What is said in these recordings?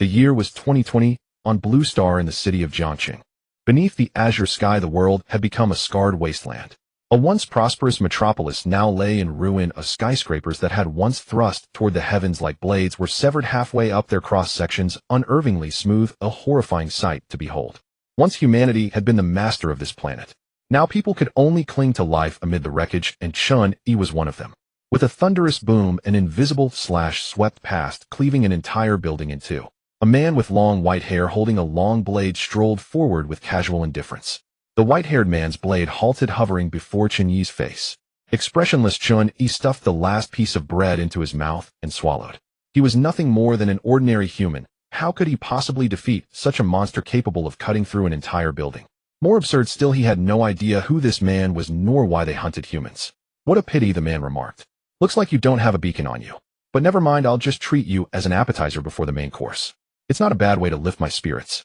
The year was 2020, on Blue Star in the city of Jiangqing. Beneath the azure sky, the world had become a scarred wasteland. A once prosperous metropolis now lay in ruin. Skyscrapers that had once thrust toward the heavens like blades were severed halfway up their cross-sections, unnervingly smooth, a horrifying sight to behold. Once humanity had been the master of this planet. Now people could only cling to life amid the wreckage, and Chun-Yi was one of them. With a thunderous boom, an invisible slash swept past, cleaving an entire building in two. A man with long white hair holding a long blade strolled forward with casual indifference. The white-haired man's blade halted, hovering before Chun-Yi's face. Expressionless, Chun-Yi stuffed the last piece of bread into his mouth and swallowed. He was nothing more than an ordinary human. How could he possibly defeat such a monster capable of cutting through an entire building? More absurd still, he had no idea who this man was nor why they hunted humans. What a pity, the man remarked. Looks like you don't have a beacon on you. But never mind, I'll just treat you as an appetizer before the main course. It's not a bad way to lift my spirits.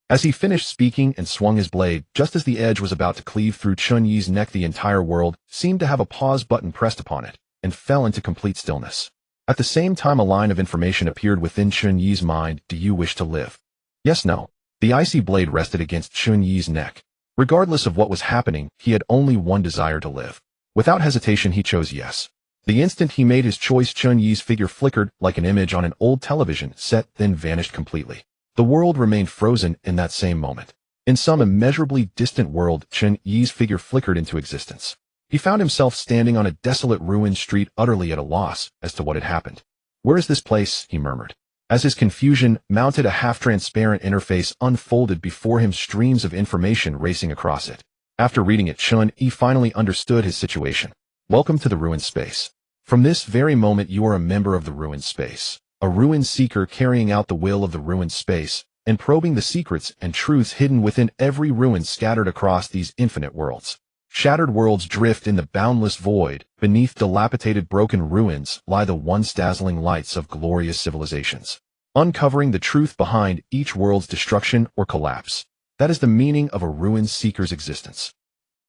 As he finished speaking and swung his blade, just as the edge was about to cleave through Chun-Yi's neck, the entire world seemed to have a pause button pressed upon it, and fell into complete stillness. At the same time, a line of information appeared within Chun-Yi's mind. Do you wish to live? Yes, no. The icy blade rested against Chun-Yi's neck. Regardless of what was happening, he had only one desire: to live. Without hesitation, he chose yes. The instant he made his choice, Chun-Yi's figure flickered like an image on an old television set, then vanished completely. The world remained frozen in that same moment. In some immeasurably distant world, Chun-Yi's figure flickered into existence. He found himself standing on a desolate ruined street, utterly at a loss as to what had happened. Where is this place? He murmured. As his confusion mounted, a half-transparent interface unfolded before him, streams of information racing across it. After reading it, Chun-Yi finally understood his situation. Welcome to the ruined space. From this very moment, you are a member of the ruined space. A ruined seeker carrying out the will of the ruined space, and probing the secrets and truths hidden within every ruin scattered across these infinite worlds. Shattered worlds drift in the boundless void. Beneath dilapidated broken ruins lie the once dazzling lights of glorious civilizations. Uncovering the truth behind each world's destruction or collapse. That is the meaning of a ruined seeker's existence.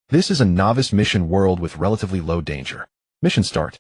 This is a novice mission world with relatively low danger. Mission start.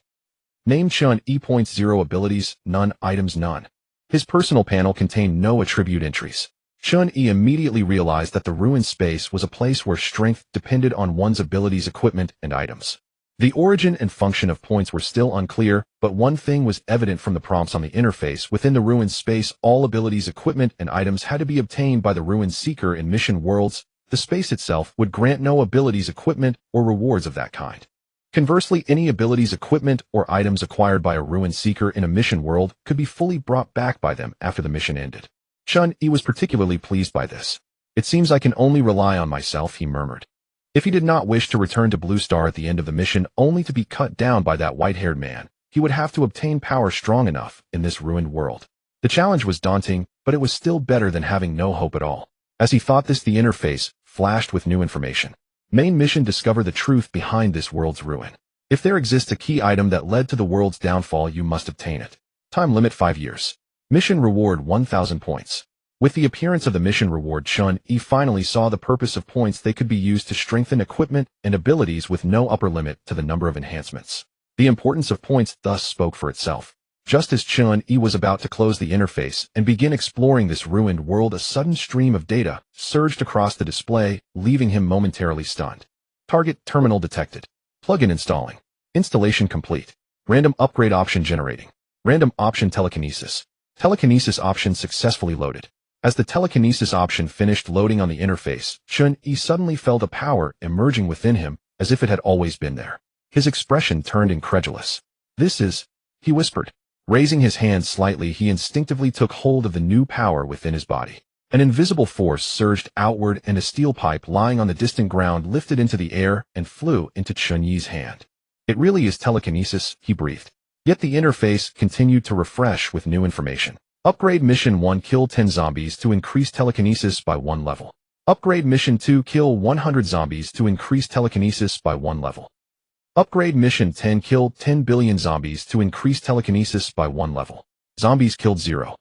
Name: Chun-Yi. 0 abilities, none. Items, none. His personal panel contained no attribute entries. Chun-Yi immediately realized that the ruined space was a place where strength depended on one's abilities, equipment, and items. The origin and function of points were still unclear, but one thing was evident from the prompts on the interface. Within the ruined space, all abilities, equipment, and items had to be obtained by the ruined seeker in mission worlds. The space itself would grant no abilities, equipment, or rewards of that kind. Conversely, any abilities, equipment, or items acquired by a ruined seeker in a mission world could be fully brought back by them after the mission ended. Chun-Yi was particularly pleased by this. It seems I can only rely on myself, he murmured. If he did not wish to return to Blue Star at the end of the mission only to be cut down by that white-haired man, he would have to obtain power strong enough in this ruined world. The challenge was daunting, but it was still better than having no hope at all. As he thought this, the interface flashed with new information. Main mission: discover the truth behind this world's ruin. If there exists a key item that led to the world's downfall, you must obtain it. Time limit: 5 years. Mission reward: 1,000 points. With the appearance of the mission reward, Chun-Yi finally saw the purpose of points. They could be used to strengthen equipment and abilities with no upper limit to the number of enhancements. The importance of points thus spoke for itself. Just as Chun-Yi was about to close the interface and begin exploring this ruined world, a sudden stream of data surged across the display, leaving him momentarily stunned. Target terminal detected. Plugin installing. Installation complete. Random upgrade option generating. Random option telekinesis. Telekinesis option successfully loaded. As the telekinesis option finished loading on the interface, Chun-Yi suddenly felt a power emerging within him as if it had always been there. His expression turned incredulous. This is, he whispered. Raising his hand slightly, he instinctively took hold of the new power within his body. An invisible force surged outward, and a steel pipe lying on the distant ground lifted into the air and flew into Chun-Yi's hand. It really is telekinesis, he breathed. Yet the interface continued to refresh with new information. Upgrade Mission 1: kill 10 zombies to increase telekinesis by 1 level. Upgrade Mission 2: kill 100 zombies to increase telekinesis by 1 level. Upgrade Mission 10: kill 10 billion zombies to increase telekinesis by 1 level. Zombies killed 0.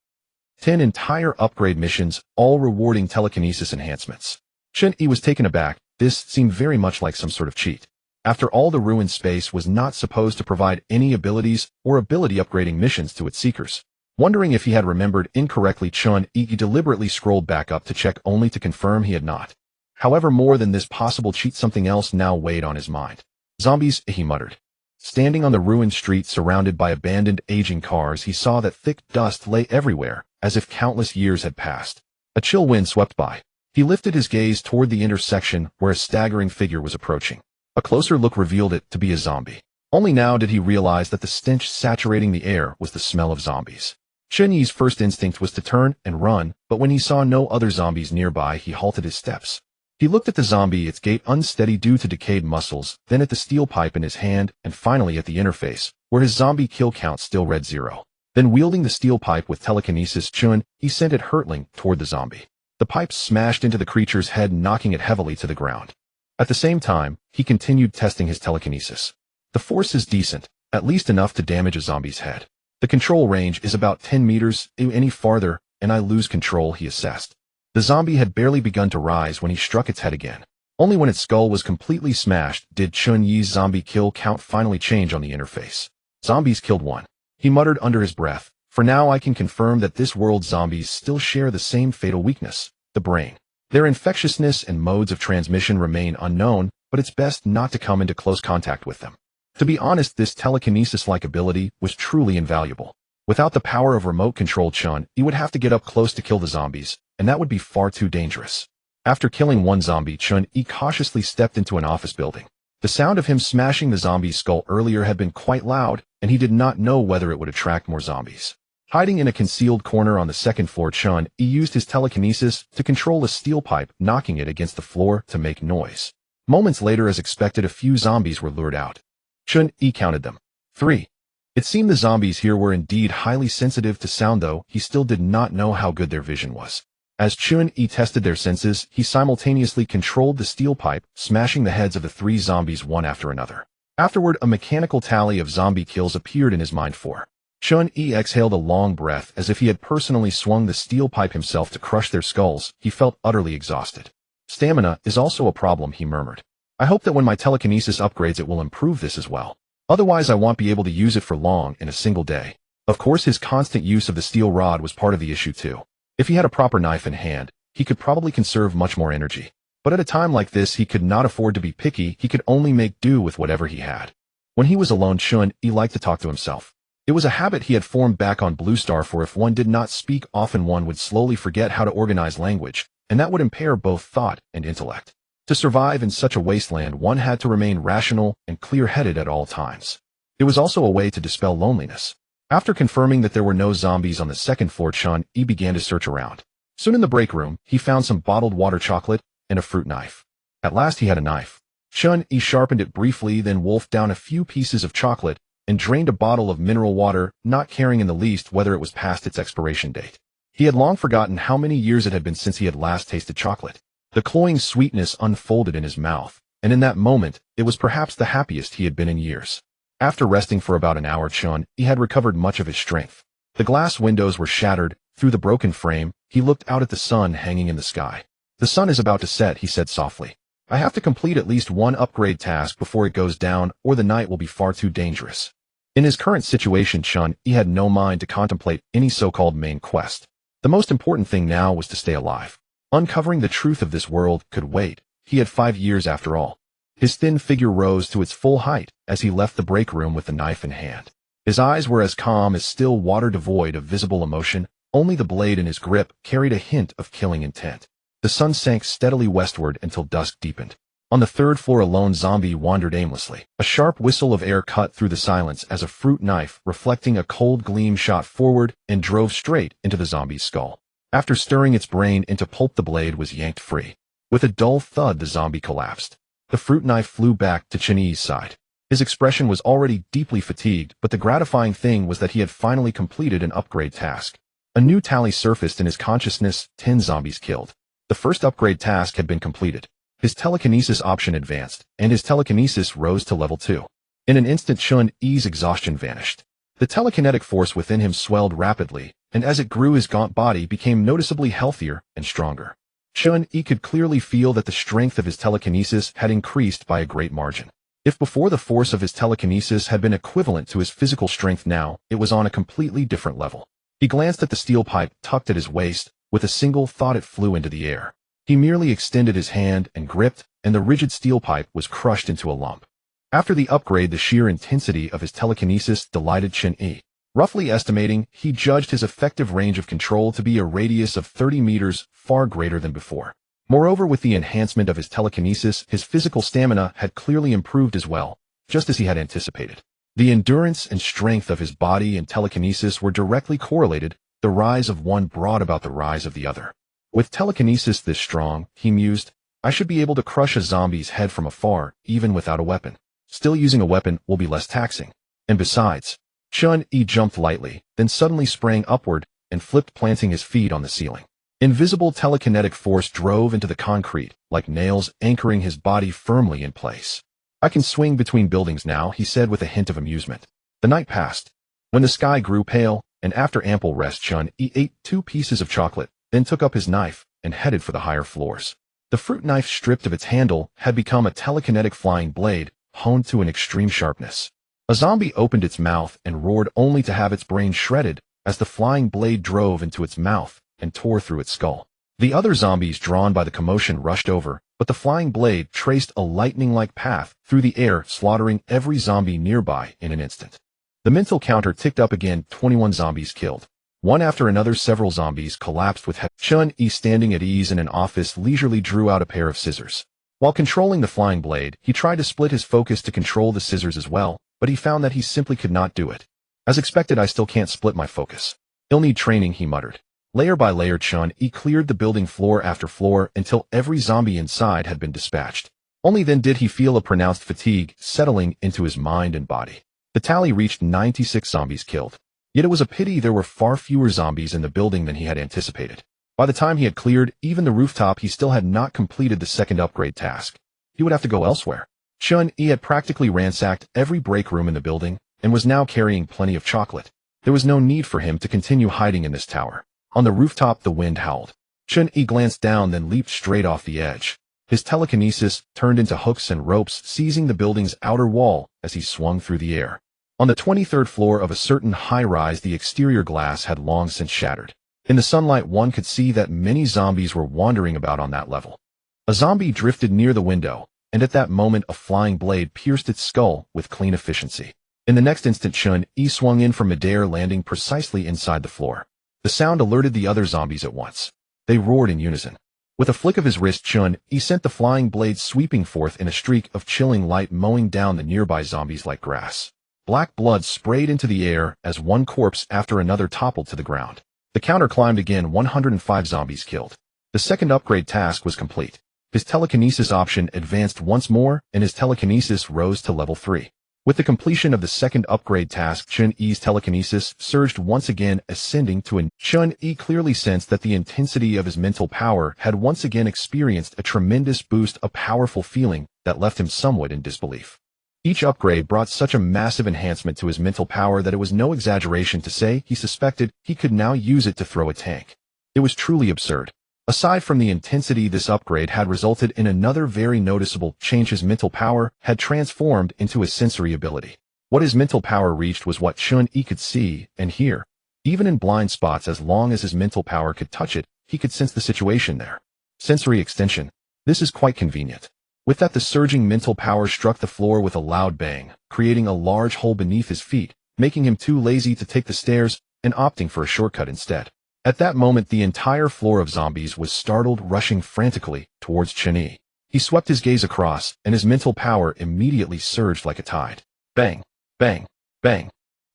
10 entire upgrade missions, all rewarding telekinesis enhancements. Chun-Yi was taken aback. This seemed very much like some sort of cheat. After all, the ruined space was not supposed to provide any abilities or ability upgrading missions to its seekers. Wondering if he had remembered incorrectly, Chun-Yi deliberately scrolled back up to check only to confirm he had not. However, more than this possible cheat, something else now weighed on his mind. Zombies, he muttered. Standing on the ruined street surrounded by abandoned, aging cars, he saw that thick dust lay everywhere, as if countless years had passed. A chill wind swept by. He lifted his gaze toward the intersection where a staggering figure was approaching. A closer look revealed it to be a zombie. Only now did he realize that the stench saturating the air was the smell of zombies. Chun-Yi's first instinct was to turn and run, but when he saw no other zombies nearby, he halted his steps. He looked at the zombie, its gait unsteady due to decayed muscles, then at the steel pipe in his hand, and finally at the interface, where his zombie kill count still read 0. Then wielding the steel pipe with telekinesis, Chun-Yi sent it hurtling toward the zombie. The pipe smashed into the creature's head, knocking it heavily to the ground. At the same time, he continued testing his telekinesis. The force is decent, at least enough to damage a zombie's head. The control range is about 10 meters, any farther, and I lose control, he assessed. The zombie had barely begun to rise when he struck its head again. Only when its skull was completely smashed did Chun-Yi's zombie kill count finally change on the interface. Zombies killed 1. He muttered under his breath. For now I can confirm that this world's zombies still share the same fatal weakness, the brain. Their infectiousness and modes of transmission remain unknown, but it's best not to come into close contact with them. To be honest, this telekinesis-like ability was truly invaluable. Without the power of remote control, Chun-Yi would have to get up close to kill the zombies, and that would be far too dangerous. After killing 1 zombie, Chun-Yi cautiously stepped into an office building. The sound of him smashing the zombie's skull earlier had been quite loud, and he did not know whether it would attract more zombies. Hiding in a concealed corner on the second floor, Chun-Yi used his telekinesis to control a steel pipe, knocking it against the floor to make noise. Moments later, as expected, a few zombies were lured out. Chun-Yi counted them. 3. It seemed the zombies here were indeed highly sensitive to sound, though he still did not know how good their vision was. As Chun-Yi tested their senses, he simultaneously controlled the steel pipe, smashing the heads of the 3 zombies one after another. Afterward, a mechanical tally of zombie kills appeared in his mind. 4. Chun-Yi exhaled a long breath as if he had personally swung the steel pipe himself to crush their skulls. He felt utterly exhausted. Stamina is also a problem, he murmured. I hope that when my telekinesis upgrades it will improve this as well. Otherwise I won't be able to use it for long in a single day. Of course, his constant use of the steel rod was part of the issue too. If he had a proper knife in hand, he could probably conserve much more energy. But at a time like this, he could not afford to be picky. He could only make do with whatever he had. When he was alone, Chun-Yi liked to talk to himself. It was a habit he had formed back on Blue Star, for if one did not speak often, one would slowly forget how to organize language, and that would impair both thought and intellect. To survive in such a wasteland, one had to remain rational and clear-headed at all times. It was also a way to dispel loneliness. After confirming that there were no zombies on the second floor, Chun-Yi began to search around. Soon in the break room, he found some bottled water, chocolate, and a fruit knife. At last he had a knife. Chun-Yi sharpened it briefly, then wolfed down a few pieces of chocolate and drained a bottle of mineral water, not caring in the least whether it was past its expiration date. He had long forgotten how many years it had been since he had last tasted chocolate. The cloying sweetness unfolded in his mouth, and in that moment, it was perhaps the happiest he had been in years. After resting for about an hour, Chun-Yi had recovered much of his strength. The glass windows were shattered. Through the broken frame, he looked out at the sun hanging in the sky. The sun is about to set, he said softly. I have to complete at least 1 upgrade task before it goes down, or the night will be far too dangerous. In his current situation, Chun-Yi had no mind to contemplate any so-called main quest. The most important thing now was to stay alive. Uncovering the truth of this world could wait. He had 5 years after all. His thin figure rose to its full height as he left the break room with the knife in hand. His eyes were as calm as still water, devoid of visible emotion. Only the blade in his grip carried a hint of killing intent. The sun sank steadily westward until dusk deepened. On the 3rd floor, a lone zombie wandered aimlessly. A sharp whistle of air cut through the silence as a fruit knife, reflecting a cold gleam, shot forward and drove straight into the zombie's skull. After stirring its brain into pulp, the blade was yanked free. With a dull thud, the zombie collapsed. The fruit knife flew back to Chun-Yi's side. His expression was already deeply fatigued, but the gratifying thing was that he had finally completed an upgrade task. A new tally surfaced in his consciousness: 10 zombies killed. The first upgrade task had been completed. His telekinesis option advanced, and his telekinesis rose to level 2. In an instant, Chun-Yi's exhaustion vanished. The telekinetic force within him swelled rapidly, and as it grew, his gaunt body became noticeably healthier and stronger. Chun-Yi could clearly feel that the strength of his telekinesis had increased by a great margin. If before the force of his telekinesis had been equivalent to his physical strength, now it was on a completely different level. He glanced at the steel pipe tucked at his waist. With a single thought it flew into the air. He merely extended his hand and gripped, and the rigid steel pipe was crushed into a lump. After the upgrade, the sheer intensity of his telekinesis delighted Chen-Yi. Roughly estimating, he judged his effective range of control to be a radius of 30 meters, far greater than before. Moreover, with the enhancement of his telekinesis, his physical stamina had clearly improved as well, just as he had anticipated. The endurance and strength of his body and telekinesis were directly correlated. The rise of one brought about the rise of the other. With telekinesis this strong, he mused, I should be able to crush a zombie's head from afar, even without a weapon. Still, using a weapon will be less taxing. And besides, Chen-Yi jumped lightly, then suddenly sprang upward and flipped, planting his feet on the ceiling. Invisible telekinetic force drove into the concrete, like nails anchoring his body firmly in place. I can swing between buildings now, he said with a hint of amusement. The night passed. When the sky grew pale, and after ample rest, Chen-Yi ate 2 pieces of chocolate, then took up his knife and headed for the higher floors. The fruit knife, stripped of its handle, had become a telekinetic flying blade, honed to an extreme sharpness. A zombie opened its mouth and roared, only to have its brain shredded as the flying blade drove into its mouth and tore through its skull. The other zombies, drawn by the commotion, rushed over, but the flying blade traced a lightning-like path through the air, slaughtering every zombie nearby in an instant. The mental counter ticked up again, 21 zombies killed. One after another, several zombies collapsed with Chen-Yi, standing at ease in an office, leisurely drew out a pair of scissors. While controlling the flying blade, he tried to split his focus to control the scissors as well, but he found that he simply could not do it. As expected, I still can't split my focus. He'll need training, he muttered. Layer by layer, Chen-Yi cleared the building floor after floor until every zombie inside had been dispatched. Only then did he feel a pronounced fatigue settling into his mind and body. The tally reached 96 zombies killed. Yet it was a pity there were far fewer zombies in the building than he had anticipated. By the time he had cleared even the rooftop, he still had not completed the second upgrade task. He would have to go elsewhere. Chen-Yi had practically ransacked every break room in the building and was now carrying plenty of chocolate. There was no need for him to continue hiding in this tower. On the rooftop, the wind howled. Chen-Yi glanced down, then leaped straight off the edge. His telekinesis turned into hooks and ropes, seizing the building's outer wall as he swung through the air. On the 23rd floor of a certain high-rise, the exterior glass had long since shattered. In the sunlight, one could see that many zombies were wandering about on that level. A zombie drifted near the window, and at that moment a flying blade pierced its skull with clean efficiency. In the next instant, Chen-Yi swung in from midair, landing precisely inside the floor. The sound alerted the other zombies at once. They roared in unison. With a flick of his wrist, Chen-Yi sent the flying blade sweeping forth in a streak of chilling light, mowing down the nearby zombies like grass. Black blood sprayed into the air as one corpse after another toppled to the ground. The counter climbed again, 105 zombies killed. The second upgrade task was complete. His telekinesis option advanced once more, and his telekinesis rose to level 3. With the completion of the second upgrade task, Chen-Yi's telekinesis surged once again, ascending to an. Chen-Yi clearly sensed that the intensity of his mental power had once again experienced a tremendous boost, a powerful feeling that left him somewhat in disbelief. Each upgrade brought such a massive enhancement to his mental power that it was no exaggeration to say he suspected he could now use it to throw a tank. It was truly absurd. Aside from the intensity, this upgrade had resulted in another very noticeable change. His mental power had transformed into his sensory ability. What his mental power reached was what Chen-Yi could see and hear. Even in blind spots, as long as his mental power could touch it, he could sense the situation there. Sensory extension. This is quite convenient. With that, the surging mental power struck the floor with a loud bang, creating a large hole beneath his feet, making him too lazy to take the stairs and opting for a shortcut instead. At that moment, the entire floor of zombies was startled, rushing frantically towards Chen-Yi. He swept his gaze across, and his mental power immediately surged like a tide. Bang, bang, bang.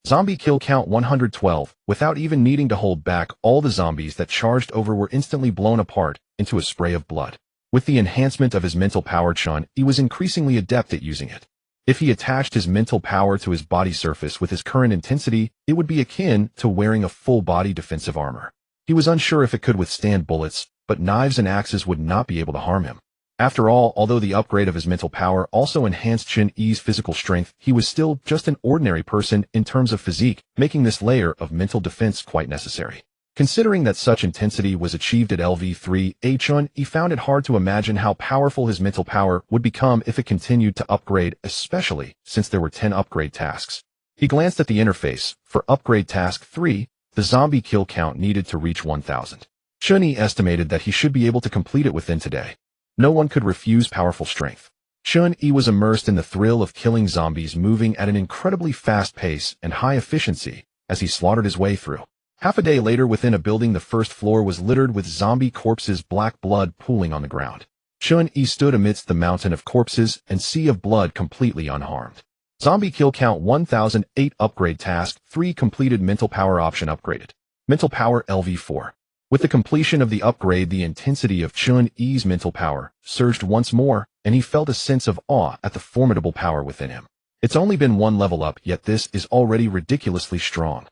Zombie kill count 112. Without even needing to hold back, all the zombies that charged over were instantly blown apart into a spray of blood. With the enhancement of his mental power, Chen-Yi was increasingly adept at using it. If he attached his mental power to his body surface with his current intensity, it would be akin to wearing a full-body defensive armor. He was unsure if it could withstand bullets, but knives and axes would not be able to harm him. After all, although the upgrade of his mental power also enhanced Chen-Yi's physical strength, he was still just an ordinary person in terms of physique, making this layer of mental defense quite necessary. Considering that such intensity was achieved at LV3, Chen-Yi found it hard to imagine how powerful his mental power would become if it continued to upgrade, especially since there were 10 upgrade tasks. He glanced at the interface. For upgrade task 3, the zombie kill count needed to reach 1,000. Chun-Yi estimated that he should be able to complete it within today. No one could refuse powerful strength. Chun-Yi was immersed in the thrill of killing zombies, moving at an incredibly fast pace and high efficiency as he slaughtered his way through. Half a day later, within a building, the first floor was littered with zombie corpses, black blood pooling on the ground. Chun-Yi stood amidst the mountain of corpses and sea of blood, completely unharmed. Zombie kill count 1008. Upgrade task 3 completed. Mental power option upgraded. Mental power LV4. With the completion of the upgrade, the intensity of Chun-Yi's mental power surged once more, and he felt a sense of awe at the formidable power within him. It's only been one level up, yet this is already ridiculously strong.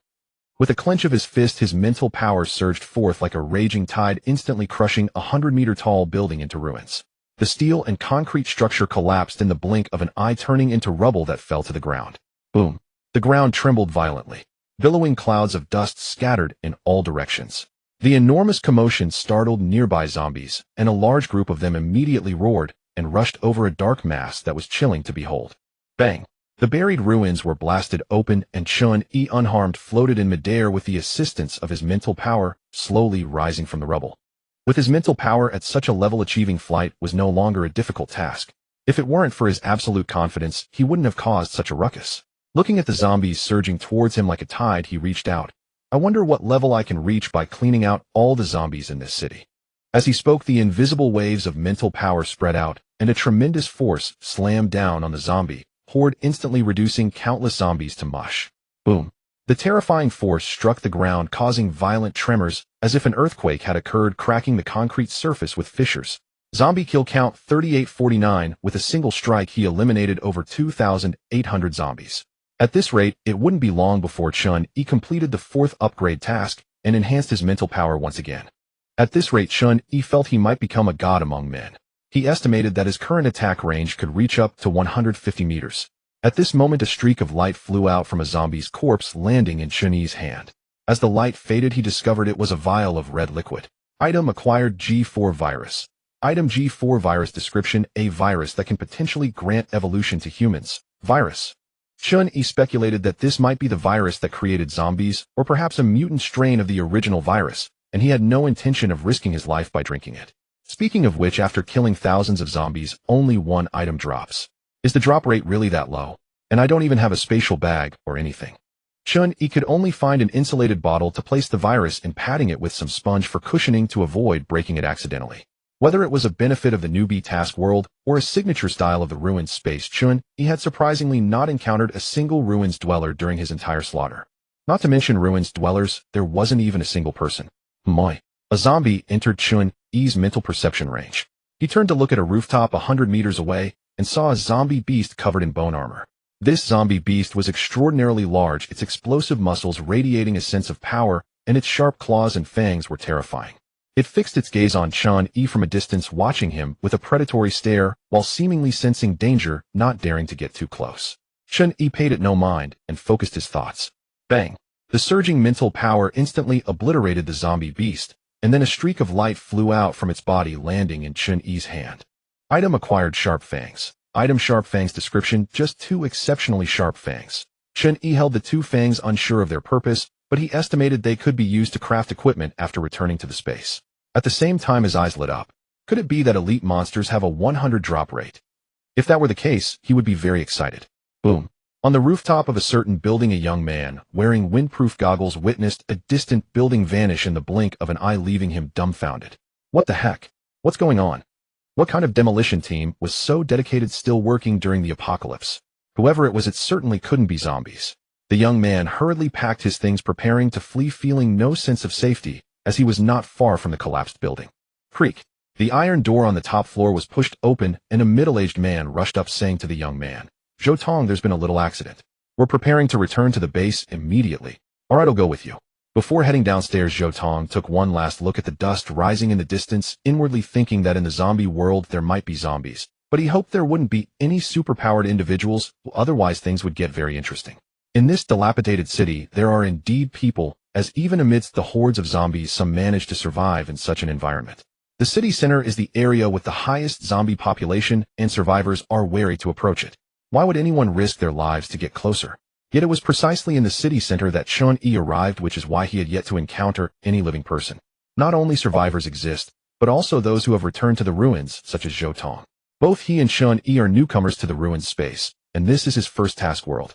With a clench of his fist, his mental power surged forth like a raging tide, instantly crushing a 100-meter-tall building into ruins. The steel and concrete structure collapsed in the blink of an eye, turning into rubble that fell to the ground. Boom! The ground trembled violently. Billowing clouds of dust scattered in all directions. The enormous commotion startled nearby zombies, and a large group of them immediately roared and rushed over a dark mass that was chilling to behold. Bang! The buried ruins were blasted open, and Chun-Yi, unharmed, floated in midair with the assistance of his mental power, slowly rising from the rubble. With his mental power at such a level, achieving flight was no longer a difficult task. If it weren't for his absolute confidence, he wouldn't have caused such a ruckus. Looking at the zombies surging towards him like a tide, he reached out. I wonder what level I can reach by cleaning out all the zombies in this city. As he spoke, the invisible waves of mental power spread out, and a tremendous force slammed down on the zombie horde, instantly reducing countless zombies to mush. Boom! The terrifying force struck the ground, causing violent tremors, as if an earthquake had occurred, cracking the concrete surface with fissures. Zombie kill count 3849. With a single strike, he eliminated over 2,800 zombies. At this rate, it wouldn't be long before Chun-Yi completed the 4th upgrade task and enhanced his mental power once again. At this rate, Chun-Yi felt he might become a god among men. He estimated that his current attack range could reach up to 150 meters. At this moment, a streak of light flew out from a zombie's corpse, landing in Chun-Yi's hand. As the light faded, he discovered it was a vial of red liquid. Item acquired: G4 virus. Item: G4 virus. Description: a virus that can potentially grant evolution to humans. Virus. Chun-Yi speculated that this might be the virus that created zombies, or perhaps a mutant strain of the original virus, and he had no intention of risking his life by drinking it. Speaking of which, after killing thousands of zombies, only one item drops. Is the drop rate really that low? And I don't even have a spatial bag or anything. Chun-Yi could only find an insulated bottle to place the virus and patting it with some sponge for cushioning to avoid breaking it accidentally. Whether it was a benefit of the newbie task world or a signature style of the ruined space, Chun-Yi had surprisingly not encountered a single ruins dweller during his entire slaughter. Not to mention ruins dwellers, there wasn't even a single person. Moi. A zombie entered Chun-Yi's mental perception range. He turned to look at a rooftop 100 meters away and saw a zombie beast covered in bone armor. This zombie beast was extraordinarily large, its explosive muscles radiating a sense of power, and its sharp claws and fangs were terrifying. It fixed its gaze on Chun-Yi from a distance, watching him with a predatory stare while seemingly sensing danger, not daring to get too close. Chun-Yi paid it no mind and focused his thoughts. Bang! The surging mental power instantly obliterated the zombie beast, and then a streak of light flew out from its body, landing in Chun-Yi's hand. Item acquired: sharp fangs. Item: sharp fangs. Description: just 2 exceptionally sharp fangs. Chun-Yi held the 2 fangs, unsure of their purpose, but he estimated they could be used to craft equipment after returning to the space. At the same time, his eyes lit up. Could it be that elite monsters have a 100 drop rate? If that were the case, he would be very excited. Boom. On the rooftop of a certain building, a young man, wearing windproof goggles, witnessed a distant building vanish in the blink of an eye, leaving him dumbfounded. What the heck? What's going on? What kind of demolition team was so dedicated, still working during the apocalypse? Whoever it was, it certainly couldn't be zombies. The young man hurriedly packed his things, preparing to flee, feeling no sense of safety, as he was not far from the collapsed building. Creak. The iron door on the top floor was pushed open, and a middle-aged man rushed up, saying to the young man, "Zhou Tong, there's been a little accident. We're preparing to return to the base immediately." "All right, I'll go with you." Before heading downstairs, Zhou Tong took one last look at the dust rising in the distance, inwardly thinking that in the zombie world there might be zombies, but he hoped there wouldn't be any superpowered individuals, otherwise things would get very interesting. In this dilapidated city, there are indeed people, as even amidst the hordes of zombies, some manage to survive in such an environment. The city center is the area with the highest zombie population, and survivors are wary to approach it. Why would anyone risk their lives to get closer? Yet it was precisely in the city center that Chun-Yi arrived, which is why he had yet to encounter any living person. Not only survivors exist, but also those who have returned to the ruins, such as Zhou Tong. Both he and Chun-Yi are newcomers to the ruins space, and this is his first task world.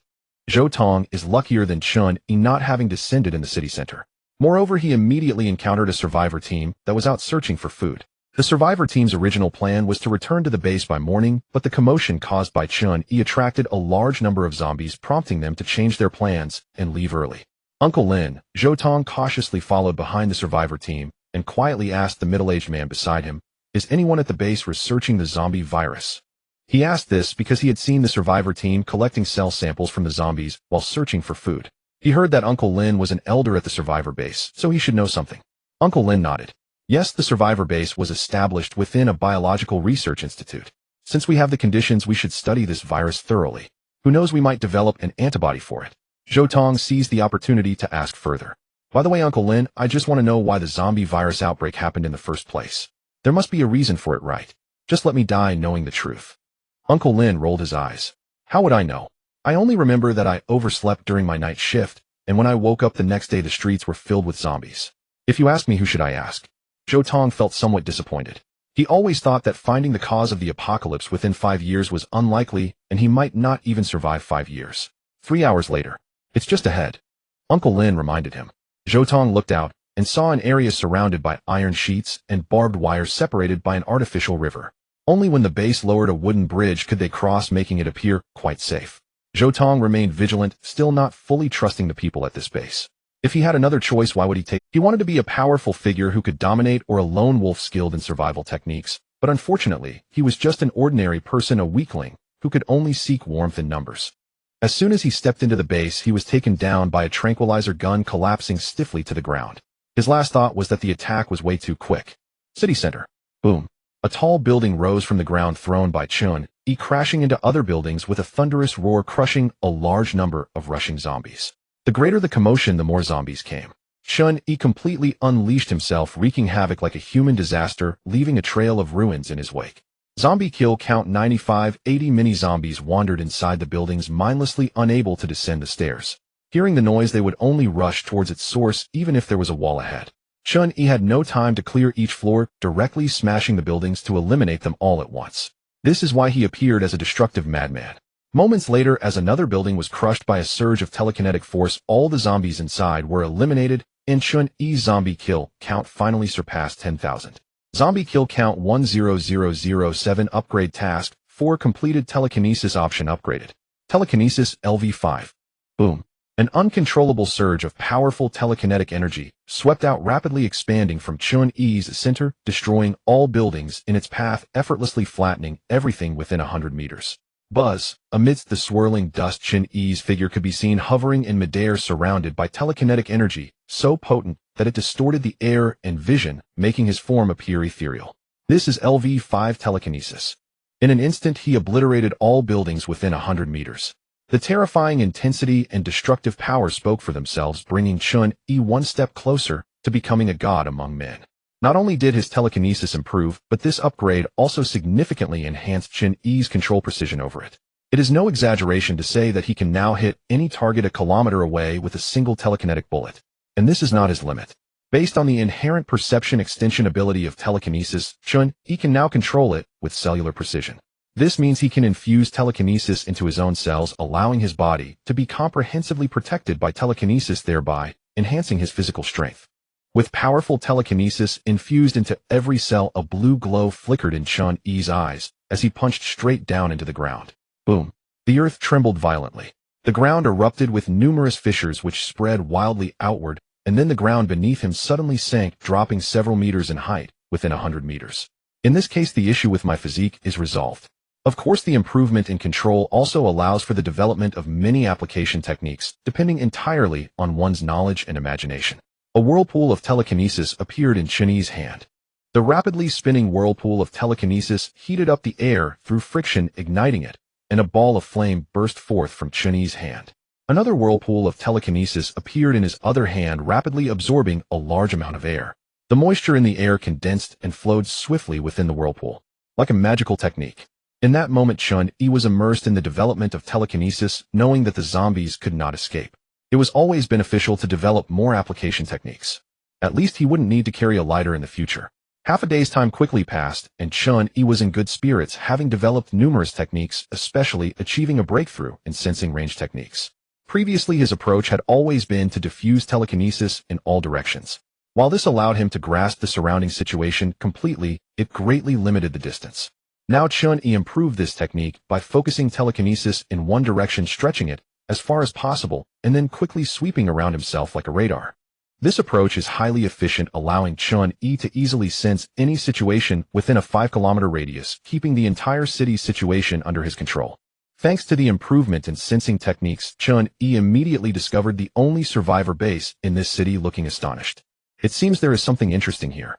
Zhou Tong is luckier than Chun-Yi not having descended in the city center. Moreover, he immediately encountered a survivor team that was out searching for food. The survivor team's original plan was to return to the base by morning, but the commotion caused by Chun-Yi attracted a large number of zombies, prompting them to change their plans and leave early. Uncle Lin, Zhou Tong cautiously followed behind the survivor team and quietly asked the middle-aged man beside him, "Is anyone at the base researching the zombie virus?" He asked this because he had seen the survivor team collecting cell samples from the zombies while searching for food. He heard that Uncle Lin was an elder at the survivor base, so he should know something. Uncle Lin nodded. Yes, the survivor base was established within a biological research institute. Since we have the conditions, we should study this virus thoroughly. Who knows, we might develop an antibody for it. Zhou Tong seized the opportunity to ask further. By the way, Uncle Lin, I just want to know why the zombie virus outbreak happened in the first place. There must be a reason for it, right? Just let me die knowing the truth. Uncle Lin rolled his eyes. How would I know? I only remember that I overslept during my night shift, and when I woke up the next day the streets were filled with zombies. If you ask me, who should I ask? Zhou Tong felt somewhat disappointed. He always thought that finding the cause of the apocalypse within 5 years was unlikely, and he might not even survive 5 years. 3 hours later. It's just ahead. Uncle Lin reminded him. Zhou Tong looked out and saw an area surrounded by iron sheets and barbed wire separated by an artificial river. Only when the base lowered a wooden bridge could they cross, making it appear quite safe. Zhou Tong remained vigilant, still not fully trusting the people at this base. If he had another choice, why would he take? He wanted to be a powerful figure who could dominate, or a lone wolf skilled in survival techniques, but unfortunately, he was just an ordinary person, a weakling, who could only seek warmth in numbers. As soon as he stepped into the base, he was taken down by a tranquilizer gun, collapsing stiffly to the ground. His last thought was that the attack was way too quick. City center. Boom. A tall building rose from the ground, thrown by Chun-Yi, crashing into other buildings with a thunderous roar, crushing a large number of rushing zombies. The greater the commotion, the more zombies came. Chun-Yi completely unleashed himself, wreaking havoc like a human disaster, leaving a trail of ruins in his wake. Zombie kill count 95, 80 mini-zombies wandered inside the buildings, mindlessly unable to descend the stairs. Hearing the noise, they would only rush towards its source, even if there was a wall ahead. Chun-Yi had no time to clear each floor, directly smashing the buildings to eliminate them all at once. This is why he appeared as a destructive madman. Moments later, as another building was crushed by a surge of telekinetic force, all the zombies inside were eliminated, and Chun-Yi's zombie kill count finally surpassed 10,000. Zombie kill count 10007. Upgrade task 4 completed. Telekinesis option upgraded. Telekinesis LV5. Boom. An uncontrollable surge of powerful telekinetic energy swept out, rapidly expanding from Chun-Yi's center, destroying all buildings in its path, effortlessly flattening everything within 100 meters. Buzz. Amidst the swirling dust, Chun-Yi's figure could be seen hovering in midair, surrounded by telekinetic energy so potent that it distorted the air and vision, making his form appear ethereal. This is LV5 telekinesis. In an instant, he obliterated all buildings within 100 meters. The terrifying intensity and destructive power spoke for themselves, bringing Chun-Yi one step closer to becoming a god among men. Not only did his telekinesis improve, but this upgrade also significantly enhanced Chun-Yi's control precision over it. It is no exaggeration to say that he can now hit any target a kilometer away with a single telekinetic bullet. And this is not his limit. Based on the inherent perception extension ability of telekinesis, Chun-Yi can now control it with cellular precision. This means he can infuse telekinesis into his own cells, allowing his body to be comprehensively protected by telekinesis, thereby enhancing his physical strength. With powerful telekinesis infused into every cell, a blue glow flickered in Chun-Yi's eyes as he punched straight down into the ground. Boom. The earth trembled violently. The ground erupted with numerous fissures which spread wildly outward, and then the ground beneath him suddenly sank, dropping several meters in height within 100 meters. In this case, the issue with my physique is resolved. Of course, the improvement in control also allows for the development of many application techniques, depending entirely on one's knowledge and imagination. A whirlpool of telekinesis appeared in Chun-Yi's hand. The rapidly spinning whirlpool of telekinesis heated up the air through friction, igniting it, and a ball of flame burst forth from Chun-Yi's hand. Another whirlpool of telekinesis appeared in his other hand, rapidly absorbing a large amount of air. The moisture in the air condensed and flowed swiftly within the whirlpool, like a magical technique. In that moment, Chun-Yi was immersed in the development of telekinesis, knowing that the zombies could not escape. It was always beneficial to develop more application techniques. At least he wouldn't need to carry a lighter in the future. Half a day's time quickly passed, and Chun-Yi was in good spirits, having developed numerous techniques, especially achieving a breakthrough in sensing range techniques. Previously, his approach had always been to diffuse telekinesis in all directions. While this allowed him to grasp the surrounding situation completely, it greatly limited the distance. Now Chun-Yi improved this technique by focusing telekinesis in one direction, stretching it as far as possible, and then quickly sweeping around himself like a radar. This approach is highly efficient, allowing Chun-Yi to easily sense any situation within a 5-kilometer radius, keeping the entire city's situation under his control. Thanks to the improvement in sensing techniques, Chun-Yi immediately discovered the only survivor base in this city, looking astonished. It seems there is something interesting here.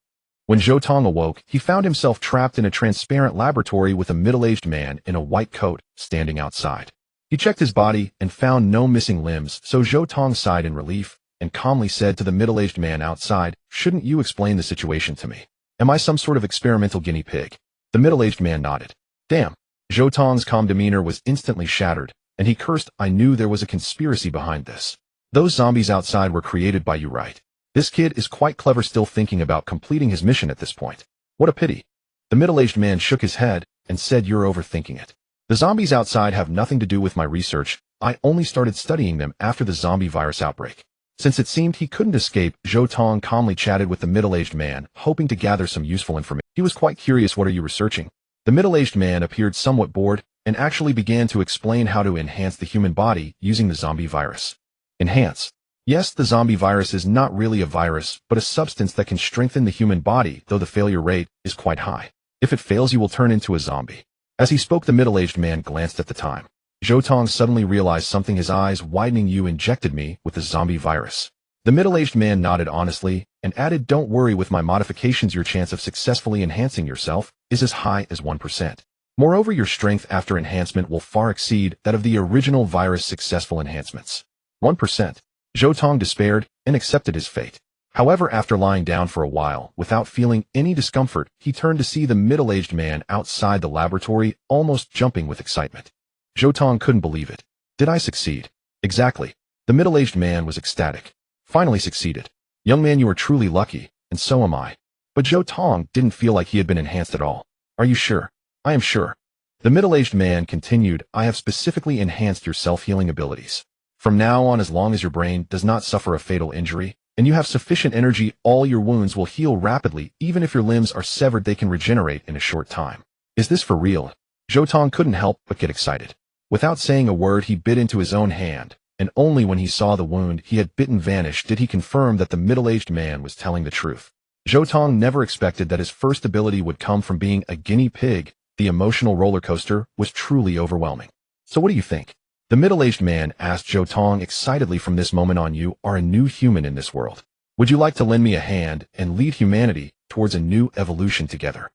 When Zhou Tong awoke, he found himself trapped in a transparent laboratory with a middle-aged man in a white coat standing outside. He checked his body and found no missing limbs, so Zhou Tong sighed in relief and calmly said to the middle-aged man outside, "Shouldn't you explain the situation to me? Am I some sort of experimental guinea pig?" The middle-aged man nodded. Damn. Zhou Tong's calm demeanor was instantly shattered, and he cursed, "I knew there was a conspiracy behind this. Those zombies outside were created by you, right? This kid is quite clever, still thinking about completing his mission at this point. What a pity." The middle-aged man shook his head and said, "You're overthinking it. The zombies outside have nothing to do with my research. I only started studying them after the zombie virus outbreak." Since it seemed he couldn't escape, Zhou Tong calmly chatted with the middle-aged man, hoping to gather some useful information. He was quite curious. "What are you researching?" The middle-aged man appeared somewhat bored and actually began to explain how to enhance the human body using the zombie virus. Enhance? Yes, the zombie virus is not really a virus, but a substance that can strengthen the human body, though the failure rate is quite high. If it fails, you will turn into a zombie. As he spoke, the middle-aged man glanced at the time. Zhou Tong suddenly realized something, his eyes widening. "You injected me with the zombie virus." The middle-aged man nodded honestly and added, "Don't worry, with my modifications your chance of successfully enhancing yourself is as high as 1%. Moreover, your strength after enhancement will far exceed that of the original virus successful enhancements." 1%. Zhou Tong despaired and accepted his fate. However, after lying down for a while, without feeling any discomfort, he turned to see the middle-aged man outside the laboratory, almost jumping with excitement. Zhou Tong couldn't believe it. "Did I succeed?" "Exactly." The middle-aged man was ecstatic. "Finally succeeded. Young man, you are truly lucky, and so am I." But Zhou Tong didn't feel like he had been enhanced at all. "Are you sure?" "I am sure." The middle-aged man continued, "I have specifically enhanced your self-healing abilities. From now on, as long as your brain does not suffer a fatal injury, and you have sufficient energy, all your wounds will heal rapidly. Even if your limbs are severed, they can regenerate in a short time." "Is this for real?" Zhou Tong couldn't help but get excited. Without saying a word, he bit into his own hand, and only when he saw the wound he had bitten vanish did he confirm that the middle-aged man was telling the truth. Zhou Tong never expected that his first ability would come from being a guinea pig. The emotional roller coaster was truly overwhelming. "So what do you think?" The middle-aged man asked Zhou Tong excitedly. "From this moment on, you are a new human in this world. Would you like to lend me a hand and lead humanity towards a new evolution together?"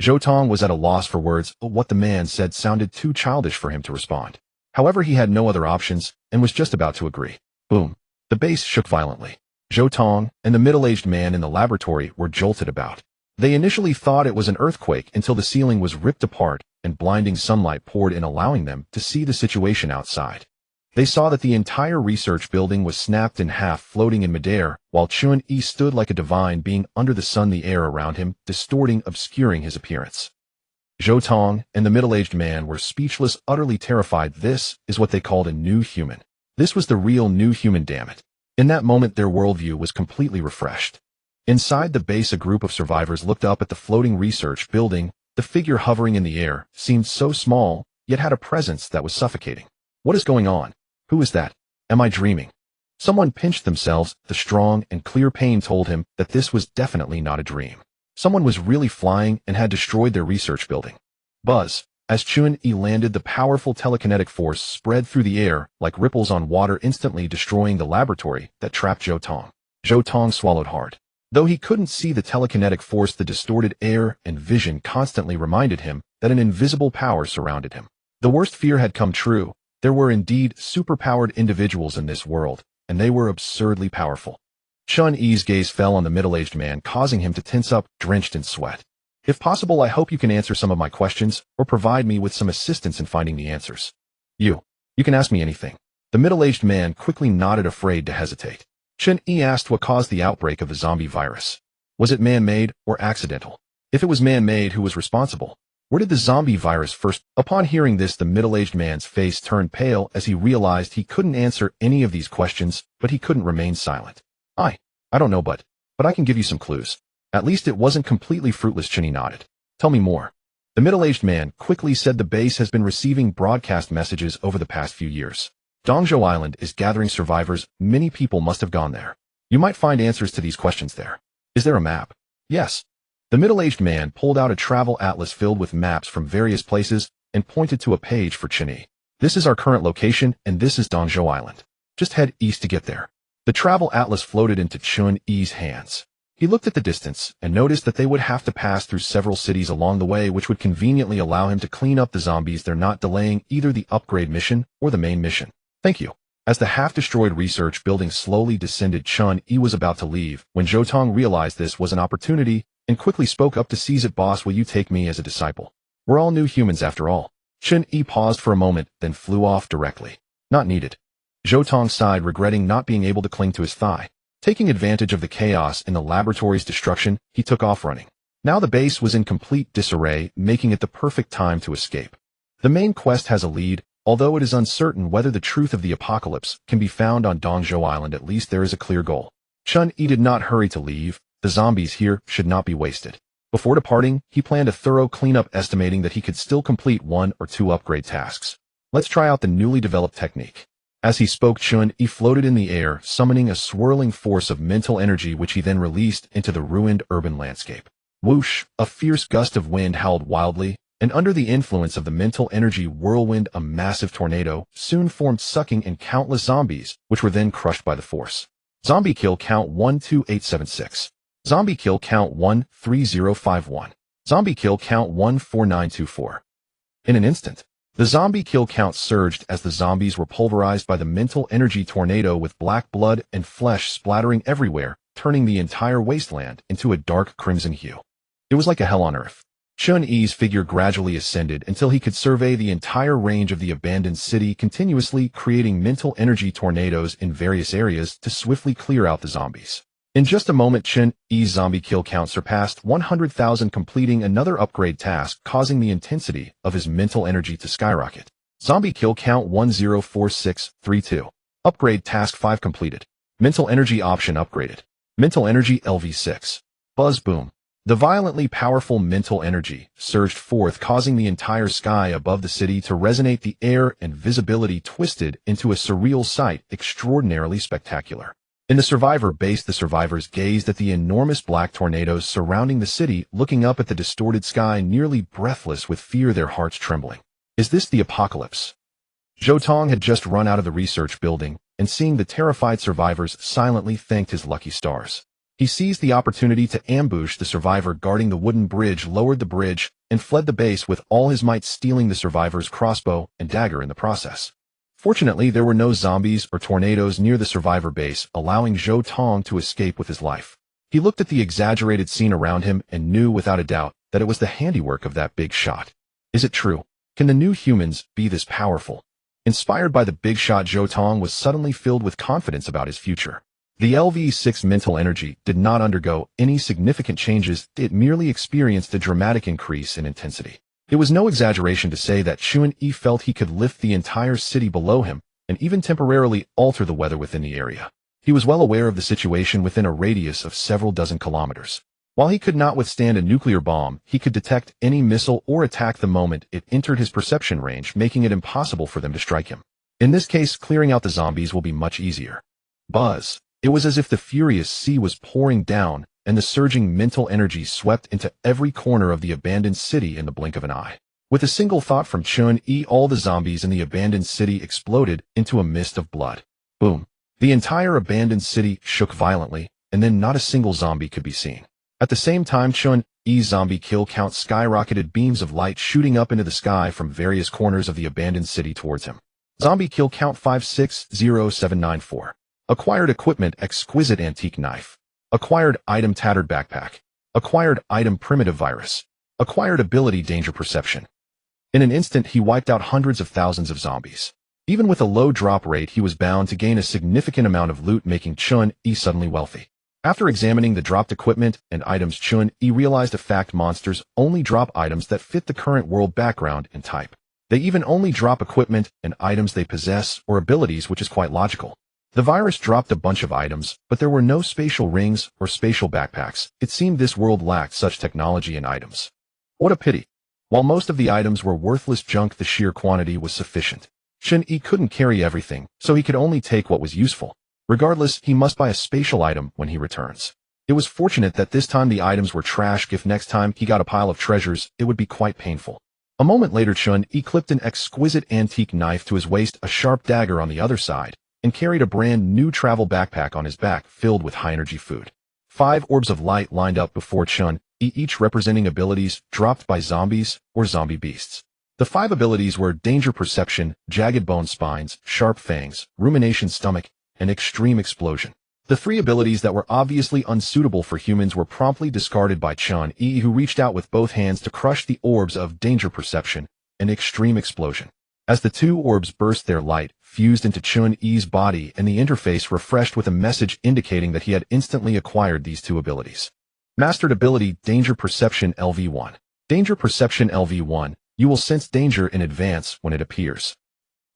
Zhou Tong was at a loss for words. What the man said sounded too childish for him to respond. However, he had no other options and was just about to agree. Boom. The base shook violently. Zhou Tong and the middle-aged man in the laboratory were jolted about. They initially thought it was an earthquake until the ceiling was ripped apart and blinding sunlight poured in, allowing them to see the situation outside. They saw that the entire research building was snapped in half, floating in midair, while Chun-Yi stood like a divine being under the sun, the air around him distorting, obscuring his appearance. Zhou Tong and the middle-aged man were speechless, utterly terrified. This is what they called a new human. This was the real new human, damn it. In that moment, their worldview was completely refreshed. Inside the base, a group of survivors looked up at the floating research building. The figure hovering in the air seemed so small, yet had a presence that was suffocating. What is going on? Who is that? Am I dreaming? Someone pinched themselves. The strong and clear pain told him that this was definitely not a dream. Someone was really flying and had destroyed their research building. Buzz. As Chun-Yi landed, the powerful telekinetic force spread through the air like ripples on water, instantly destroying the laboratory that trapped Zhou Tong. Zhou Tong swallowed hard. Though he couldn't see the telekinetic force, the distorted air and vision constantly reminded him that an invisible power surrounded him. The worst fear had come true. There were indeed superpowered individuals in this world, and they were absurdly powerful. Chun-Yi's gaze fell on the middle-aged man, causing him to tense up, drenched in sweat. If possible, I hope you can answer some of my questions or provide me with some assistance in finding the answers. You can ask me anything. The middle-aged man quickly nodded, afraid to hesitate. Chun-Yi asked what caused the outbreak of the zombie virus. Was it man-made or accidental? If it was man-made, who was responsible? Where did the zombie virus first? Upon hearing this, the middle-aged man's face turned pale as he realized he couldn't answer any of these questions, but he couldn't remain silent. I don't know, but I can give you some clues. At least it wasn't completely fruitless. Chun-Yi nodded. Tell me more. The middle-aged man quickly said the base has been receiving broadcast messages over the past few years. Dongzhou Island is gathering survivors. Many people must have gone there. You might find answers to these questions there. Is there a map? Yes. The middle-aged man pulled out a travel atlas filled with maps from various places and pointed to a page for Chun-Yi. This is our current location, and this is Dongzhou Island. Just head east to get there. The travel atlas floated into Chun-Yi's hands. He looked at the distance and noticed that they would have to pass through several cities along the way, which would conveniently allow him to clean up the zombies. They're not delaying either the upgrade mission or the main mission. Thank you. As the half-destroyed research building slowly descended, Chun-Yi was about to leave when Zhou Tong realized this was an opportunity and quickly spoke up to seize it. Boss, will you take me as a disciple? We're all new humans after all. Chun-Yi paused for a moment, then flew off directly. Not needed. Zhou Tong sighed, regretting not being able to cling to his thigh. Taking advantage of the chaos in the laboratory's destruction, he took off running. Now the base was in complete disarray, making it the perfect time to escape. The main quest has a lead, although it is uncertain whether the truth of the apocalypse can be found on Dongzhou Island. At least there is a clear goal. Chun-Yi did not hurry to leave. The zombies here should not be wasted. Before departing, he planned a thorough cleanup, estimating that he could still complete 1 or 2 upgrade tasks. Let's try out the newly developed technique. As he spoke, Chun-Yi floated in the air, summoning a swirling force of mental energy, which he then released into the ruined urban landscape. Whoosh! A fierce gust of wind howled wildly, and under the influence of the mental energy whirlwind, a massive tornado soon formed, sucking in countless zombies, which were then crushed by the force. Zombie kill count 12876. Zombie kill count 13051. Zombie kill count 14924. In an instant, the zombie kill count surged as the zombies were pulverized by the mental energy tornado, with black blood and flesh splattering everywhere, turning the entire wasteland into a dark crimson hue. It was like a hell on earth. Chun-Yi's figure gradually ascended until he could survey the entire range of the abandoned city, continuously creating mental energy tornadoes in various areas to swiftly clear out the zombies. In just a moment, Chun-Yi's zombie kill count surpassed 100,000, completing another upgrade task, causing the intensity of his mental energy to skyrocket. Zombie kill count 104632. Upgrade task 5 completed. Mental energy option upgraded. Mental energy LV6. Buzz boom. The violently powerful mental energy surged forth, causing the entire sky above the city to resonate. The air and visibility twisted into a surreal sight, extraordinarily spectacular. In the survivor base, the survivors gazed at the enormous black tornadoes surrounding the city, looking up at the distorted sky, nearly breathless with fear, their hearts trembling. Is this the apocalypse? Zhou Tong had just run out of the research building, and seeing the terrified survivors, silently thanked his lucky stars. He seized the opportunity to ambush the survivor guarding the wooden bridge, lowered the bridge, and fled the base with all his might, stealing the survivor's crossbow and dagger in the process. Fortunately, there were no zombies or tornadoes near the survivor base, allowing Zhou Tong to escape with his life. He looked at the exaggerated scene around him and knew without a doubt that it was the handiwork of that big shot. Is it true? Can the new humans be this powerful? Inspired by the big shot, Zhou Tong was suddenly filled with confidence about his future. The LV6 mental energy did not undergo any significant changes, it merely experienced a dramatic increase in intensity. It was no exaggeration to say that Chun-Yi felt he could lift the entire city below him and even temporarily alter the weather within the area. He was well aware of the situation within a radius of several dozen kilometers. While he could not withstand a nuclear bomb, he could detect any missile or attack the moment it entered his perception range, making it impossible for them to strike him. In this case, clearing out the zombies will be much easier. Buzz. It was as if the furious sea was pouring down, and the surging mental energy swept into every corner of the abandoned city in the blink of an eye. With a single thought from Chun-Yi, all the zombies in the abandoned city exploded into a mist of blood. Boom. The entire abandoned city shook violently, and then not a single zombie could be seen. At the same time, Chun-Yi's zombie kill count skyrocketed, beams of light shooting up into the sky from various corners of the abandoned city towards him. Zombie kill count 560794. Acquired equipment, exquisite antique knife. Acquired item, tattered backpack. Acquired item, primitive virus. Acquired ability danger perception. In an instant, he wiped out hundreds of thousands of zombies. Even with a low drop rate, he was bound to gain a significant amount of loot, making Chun-Yi suddenly wealthy. After examining the dropped equipment and items, Chun-Yi realized a fact: monsters only drop items that fit the current world background and type. They even only drop equipment and items they possess or abilities, which is quite logical. The virus dropped a bunch of items, but there were no spatial rings or spatial backpacks. It seemed this world lacked such technology and items. What a pity. While most of the items were worthless junk, the sheer quantity was sufficient. Chun-Yi couldn't carry everything, so he could only take what was useful. Regardless, he must buy a spatial item when he returns. It was fortunate that this time the items were trash. If next time he got a pile of treasures, it would be quite painful. A moment later, Chun-Yi clipped an exquisite antique knife to his waist, a sharp dagger on the other side, and carried a brand new travel backpack on his back filled with high-energy food. 5 orbs of light lined up before Chun-Yi, each representing abilities dropped by zombies or zombie beasts. The 5 abilities were danger perception, jagged bone spines, sharp fangs, rumination stomach, and extreme explosion. The 3 abilities that were obviously unsuitable for humans were promptly discarded by Chun-Yi, who reached out with both hands to crush the orbs of danger perception and extreme explosion. As the 2 orbs burst, their light fused into Chun-Yi's body, and the interface refreshed with a message indicating that he had instantly acquired these 2 abilities. Mastered ability Danger Perception LV1. Danger Perception LV1. You will sense danger in advance when it appears.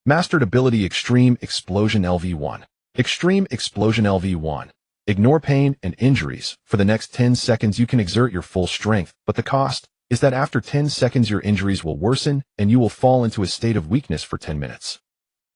Mastered ability Extreme Explosion LV1. Extreme Explosion LV1. Ignore pain and injuries. For the next 10 seconds you can exert your full strength, but the cost is that after 10 seconds your injuries will worsen and you will fall into a state of weakness for 10 minutes.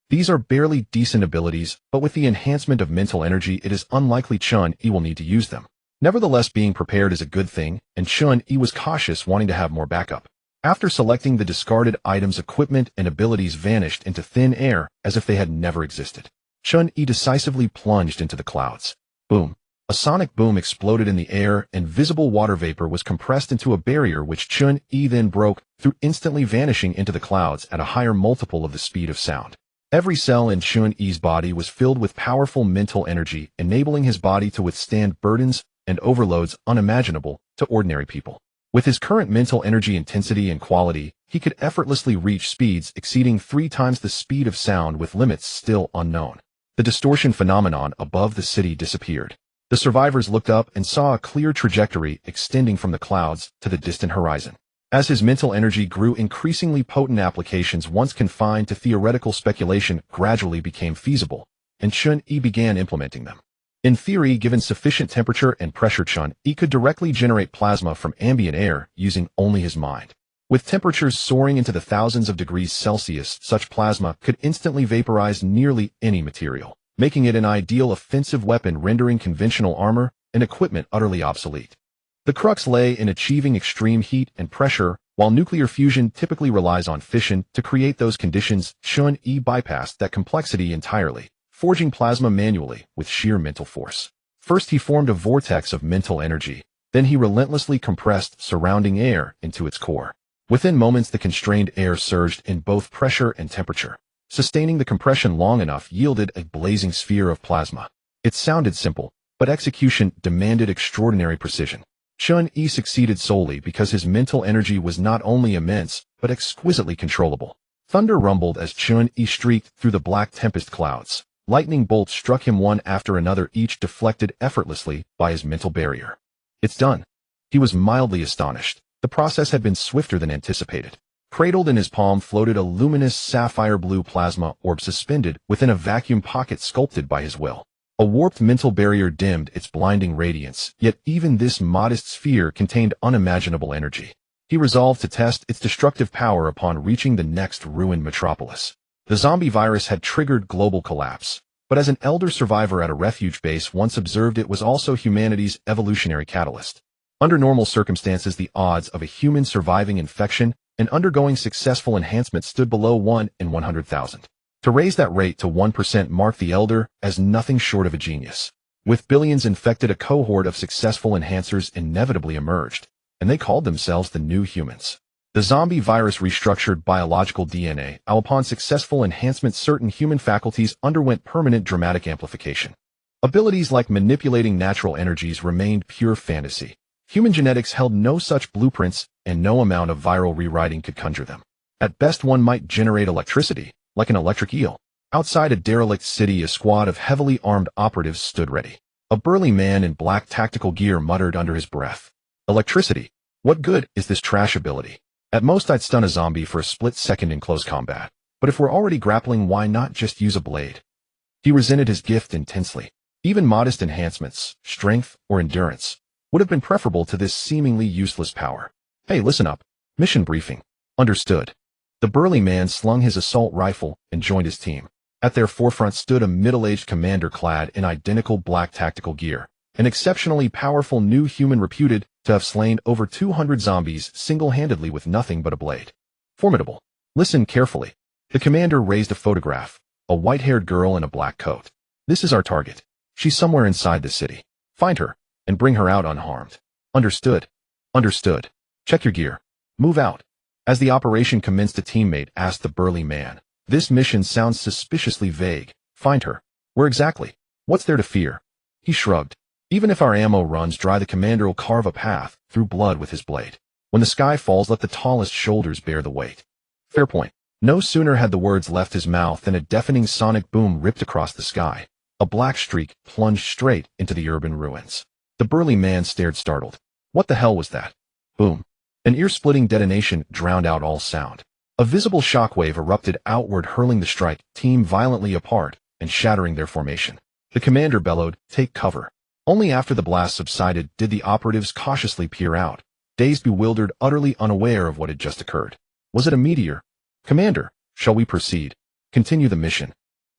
These are barely decent abilities, but with the enhancement of mental energy it is unlikely Chun-Yi will need to use them. Nevertheless, being prepared is a good thing, and Chun-Yi was cautious, wanting to have more backup. After selecting the discarded items, equipment and abilities vanished into thin air as if they had never existed. Chun-Yi decisively plunged into the clouds. Boom. A sonic boom exploded in the air, and visible water vapor was compressed into a barrier which Chun-Yi then broke through, instantly vanishing into the clouds at a higher multiple of the speed of sound. Every cell in Chun-Yi's body was filled with powerful mental energy, enabling his body to withstand burdens and overloads unimaginable to ordinary people. With his current mental energy intensity and quality, he could effortlessly reach speeds exceeding 3 times the speed of sound, with limits still unknown. The distortion phenomenon above the city disappeared. The survivors looked up and saw a clear trajectory extending from the clouds to the distant horizon. As his mental energy grew increasingly potent, applications once confined to theoretical speculation gradually became feasible, and Chun-Yi began implementing them. In theory, given sufficient temperature and pressure, Chun-Yi could directly generate plasma from ambient air using only his mind. With temperatures soaring into the thousands of degrees Celsius, such plasma could instantly vaporize nearly any material, making it an ideal offensive weapon, rendering conventional armor and equipment utterly obsolete. The crux lay in achieving extreme heat and pressure. While nuclear fusion typically relies on fission to create those conditions, Chun-Yi bypassed that complexity entirely, forging plasma manually with sheer mental force. First he formed a vortex of mental energy, then he relentlessly compressed surrounding air into its core. Within moments the constrained air surged in both pressure and temperature. Sustaining the compression long enough yielded a blazing sphere of plasma. It sounded simple, but execution demanded extraordinary precision. Chun-Yi succeeded solely because his mental energy was not only immense, but exquisitely controllable. Thunder rumbled as Chun-Yi streaked through the black tempest clouds. Lightning bolts struck him one after another, each deflected effortlessly by his mental barrier. It's done. He was mildly astonished. The process had been swifter than anticipated. Cradled in his palm floated a luminous sapphire blue plasma orb suspended within a vacuum pocket sculpted by his will. A warped mental barrier dimmed its blinding radiance, yet even this modest sphere contained unimaginable energy. He resolved to test its destructive power upon reaching the next ruined metropolis. The zombie virus had triggered global collapse, but as an elder survivor at a refuge base once observed, it was also humanity's evolutionary catalyst. Under normal circumstances, the odds of a human surviving infection and undergoing successful enhancement stood below 1 in 100,000. To raise that rate to 1% marked the elder as nothing short of a genius. With billions infected, a cohort of successful enhancers inevitably emerged, and they called themselves the new humans. The zombie virus restructured biological DNA. Upon successful enhancement, certain human faculties underwent permanent dramatic amplification. Abilities like manipulating natural energies remained pure fantasy. Human genetics held no such blueprints, and no amount of viral rewriting could conjure them. At best, one might generate electricity, like an electric eel. Outside a derelict city, a squad of heavily armed operatives stood ready. A burly man in black tactical gear muttered under his breath, "Electricity? What good is this trash ability? At most, I'd stun a zombie for a split second in close combat. But if we're already grappling, why not just use a blade?" He resented his gift intensely. Even modest enhancements, strength or endurance, would have been preferable to this seemingly useless power. "Hey, listen up. Mission briefing." "Understood." The burly man slung his assault rifle and joined his team. At their forefront stood a middle-aged commander clad in identical black tactical gear, an exceptionally powerful new human reputed to have slain over 200 zombies single-handedly with nothing but a blade. Formidable. Listen carefully. The commander raised a photograph, a white-haired girl in a black coat. "This is our target. She's somewhere inside the city. Find her, and bring her out unharmed." "Understood." "Understood. Check your gear. Move out." As the operation commenced, a teammate asked the burly man, "This mission sounds suspiciously vague. Find her. Where exactly? What's there to fear?" He shrugged. "Even if our ammo runs dry, the commander will carve a path through blood with his blade. When the sky falls, let the tallest shoulders bear the weight." Fair point. No sooner had the words left his mouth than a deafening sonic boom ripped across the sky. A black streak plunged straight into the urban ruins. The burly man stared startled. What the hell was that? Boom. An ear-splitting detonation drowned out all sound. A visible shockwave erupted outward, hurling the strike team violently apart and shattering their formation. The commander bellowed, "Take cover." Only after the blast subsided did the operatives cautiously peer out, dazed, bewildered, utterly unaware of what had just occurred. Was it a meteor? "Commander, shall we proceed? Continue the mission?"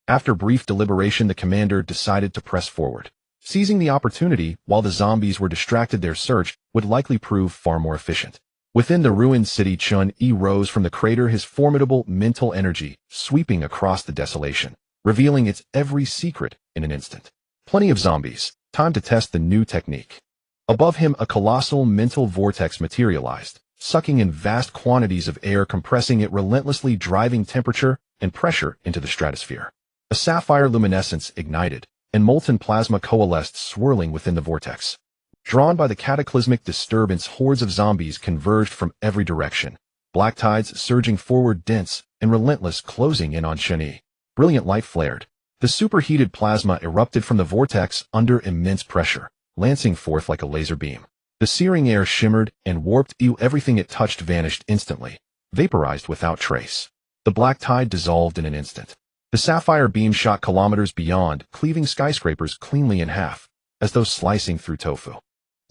After brief deliberation, the commander decided to press forward. Seizing the opportunity while the zombies were distracted, their search would likely prove far more efficient. Within the ruined city, Chun-Yi rose from the crater, his formidable mental energy sweeping across the desolation, revealing its every secret in an instant. Plenty of zombies. Time to test the new technique. Above him, a colossal mental vortex materialized, sucking in vast quantities of air, compressing it relentlessly, driving temperature and pressure into the stratosphere. A sapphire luminescence ignited, and molten plasma coalesced, swirling within the vortex. Drawn by the cataclysmic disturbance, hordes of zombies converged from every direction, black tides surging forward, dense and relentless, closing in on Chun-Yi. Brilliant light flared. The superheated plasma erupted from the vortex under immense pressure, lancing forth like a laser beam. The searing air shimmered and warped. Everything it touched vanished instantly, vaporized without trace. The black tide dissolved in an instant. The sapphire beam shot kilometers beyond, cleaving skyscrapers cleanly in half, as though slicing through tofu.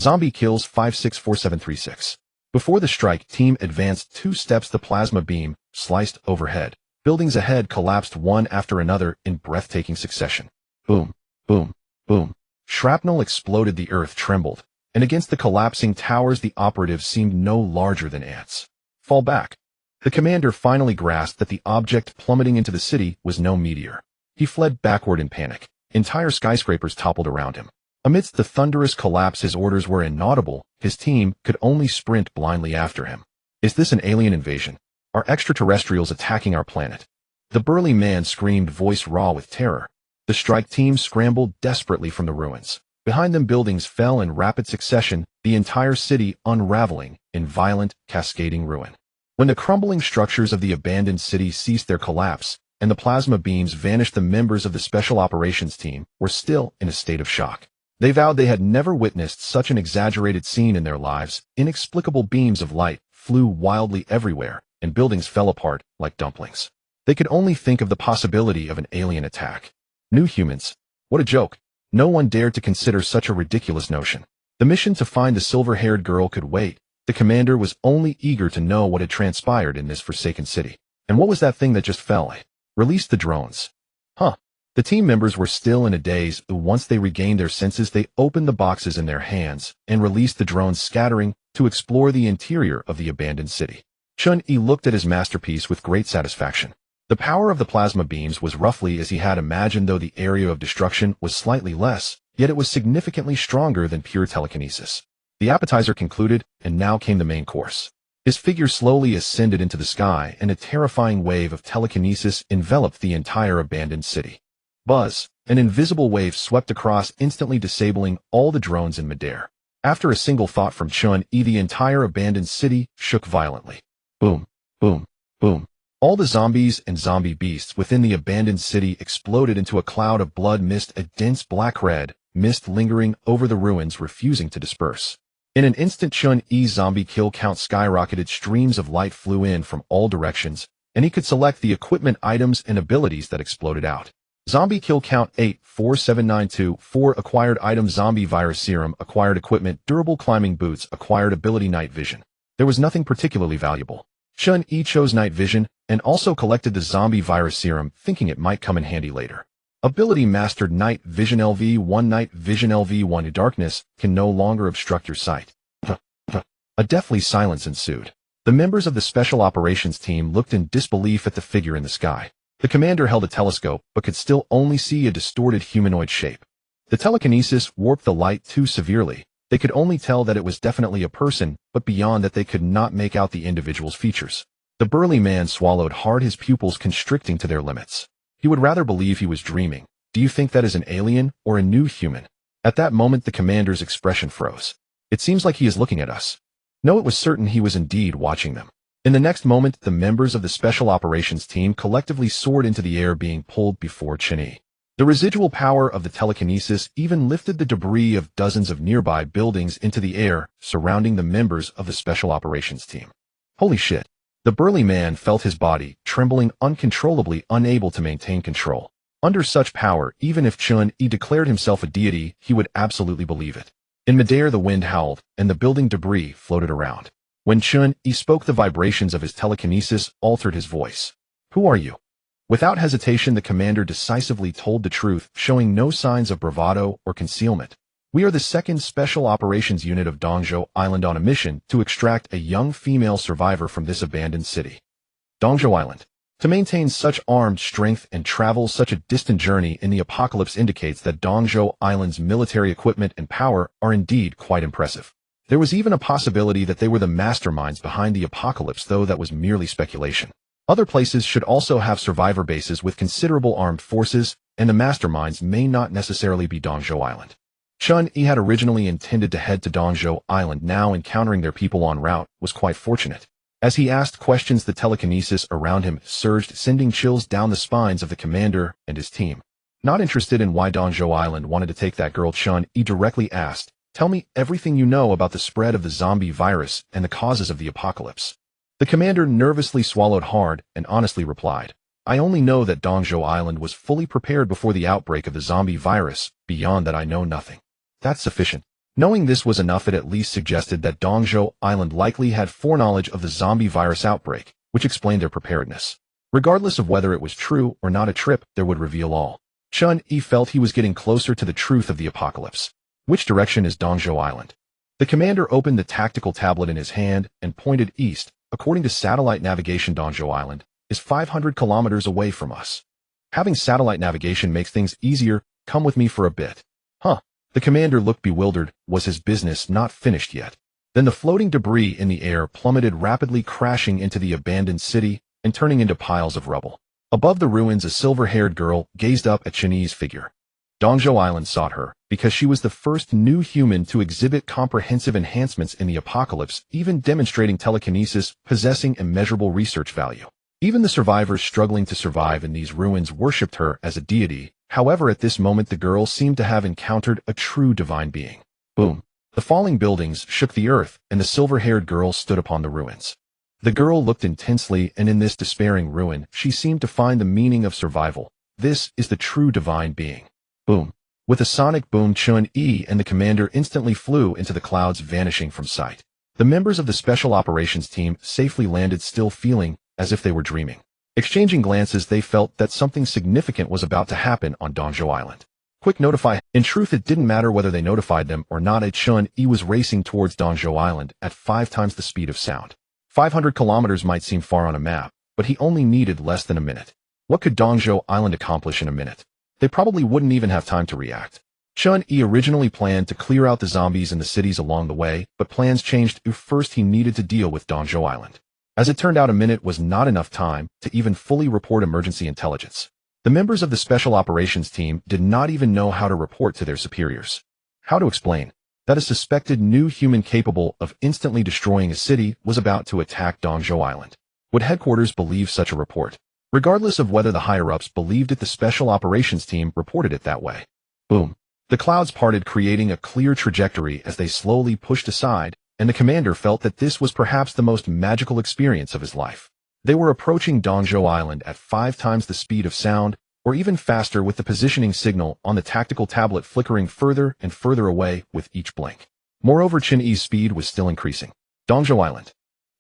Zombie kills 564736. Before the strike team advanced 2 steps, the plasma beam sliced overhead. Buildings ahead collapsed one after another in breathtaking succession. Boom, boom, boom. Shrapnel exploded, the earth trembled, and against the collapsing towers the operatives seemed no larger than ants. Fall back. The commander finally grasped that the object plummeting into the city was no meteor. He fled backward in panic. Entire skyscrapers toppled around him. Amidst the thunderous collapse, his orders were inaudible. His team could only sprint blindly after him. Is this an alien invasion? Are extraterrestrials attacking our planet? The burly man screamed, voice raw with terror. The strike team scrambled desperately from the ruins. Behind them, buildings fell in rapid succession, the entire city unraveling in violent, cascading ruin. When the crumbling structures of the abandoned city ceased their collapse, and the plasma beams vanished, the members of the Special Operations Team were still in a state of shock. They vowed they had never witnessed such an exaggerated scene in their lives. Inexplicable beams of light flew wildly everywhere, and buildings fell apart like dumplings. They could only think of the possibility of an alien attack. New humans. What a joke. No one dared to consider such a ridiculous notion. The mission to find the silver-haired girl could wait. The commander was only eager to know what had transpired in this forsaken city. And what was that thing that just fell? Release the drones. Huh. The team members were still in a daze. Once they regained their senses, they opened the boxes in their hands and released the drones, scattering to explore the interior of the abandoned city. Chun-Yi looked at his masterpiece with great satisfaction. The power of the plasma beams was roughly as he had imagined, though the area of destruction was slightly less, yet it was significantly stronger than pure telekinesis. The appetizer concluded, and now came the main course. His figure slowly ascended into the sky, and a terrifying wave of telekinesis enveloped the entire abandoned city. Buzz, an invisible wave swept across, instantly disabling all the drones in midair. After a single thought from Chun-Yi, the entire abandoned city shook violently. Boom, boom, boom. All the zombies and zombie beasts within the abandoned city exploded into a cloud of blood mist, a dense black-red mist lingering over the ruins, refusing to disperse. In an instant, Chun-Yi's zombie kill count skyrocketed. Streams of light flew in from all directions, and he could select the equipment, items, and abilities that exploded out. Zombie kill count 84792. 4 acquired items: zombie virus serum, acquired equipment, durable climbing boots, acquired ability night vision. There was nothing particularly valuable. Chun-Yi chose night vision and also collected the zombie virus serum, thinking it might come in handy later. Ability mastered: night vision LV1. Night vision LV1. Darkness can no longer obstruct your sight. A deathly silence ensued. The members of the special operations team looked in disbelief at the figure in the sky. The commander held a telescope, but could still only see a distorted humanoid shape. The telekinesis warped the light too severely. They could only tell that it was definitely a person, but beyond that they could not make out the individual's features. The burly man swallowed hard, his pupils constricting to their limits. He would rather believe he was dreaming. Do you think that is an alien or a new human? At that moment, the commander's expression froze. It seems like he is looking at us. No, it was certain he was indeed watching them. In the next moment, the members of the special operations team collectively soared into the air, being pulled before Chun-Yi. The residual power of the telekinesis even lifted the debris of dozens of nearby buildings into the air, surrounding the members of the special operations team. Holy shit! The burly man felt his body trembling uncontrollably, unable to maintain control. Under such power, even if Chun-Yi declared himself a deity, he would absolutely believe it. In midair, the wind howled, and the building debris floated around. When Chun-Yi spoke, the vibrations of his telekinesis altered his voice. Who are you? Without hesitation, the commander decisively told the truth, showing no signs of bravado or concealment. We are the 2nd Special Operations Unit of Dongzhou Island on a mission to extract a young female survivor from this abandoned city. Dongzhou Island. To maintain such armed strength and travel such a distant journey in the apocalypse indicates that Dongzhou Island's military equipment and power are indeed quite impressive. There was even a possibility that they were the masterminds behind the apocalypse, though that was merely speculation. Other places should also have survivor bases with considerable armed forces, and the masterminds may not necessarily be Dongzhou Island. Chun-Yi had originally intended to head to Dongzhou Island. Now encountering their people en route was quite fortunate. As he asked questions, the telekinesis around him surged, sending chills down the spines of the commander and his team. Not interested in why Dongzhou Island wanted to take that girl, Chun-Yi directly asked, "Tell me everything you know about the spread of the zombie virus and the causes of the apocalypse." The commander nervously swallowed hard and honestly replied, "I only know that Dongzhou Island was fully prepared before the outbreak of the zombie virus. Beyond that, I know nothing." That's sufficient. Knowing this was enough, it at least suggested that Dongzhou Island likely had foreknowledge of the zombie virus outbreak, which explained their preparedness. Regardless of whether it was true or not, a trip there would reveal all. Chun-Yi felt he was getting closer to the truth of the apocalypse. Which direction is Dongzhou Island? The commander opened the tactical tablet in his hand and pointed east. According to satellite navigation, Dongzhou Island is 500 kilometers away from us. Having satellite navigation makes things easier. Come with me for a bit. Huh? The commander looked bewildered. Was his business not finished yet? Then the floating debris in the air plummeted rapidly, crashing into the abandoned city and turning into piles of rubble. Above the ruins, a silver-haired girl gazed up at Chun-Yi's figure. Dongzhou Island sought her because she was the first new human to exhibit comprehensive enhancements in the apocalypse, even demonstrating telekinesis, possessing immeasurable research value. Even the survivors struggling to survive in these ruins worshipped her as a deity. However, at this moment, the girl seemed to have encountered a true divine being. Boom! The falling buildings shook the earth, and the silver-haired girl stood upon the ruins. The girl looked intensely, and in this despairing ruin, she seemed to find the meaning of survival. This is the true divine being. Boom! With a sonic boom, Chun-Yi and the commander instantly flew into the clouds, vanishing from sight. The members of the special operations team safely landed, still feeling as if they were dreaming. Exchanging glances, they felt that something significant was about to happen on Dongzhou Island. Quick, notify. In truth, it didn't matter whether they notified them or not. Chun-Yi was racing towards Dongzhou Island at 5 times the speed of sound. 500 kilometers might seem far on a map, but he only needed less than a minute. What could Dongzhou Island accomplish in a minute? They probably wouldn't even have time to react. Chun-Yi originally planned to clear out the zombies in the cities along the way, but plans changed. First, he needed to deal with Dongzhou Island. As it turned out, a minute was not enough time to even fully report emergency intelligence. The members of the special operations team did not even know how to report to their superiors. How to explain? that a suspected new human capable of instantly destroying a city was about to attack Dongzhou Island. Would headquarters believe such a report? Regardless of whether the higher-ups believed it, the special operations team reported it that way. Boom. The clouds parted, creating a clear trajectory as they slowly pushed aside, and the commander felt that this was perhaps the most magical experience of his life. They were approaching Dongzhou Island at 5 times the speed of sound, or even faster, with the positioning signal on the tactical tablet flickering further and further away with each blink. Moreover, Chen Yi's speed was still increasing. Dongzhou Island.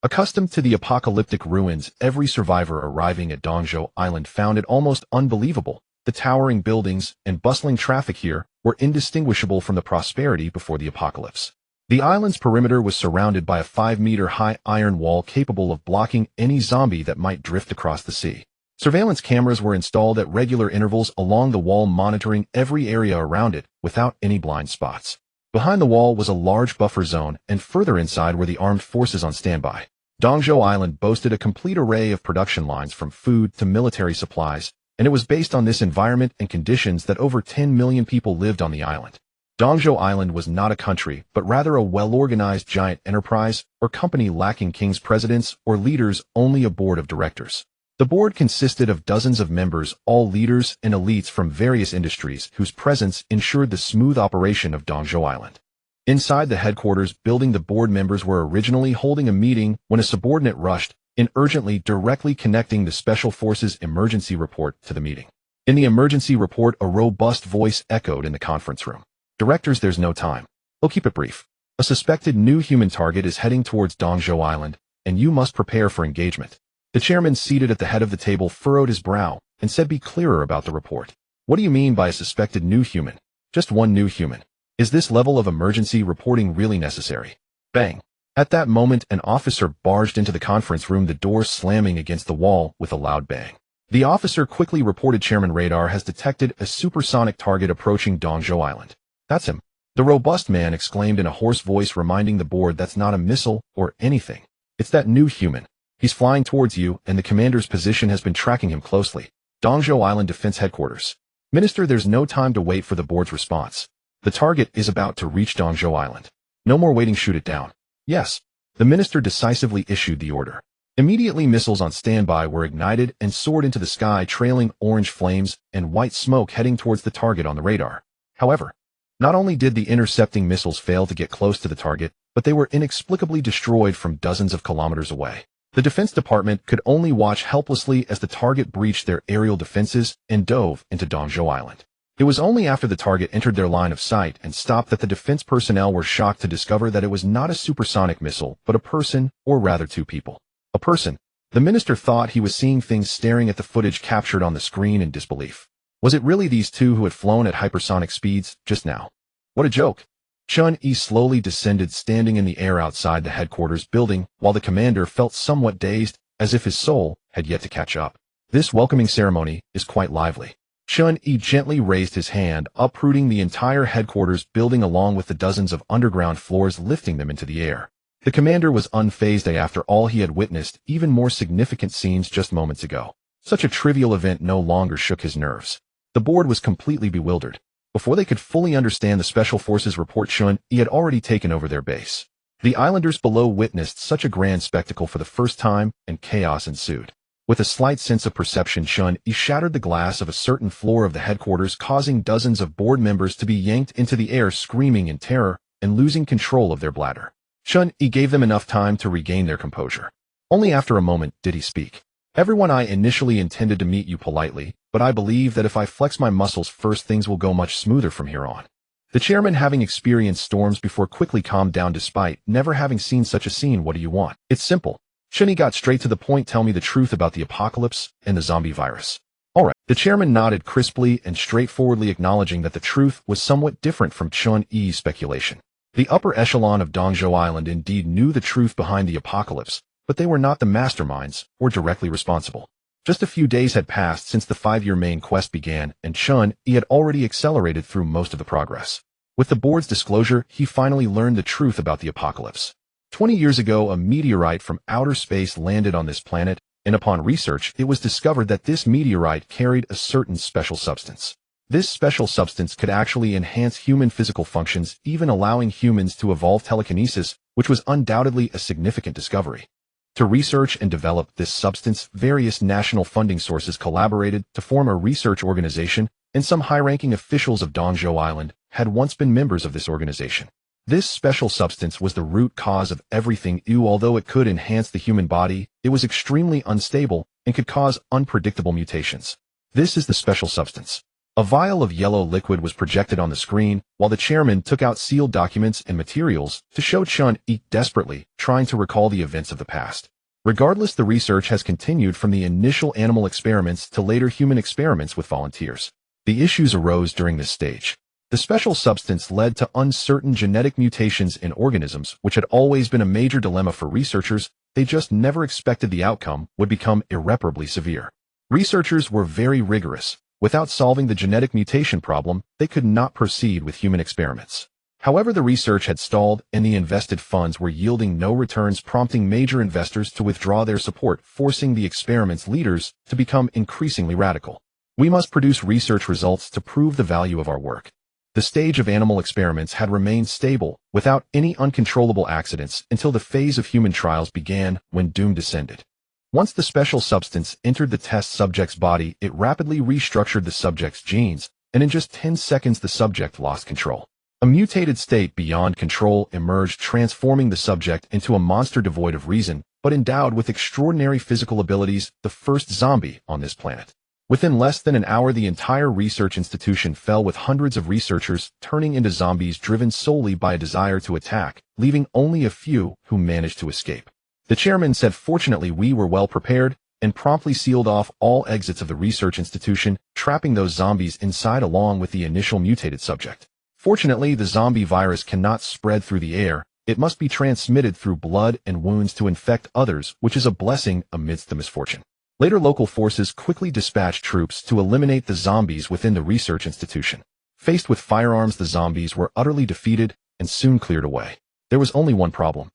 Accustomed to the apocalyptic ruins, every survivor arriving at Dongzhou Island found it almost unbelievable. The towering buildings and bustling traffic here were indistinguishable from the prosperity before the apocalypse. The island's perimeter was surrounded by a 5-meter-high iron wall capable of blocking any zombie that might drift across the sea. Surveillance cameras were installed at regular intervals along the wall, monitoring every area around it without any blind spots. Behind the wall was a large buffer zone, and further inside were the armed forces on standby. Dongzhou Island boasted a complete array of production lines from food to military supplies, and it was based on this environment and conditions that over 10 million people lived on the island. Dongzhou Island was not a country, but rather a well-organized giant enterprise or company lacking king's presidents or leaders, only a board of directors. The board consisted of dozens of members, all leaders and elites from various industries, whose presence ensured the smooth operation of Dongzhou Island. Inside the headquarters building, the board members were originally holding a meeting when a subordinate rushed in, urgently directly connecting the Special Forces emergency report to the meeting. In the emergency report, a robust voice echoed in the conference room. Directors, there's no time. We'll keep it brief. A suspected new human target is heading towards Dongzhou Island, and you must prepare for engagement. The chairman, seated at the head of the table, furrowed his brow and said, "Be clearer about the report. What do you mean by a suspected new human? Just one new human? Is this level of emergency reporting really necessary?" Bang! At that moment, an officer barged into the conference room, the door slamming against the wall with a loud bang. The officer quickly reported, "Chairman, radar has detected a supersonic target approaching Dongzhou Island." "That's him," the robust man exclaimed in a hoarse voice, reminding the board, "That's not a missile or anything. It's that new human. He's flying towards you, and the commander's position has been tracking him closely." Dongzhou Island Defense Headquarters. "Minister, there's no time to wait for the board's response. The target is about to reach Dongzhou Island. No more waiting, shoot it down." "Yes." The minister decisively issued the order. Immediately, missiles on standby were ignited and soared into the sky, trailing orange flames and white smoke heading towards the target on the radar. However, not only did the intercepting missiles fail to get close to the target, but they were inexplicably destroyed from dozens of kilometers away. The Defense Department could only watch helplessly as the target breached their aerial defenses and dove into Dongzhou Island. It was only after the target entered their line of sight and stopped that the defense personnel were shocked to discover that it was not a supersonic missile, but a person, or rather 2 people. A person. The minister thought he was seeing things, staring at the footage captured on the screen in disbelief. Was it really these 2 who had flown at hypersonic speeds just now? What a joke. Chen Yi slowly descended, standing in the air outside the headquarters building, while the commander felt somewhat dazed, as if his soul had yet to catch up. "This welcoming ceremony is quite lively." Chen Yi gently raised his hand, uprooting the entire headquarters building along with the dozens of underground floors, lifting them into the air. The commander was unfazed after all he had witnessed even more significant scenes just moments ago. Such a trivial event no longer shook his nerves. The board was completely bewildered. Before they could fully understand the Special Forces report, Chen Yi had already taken over their base. The islanders below witnessed such a grand spectacle for the first time, and chaos ensued. With a slight sense of perception, Chen Yi shattered the glass of a certain floor of the headquarters, causing dozens of board members to be yanked into the air, screaming in terror and losing control of their bladder. Chen Yi gave them enough time to regain their composure. Only after a moment did he speak. "Everyone, I initially intended to meet you politely, but I believe that if I flex my muscles first, things will go much smoother from here on." The chairman, having experienced storms before, quickly calmed down despite never having seen such a scene. "What do you want?" "It's simple." Chen Yi got straight to the point. "Tell me the truth about the apocalypse and the zombie virus." "All right." The chairman nodded crisply and straightforwardly, acknowledging that the truth was somewhat different from Chen Yi's speculation. The upper echelon of Dongzhou Island indeed knew the truth behind the apocalypse, but they were not the masterminds or directly responsible. Just a few days had passed since the 5-year main quest began, and Chen Yi had already accelerated through most of the progress. With the board's disclosure, he finally learned the truth about the apocalypse. 20 years ago, a meteorite from outer space landed on this planet, and upon research, it was discovered that this meteorite carried a certain special substance. This special substance could actually enhance human physical functions, even allowing humans to evolve telekinesis, which was undoubtedly a significant discovery. To research and develop this substance, various national funding sources collaborated to form a research organization, and some high-ranking officials of Dongzhou Island had once been members of this organization. This special substance was the root cause of everything. Although it could enhance the human body, it was extremely unstable and could cause unpredictable mutations. This is the special substance. A vial of yellow liquid was projected on the screen, while the chairman took out sealed documents and materials to show Chun-Yi desperately trying to recall the events of the past. Regardless, the research has continued from the initial animal experiments to later human experiments with volunteers. The issues arose during this stage. The special substance led to uncertain genetic mutations in organisms, which had always been a major dilemma for researchers. They just never expected the outcome would become irreparably severe. Researchers were very rigorous. Without solving the genetic mutation problem, they could not proceed with human experiments. However, the research had stalled and the invested funds were yielding no returns, prompting major investors to withdraw their support, forcing the experiment's leaders to become increasingly radical. We must produce research results to prove the value of our work. The stage of animal experiments had remained stable, without any uncontrollable accidents, until the phase of human trials began, when doom descended. Once the special substance entered the test subject's body, it rapidly restructured the subject's genes, and in just 10 seconds the subject lost control. A mutated state beyond control emerged, transforming the subject into a monster devoid of reason, but endowed with extraordinary physical abilities, the first zombie on this planet. Within less than an hour, the entire research institution fell, with hundreds of researchers turning into zombies driven solely by a desire to attack, leaving only a few who managed to escape. The chairman said, "Fortunately, we were well prepared," and promptly sealed off all exits of the research institution, trapping those zombies inside along with the initial mutated subject. Fortunately, the zombie virus cannot spread through the air. It must be transmitted through blood and wounds to infect others, which is a blessing amidst the misfortune. Later, local forces quickly dispatched troops to eliminate the zombies within the research institution. Faced with firearms, the zombies were utterly defeated and soon cleared away. There was only one problem.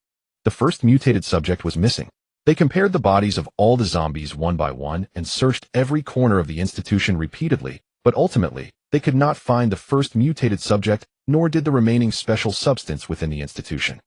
The first mutated subject was missing. They compared the bodies of all the zombies one by one and searched every corner of the institution repeatedly, but ultimately, they could not find the first mutated subject, nor did the remaining special substance within the institution.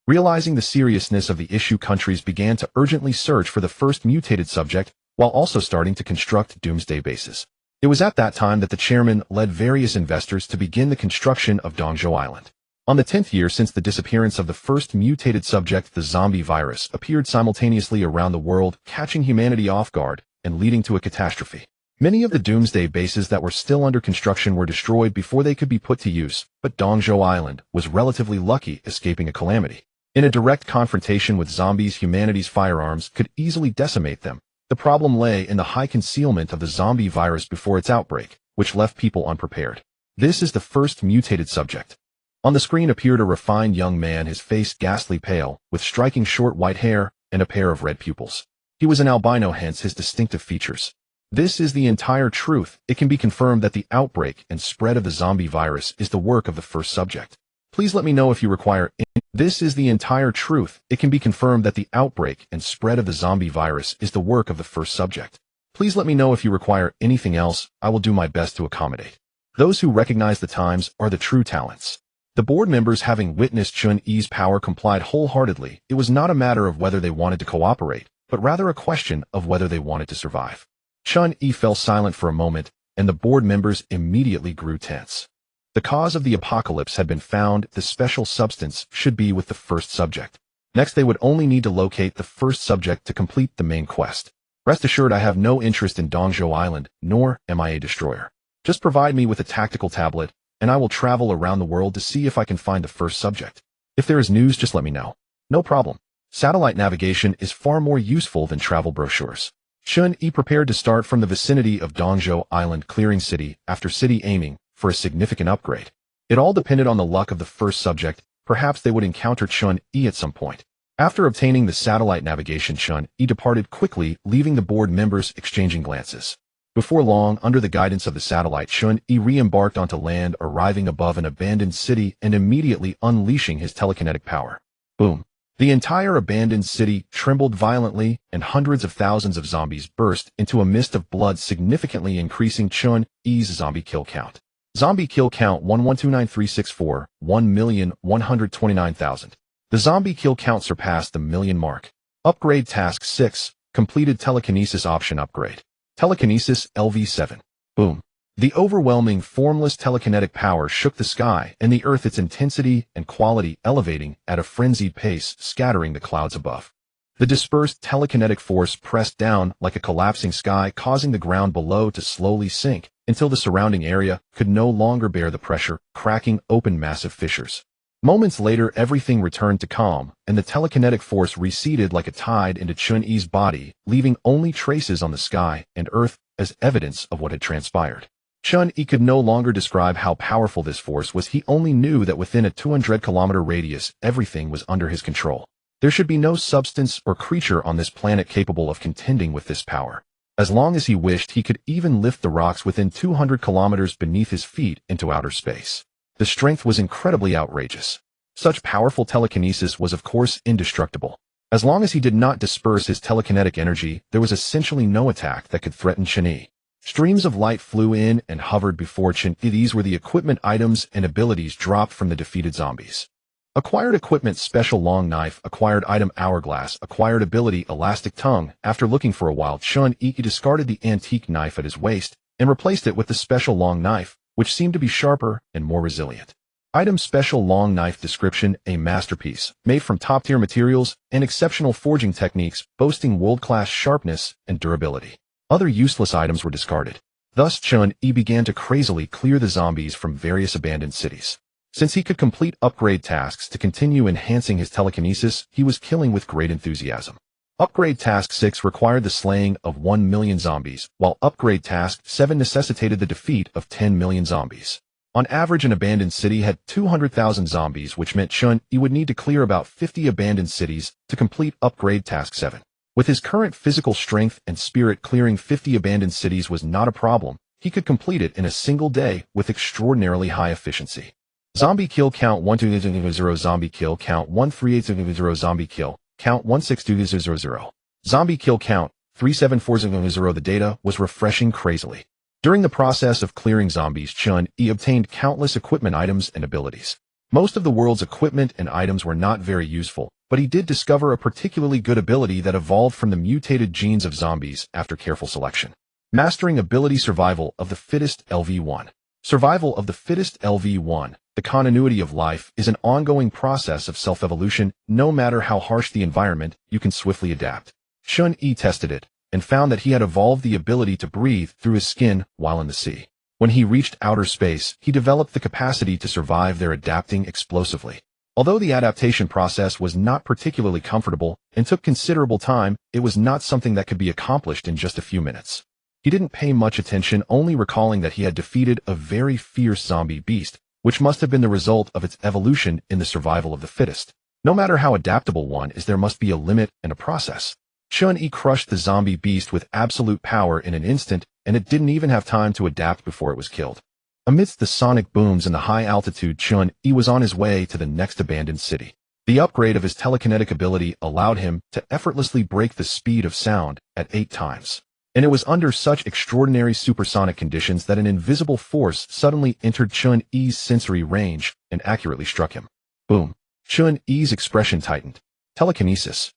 Realizing the seriousness of the issue, countries began to urgently search for the first mutated subject, while also starting to construct doomsday bases. It was at that time that the chairman led various investors to begin the construction of Dongzhou Island. On the 10th year since the disappearance of the first mutated subject, the zombie virus appeared simultaneously around the world, catching humanity off guard and leading to a catastrophe. Many of the doomsday bases that were still under construction were destroyed before they could be put to use, but Dongzhou Island was relatively lucky, escaping a calamity. In a direct confrontation with zombies, humanity's firearms could easily decimate them. The problem lay in the high concealment of the zombie virus before its outbreak, which left people unprepared. This is the first mutated subject. On the screen appeared a refined young man, his face ghastly pale, with striking short white hair and a pair of red pupils. He was an albino, hence his distinctive features. This is the entire truth. It can be confirmed that the outbreak and spread of the zombie virus is the work of the first subject. Please let me know if you require This is the entire truth. It can be confirmed that the outbreak and spread of the zombie virus is the work of the first subject. Please let me know if you require anything else. I will do my best to accommodate. Those who recognize the times are the true talents. The board members, having witnessed Chun-Yi's power, complied wholeheartedly. It was not a matter of whether they wanted to cooperate, but rather a question of whether they wanted to survive. Chun-Yi fell silent for a moment, and the board members immediately grew tense. The cause of the apocalypse had been found. The special substance should be with the first subject. Next, they would only need to locate the first subject to complete the main quest. Rest assured, I have no interest in Dongzhou Island, nor am I a destroyer. Just provide me with a tactical tablet, and I will travel around the world to see if I can find the first subject. If there is news, just let me know. No problem. Satellite navigation is far more useful than travel brochures. Chun-Yi prepared to start from the vicinity of Dongzhou Island, clearing city after city, aiming for a significant upgrade. It all depended on the luck of the first subject. Perhaps they would encounter Chun-Yi at some point. After obtaining the satellite navigation, Chun-Yi departed quickly, leaving the board members exchanging glances. Before long, under the guidance of the satellite, Chun-Yi re-embarked onto land, arriving above an abandoned city and immediately unleashing his telekinetic power. Boom. The entire abandoned city trembled violently, and hundreds of thousands of zombies burst into a mist of blood, significantly increasing Chun-Yi's zombie kill count. Zombie kill count 1129364, 1,129,000. The zombie kill count surpassed the million mark. Upgrade Task 6, completed telekinesis option upgrade. Telekinesis LV7. Boom. The overwhelming, formless telekinetic power shook the sky and the earth, its intensity and quality elevating at a frenzied pace, scattering the clouds above. The dispersed telekinetic force pressed down like a collapsing sky, causing the ground below to slowly sink until the surrounding area could no longer bear the pressure, cracking open massive fissures. Moments later, everything returned to calm, and the telekinetic force receded like a tide into Chun-Yi's body, leaving only traces on the sky and earth as evidence of what had transpired. Chun-Yi could no longer describe how powerful this force was. He only knew that within a 200-kilometer radius, everything was under his control. There should be no substance or creature on this planet capable of contending with this power. As long as he wished, he could even lift the rocks within 200 kilometers beneath his feet into outer space. The strength was incredibly outrageous. Such powerful telekinesis was of course indestructible. As long as he did not disperse his telekinetic energy, there was essentially no attack that could threaten Chun-Yi. Streams of light flew in and hovered before Chun-Yi. These were the equipment items and abilities dropped from the defeated zombies. Acquired equipment: special long knife. Acquired item: hourglass. Acquired ability: elastic tongue. After looking for a while, Chun-Yi discarded the antique knife at his waist and replaced it with the special long knife, which seemed to be sharper and more resilient. Item: special long knife. Description: a masterpiece, made from top-tier materials and exceptional forging techniques, boasting world-class sharpness and durability. Other useless items were discarded. Thus, Chun-Yi began to crazily clear the zombies from various abandoned cities. Since he could complete upgrade tasks to continue enhancing his telekinesis, he was killing with great enthusiasm. Upgrade Task 6 required the slaying of 1 million zombies, while Upgrade Task 7 necessitated the defeat of 10 million zombies. On average, an abandoned city had 200,000 zombies, which meant Chun-Yi would need to clear about 50 abandoned cities to complete Upgrade Task 7. With his current physical strength and spirit, clearing 50 abandoned cities was not a problem. He could complete it in a single day with extraordinarily high efficiency. Zombie kill count 1200, zombie kill count 13800, zombie kill count 16200. Zombie kill count 37400. The data was refreshing crazily. During the process of clearing zombies, Chun-Yi obtained countless equipment items and abilities. Most of the world's equipment and items were not very useful, but he did discover a particularly good ability that evolved from the mutated genes of zombies after careful selection. Mastering ability: Survival of the Fittest LV1. Survival of the Fittest LV1. The continuity of life is an ongoing process of self-evolution. No matter how harsh the environment, you can swiftly adapt. Chun-Yi tested it and found that he had evolved the ability to breathe through his skin while in the sea. When he reached outer space, he developed the capacity to survive there, adapting explosively. Although the adaptation process was not particularly comfortable and took considerable time, it was not something that could be accomplished in just a few minutes. He didn't pay much attention, only recalling that he had defeated a very fierce zombie beast, which must have been the result of its evolution in the survival of the fittest. No matter how adaptable one is, there must be a limit and a process. Chun-Yi crushed the zombie beast with absolute power in an instant, and it didn't even have time to adapt before it was killed. Amidst the sonic booms and the high altitude, Chun-Yi was on his way to the next abandoned city. The upgrade of his telekinetic ability allowed him to effortlessly break the speed of sound at 8 times. And it was under such extraordinary supersonic conditions that an invisible force suddenly entered Chun-Yi's sensory range and accurately struck him. Boom. Chun-Yi's expression tightened. Telekinesis.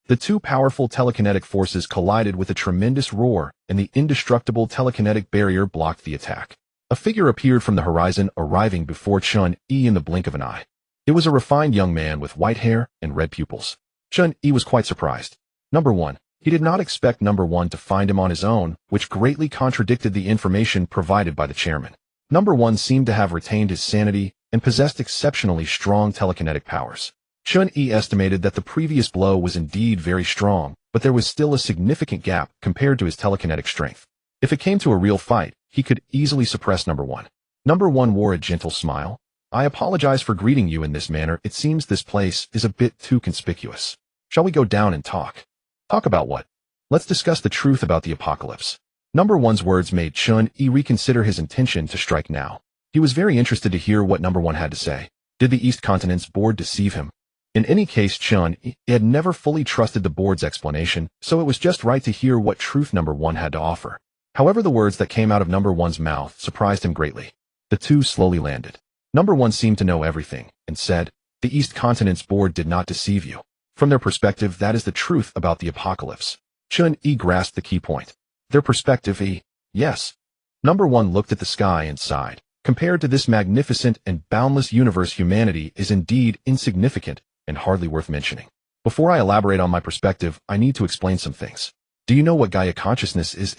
The two powerful telekinetic forces collided with a tremendous roar, and the indestructible telekinetic barrier blocked the attack. A figure appeared from the horizon, arriving before Chun-Yi in the blink of an eye. It was a refined young man with white hair and red pupils. Chun-Yi was quite surprised. Number 1. He did not expect Number 1 to find him on his own, which greatly contradicted the information provided by the chairman. Number 1 seemed to have retained his sanity and possessed exceptionally strong telekinetic powers. Chun-Yi estimated that the previous blow was indeed very strong, but there was still a significant gap compared to his telekinetic strength. If it came to a real fight, he could easily suppress Number 1. Number 1 wore a gentle smile. "I apologize for greeting you in this manner. It seems this place is a bit too conspicuous. Shall we go down and talk?" "Talk about what?" "Let's discuss the truth about the apocalypse." Number 1's words made Chun-Yi reconsider his intention to strike now. He was very interested to hear what Number 1 had to say. Did the East Continent's board deceive him? In any case, Chun-Yi had never fully trusted the board's explanation, so it was just right to hear what truth number one had to offer. However, the words that came out of number one's mouth surprised him greatly. The two slowly landed. Number one seemed to know everything, and said, "The East Continent's board did not deceive you. From their perspective, that is the truth about the apocalypse." Chun-Yi grasped the key point. Their perspective, yes. Number one looked at the sky and sighed. Compared to this magnificent and boundless universe, humanity is indeed insignificant and hardly worth mentioning. Before I elaborate on my perspective, I need to explain some things. Do you know what Gaia consciousness is?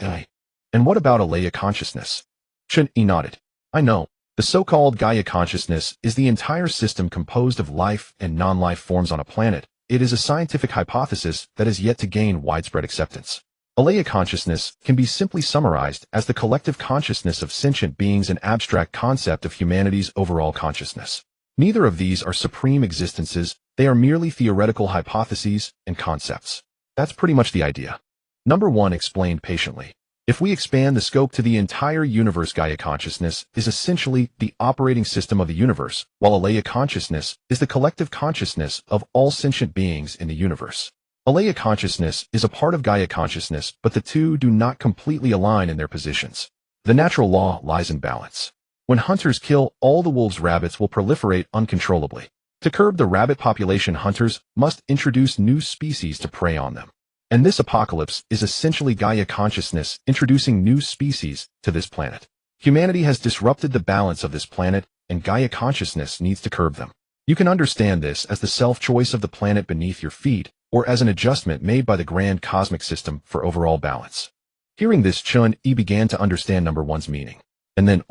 And what about Alea consciousness? Chun-Yi nodded. I know. The so-called Gaia consciousness is the entire system composed of life and non-life forms on a planet. It is a scientific hypothesis that has yet to gain widespread acceptance. Alea consciousness can be simply summarized as the collective consciousness of sentient beings, an abstract concept of humanity's overall consciousness. Neither of these are supreme existences, they are merely theoretical hypotheses and concepts. That's pretty much the idea. Number one explained patiently. If we expand the scope to the entire universe, Gaia consciousness is essentially the operating system of the universe, while Alea consciousness is the collective consciousness of all sentient beings in the universe. Alea consciousness is a part of Gaia consciousness, but the two do not completely align in their positions. The natural law lies in balance. When hunters kill all the wolves, rabbits will proliferate uncontrollably. To curb the rabbit population, hunters must introduce new species to prey on them. And this apocalypse is essentially Gaia consciousness introducing new species to this planet. Humanity has disrupted the balance of this planet, and Gaia consciousness needs to curb them. You can understand this as the self-choice of the planet beneath your feet, or as an adjustment made by the grand cosmic system for overall balance. Hearing this, Chun-Yi began to understand number one's meaning. And then,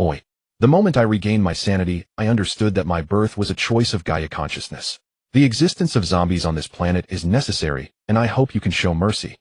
the moment I regained my sanity, I understood that my birth was a choice of Gaia consciousness. The existence of zombies on this planet is necessary, and I hope you can show mercy.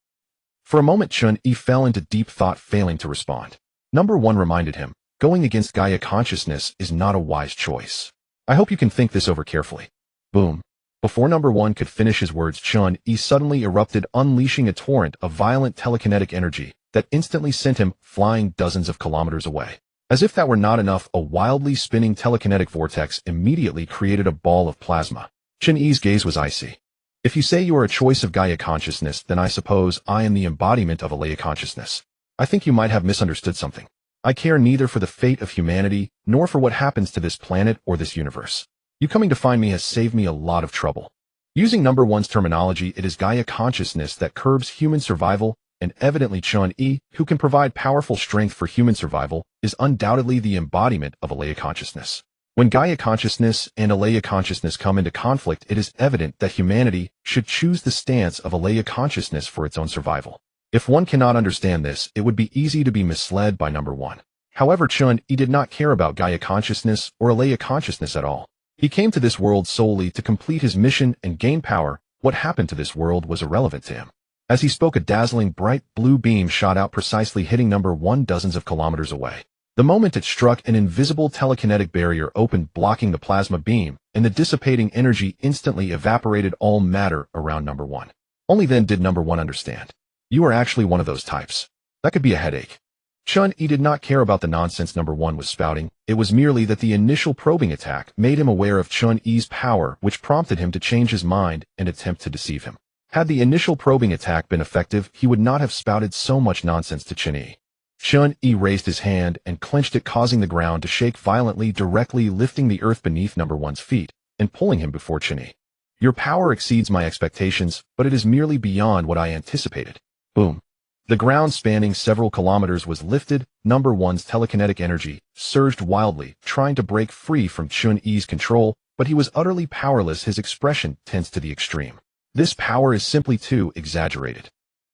For a moment, Chun-Yi fell into deep thought, failing to respond. Number one reminded him, going against Gaia consciousness is not a wise choice. I hope you can think this over carefully. Boom. Before number one could finish his words, Chun-Yi suddenly erupted, unleashing a torrent of violent telekinetic energy that instantly sent him flying dozens of kilometers away. As if that were not enough, a wildly spinning telekinetic vortex immediately created a ball of plasma. Chun-Yi's gaze was icy. If you say you are a choice of Gaia consciousness, then I suppose I am the embodiment of Alea consciousness. I think you might have misunderstood something. I care neither for the fate of humanity, nor for what happens to this planet or this universe. You coming to find me has saved me a lot of trouble. Using number one's terminology, it is Gaia consciousness that curbs human survival, and evidently Chun-Yi, who can provide powerful strength for human survival, is undoubtedly the embodiment of Alea consciousness. When Gaia consciousness and Alea consciousness come into conflict, it is evident that humanity should choose the stance of Alea consciousness for its own survival. If one cannot understand this, it would be easy to be misled by number one. However, Chun-Yi did not care about Gaia consciousness or Alea consciousness at all. He came to this world solely to complete his mission and gain power. What happened to this world was irrelevant to him. As he spoke, a dazzling bright blue beam shot out, precisely hitting number one dozens of kilometers away. The moment it struck, an invisible telekinetic barrier opened, blocking the plasma beam, and the dissipating energy instantly evaporated all matter around number one. Only then did number one understand. You are actually one of those types. That could be a headache. Chun-Yi did not care about the nonsense number one was spouting. It was merely that the initial probing attack made him aware of Chun-Yi's power, which prompted him to change his mind and attempt to deceive him. Had the initial probing attack been effective, he would not have spouted so much nonsense to Chun-Yi. Chun-Yi raised his hand and clenched it, causing the ground to shake violently, directly lifting the earth beneath number one's feet and pulling him before Chun-Yi. Your power exceeds my expectations, but it is merely beyond what I anticipated. Boom. The ground spanning several kilometers was lifted. Number one's telekinetic energy surged wildly, trying to break free from Chun-Yi's control, but he was utterly powerless, his expression tense to the extreme. This power is simply too exaggerated.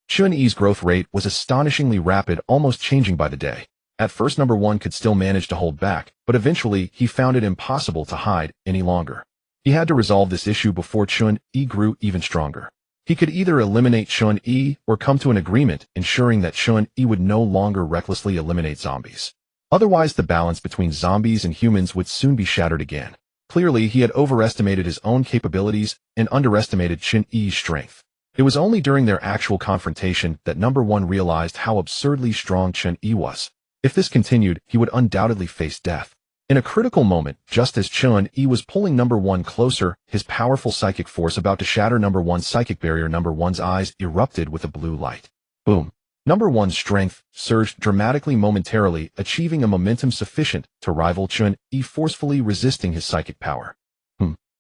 Chun-Yi's growth rate was astonishingly rapid, almost changing by the day. At first, number one could still manage to hold back, but eventually he found it impossible to hide any longer. He had to resolve this issue before Chun-Yi grew even stronger. He could either eliminate Chun-Yi or come to an agreement ensuring that Chun-Yi would no longer recklessly eliminate zombies. Otherwise, the balance between zombies and humans would soon be shattered again. Clearly, he had overestimated his own capabilities and underestimated Chun-Yi's strength. It was only during their actual confrontation that number one realized how absurdly strong Chun-Yi was. If this continued, he would undoubtedly face death. In a critical moment, just as Chun-Yi was pulling number one closer, his powerful psychic force about to shatter number one's psychic barrier, number one's eyes erupted with a blue light. Boom. Number one's strength surged dramatically momentarily, achieving a momentum sufficient to rival Chun-Yi, forcefully resisting his psychic power.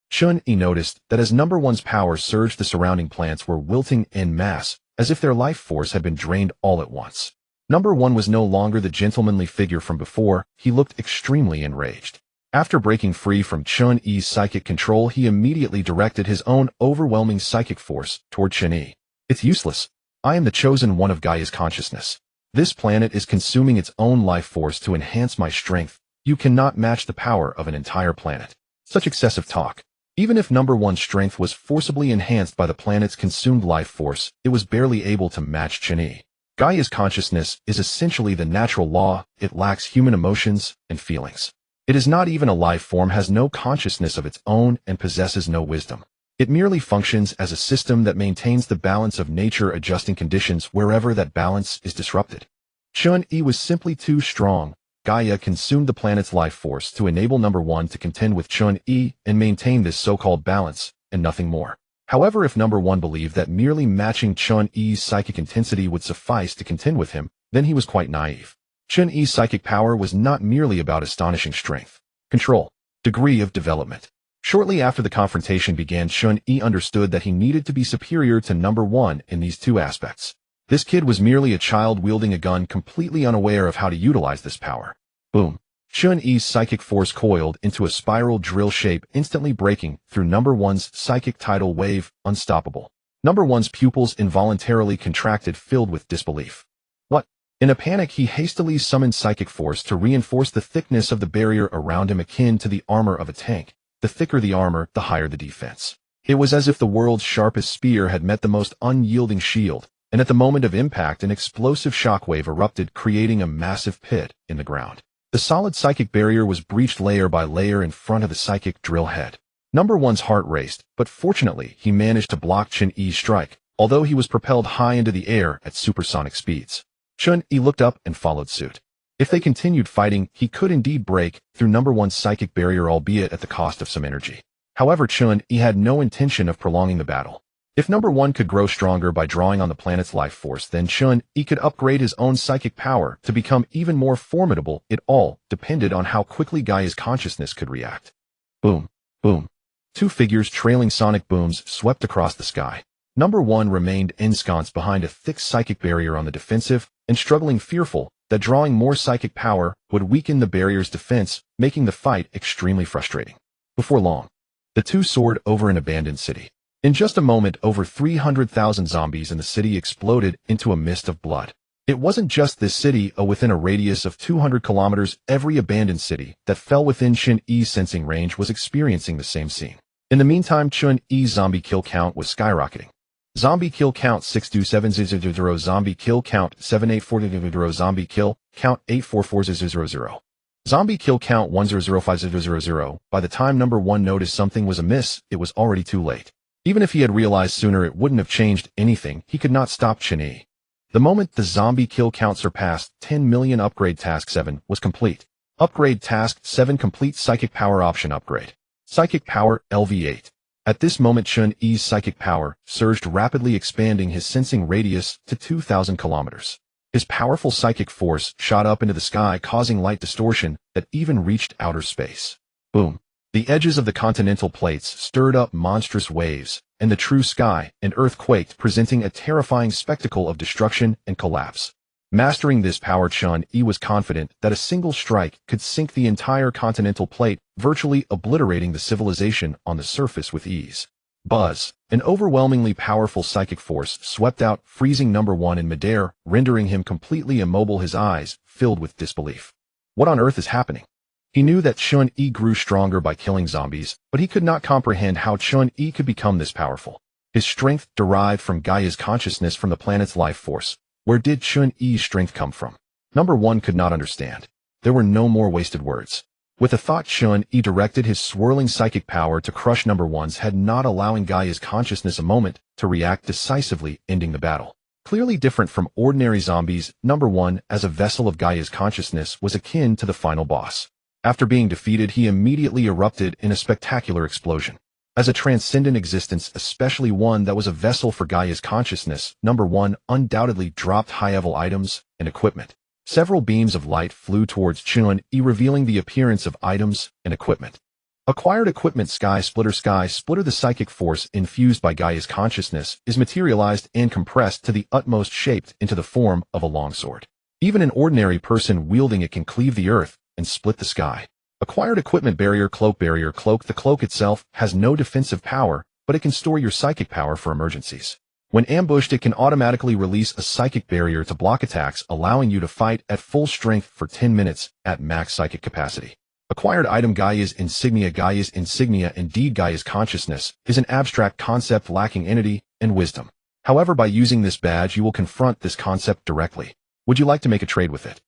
Chun-Yi noticed that as number one's power surged, the surrounding plants were wilting en masse, as if their life force had been drained all at once. Number one was no longer the gentlemanly figure from before. He looked extremely enraged. After breaking free from Chun-Yi's psychic control, he immediately directed his own overwhelming psychic force toward Chun-Yi. It's useless. I am the chosen one of Gaia's consciousness. This planet is consuming its own life force to enhance my strength. You cannot match the power of an entire planet. Such excessive talk. Even if number one's strength was forcibly enhanced by the planet's consumed life force, it was barely able to match Chun-Yi. Gaia's consciousness is essentially the natural law. It lacks human emotions and feelings. It is not even a life form, has no consciousness of its own, and possesses no wisdom. It merely functions as a system that maintains the balance of nature, adjusting conditions wherever that balance is disrupted. Chun-Yi was simply too strong. Gaia consumed the planet's life force to enable number one to contend with Chun-Yi and maintain this so-called balance, and nothing more. However, if number one believed that merely matching Chun-Yi's psychic intensity would suffice to contend with him, then he was quite naive. Chun-Yi's psychic power was not merely about astonishing strength, control, degree of development. Shortly after the confrontation began, Chun-Yi understood that he needed to be superior to number one in these two aspects. This kid was merely a child wielding a gun, completely unaware of how to utilize this power. Boom. Chun-Yi's psychic force coiled into a spiral drill shape, instantly breaking through number one's psychic tidal wave, unstoppable. Number one's pupils involuntarily contracted, filled with disbelief. What? In a panic, he hastily summoned psychic force to reinforce the thickness of the barrier around him, akin to the armor of a tank. The thicker the armor, the higher the defense. It was as if the world's sharpest spear had met the most unyielding shield, and at the moment of impact, an explosive shockwave erupted, creating a massive pit in the ground. The solid psychic barrier was breached layer by layer in front of the psychic drill head. Number one's heart raced, but fortunately, he managed to block Chun-Yi's strike, although he was propelled high into the air at supersonic speeds. Chun-Yi looked up and followed suit. If they continued fighting, he could indeed break through number one's psychic barrier, albeit at the cost of some energy. However, Chun-Yi had no intention of prolonging the battle. If number one could grow stronger by drawing on the planet's life force, then Chun-Yi could upgrade his own psychic power to become even more formidable. It all depended on how quickly Gaia's consciousness could react. Boom, boom. Two figures trailing sonic booms swept across the sky. Number one remained ensconced behind a thick psychic barrier on the defensive, and struggling, fearful that drawing more psychic power would weaken the barrier's defense, making the fight extremely frustrating. Before long, the two soared over an abandoned city. In just a moment, over 300,000 zombies in the city exploded into a mist of blood. It wasn't just this city. Within a radius of 200 kilometers, every abandoned city that fell within Chun-Yi's sensing range was experiencing the same scene. In the meantime, Chun-Yi's zombie kill count was skyrocketing. Zombie kill count 62700, zombie kill count 7840, zombie kill count 844000. Zombie kill count 100500. By the time number one noticed something was amiss, it was already too late. Even if he had realized sooner, it wouldn't have changed anything. He could not stop Chun-Yi. The moment the zombie kill count surpassed 10 million, upgrade task 7 was complete. Upgrade task 7 complete. Psychic power option upgrade. Psychic power LV8. At this moment, Chun-Yi's psychic power surged rapidly, expanding his sensing radius to 2,000 kilometers. His powerful psychic force shot up into the sky, causing light distortion that even reached outer space. Boom. The edges of the continental plates stirred up monstrous waves, and the true sky and earth quaked, presenting a terrifying spectacle of destruction and collapse. Mastering this power, Chun-Yi was confident that a single strike could sink the entire continental plate, virtually obliterating the civilization on the surface with ease. Buzz. An overwhelmingly powerful psychic force swept out, freezing number one in midair, rendering him completely immobile, his eyes filled with disbelief. What on earth is happening? He knew that Chun-Yi grew stronger by killing zombies, but he could not comprehend how Chun-Yi could become this powerful. His strength derived from Gaia's consciousness, from the planet's life force. Where did Chun-Yi's strength come from? Number one could not understand. There were no more wasted words. With a thought, Chun-Yi directed his swirling psychic power to crush number one's head, not allowing Gaia's consciousness a moment to react decisively, ending the battle. Clearly different from ordinary zombies, number one, as a vessel of Gaia's consciousness, was akin to the final boss. After being defeated, he immediately erupted in a spectacular explosion. As a transcendent existence, especially one that was a vessel for Gaia's consciousness, number 1 undoubtedly dropped high-level items and equipment. Several beams of light flew towards Chun-Yi, revealing the appearance of items and equipment. Acquired equipment. Sky Splitter. The psychic force infused by Gaia's consciousness is materialized and compressed to the utmost, shaped into the form of a longsword. Even an ordinary person wielding it can cleave the earth and split the sky. Acquired equipment. Barrier Cloak. The cloak itself has no defensive power, but it can store your psychic power for emergencies. When ambushed, it can automatically release a psychic barrier to block attacks, allowing you to fight at full strength for 10 minutes at max psychic capacity. Acquired item. Gaia's Insignia. Indeed, Gaia's consciousness is an abstract concept lacking entity and wisdom. However, by using this badge, you will confront this concept directly. Would you like to make a trade with it?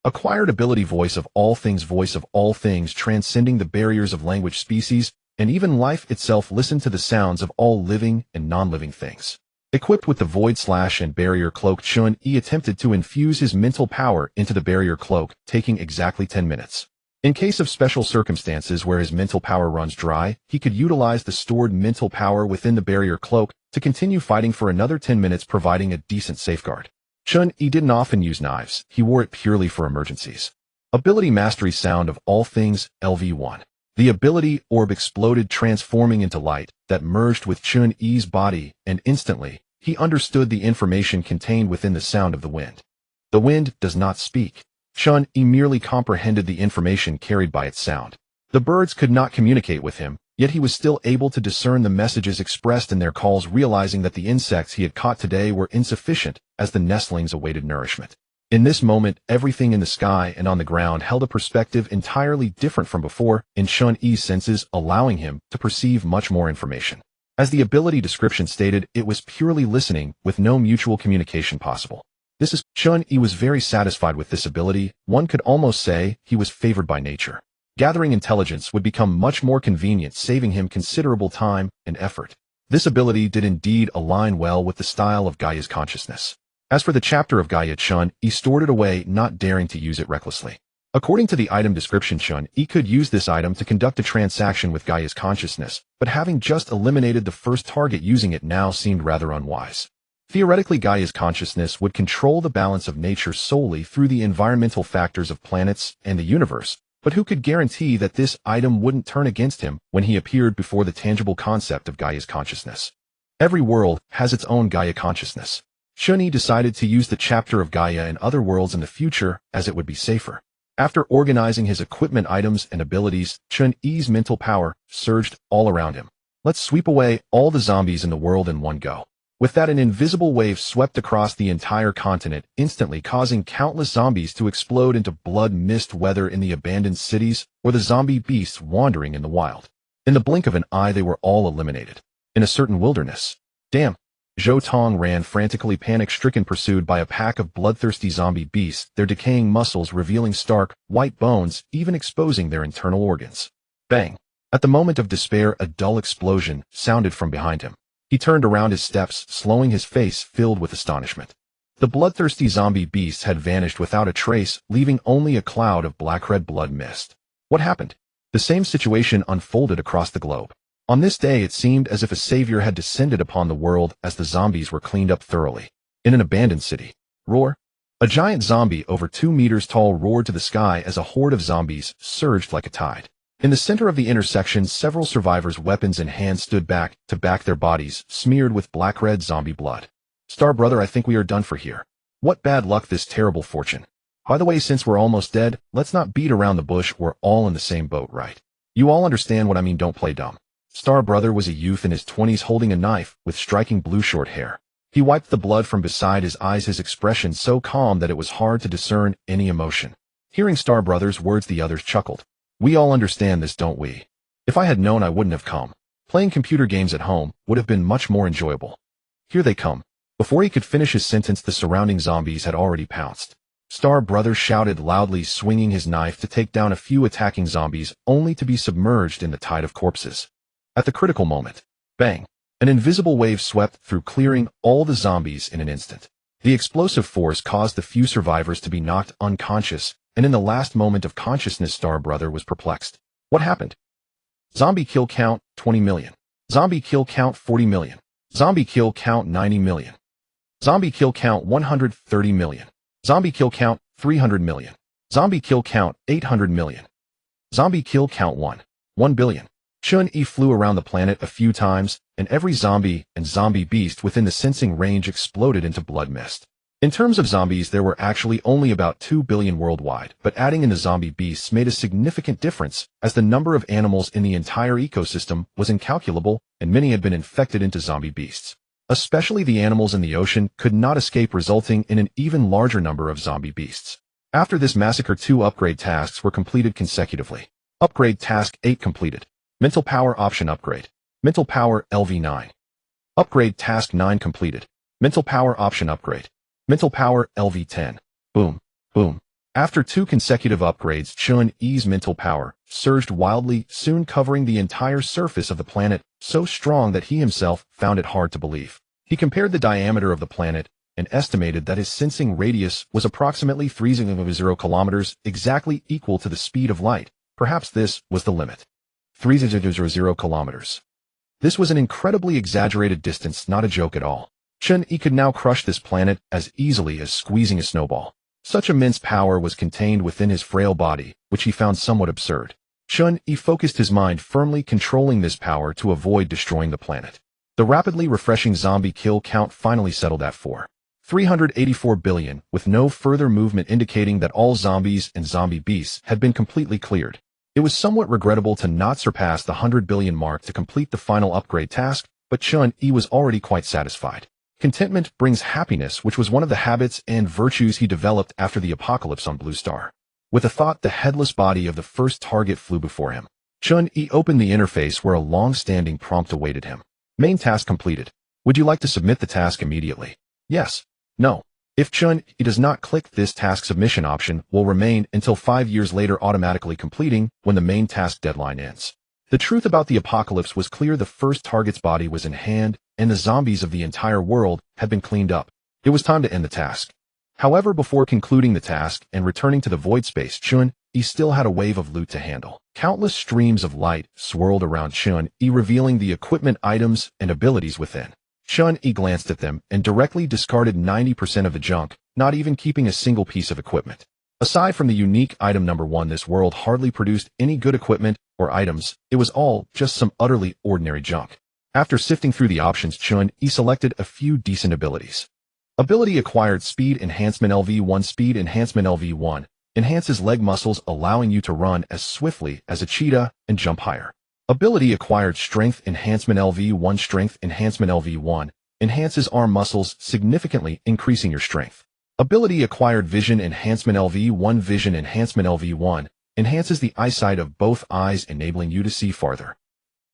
Acquired ability. Voice of all things, transcending the barriers of language, species, and even life itself. Listen to the sounds of all living and non-living things. Equipped with the Void Slash and Barrier Cloak, Chun-Yi attempted to infuse his mental power into the Barrier Cloak, taking exactly 10 minutes. In case of special circumstances where his mental power runs dry, he could utilize the stored mental power within the Barrier Cloak to continue fighting for another 10 minutes, providing a decent safeguard. Chun-Yi didn't often use knives, he wore it purely for emergencies. Ability Mastery. Sound of all things. LV1. The ability orb exploded, transforming into light that merged with Chun-Yi's body, and instantly, he understood the information contained within the sound of the wind. The wind does not speak. Chun-Yi merely comprehended the information carried by its sound. The birds could not communicate with him, yet he was still able to discern the messages expressed in their calls, realizing that the insects he had caught today were insufficient as the nestlings awaited nourishment. In this moment, everything in the sky and on the ground held a perspective entirely different from before, in Chun-Yi's senses, allowing him to perceive much more information. As the ability description stated, it was purely listening, with no mutual communication possible. Chun-Yi was very satisfied with this ability. One could almost say he was favored by nature. Gathering intelligence would become much more convenient, saving him considerable time and effort. This ability did indeed align well with the style of Gaia's consciousness. As for the chapter of Gaia, Chun-Yi stored it away, not daring to use it recklessly. According to the item description, Chun-Yi could use this item to conduct a transaction with Gaia's consciousness, but having just eliminated the first target, using it now seemed rather unwise. Theoretically, Gaia's consciousness would control the balance of nature solely through the environmental factors of planets and the universe, but who could guarantee that this item wouldn't turn against him when he appeared before the tangible concept of Gaia's consciousness? Every world has its own Gaia consciousness. Chun-Yi decided to use the chapter of Gaia in other worlds in the future, as it would be safer. After organizing his equipment, items, and abilities, Chun-Yi's mental power surged all around him. Let's sweep away all the zombies in the world in one go. With that, an invisible wave swept across the entire continent, instantly causing countless zombies to explode into blood mist, whether in the abandoned cities or the zombie beasts wandering in the wild. In the blink of an eye, they were all eliminated. In a certain wilderness. Damn. Zhou Tong ran frantically, panic-stricken, pursued by a pack of bloodthirsty zombie beasts, their decaying muscles revealing stark, white bones, even exposing their internal organs. Bang! At the moment of despair, a dull explosion sounded from behind him. He turned around his steps, slowing, his face filled with astonishment. The bloodthirsty zombie beasts had vanished without a trace, leaving only a cloud of black-red blood mist. What happened? The same situation unfolded across the globe. On this day, it seemed as if a savior had descended upon the world as the zombies were cleaned up thoroughly. In an abandoned city. Roar! A giant zombie over 2 meters tall roared to the sky as a horde of zombies surged like a tide. In the center of the intersection, several survivors, weapons in hand, stood back to back, their bodies smeared with black-red zombie blood. Star brother, I think we are done for here. What bad luck, this terrible fortune. By the way, since we're almost dead, let's not beat around the bush, we're all in the same boat, right? You all understand what I mean, don't play dumb. Star brother was a youth in his 20s holding a knife with striking blue short hair. He wiped the blood from beside his eyes, his expression so calm that it was hard to discern any emotion. Hearing Star brother's words, the others chuckled. We all understand this, don't we? If I had known, I wouldn't have come. Playing computer games at home would have been much more enjoyable. Here they come. Before he could finish his sentence, the surrounding zombies had already pounced. Star brother shouted loudly, swinging his knife to take down a few attacking zombies, only to be submerged in the tide of corpses. At the critical moment, bang! An invisible wave swept through, clearing all the zombies in an instant. The explosive force caused the few survivors to be knocked unconscious, and in the last moment of consciousness Star Brother was perplexed. What happened? Zombie kill count 20 million. Zombie kill count 40 million. Zombie kill count 90 million. Zombie kill count 130 million. Zombie kill count 300 million. Zombie kill count 800 million. Zombie kill count 1 billion. Chun-Yi flew around the planet a few times, and every zombie and zombie beast within the sensing range exploded into blood mist. In terms of zombies, there were actually only about 2 billion worldwide, but adding in the zombie beasts made a significant difference, as the number of animals in the entire ecosystem was incalculable, and many had been infected into zombie beasts. Especially the animals in the ocean could not escape, resulting in an even larger number of zombie beasts. After this massacre, 2 upgrade tasks were completed consecutively. Upgrade Task 8 completed. Mental Power Option Upgrade. Mental Power LV9. Upgrade Task 9 completed. Mental Power Option Upgrade. Mental Power LV10. Boom. Boom. After 2 consecutive upgrades, Chun-Yi's mental power surged wildly, soon covering the entire surface of the planet, so strong that he himself found it hard to believe. He compared the diameter of the planet and estimated that his sensing radius was approximately 30 kilometers, exactly equal to the speed of light. Perhaps this was the limit. 30 kilometers. This was an incredibly exaggerated distance, not a joke at all. Chun-Yi could now crush this planet as easily as squeezing a snowball. Such immense power was contained within his frail body, which he found somewhat absurd. Chun-Yi focused his mind, firmly controlling this power to avoid destroying the planet. The rapidly refreshing zombie kill count finally settled at 384 billion, with no further movement indicating that all zombies and zombie beasts had been completely cleared. It was somewhat regrettable to not surpass the 100 billion mark to complete the final upgrade task, but Chun-Yi was already quite satisfied. Contentment brings happiness, which was one of the habits and virtues he developed after the apocalypse on Blue Star. With a thought, the headless body of the first target flew before him. Chun-Yi opened the interface where a long-standing prompt awaited him. Main task completed. Would you like to submit the task immediately? Yes. No. If Chun-Yi does not click this task, submission option will remain until 5 years later, automatically completing when the main task deadline ends. The truth about the apocalypse was clear. The first target's body was in hand, and the zombies of the entire world had been cleaned up. It was time to end the task. However, before concluding the task and returning to the void space, Chun-Yi still had a wave of loot to handle. Countless streams of light swirled around Chun-Yi, revealing the equipment, items, and abilities within. Chun-Yi glanced at them and directly discarded 90% of the junk, not even keeping a single piece of equipment. Aside from the unique item number 1, this world hardly produced any good equipment or items. It was all just some utterly ordinary junk. After sifting through the options, Chun-Yi selected a few decent abilities. Ability acquired: Speed Enhancement LV1. Speed Enhancement LV1 enhances leg muscles, allowing you to run as swiftly as a cheetah and jump higher. Ability acquired: Strength Enhancement LV1. Strength Enhancement LV1 enhances arm muscles, significantly increasing your strength. Ability acquired: Vision Enhancement LV1. Vision Enhancement LV1 enhances the eyesight of both eyes, enabling you to see farther.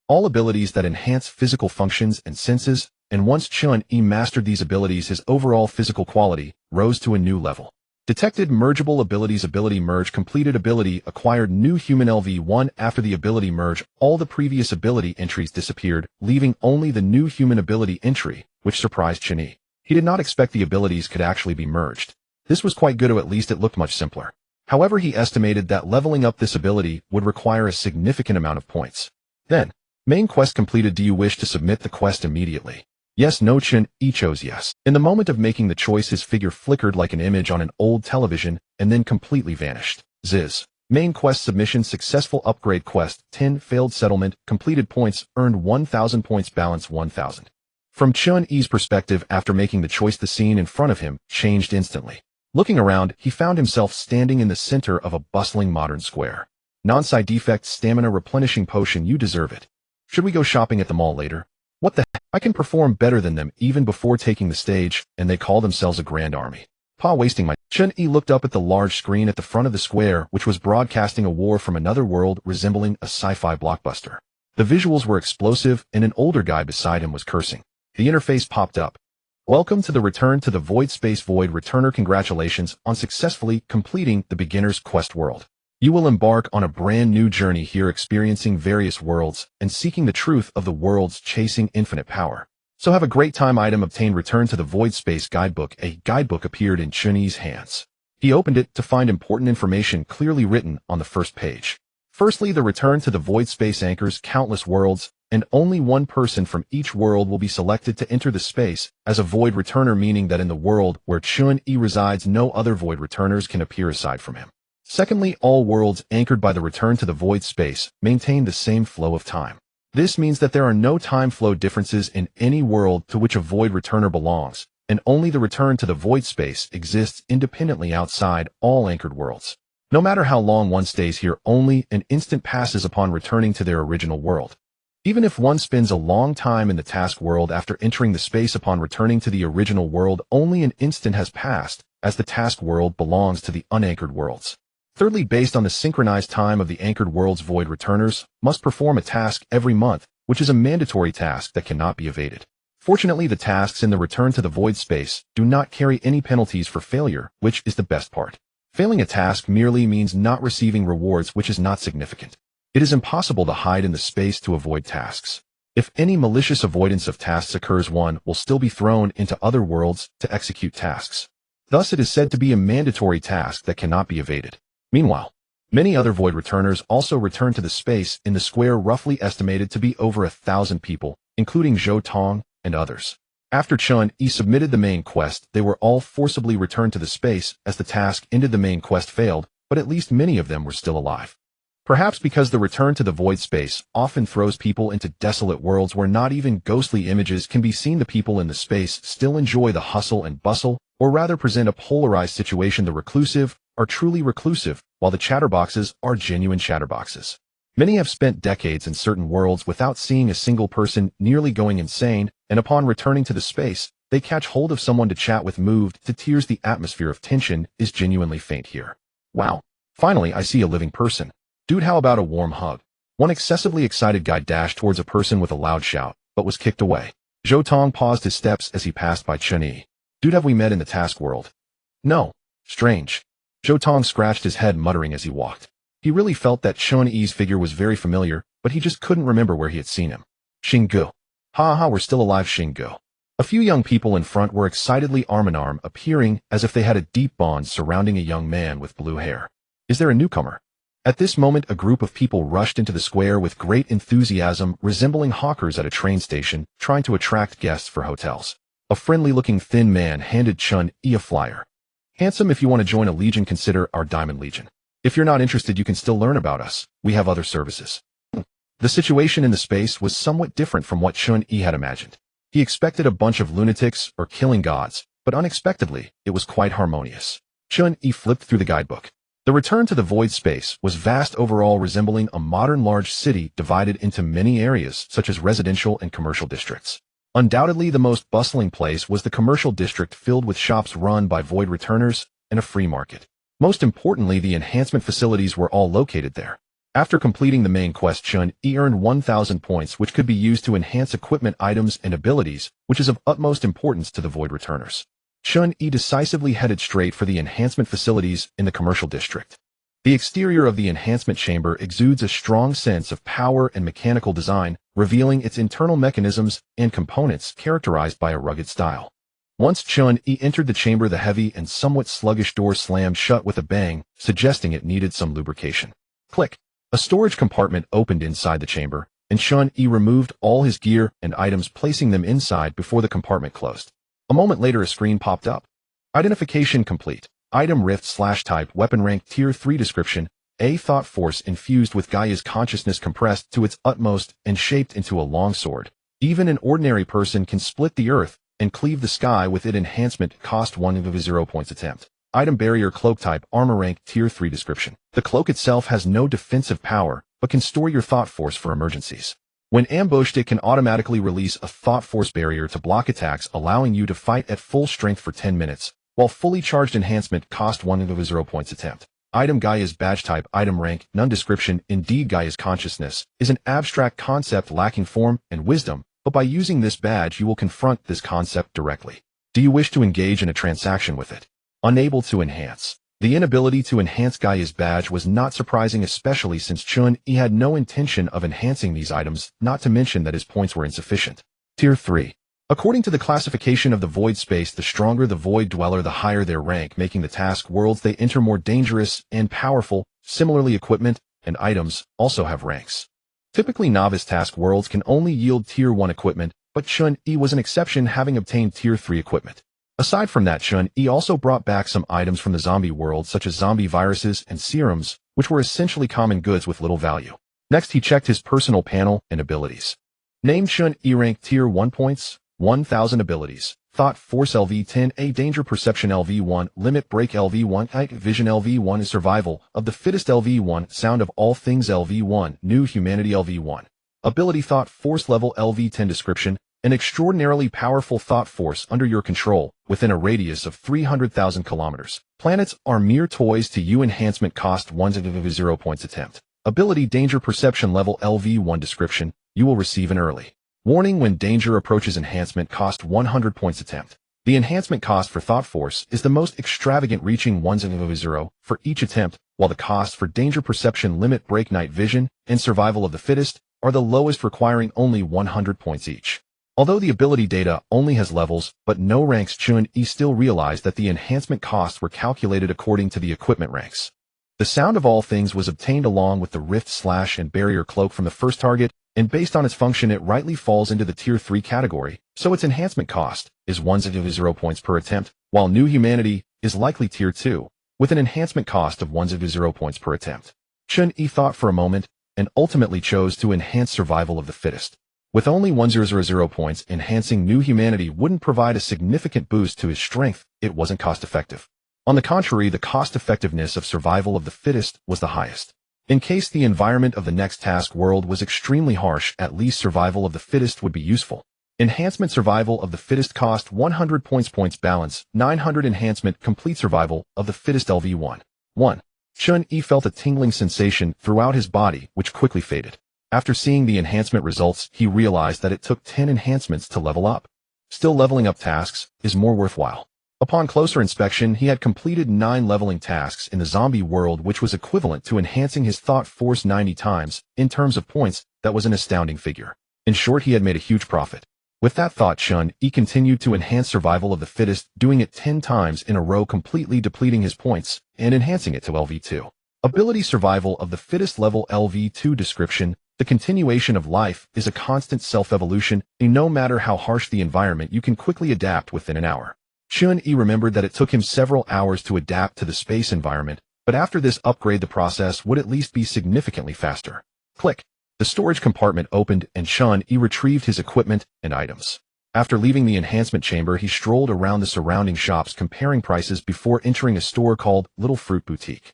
All abilities that enhance physical functions and senses, and once Chun-Yi mastered these abilities, his overall physical quality rose to a new level. Detected mergeable abilities. Ability merge completed. Ability acquired: New Human LV1. After the ability merge, all the previous ability entries disappeared, leaving only the New Human ability entry, which surprised Chun-Yi. He did not expect the abilities could actually be merged. This was quite good, or at least it looked much simpler. However, he estimated that leveling up this ability would require a significant amount of points. Then, main quest completed. Do you wish to submit the quest immediately? Yes, no. Chun-Yi chose yes. In the moment of making the choice, his figure flickered like an image on an old television and then completely vanished. Ziz. Main quest submission successful. Upgrade quest 10 failed settlement. Completed points earned 1,000 points. Balance 1,000. From Chun-Yi's perspective, after making the choice, the scene in front of him changed instantly. Looking around, he found himself standing in the center of a bustling modern square. Non-side defect stamina replenishing potion. You deserve it. Should we go shopping at the mall later? What the heck? I can perform better than them even before taking the stage, and they call themselves a grand army. Wasting my... Chun-Yi looked up at the large screen at the front of the square, which was broadcasting a war from another world resembling a sci-fi blockbuster. The visuals were explosive, and an older guy beside him was cursing. The interface popped up. Welcome to the Return to the Void Space. Void Returner, congratulations on successfully completing the Beginner's Quest world. You will embark on a brand new journey here, experiencing various worlds and seeking the truth of the worlds, chasing infinite power. So have a great time. Item obtained: Return to the Void Space Guidebook. A guidebook appeared in Chun-Yi's hands. He opened it to find important information clearly written on the first page. Firstly, the return to the void space anchors countless worlds, and only one person from each world will be selected to enter the space as a void returner, meaning that in the world where Chun-Yi resides, no other void returners can appear aside from him. Secondly, all worlds anchored by the return to the void space maintain the same flow of time. This means that there are no time flow differences in any world to which a void returner belongs, and only the return to the void space exists independently outside all anchored worlds. No matter how long one stays here, only an instant passes upon returning to their original world. Even if one spends a long time in the task world after entering the space, upon returning to the original world, only an instant has passed, as the task world belongs to the unanchored worlds. Thirdly, based on the synchronized time of the anchored world's void returners, must perform a task every month, which is a mandatory task that cannot be evaded. Fortunately, the tasks in the return to the void space do not carry any penalties for failure, which is the best part. Failing a task merely means not receiving rewards, which is not significant. It is impossible to hide in the space to avoid tasks. If any malicious avoidance of tasks occurs, one will still be thrown into other worlds to execute tasks. Thus, it is said to be a mandatory task that cannot be evaded. Meanwhile, many other void returners also return to the space in the square, roughly estimated to be over 1,000 people, including Zhou Tong and others. After Chun-Yi submitted the main quest, they were all forcibly returned to the space as the task ended. The main quest failed, but at least many of them were still alive. Perhaps because the return to the void space often throws people into desolate worlds where not even ghostly images can be seen, the people in the space still enjoy the hustle and bustle, or rather present a polarized situation. The reclusive are truly reclusive, while the chatterboxes are genuine chatterboxes. Many have spent decades in certain worlds without seeing a single person, nearly going insane, and upon returning to the space, they catch hold of someone to chat with, moved to tears. The atmosphere of tension is genuinely faint here. Wow. Finally, I see a living person. Dude, how about a warm hug? One excessively excited guy dashed towards a person with a loud shout, but was kicked away. Zhou Tong paused his steps as he passed by Chun-Yi. Dude, have we met in the task world? No. Strange. Zhou Tong scratched his head, muttering as he walked. He really felt that Chun-Yi's figure was very familiar, but he just couldn't remember where he had seen him. Xinggu. Ha ha, we're still alive, Xinggu. A few young people in front were excitedly arm-in-arm, appearing as if they had a deep bond surrounding a young man with blue hair. Is there a newcomer? At this moment, a group of people rushed into the square with great enthusiasm, resembling hawkers at a train station, trying to attract guests for hotels. A friendly-looking thin man handed Chun-Yi a flyer. Handsome, if you want to join a legion, consider our Diamond Legion. If you're not interested, you can still learn about us. We have other services. The situation in the space was somewhat different from what Chun-Yi had imagined. He expected a bunch of lunatics or killing gods, but unexpectedly, it was quite harmonious. Chun-Yi flipped through the guidebook. The return to the void space was vast overall, resembling a modern large city divided into many areas such as residential and commercial districts. Undoubtedly, the most bustling place was the commercial district, filled with shops run by void returners and a free market. Most importantly, the enhancement facilities were all located there. After completing the main quest, Chun-Yi earned 1,000 points, which could be used to enhance equipment, items, and abilities, which is of utmost importance to the void returners. Chun-Yi decisively headed straight for the enhancement facilities in the commercial district. The exterior of the enhancement chamber exudes a strong sense of power and mechanical design, revealing its internal mechanisms and components characterized by a rugged style. Once Chun-Yi entered the chamber, the heavy and somewhat sluggish door slammed shut with a bang, suggesting it needed some lubrication. Click. A storage compartment opened inside the chamber, and Chun-Yi removed all his gear and items, placing them inside before the compartment closed. A moment later, a screen popped up. Identification complete. Item rift/type weapon rank tier 3 description. A thought force infused with Gaia's consciousness compressed to its utmost and shaped into a long sword. Even an ordinary person can split the earth and cleave the sky with it. Enhancement cost 1 of 0 points attempt. Item barrier cloak type armor rank tier 3 description. The cloak itself has no defensive power, but can store your thought force for emergencies. When ambushed, it can automatically release a thought force barrier to block attacks, allowing you to fight at full strength for 10 minutes, while fully charged. Enhancement cost 1 of 0 points attempt. Item Gaia's badge type item rank none description. Indeed, Gaia's consciousness is an abstract concept lacking form and wisdom, but by using this badge you will confront this concept directly. Do you wish to engage in a transaction with it? Unable to enhance. The inability to enhance Gaia's badge was not surprising, especially since Chun-Yi had no intention of enhancing these items, not to mention that his points were insufficient. Tier 3. According to the classification of the void space, the stronger the void dweller, the higher their rank, making the task worlds they enter more dangerous and powerful. Similarly, equipment and items also have ranks. Typically, novice task worlds can only yield Tier 1 equipment, but Chun-Yi was an exception, having obtained Tier 3 equipment. Aside from that, Chun-Yi also brought back some items from the zombie world, such as zombie viruses and serums, which were essentially common goods with little value. Next, he checked his personal panel and abilities. Name: Chun-Yi, rank Tier 1 points, 1000 abilities. Thought Force LV10, A Danger Perception LV1, Limit Break LV1, Night Vision LV1, Survival of the Fittest LV1, Sound of All Things LV1, New Humanity LV1. Ability: Thought Force Level LV10. Description: an extraordinarily powerful thought force under your control, within a radius of 300,000 kilometers. Planets are mere toys to you. Enhancement cost 0 points. Attempt. Ability: Danger Perception Level LV1. Description: you will receive an early warning when danger approaches. Enhancement cost 100 points. Attempt. The enhancement cost for Thought Force is the most extravagant, reaching 0 for each attempt, while the cost for Danger Perception, Limit Break, Night Vision, and Survival of the Fittest are the lowest, requiring only 100 points each. Although the ability data only has levels but no ranks, Chun-Yi still realized that the enhancement costs were calculated according to the equipment ranks. The Sound of All Things was obtained along with the Rift Slash and Barrier Cloak from the first target, and based on its function it rightly falls into the Tier 3 category, so its enhancement cost is 0 points per attempt, while New Humanity is likely Tier 2, with an enhancement cost of 0 points per attempt. Chun-Yi thought for a moment, and ultimately chose to enhance Survival of the Fittest. With only 0 points, enhancing New Humanity wouldn't provide a significant boost to his strength. It wasn't cost-effective. On the contrary, the cost-effectiveness of Survival of the Fittest was the highest. In case the environment of the next task world was extremely harsh, at least Survival of the Fittest would be useful. Enhancement: Survival of the Fittest cost 100 points. Points balance 900. Enhancement: Complete Survival of the Fittest LV1. 1. Chun-Yi felt a tingling sensation throughout his body, which quickly faded. After seeing the enhancement results, he realized that it took 10 enhancements to level up. Still, leveling up tasks is more worthwhile. Upon closer inspection, he had completed 9 leveling tasks in the zombie world, which was equivalent to enhancing his thought force 90 times. In terms of points, that was an astounding figure. In short, he had made a huge profit. With that thought, Chun-Yi continued to enhance Survival of the Fittest, doing it 10 times in a row, completely depleting his points and enhancing it to LV2. Ability: Survival of the Fittest Level LV2. Description: the continuation of life is a constant self-evolution, and no matter how harsh the environment, you can quickly adapt within an hour. Chun-Yi remembered that it took him several hours to adapt to the space environment, but after this upgrade the process would at least be significantly faster. Click. The storage compartment opened and Chun-Yi retrieved his equipment and items. After leaving the enhancement chamber, he strolled around the surrounding shops comparing prices before entering a store called Little Fruit Boutique.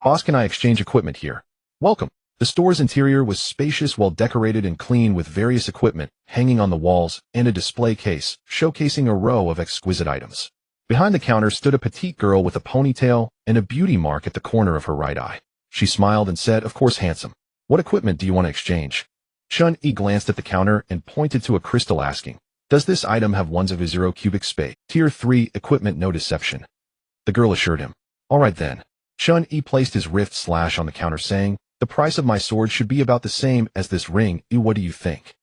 Boss, can I exchange equipment here? Welcome. The store's interior was spacious, well decorated and clean, with various equipment hanging on the walls and a display case showcasing a row of exquisite items. Behind the counter stood a petite girl with a ponytail and a beauty mark at the corner of her right eye. She smiled and said, "Of course, handsome. What equipment do you want to exchange?" Chun-Yi glanced at the counter and pointed to a crystal, asking, "Does this item have 0 cubic space? Tier 3 equipment, no deception." The girl assured him. "All right then." Chun-Yi placed his Rift Slash on the counter, saying, "The price of my sword should be about the same as this ring. What do you think?"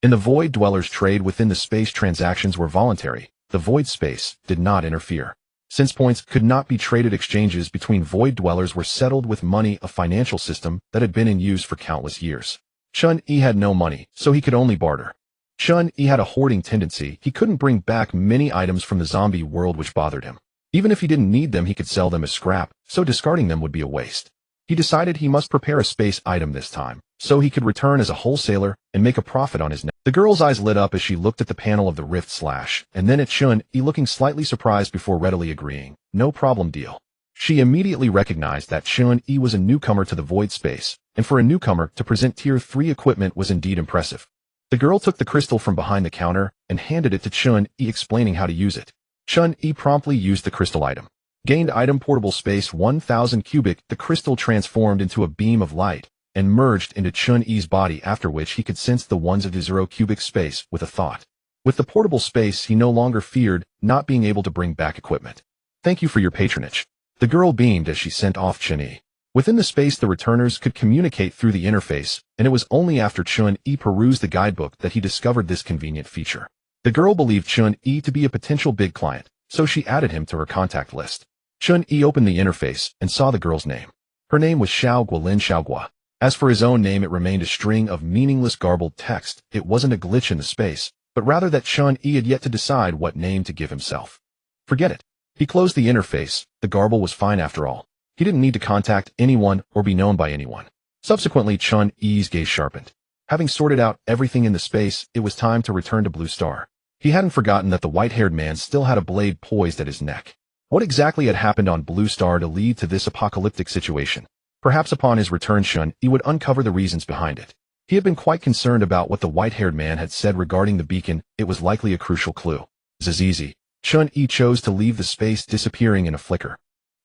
In the Void Dwellers, trade within the space transactions were voluntary. The Void space did not interfere. Since points could not be traded, exchanges between Void Dwellers were settled with money, a financial system that had been in use for countless years. Chun-Yi had no money, so he could only barter. Chun-Yi had a hoarding tendency. He couldn't bring back many items from the zombie world, which bothered him. Even if he didn't need them, he could sell them as scrap, so discarding them would be a waste. He decided he must prepare a space item this time, so he could return as a wholesaler and make a profit on his neck. The girl's eyes lit up as she looked at the panel of the Rift Slash, and then at Chun-Yi, looking slightly surprised before readily agreeing. "No problem, deal." She immediately recognized that Chun-Yi was a newcomer to the Void space, and for a newcomer to present Tier 3 equipment was indeed impressive. The girl took the crystal from behind the counter and handed it to Chun-Yi, explaining how to use it. Chun-Yi promptly used the crystal item. Gained item: portable space 1000 cubic. The crystal transformed into a beam of light and merged into Chun-Yi's body, after which he could sense the 0 cubic space with a thought. With the portable space, he no longer feared not being able to bring back equipment. "Thank you for your patronage." The girl beamed as she sent off Chun-Yi. Within the space, the returners could communicate through the interface, and it was only after Chun-Yi perused the guidebook that he discovered this convenient feature. The girl believed Chun-Yi to be a potential big client, so she added him to her contact list. Chun-Yi opened the interface and saw the girl's name. Her name was Xiao Guolin Xiaogua. As for his own name, it remained a string of meaningless garbled text. It wasn't a glitch in the space, but rather that Chun-Yi had yet to decide what name to give himself. Forget it. He closed the interface. The garble was fine after all. He didn't need to contact anyone or be known by anyone. Subsequently, Chun-Yi's gaze sharpened. Having sorted out everything in the space, it was time to return to Blue Star. He hadn't forgotten that the white-haired man still had a blade poised at his neck. What exactly had happened on Blue Star to lead to this apocalyptic situation? Perhaps upon his return, Chun-Yi would uncover the reasons behind it. He had been quite concerned about what the white-haired man had said regarding the beacon. It was likely a crucial clue. Zizizi. Chun-Yi chose to leave the space, disappearing in a flicker.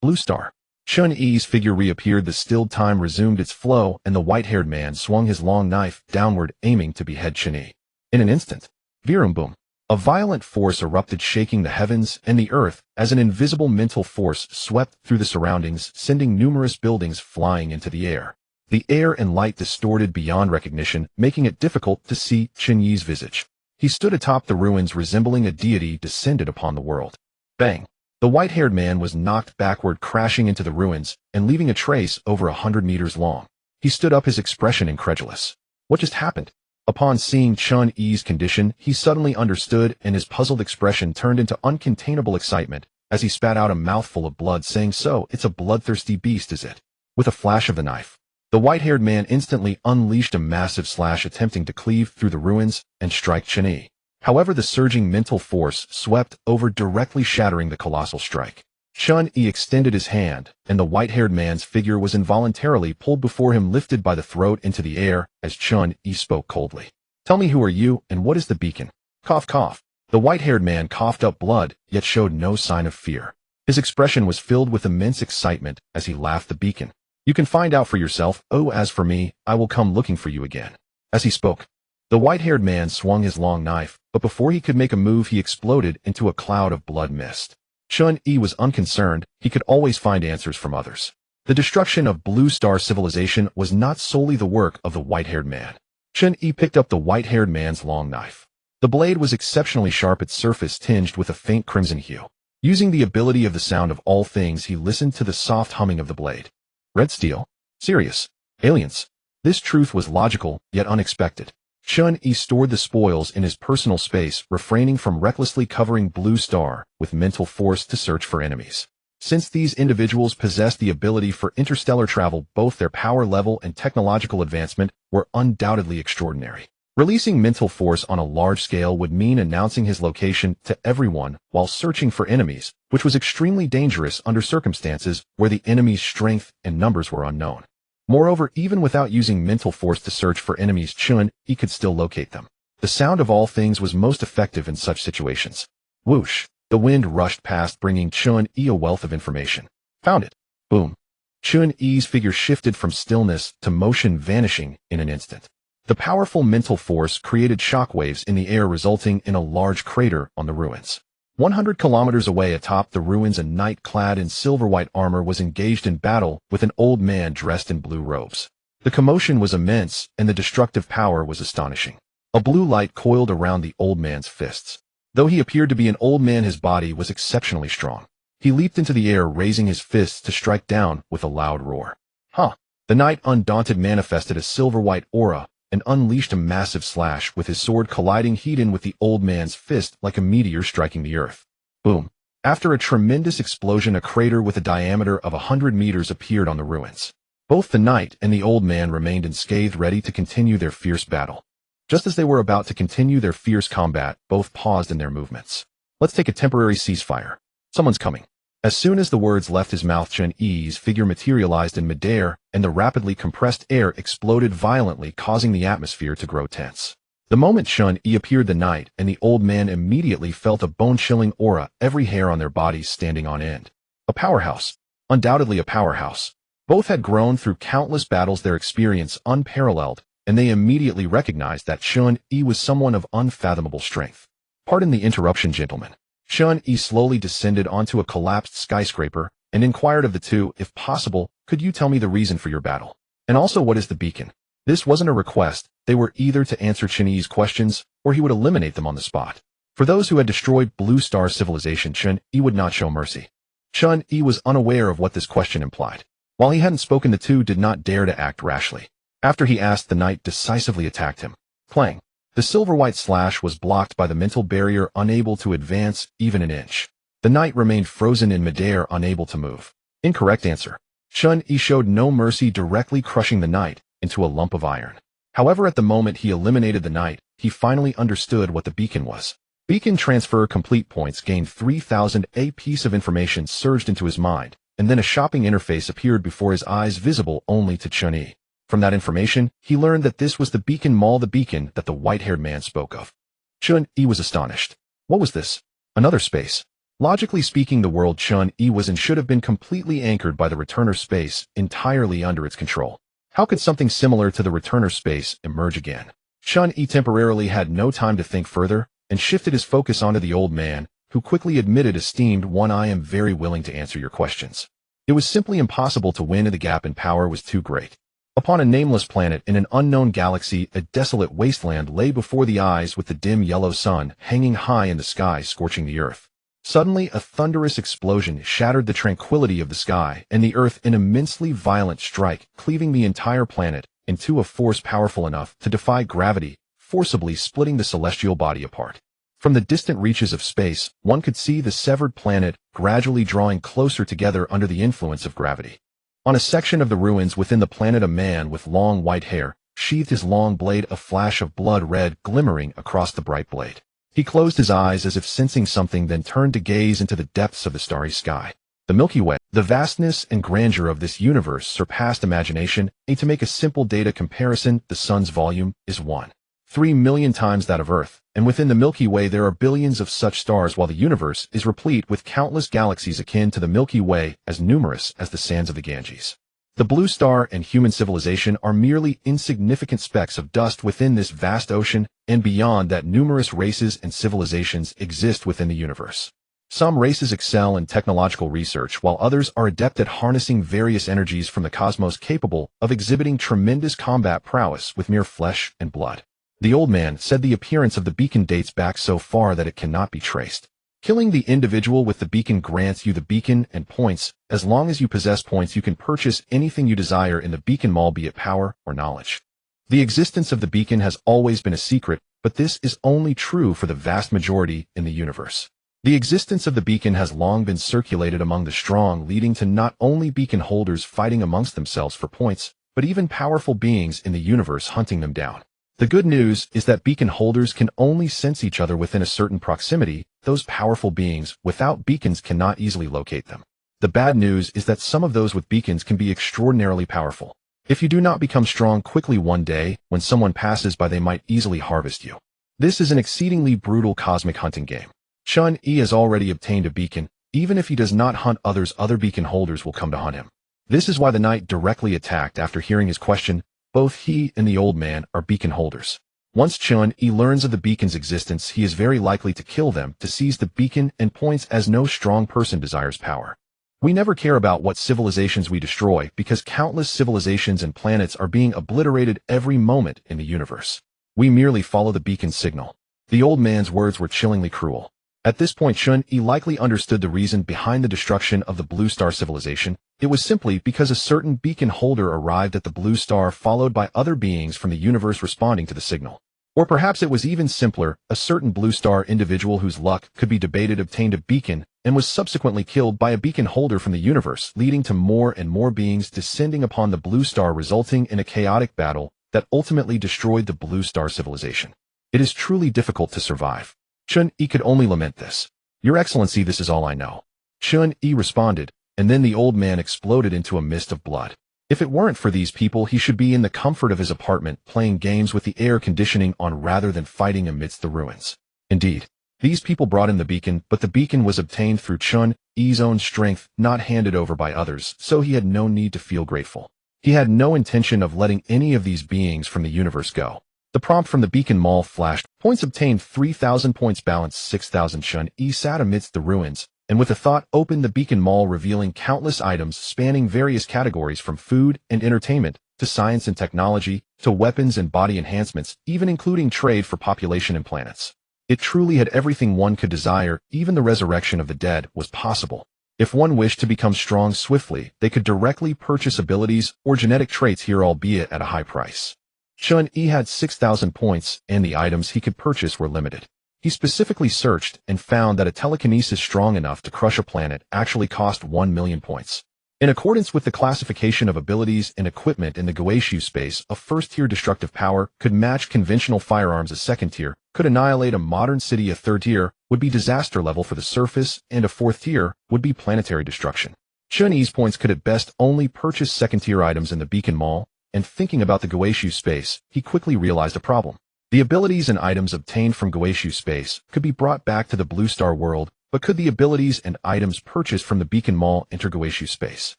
Blue Star. Chun-Yi's figure reappeared, the stilled time resumed its flow, and the white-haired man swung his long knife downward, aiming to behead Chun-Yi. In an instant, Virum boom. A violent force erupted, shaking the heavens and the earth as an invisible mental force swept through the surroundings, sending numerous buildings flying into the air. The air and light distorted beyond recognition, making it difficult to see Chun-Yi's visage. He stood atop the ruins, resembling a deity descended upon the world. Bang! The white-haired man was knocked backward, crashing into the ruins and leaving a trace over 100 meters long. He stood up, his expression incredulous. What just happened? Upon seeing Chun-Yi's condition, he suddenly understood, and his puzzled expression turned into uncontainable excitement as he spat out a mouthful of blood, saying, "So, it's a bloodthirsty beast, is it?" With a flash of the knife, the white-haired man instantly unleashed a massive slash, attempting to cleave through the ruins and strike Chun-Yi. However, the surging mental force swept over, directly shattering the colossal strike. Chun-Yi extended his hand, and the white-haired man's figure was involuntarily pulled before him, lifted by the throat into the air as Chun-Yi spoke coldly. "Tell me, who are you, and what is the beacon?" Cough, cough. The white-haired man coughed up blood, yet showed no sign of fear. His expression was filled with immense excitement as he laughed. "The beacon. You can find out for yourself. Oh, as for me, I will come looking for you again." As he spoke, the white-haired man swung his long knife, but before he could make a move, he exploded into a cloud of blood mist. Chun-Yi was unconcerned. He could always find answers from others. The destruction of Blue Star civilization was not solely the work of the white-haired man. Chun-Yi picked up the white-haired man's long knife. The blade was exceptionally sharp, its surface tinged with a faint crimson hue. Using the ability of the sound of all things, he listened to the soft humming of the blade. Red steel? Serious? Aliens? This truth was logical, yet unexpected. Chun-Yi stored the spoils in his personal space, refraining from recklessly covering Blue Star with mental force to search for enemies. Since these individuals possessed the ability for interstellar travel, both their power level and technological advancement were undoubtedly extraordinary. Releasing mental force on a large scale would mean announcing his location to everyone while searching for enemies, which was extremely dangerous under circumstances where the enemy's strength and numbers were unknown. Moreover, even without using mental force to search for enemies, Chun-Yi could still locate them. The sound of all things was most effective in such situations. Whoosh! The wind rushed past, bringing Chun-Yi a wealth of information. Found it. Boom. Chun-Yi's figure shifted from stillness to motion, vanishing in an instant. The powerful mental force created shockwaves in the air, resulting in a large crater on the ruins. 100 kilometers away atop the ruins, a knight clad in silver-white armor was engaged in battle with an old man dressed in blue robes. The commotion was immense, and the destructive power was astonishing. A blue light coiled around the old man's fists. Though he appeared to be an old man, his body was exceptionally strong. He leaped into the air, raising his fists to strike down with a loud roar. Huh! The knight, undaunted, manifested a silver-white aura and unleashed a massive slash, with his sword colliding head-on with the old man's fist like a meteor striking the earth. Boom! After a tremendous explosion, a crater with a diameter of 100 meters appeared on the ruins. Both the knight and the old man remained unscathed, ready to continue their fierce battle. Just as they were about to continue their fierce combat, both paused in their movements. "Let's take a temporary ceasefire. Someone's coming." As soon as the words left his mouth, Chun-Yi's figure materialized in midair, and the rapidly compressed air exploded violently, causing the atmosphere to grow tense. The moment Chun-Yi appeared, the knight and the old man immediately felt a bone-chilling aura, every hair on their bodies standing on end. A powerhouse. Undoubtedly a powerhouse. Both had grown through countless battles, their experience unparalleled, and they immediately recognized that Chun-Yi was someone of unfathomable strength. "Pardon the interruption, gentlemen." Chun-Yi slowly descended onto a collapsed skyscraper and inquired of the two, "If possible, could you tell me the reason for your battle? And also, what is the beacon?" This wasn't a request. They were either to answer Chun-Yi's questions, or he would eliminate them on the spot. For those who had destroyed Blue Star civilization, Chun-Yi would not show mercy. Chun-Yi was unaware of what this question implied. While he hadn't spoken, the two did not dare to act rashly. After he asked, the knight decisively attacked him. Clang! The silver-white slash was blocked by the mental barrier, unable to advance even an inch. The knight remained frozen in midair, unable to move. Incorrect answer. Chun-Yi showed no mercy, directly crushing the knight into a lump of iron. However, at the moment he eliminated the knight, he finally understood what the beacon was. Beacon transfer complete. Points gained 3,000. A piece of information surged into his mind, and then a shopping interface appeared before his eyes, visible only to Chun-Yi. From that information, he learned that this was the beacon mall, the beacon that the white-haired man spoke of. Chun-Yi was astonished. What was this? Another space. Logically speaking, the world Chun-Yi was in should have been completely anchored by the returner space, entirely under its control. How could something similar to the returner space emerge again? Chun-Yi temporarily had no time to think further, and shifted his focus onto the old man, who quickly admitted, esteemed one, I am very willing to answer your questions. It was simply impossible to win, and the gap in power was too great. Upon a nameless planet in an unknown galaxy, a desolate wasteland lay before the eyes, with the dim yellow sun hanging high in the sky, scorching the earth. Suddenly, a thunderous explosion shattered the tranquility of the sky and the earth, an immensely violent strike, cleaving the entire planet into a force powerful enough to defy gravity, forcibly splitting the celestial body apart. From the distant reaches of space, one could see the severed planet gradually drawing closer together under the influence of gravity. On a section of the ruins within the planet, a man with long white hair sheathed his long blade, a flash of blood red glimmering across the bright blade. He closed his eyes as if sensing something, then turned to gaze into the depths of the starry sky. The Milky Way. The vastness and grandeur of this universe surpassed imagination, and to make a simple data comparison, the sun's volume is 1.3 million times that of Earth, and within the Milky Way there are billions of such stars, while the universe is replete with countless galaxies akin to the Milky Way, as numerous as the sands of the Ganges. The blue star and human civilization are merely insignificant specks of dust within this vast ocean, and beyond that, numerous races and civilizations exist within the universe. Some races excel in technological research, while others are adept at harnessing various energies from the cosmos, capable of exhibiting tremendous combat prowess with mere flesh and blood. The old man said the appearance of the beacon dates back so far that it cannot be traced. Killing the individual with the beacon grants you the beacon and points. As long as you possess points, you can purchase anything you desire in the beacon mall, be it power or knowledge. The existence of the beacon has always been a secret, but this is only true for the vast majority in the universe. The existence of the beacon has long been circulated among the strong, leading to not only beacon holders fighting amongst themselves for points, but even powerful beings in the universe hunting them down. The good news is that beacon holders can only sense each other within a certain proximity. Those powerful beings without beacons cannot easily locate them. The bad news is that some of those with beacons can be extraordinarily powerful. If you do not become strong quickly, one day, when someone passes by, they might easily harvest you. This is an exceedingly brutal cosmic hunting game. Chun-Yi has already obtained a beacon. Even if he does not hunt others, other beacon holders will come to hunt him. This is why the knight directly attacked after hearing his question. Both he and the old man are beacon holders. Once Chun-Yi learns of the beacon's existence, he is very likely to kill them to seize the beacon and points, as no strong person desires power. We never care about what civilizations we destroy, because countless civilizations and planets are being obliterated every moment in the universe. We merely follow the beacon's signal. The old man's words were chillingly cruel. At this point, Chun-Yi likely understood the reason behind the destruction of the Blue Star civilization. It was simply because a certain beacon holder arrived at the Blue Star, followed by other beings from the universe responding to the signal. Or perhaps it was even simpler, a certain Blue Star individual whose luck could be debated obtained a beacon and was subsequently killed by a beacon holder from the universe, leading to more and more beings descending upon the Blue Star, resulting in a chaotic battle that ultimately destroyed the Blue Star civilization. It is truly difficult to survive. Chun-Yi could only lament this. Your Excellency, this is all I know. Chun-Yi responded, and then the old man exploded into a mist of blood. If it weren't for these people, he should be in the comfort of his apartment playing games with the air conditioning on rather than fighting amidst the ruins. Indeed, these people brought in the beacon, but the beacon was obtained through Chun-Yi's own strength, not handed over by others, so he had no need to feel grateful. He had no intention of letting any of these beings from the universe go. The prompt from the beacon mall flashed. Points obtained 3,000 points, balance 6,000. Chun-Yi sat amidst the ruins, and with a thought opened the beacon mall, revealing countless items spanning various categories from food and entertainment, to science and technology, to weapons and body enhancements, even including trade for population and planets. It truly had everything one could desire. Even the resurrection of the dead was possible. If one wished to become strong swiftly, they could directly purchase abilities or genetic traits here, albeit at a high price. Chun-Yi had 6,000 points, and the items he could purchase were limited. He specifically searched and found that a telekinesis strong enough to crush a planet actually cost 1 million points. In accordance with the classification of abilities and equipment in the Goeishu space, a first-tier destructive power could match conventional firearms. A second-tier could annihilate a modern city. A third-tier would be disaster level for the surface, and a fourth-tier would be planetary destruction. Chun-Yi's points could at best only purchase second-tier items in the Beacon Mall, and thinking about the Goeishu space, he quickly realized a problem. The abilities and items obtained from Goeishu space could be brought back to the Blue Star world, but could the abilities and items purchased from the Beacon Mall enter Goeishu space?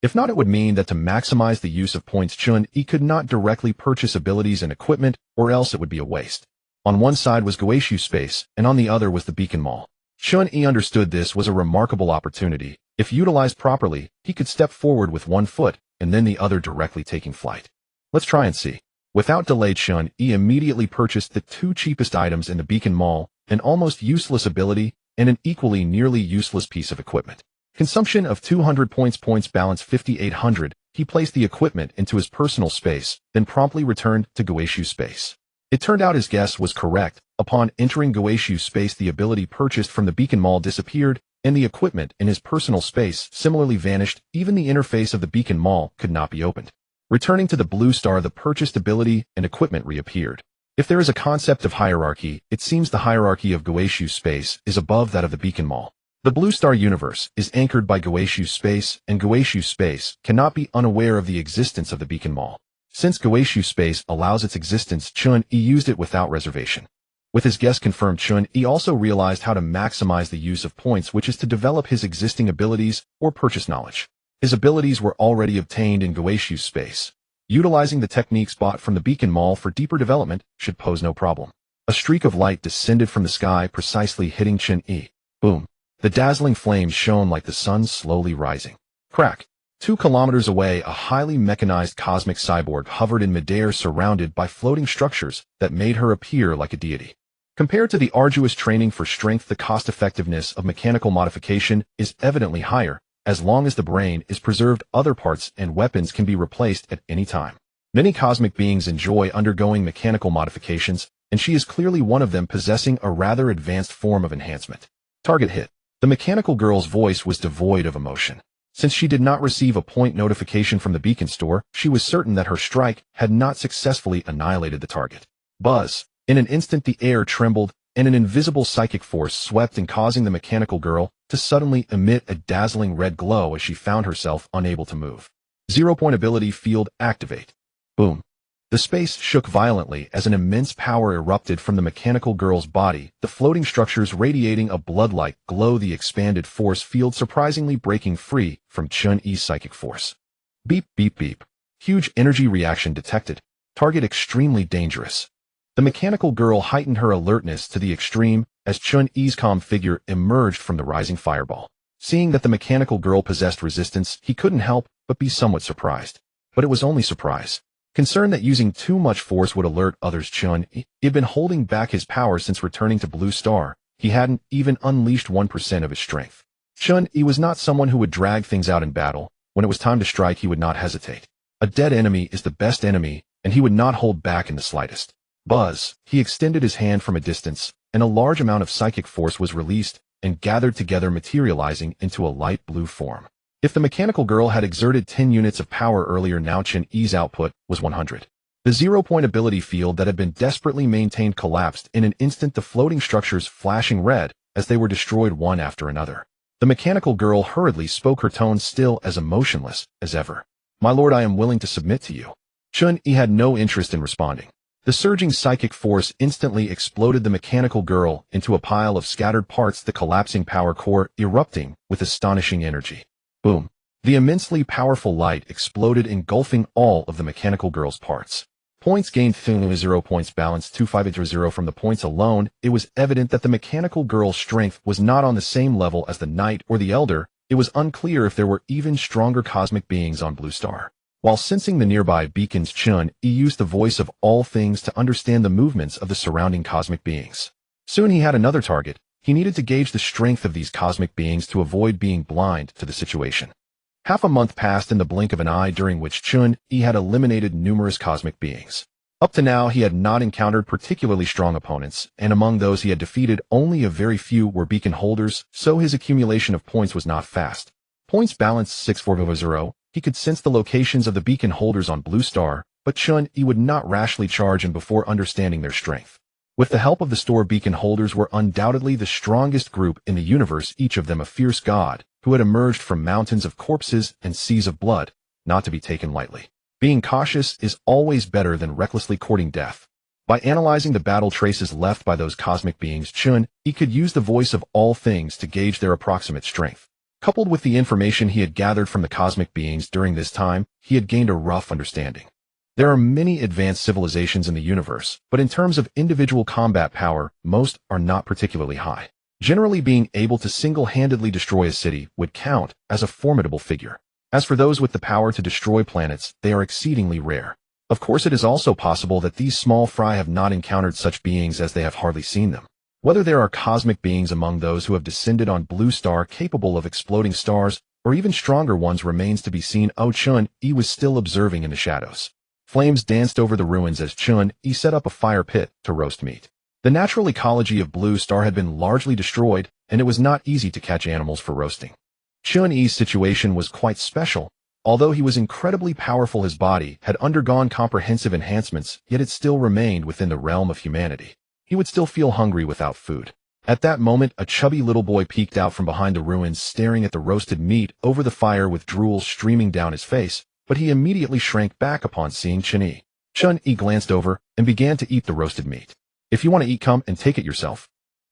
If not, it would mean that to maximize the use of points, Chun-Yi could not directly purchase abilities and equipment, or else it would be a waste. On one side was Goeishu space, and on the other was the Beacon Mall. Chun-Yi understood this was a remarkable opportunity. If utilized properly, he could step forward with one foot, and then the other directly taking flight. Let's try and see. Without delay, Chun-Yi immediately purchased the two cheapest items in the Beacon Mall, an almost useless ability, and an equally nearly useless piece of equipment. Consumption of 200 points balance 5,800. He placed the equipment into his personal space, then promptly returned to Goeishu space. It turned out his guess was correct. Upon entering Goeishu space, the ability purchased from the Beacon Mall disappeared, and the equipment in his personal space similarly vanished. Even the interface of the Beacon Mall could not be opened. Returning to the Blue Star, the purchased ability and equipment reappeared. If there is a concept of hierarchy, it seems the hierarchy of Goeishu space is above that of the Beacon Mall. The Blue Star universe is anchored by Goeishu space, and Goeishu space cannot be unaware of the existence of the Beacon Mall. Since Goeishu space allows its existence, Chun-Yi used it without reservation. With his guess confirmed, Chun-Yi also realized how to maximize the use of points, which is to develop his existing abilities or purchase knowledge. His abilities were already obtained in Goeishu space. Utilizing the techniques bought from the Beacon Mall for deeper development should pose no problem. A streak of light descended from the sky, precisely hitting Chun-Yi. Boom. The dazzling flames shone like the sun slowly rising. Crack. 2 kilometers away, a highly mechanized cosmic cyborg hovered in midair, surrounded by floating structures that made her appear like a deity. Compared to the arduous training for strength, the cost-effectiveness of mechanical modification is evidently higher. As long as the brain is preserved, other parts and weapons can be replaced at any time. Many cosmic beings enjoy undergoing mechanical modifications, and she is clearly one of them, possessing a rather advanced form of enhancement. Target hit. The mechanical girl's voice was devoid of emotion. Since she did not receive a point notification from the Beacon Store, she was certain that her strike had not successfully annihilated the target. Buzz. In an instant, the air trembled, and an invisible psychic force swept in, causing the mechanical girl to suddenly emit a dazzling red glow as she found herself unable to move. 0-point ability field activate. Boom. The space shook violently as an immense power erupted from the mechanical girl's body, the floating structures radiating a blood-like glow, the expanded force field surprisingly breaking free from Chun-Yi's psychic force. Beep, beep, beep. Huge energy reaction detected. Target extremely dangerous. The mechanical girl heightened her alertness to the extreme as Chun-Yi's calm figure emerged from the rising fireball. Seeing that the mechanical girl possessed resistance, he couldn't help but be somewhat surprised. But it was only surprise. Concerned that using too much force would alert others, Chun-Yi had been holding back his power since returning to Blue Star. He hadn't even unleashed 1% of his strength. Chun-Yi was not someone who would drag things out in battle. When it was time to strike, he would not hesitate. A dead enemy is the best enemy, and he would not hold back in the slightest. Buzz. He extended his hand from a distance, and a large amount of psychic force was released and gathered together, materializing into a light blue form. If the mechanical girl had exerted 10 units of power earlier, now Chun-Yi's output was 100. The 0-point ability field that had been desperately maintained collapsed in an instant, the floating structures flashing red as they were destroyed one after another. The mechanical girl hurriedly spoke, her tone still as emotionless as ever. "My lord, I am willing to submit to you." Chun-Yi had no interest in responding. The surging psychic force instantly exploded the mechanical girl into a pile of scattered parts, the collapsing power core erupting with astonishing energy. Boom. The immensely powerful light exploded, engulfing all of the mechanical girl's parts. Points gained: 0 points balance 2580. From the points alone, it was evident that the mechanical girl's strength was not on the same level as the knight or the elder. It was unclear if there were even stronger cosmic beings on Blue Star. While sensing the nearby beacons, Chun-Yi used the voice of all things to understand the movements of the surrounding cosmic beings. Soon he had another target. He needed to gauge the strength of these cosmic beings to avoid being blind to the situation. Half a month passed in the blink of an eye, during which Chun-Yi had eliminated numerous cosmic beings. Up to now, he had not encountered particularly strong opponents, and among those he had defeated, only a very few were beacon holders, so his accumulation of points was not fast. Points balanced 6-4-0. He could sense the locations of the beacon holders on Blue Star, but Chun-Yi would not rashly charge in before understanding their strength. With the help of the store, beacon holders were undoubtedly the strongest group in the universe, each of them a fierce god, who had emerged from mountains of corpses and seas of blood, not to be taken lightly. Being cautious is always better than recklessly courting death. By analyzing the battle traces left by those cosmic beings, Chun-Yi could use the voice of all things to gauge their approximate strength. Coupled with the information he had gathered from the cosmic beings during this time, he had gained a rough understanding. There are many advanced civilizations in the universe, but in terms of individual combat power, most are not particularly high. Generally, being able to single-handedly destroy a city would count as a formidable figure. As for those with the power to destroy planets, they are exceedingly rare. Of course, it is also possible that these small fry have not encountered such beings, as they have hardly seen them. Whether there are cosmic beings among those who have descended on Blue Star capable of exploding stars, or even stronger ones, remains to be seen. Chun-Yi was still observing in the shadows. Flames danced over the ruins as Chun-Yi set up a fire pit to roast meat. The natural ecology of Blue Star had been largely destroyed, and it was not easy to catch animals for roasting. Chun-Yi's situation was quite special. Although he was incredibly powerful, his body had undergone comprehensive enhancements, yet it still remained within the realm of humanity. He would still feel hungry without food. At that moment, a chubby little boy peeked out from behind the ruins, staring at the roasted meat over the fire with drool streaming down his face, but he immediately shrank back upon seeing Chun-Yi. Chun-Yi glanced over and began to eat the roasted meat. If you want to eat, come and take it yourself.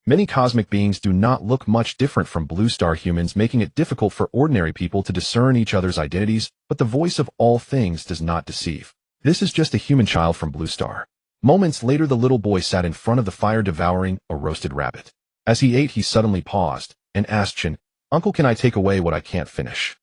Many cosmic beings do not look much different from Blue Star humans, making it difficult for ordinary people to discern each other's identities, but the voice of all things does not deceive. This is just a human child from Blue Star. Moments later, the little boy sat in front of the fire devouring a roasted rabbit. As he ate, he suddenly paused and asked Chin, "Uncle, can I take away what I can't finish?"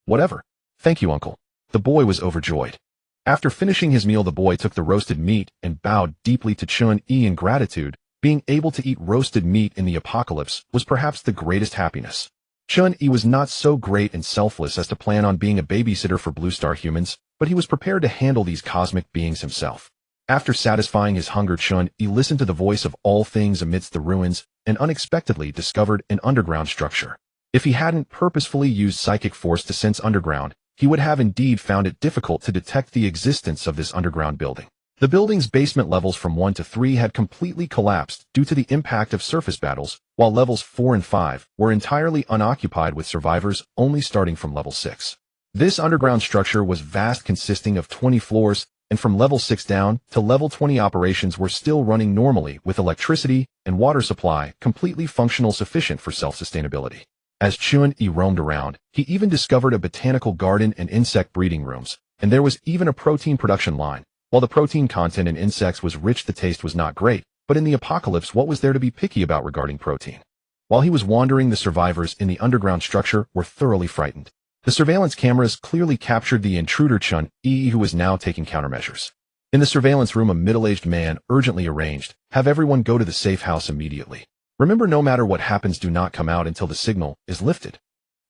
"Whatever. Thank you, Uncle." The boy was overjoyed. After finishing his meal, the boy took the roasted meat and bowed deeply to Chun-Yi in gratitude. Being able to eat roasted meat in the apocalypse was perhaps the greatest happiness. Chun-Yi was not so great and selfless as to plan on being a babysitter for Blue Star humans, but he was prepared to handle these cosmic beings himself. After satisfying his hunger, Chun-Yi listened to the voice of all things amidst the ruins and unexpectedly discovered an underground structure. If he hadn't purposefully used psychic force to sense underground, he would have indeed found it difficult to detect the existence of this underground building. The building's basement levels from 1 to 3 had completely collapsed due to the impact of surface battles, while levels 4 and 5 were entirely unoccupied, with survivors only starting from level 6. This underground structure was vast, consisting of 20 floors, and from level 6 down to level 20 operations were still running normally, with electricity and water supply completely functional, sufficient for self-sustainability. As Chun-Yi roamed around, he even discovered a botanical garden and insect breeding rooms, and there was even a protein production line. While the protein content in insects was rich, the taste was not great, but in the apocalypse, what was there to be picky about regarding protein? While he was wandering, the survivors in the underground structure were thoroughly frightened. The surveillance cameras clearly captured the intruder, Chun-Yi, who was now taking countermeasures. In the surveillance room, a middle-aged man urgently arranged, "Have everyone go to the safe house immediately. Remember, no matter what happens, do not come out until the signal is lifted."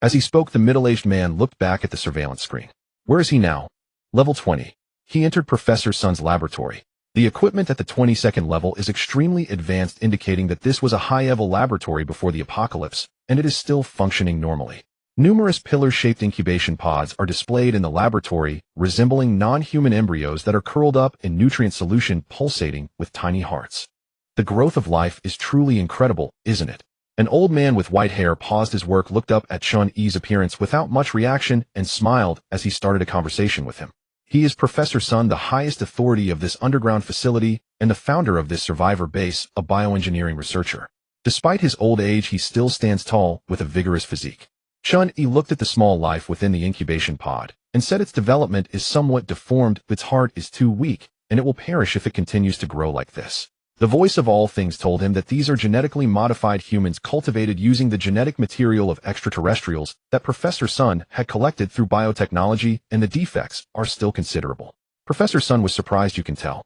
As he spoke, the middle-aged man looked back at the surveillance screen. Where is he now? Level 20. He entered Professor Sun's laboratory. The equipment at the 22nd level is extremely advanced, indicating that this was a high-level laboratory before the apocalypse, and it is still functioning normally. Numerous pillar-shaped incubation pods are displayed in the laboratory, resembling non-human embryos that are curled up in nutrient solution, pulsating with tiny hearts. The growth of life is truly incredible, isn't it? An old man with white hair paused his work, looked up at Chun-Yi's appearance without much reaction, and smiled as he started a conversation with him. He is Professor Sun, the highest authority of this underground facility and the founder of this survivor base, a bioengineering researcher. Despite his old age, he still stands tall with a vigorous physique. Chun-Yi looked at the small life within the incubation pod and said its development is somewhat deformed, its heart is too weak, and it will perish if it continues to grow like this. The voice of all things told him that these are genetically modified humans cultivated using the genetic material of extraterrestrials that Professor Sun had collected through biotechnology, and the defects are still considerable. Professor Sun was surprised. "You can tell."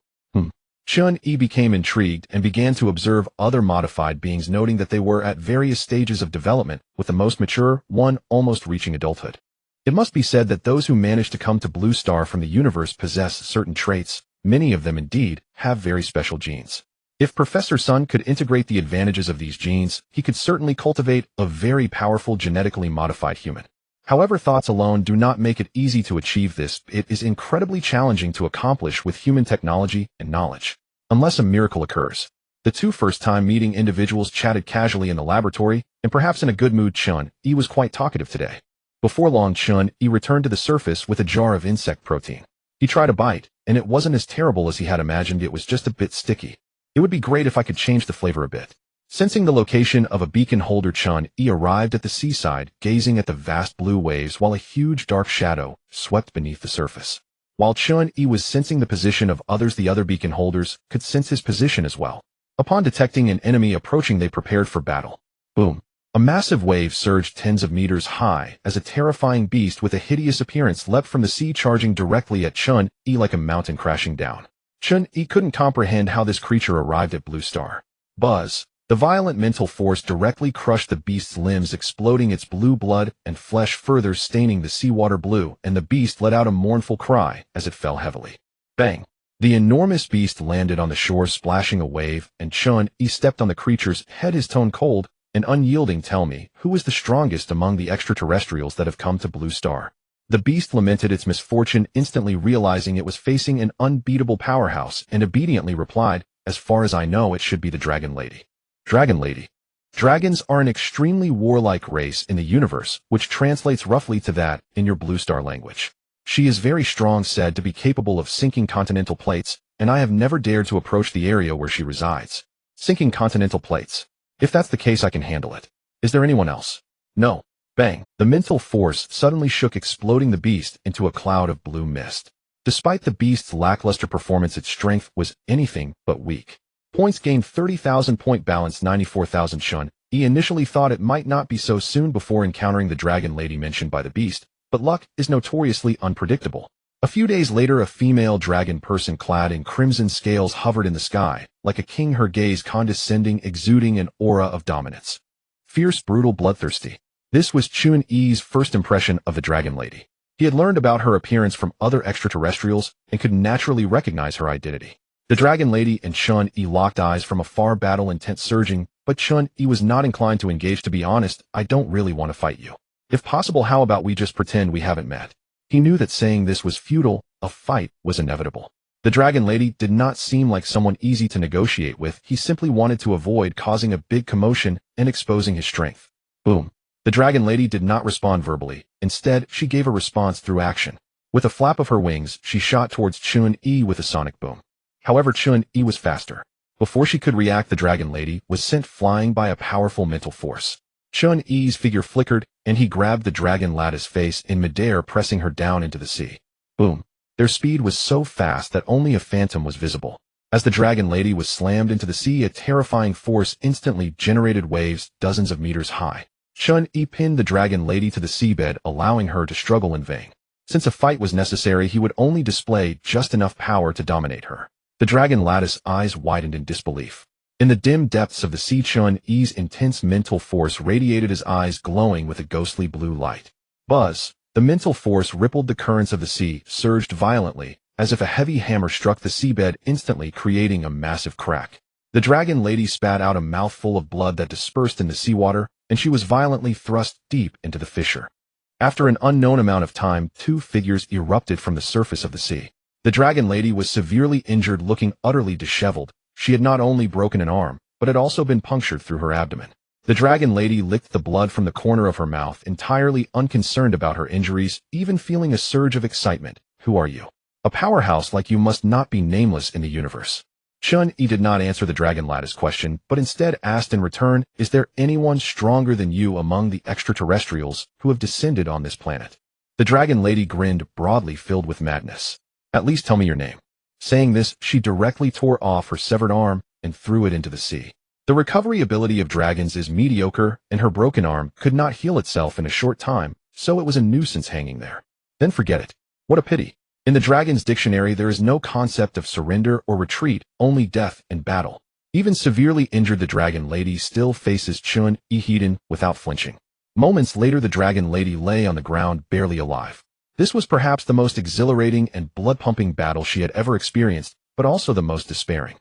Chun-Yi became intrigued and began to observe other modified beings, noting that they were at various stages of development, with the most mature one almost reaching adulthood. It must be said that those who manage to come to Blue Star from the universe possess certain traits. Many of them, indeed, have very special genes. If Professor Sun could integrate the advantages of these genes, he could certainly cultivate a very powerful genetically modified human. However, thoughts alone do not make it easy to achieve this. It is incredibly challenging to accomplish with human technology and knowledge. Unless a miracle occurs. The two first-time meeting individuals chatted casually in the laboratory, and perhaps in a good mood. Chun-Yi was quite talkative today. Before long, Chun-Yi returned to the surface with a jar of insect protein. He tried a bite, and it wasn't as terrible as he had imagined. It was just a bit sticky. It would be great if I could change the flavor a bit. Sensing the location of a beacon holder, Chun-Yi arrived at the seaside, gazing at the vast blue waves while a huge dark shadow swept beneath the surface. While Chun-Yi was sensing the position of others, the other beacon holders could sense his position as well. Upon detecting an enemy approaching, they prepared for battle. Boom! A massive wave surged tens of meters high as a terrifying beast with a hideous appearance leapt from the sea, charging directly at Chun-Yi like a mountain crashing down. Chun-Yi couldn't comprehend how this creature arrived at Blue Star. Buzz! The violent mental force directly crushed the beast's limbs, exploding its blue blood and flesh, further staining the seawater blue, and the beast let out a mournful cry as it fell heavily. Bang! The enormous beast landed on the shore, splashing a wave, and Chun-Yi stepped on the creature's head, his tone cold and unyielding. Tell me, who is the strongest among the extraterrestrials that have come to Blue Star? The beast lamented its misfortune, instantly realizing it was facing an unbeatable powerhouse, and obediently replied, as far as I know, it should be the Dragon Lady. Dragon Lady. Dragons are an extremely warlike race in the universe, which translates roughly to that in your Blue Star language. She is very strong, said to be capable of sinking continental plates, and I have never dared to approach the area where she resides. Sinking continental plates. If that's the case, I can handle it. Is there anyone else? No. Bang! The mental force suddenly shook, exploding the beast into a cloud of blue mist. Despite the beast's lackluster performance, its strength was anything but weak. Points gained 30,000, point balance 94,000. Chun-Yi initially thought it might not be so soon before encountering the Dragon Lady mentioned by the beast, but luck is notoriously unpredictable. A few days later, a female dragon person clad in crimson scales hovered in the sky, like a king, her gaze condescending, exuding an aura of dominance. Fierce, brutal, bloodthirsty. This was Chun-Yi's first impression of the Dragon Lady. He had learned about her appearance from other extraterrestrials and could naturally recognize her identity. The Dragon Lady and Chun-Yi locked eyes from afar, battle intent surging, but Chun-Yi was not inclined to engage. To be honest, I don't really want to fight you. If possible, how about we just pretend we haven't met? He knew that saying this was futile. A fight was inevitable. The Dragon Lady did not seem like someone easy to negotiate with. He simply wanted to avoid causing a big commotion and exposing his strength. Boom. The Dragon Lady did not respond verbally. Instead, she gave a response through action. With a flap of her wings, she shot towards Chun-Yi with a sonic boom. However, Chun-Yi was faster. Before she could react, the Dragon Lady was sent flying by a powerful mental force. Chun-Yi's figure flickered, and he grabbed the Dragon Lady's face in midair, pressing her down into the sea. Boom. Their speed was so fast that only a phantom was visible. As the Dragon Lady was slammed into the sea, a terrifying force instantly generated waves dozens of meters high. Chun-Yi pinned the Dragon Lady to the seabed, allowing her to struggle in vain. Since a fight was necessary, he would only display just enough power to dominate her. The Dragon Lady's eyes widened in disbelief. In the dim depths of the sea, Chun-Yi's intense mental force radiated, his eyes glowing with a ghostly blue light. Buzz! The mental force rippled the currents of the sea, surged violently, as if a heavy hammer struck the seabed, instantly creating a massive crack. The Dragon Lady spat out a mouthful of blood that dispersed in the seawater, and she was violently thrust deep into the fissure. After an unknown amount of time, two figures erupted from the surface of the sea. The Dragon Lady was severely injured, looking utterly disheveled. She had not only broken an arm, but had also been punctured through her abdomen. The Dragon Lady licked the blood from the corner of her mouth, entirely unconcerned about her injuries, even feeling a surge of excitement. Who are you? A powerhouse like you must not be nameless in the universe. Chun-Yi did not answer the Dragon Lady's question, but instead asked in return, is there anyone stronger than you among the extraterrestrials who have descended on this planet? The Dragon Lady grinned broadly, filled with madness. At least tell me your name. Saying this, she directly tore off her severed arm and threw it into the sea. The recovery ability of dragons is mediocre, and her broken arm could not heal itself in a short time, so it was a nuisance hanging there. Then forget it. What a pity. In the Dragon's dictionary, there is no concept of surrender or retreat, only death and battle. Even severely injured, the Dragon Lady still faces Chun Yi without flinching. Moments later, the Dragon Lady lay on the ground, barely alive. This was perhaps the most exhilarating and blood-pumping battle she had ever experienced, but also the most despairing.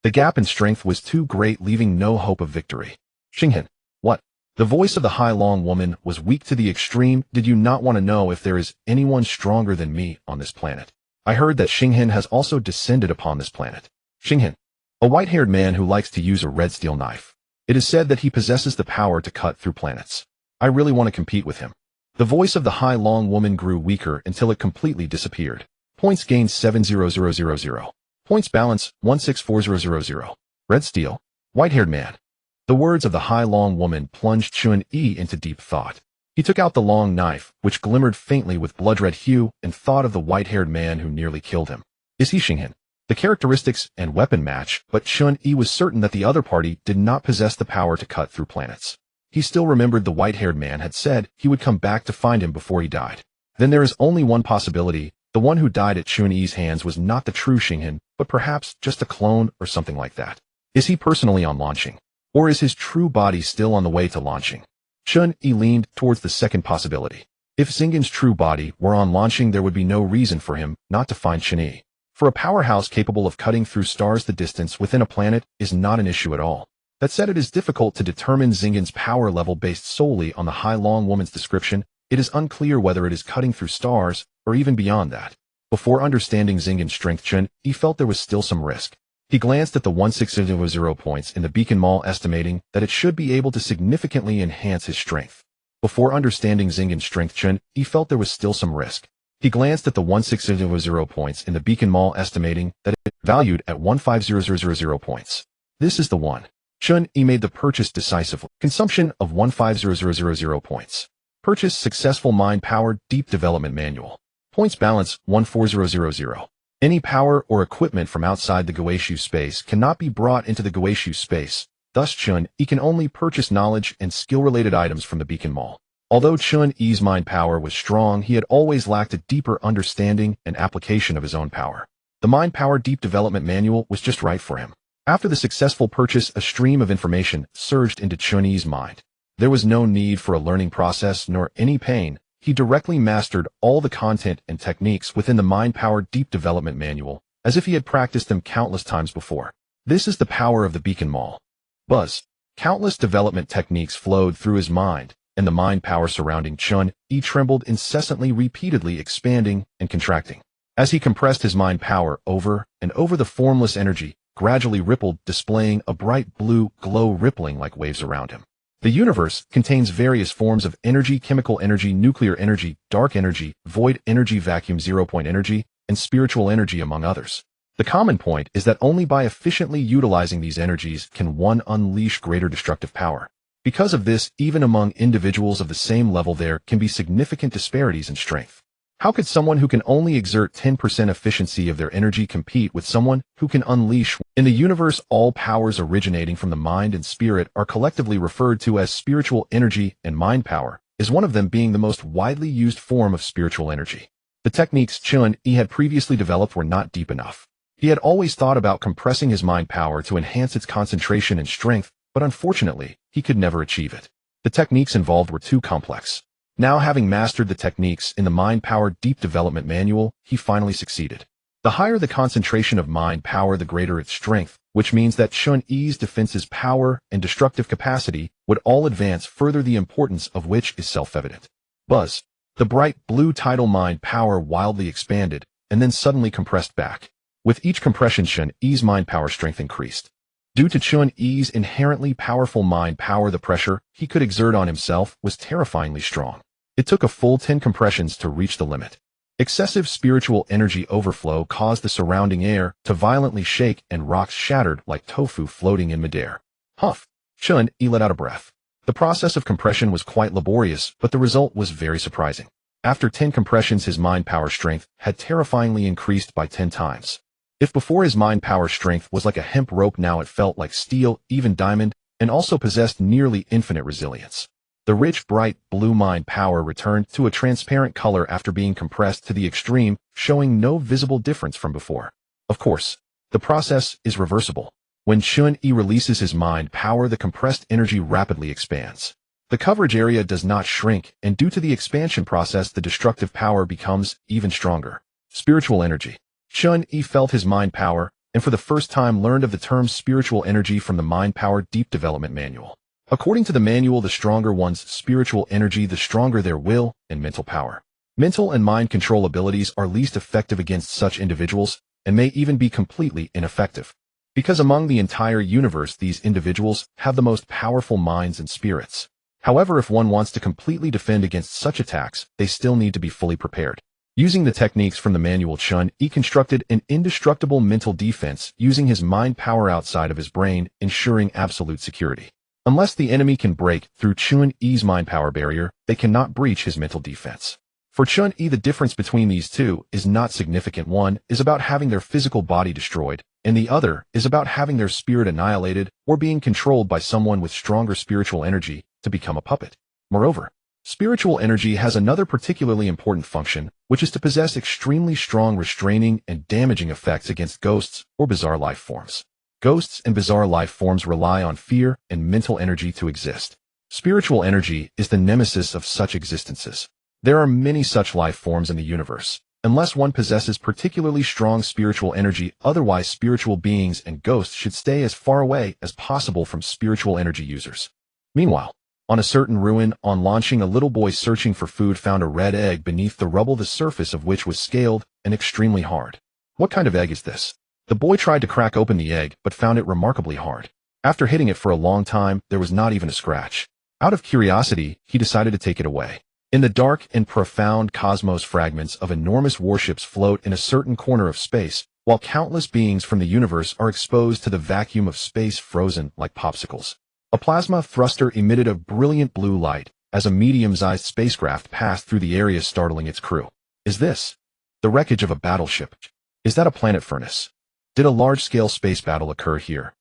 The gap in strength was too great, leaving no hope of victory. Xinghan, what? The voice of the Hai Long woman was weak to the extreme. Did you not want to know if there is anyone stronger than me on this planet? I heard that Xinghan has also descended upon this planet. Xinghan, a white-haired man who likes to use a red steel knife. It is said that he possesses the power to cut through planets. I really want to compete with him. The voice of the Hai Long woman grew weaker until it completely disappeared. Points gained 70000. Points balance 164000. Red steel. White-haired man. The words of the Hai Long woman plunged Chun Yi into deep thought. He took out the long knife, which glimmered faintly with blood-red hue, and thought of the white-haired man who nearly killed him. Is he Xinghan? The characteristics and weapon match, but Chun Yi was certain that the other party did not possess the power to cut through planets. He still remembered the white-haired man had said he would come back to find him before he died. Then there is only one possibility. The one who died at Chun Yi's hands was not the true Xinghan, but perhaps just a clone or something like that. Is he personally on launching? Or is his true body still on the way to launching? Chun Yi leaned towards the second possibility. If Xinghan's true body were on launching, there would be no reason for him not to find Chun Yi. For a powerhouse capable of cutting through stars, the distance within a planet is not an issue at all. That said, it is difficult to determine Xinghan's power level based solely on the Hai Long woman's description. It is unclear whether it is cutting through stars, or even beyond that. Before understanding Xinghan's strength, Chun Yi felt there was still some risk. He glanced at the 1600 points in the beacon mall, estimating that it should be able to significantly enhance his strength. Before understanding Xinghan's strength, Chun Yi felt there was still some risk. He glanced at the 1600 points in the beacon mall, estimating that it valued at 15000 points. This is the one. Chun Yi made the purchase decisively. Consumption of 15000 points. Purchase successful. Mind Power Deep Development Manual. Points balance 14000. Any power or equipment from outside the Guishu space cannot be brought into the Guishu space. Thus Chun Yi can only purchase knowledge and skill-related items from the beacon mall. Although Chun Yi's mind power was strong, he had always lacked a deeper understanding and application of his own power. The Mind Power Deep Development Manual was just right for him. After the successful purchase, a stream of information surged into Chun Yi's mind. There was no need for a learning process nor any pain. He directly mastered all the content and techniques within the Mind Power Deep Development Manual, as if he had practiced them countless times before. This is the power of the beacon mall. Buzz. Countless development techniques flowed through his mind, and the mind power surrounding Chun Yi trembled incessantly, repeatedly expanding and contracting. As he compressed his mind power over and over, the formless energy gradually rippled, displaying a bright blue glow rippling like waves around him. The universe contains various forms of energy: chemical energy, nuclear energy, dark energy, void energy, vacuum, zero-point energy, and spiritual energy, among others. The common point is that only by efficiently utilizing these energies can one unleash greater destructive power. Because of this, even among individuals of the same level, there can be significant disparities in strength. How could someone who can only exert 10% efficiency of their energy compete with someone who can unleash? In the universe, all powers originating from the mind and spirit are collectively referred to as spiritual energy, and mind power is one of them, being the most widely used form of spiritual energy. The techniques Chun Yi had previously developed were not deep enough. He had always thought about compressing his mind power to enhance its concentration and strength, but unfortunately, he could never achieve it. The techniques involved were too complex. Now, having mastered the techniques in the Mind Power Deep Development Manual, he finally succeeded. The higher the concentration of mind power, the greater its strength, which means that Chun Yi's defenses, power, and destructive capacity would all advance further, the importance of which is self-evident. Buzz. The bright blue tidal mind power wildly expanded, and then suddenly compressed back. With each compression, Chun Yi's mind power strength increased. Due to Chun Yi's inherently powerful mind power, the pressure he could exert on himself was terrifyingly strong. It took a full 10 compressions to reach the limit. Excessive spiritual energy overflow caused the surrounding air to violently shake, and rocks shattered like tofu floating in midair. Huff! Chun Yi let out a breath. The process of compression was quite laborious, but the result was very surprising. After 10 compressions, his mind power strength had terrifyingly increased by 10 times. If before his mind power strength was like a hemp rope, now it felt like steel, even diamond, and also possessed nearly infinite resilience. The rich, bright, blue mind power returned to a transparent color after being compressed to the extreme, showing no visible difference from before. Of course, the process is reversible. When Chun-Yi releases his mind power, the compressed energy rapidly expands. The coverage area does not shrink, and due to the expansion process, the destructive power becomes even stronger. Spiritual energy. Chun-Yi felt his mind power, and for the first time learned of the term spiritual energy from the Mind Power Deep Development Manual. According to the manual, the stronger one's spiritual energy, the stronger their will and mental power. Mental and mind control abilities are least effective against such individuals, and may even be completely ineffective. Because among the entire universe, these individuals have the most powerful minds and spirits. However, if one wants to completely defend against such attacks, they still need to be fully prepared. Using the techniques from the manual, Chun-Yi constructed an indestructible mental defense using his mind power outside of his brain, ensuring absolute security. Unless the enemy can break through Chun-Yi's mind power barrier, they cannot breach his mental defense. For Chun-Yi, the difference between these two is not significant. One is about having their physical body destroyed, and the other is about having their spirit annihilated or being controlled by someone with stronger spiritual energy to become a puppet. Moreover, spiritual energy has another particularly important function, which is to possess extremely strong restraining and damaging effects against ghosts or bizarre life forms. Ghosts and bizarre life forms rely on fear and mental energy to exist. Spiritual energy is the nemesis of such existences. There are many such life forms in the universe, unless one possesses particularly strong spiritual energy. Otherwise, spiritual beings and ghosts should stay as far away as possible from spiritual energy users. Meanwhile, on a certain ruin, on launching, a little boy searching for food found a red egg beneath the rubble, the surface of which was scaled and extremely hard. What kind of egg is this? The boy tried to crack open the egg, but found it remarkably hard. After hitting it for a long time, there was not even a scratch. Out of curiosity, he decided to take it away. In the dark and profound cosmos, fragments of enormous warships float in a certain corner of space, while countless beings from the universe are exposed to the vacuum of space, frozen like popsicles. A plasma thruster emitted a brilliant blue light as a medium-sized spacecraft passed through the area, startling its crew. Is this the wreckage of a battleship? Is that a planet furnace? Did a large-scale space battle occur here?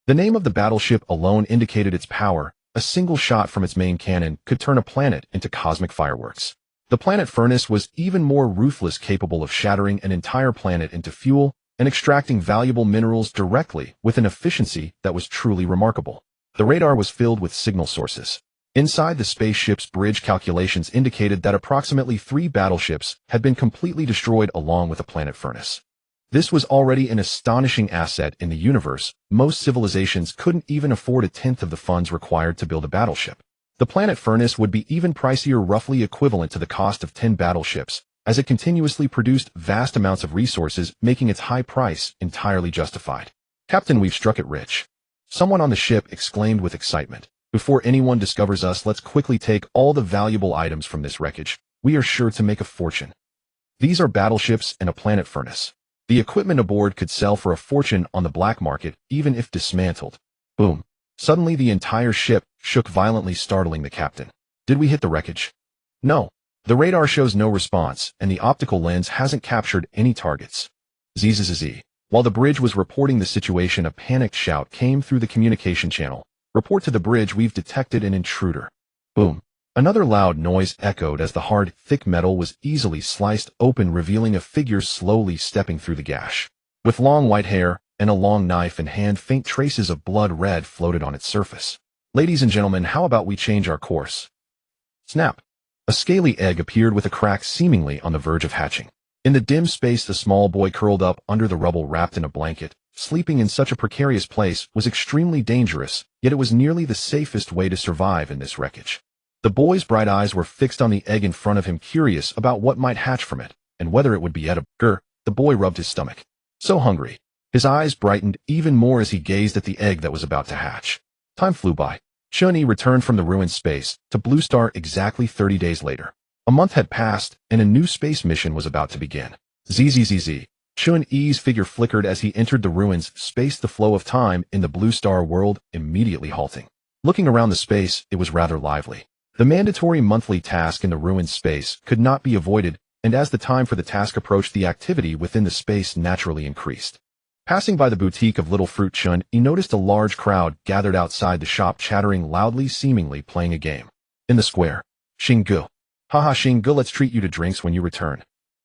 The name of the battleship alone indicated its power. A single shot from its main cannon could turn a planet into cosmic fireworks. The planet furnace was even more ruthless, capable of shattering an entire planet into fuel and extracting valuable minerals directly with an efficiency that was truly remarkable. The radar was filled with signal sources. Inside the spaceship's bridge, calculations indicated that approximately 3 battleships had been completely destroyed along with a planet furnace. This was already an astonishing asset in the universe. Most civilizations couldn't even afford a tenth of the funds required to build a battleship. The planet furnace would be even pricier, roughly equivalent to the cost of 10 battleships, as it continuously produced vast amounts of resources, making its high price entirely justified. "Captain, we've struck it rich," someone on the ship exclaimed with excitement. "Before anyone discovers us, let's quickly take all the valuable items from this wreckage. We are sure to make a fortune." These are battleships and a planet furnace. The equipment aboard could sell for a fortune on the black market, even if dismantled. Boom. Suddenly the entire ship shook violently, startling the captain. "Did we hit the wreckage?" "No. The radar shows no response, and the optical lens hasn't captured any targets." Zzz. While the bridge was reporting the situation, a panicked shout came through the communication channel. "Report to the bridge, we've detected an intruder." Boom. Another loud noise echoed as the hard, thick metal was easily sliced open, revealing a figure slowly stepping through the gash. With long white hair and a long knife in hand, faint traces of blood red floated on its surface. "Ladies and gentlemen, how about we change our course?" Snap. A scaly egg appeared with a crack seemingly on the verge of hatching. In the dim space, the small boy curled up under the rubble, wrapped in a blanket. Sleeping in such a precarious place was extremely dangerous, yet it was nearly the safest way to survive in this wreckage. The boy's bright eyes were fixed on the egg in front of him, curious about what might hatch from it, and whether it would be edible. The boy rubbed his stomach. So hungry. His eyes brightened even more as he gazed at the egg that was about to hatch. Time flew by. Chun-Yi returned from the ruined space to Blue Star exactly 30 days later. A month had passed, and a new space mission was about to begin. Zzz. Chun-Yi's figure flickered as he entered the ruins, space, the flow of time in the Blue Star world immediately halting. Looking around the space, it was rather lively. The mandatory monthly task in the ruined space could not be avoided, and as the time for the task approached, the activity within the space naturally increased. Passing by the boutique of Little Fruit, Chun-Yi noticed a large crowd gathered outside the shop, chattering loudly, seemingly playing a game. In the square. Xinggu. Haha Xinggu, let's treat you to drinks when you return.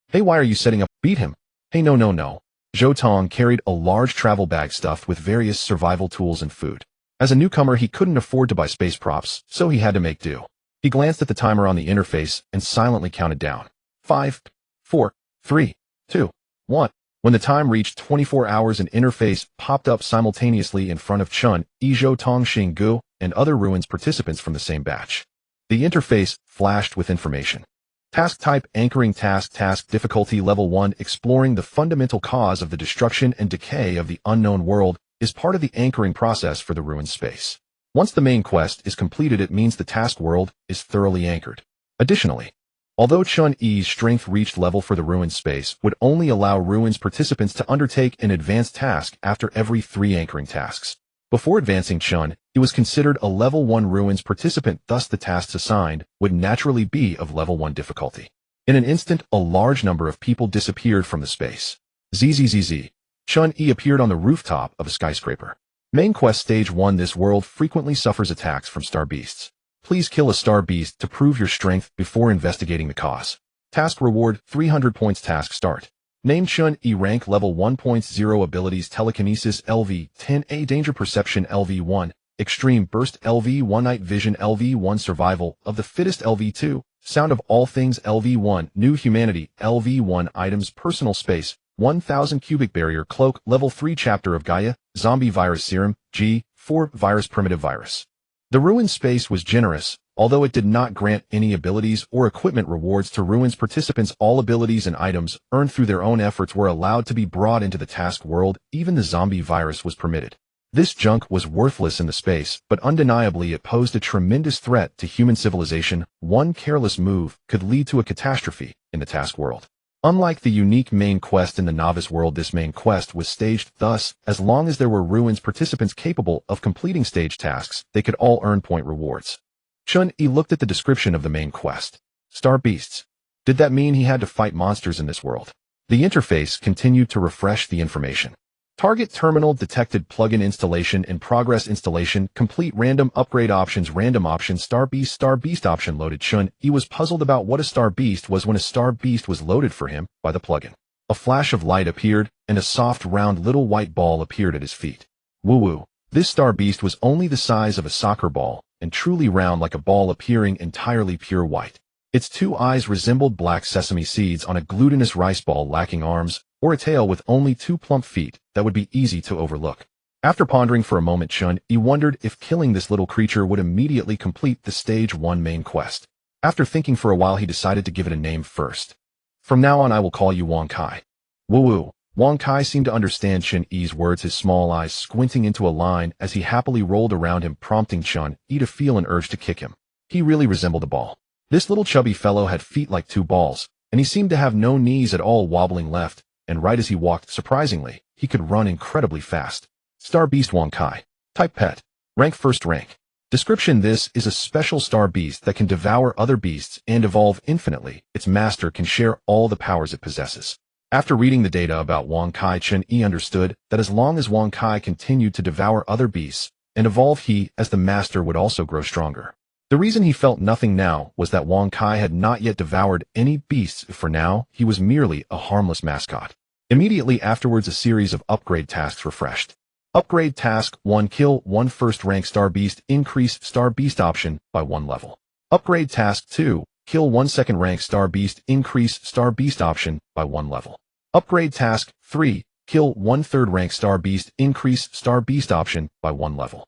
Hey, why are you setting up? Beat him. Hey, no. Zhou Tong carried a large travel bag stuffed with various survival tools and food. As a newcomer, he couldn't afford to buy space props, so he had to make do. He glanced at the timer on the interface and silently counted down. 5, 4, 3, 2, 1. When the time reached 24 hours, an interface popped up simultaneously in front of Chun, Zhou Tong, Xinggu, and other ruins participants from the same batch. The interface flashed with information. Task type: anchoring task. Task difficulty level 1. Exploring the fundamental cause of the destruction and decay of the unknown world is part of the anchoring process for the ruined space. Once the main quest is completed, it means the task world is thoroughly anchored. Additionally, although Chun-Yi's strength reached level for the ruined space would only allow ruins participants to undertake an advanced task after every 3 anchoring tasks. Before advancing, Chun-Yi was considered a level 1 ruins participant, thus the tasks assigned would naturally be of level 1 difficulty. In an instant, a large number of people disappeared from the space. Zzz. Chun-Yi appeared on the rooftop of a skyscraper. Main quest stage 1. This world frequently suffers attacks from star beasts. Please kill a star beast to prove your strength before investigating the cause. Task reward: 300 points. Task start. Name: Chun-Yi. Rank: level 1.0. Abilities: Telekinesis LV-10A, Danger Perception LV-1, Extreme Burst LV-1, Night Vision LV-1, Survival of the Fittest LV-2, Sound of All Things LV-1, New Humanity LV-1, Items: Personal Space 1000, Cubic Barrier Cloak, Level 3, Chapter of Gaia, Zombie Virus Serum G4 Virus, Primitive Virus. The ruined space was generous, although it did not grant any abilities or equipment rewards to ruins participants. All abilities and items earned through their own efforts were allowed to be brought into the task world. Even the zombie virus was permitted. This junk was worthless in the space, but undeniably it posed a tremendous threat to human civilization. One careless move could lead to a catastrophe in the task world. Unlike the unique main quest in the novice world, this main quest was staged. Thus, as long as there were ruins participants capable of completing stage tasks, they could all earn point rewards. Chun-Yi looked at the description of the main quest. Star beasts. Did that mean he had to fight monsters in this world? The interface continued to refresh the information. Target terminal detected. Plugin installation in progress. Installation complete. Random upgrade options. Random options. Star beast option loaded. Chun-Yi was puzzled about what a star beast was when a star beast was loaded for him by the plugin. A flash of light appeared, and a soft round little white ball appeared at his feet. Woo-woo. This star beast was only the size of a soccer ball, and truly round like a ball, appearing entirely pure white. Its 2 eyes resembled black sesame seeds on a glutinous rice ball, lacking arms, or a tail with only 2 plump feet that would be easy to overlook. After pondering for a moment, Chun-Yi wondered if killing this little creature would immediately complete the stage 1 main quest. After thinking for a while, he decided to give it a name first. From now on, I will call you Wang Kai. Woo-woo. Wang Kai seemed to understand Chun-Yi's words, his small eyes squinting into a line as he happily rolled around him, prompting Chun-Yi to feel an urge to kick him. He really resembled a ball. This little chubby fellow had feet like 2 balls, and he seemed to have no knees at all, wobbling left and right as he walked. Surprisingly, he could run incredibly fast. Star Beast Wang Kai. Type Pet. Rank: First Rank. Description: this is a special star beast that can devour other beasts and evolve infinitely. Its master can share all the powers it possesses. After reading the data about Wang Kai, Chun-Yi understood that as long as Wang Kai continued to devour other beasts and evolve, he, as the master, would also grow stronger. The reason he felt nothing now was that Wang Kai had not yet devoured any beasts. For now, he was merely a harmless mascot. Immediately afterwards, a series of upgrade tasks refreshed. Upgrade Task 1: Kill 1 first rank star beast. Increase star beast option by 1 level. Upgrade Task 2: Kill 1 second rank star beast. Increase star beast option by 1 level. Upgrade Task 3: Kill 1 third rank star beast. Increase star beast option by 1 level.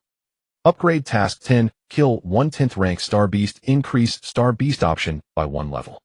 Upgrade Task 10: Kill 1 10th rank star beast. Increase star beast option by 1 level.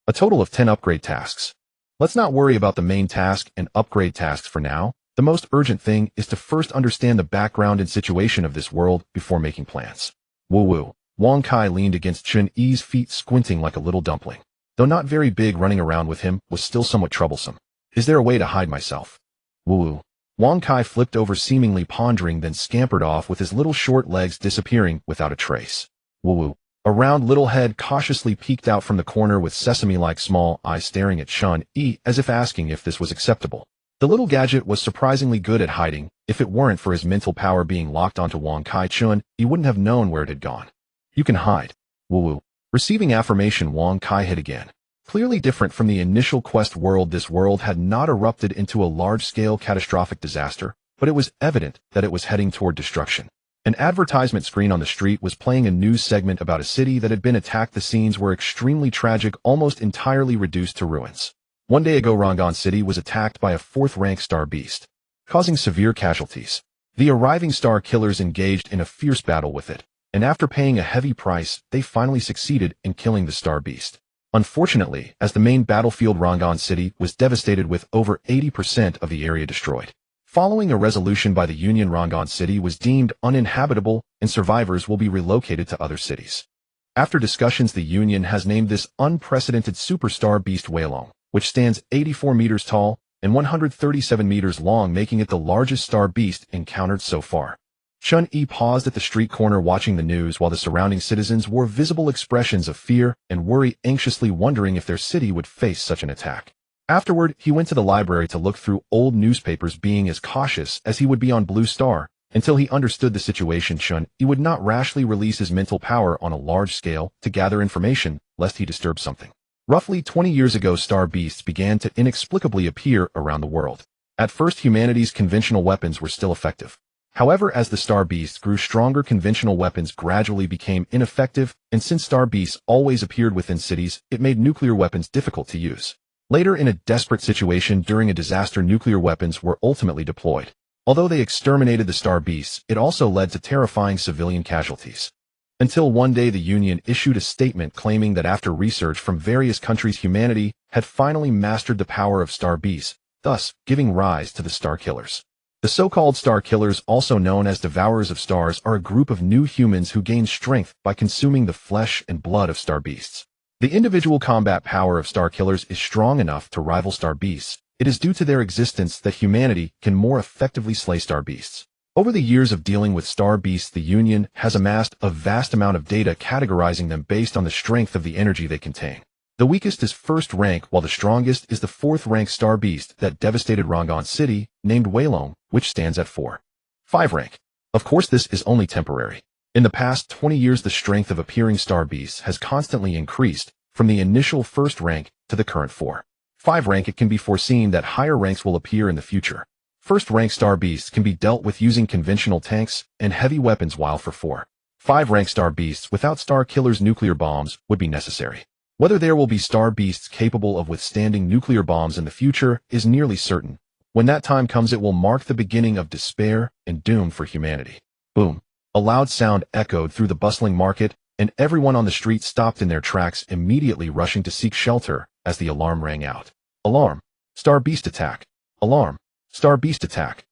A total of 10 upgrade tasks. Let's not worry about the main task and upgrade tasks for now. The most urgent thing is to first understand the background and situation of this world before making plans. Woo-woo. Wang Kai leaned against Chun-Yi's feet, squinting like a little dumpling. Though not very big, running around with him was still somewhat troublesome. Is there a way to hide myself? Woo-woo. Wang Kai flipped over, seemingly pondering, then scampered off with his little short legs disappearing without a trace. Woo-woo. A round little head cautiously peeked out from the corner with sesame-like small eyes staring at Chun-Yi as if asking if this was acceptable. The little gadget was surprisingly good at hiding. If it weren't for his mental power being locked onto Wang Kai, Chun-Yi wouldn't have known where it had gone. You can hide. Woo-woo. Receiving affirmation, Wang Kai hit again. Clearly different from the initial quest world, this world had not erupted into a large-scale catastrophic disaster, but it was evident that it was heading toward destruction. An advertisement screen on the street was playing a news segment about a city that had been attacked. The scenes were extremely tragic, almost entirely reduced to ruins. One day ago, Rangon City was attacked by a fourth-rank star beast, causing severe casualties. The arriving star killers engaged in a fierce battle with it, and after paying a heavy price, they finally succeeded in killing the star beast. Unfortunately, as the main battlefield, Rangon City was devastated with over 80% of the area destroyed. Following a resolution by the Union, Rangon City was deemed uninhabitable and survivors will be relocated to other cities. After discussions, the Union has named this unprecedented superstar beast Weilong, which stands 84 meters tall and 137 meters long, making it the largest star beast encountered so far. Chun-Yi paused at the street corner watching the news while the surrounding citizens wore visible expressions of fear and worry, anxiously wondering if their city would face such an attack. Afterward, he went to the library to look through old newspapers, being as cautious as he would be on Blue Star, until he understood the situation. Chun-Yi would not rashly release his mental power on a large scale to gather information, lest he disturb something. Roughly 20 years ago, star beasts began to inexplicably appear around the world. At first, humanity's conventional weapons were still effective. However, as the star beasts grew stronger, conventional weapons gradually became ineffective, and since star beasts always appeared within cities, it made nuclear weapons difficult to use. Later, in a desperate situation during a disaster, nuclear weapons were ultimately deployed. Although they exterminated the star beasts, it also led to terrifying civilian casualties. Until one day the Union issued a statement claiming that after research from various countries, humanity had finally mastered the power of star beasts, thus giving rise to the Star Killers. The so-called Star Killers, also known as Devourers of Stars, are a group of new humans who gain strength by consuming the flesh and blood of star beasts. The individual combat power of Star Killers is strong enough to rival star beasts. It is due to their existence that humanity can more effectively slay star beasts. Over the years of dealing with star beasts, the Union has amassed a vast amount of data categorizing them based on the strength of the energy they contain. The weakest is first rank, while the strongest is the fourth rank star beast that devastated Rangon City, named Weilong, which stands at 4.5 rank. Of course, this is only temporary. In the past 20 years, the strength of appearing star beasts has constantly increased, from the initial first rank to the current 4.5 rank. It can be foreseen that higher ranks will appear in the future. First rank star beasts can be dealt with using conventional tanks and heavy weapons, while for 4.5 rank star beasts without star killers, nuclear bombs would be necessary. Whether there will be star beasts capable of withstanding nuclear bombs in the future is nearly certain. When that time comes, it will mark the beginning of despair and doom for humanity. Boom! A loud sound echoed through the bustling market, and everyone on the street stopped in their tracks, immediately rushing to seek shelter as the alarm rang out. Alarm! Star beast attack! Alarm! Star beast attack!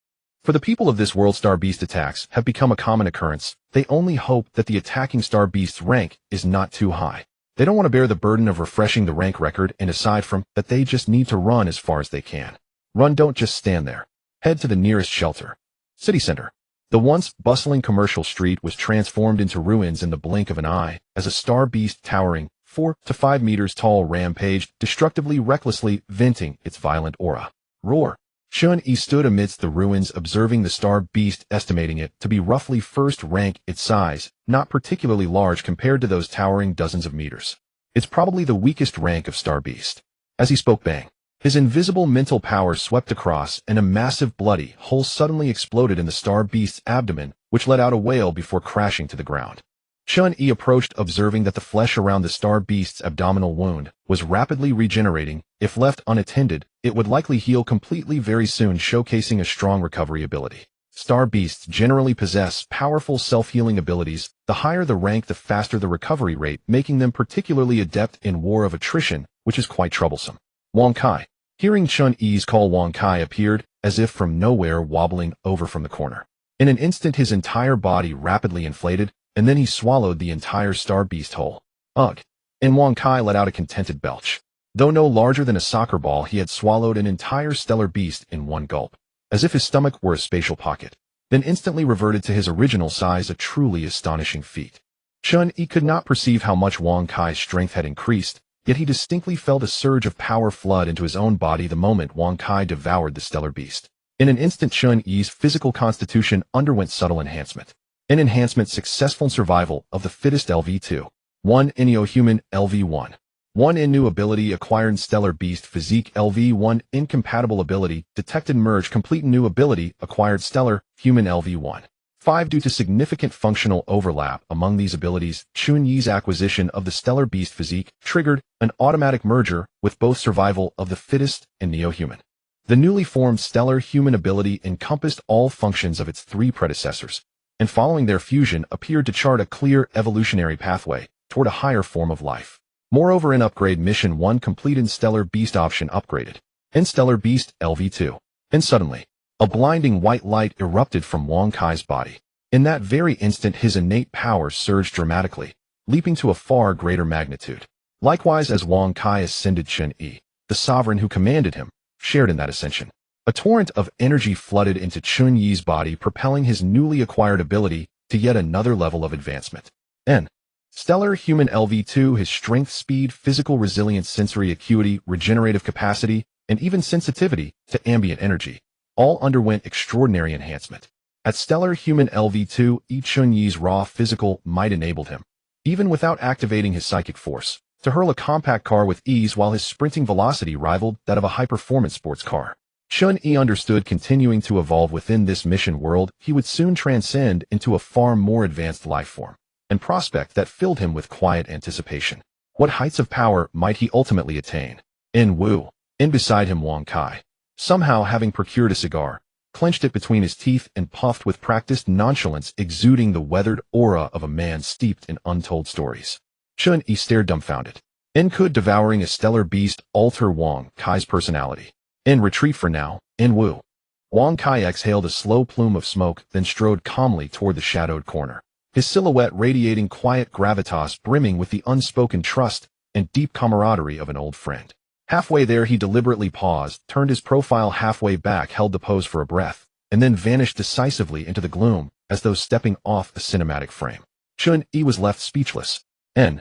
For the people of this world, star beast attacks have become a common occurrence. They only hope that the attacking star beast's rank is not too high. They don't want to bear the burden of refreshing the rank record, and aside from that, they just need to run as far as they can. Run, don't just stand there. Head to the nearest shelter. City center. The once bustling commercial street was transformed into ruins in the blink of an eye, as a star beast towering 4 to 5 meters tall rampaged, destructively, recklessly, venting its violent aura. Roar! Chun-Yi stood amidst the ruins, observing the star beast, estimating it to be roughly first rank. Its size, not particularly large compared to those towering dozens of meters. It's probably the weakest rank of star beast. As he spoke, bang! His invisible mental power swept across, and a massive bloody hole suddenly exploded in the star beast's abdomen, which let out a wail before crashing to the ground. Chun-Yi approached, observing that the flesh around the star beast's abdominal wound was rapidly regenerating. If left unattended, it would likely heal completely very soon, showcasing a strong recovery ability. Star beasts generally possess powerful self-healing abilities. The higher the rank, the faster the recovery rate, making them particularly adept in war of attrition, which is quite troublesome. Wang Kai. Hearing Chun-Yi's call, Wang Kai appeared, as if from nowhere, wobbling over from the corner. In an instant, his entire body rapidly inflated, and then he swallowed the entire star beast whole. Ugh! And Wang Kai let out a contented belch. Though no larger than a soccer ball, he had swallowed an entire stellar beast in one gulp, as if his stomach were a spatial pocket, then instantly reverted to his original size, a truly astonishing feat. Chun-Yi could not perceive how much Wang Kai's strength had increased, yet he distinctly felt a surge of power flood into his own body the moment Wang Kai devoured the stellar beast. In an instant, Chun-Yi's physical constitution underwent subtle enhancement. An enhancement: successful survival of the fittest LV2. 1. Neo-human LV1. 1. In new ability acquired stellar beast physique LV1 incompatible ability detected merge complete new ability acquired stellar human LV1. 5. Due to significant functional overlap among these abilities, Chun-Yi's acquisition of the stellar beast physique triggered an automatic merger with both survival of the fittest and neo-human. The newly formed stellar human ability encompassed all functions of its three predecessors, and following their fusion appeared to chart a clear evolutionary pathway toward a higher form of life. Moreover, in upgrade mission 1 completed stellar beast option upgraded, and stellar beast LV2. And suddenly, a blinding white light erupted from Wang Kai's body. In that very instant his innate power surged dramatically, leaping to a far greater magnitude. Likewise, as Wang Kai ascended, Chun-Yi, the sovereign who commanded him, shared in that ascension. A torrent of energy flooded into Chun-Yi's body, propelling his newly acquired ability to yet another level of advancement. N. Stellar Human LV2, his strength, speed, physical resilience, sensory acuity, regenerative capacity, and even sensitivity to ambient energy, all underwent extraordinary enhancement. At Stellar Human LV2, Chun-Yi's raw physical might enabled him, even without activating his psychic force, to hurl a compact car with ease while his sprinting velocity rivaled that of a high-performance sports car. Chun-Yi understood, continuing to evolve within this mission world, he would soon transcend into a far more advanced life form and prospect that filled him with quiet anticipation. What heights of power might he ultimately attain? In Wu, in beside him Wang Kai, somehow having procured a cigar, clenched it between his teeth and puffed with practiced nonchalance, exuding the weathered aura of a man steeped in untold stories. Chun-Yi stared dumbfounded. In could devouring a stellar beast alter Wang Kai's personality? In retreat for now, in Wu. Wang Kai exhaled a slow plume of smoke, then strode calmly toward the shadowed corner, his silhouette radiating quiet gravitas, brimming with the unspoken trust and deep camaraderie of an old friend. Halfway there he deliberately paused, turned his profile halfway back, held the pose for a breath, and then vanished decisively into the gloom, as though stepping off a cinematic frame. Chun-Yi was left speechless. In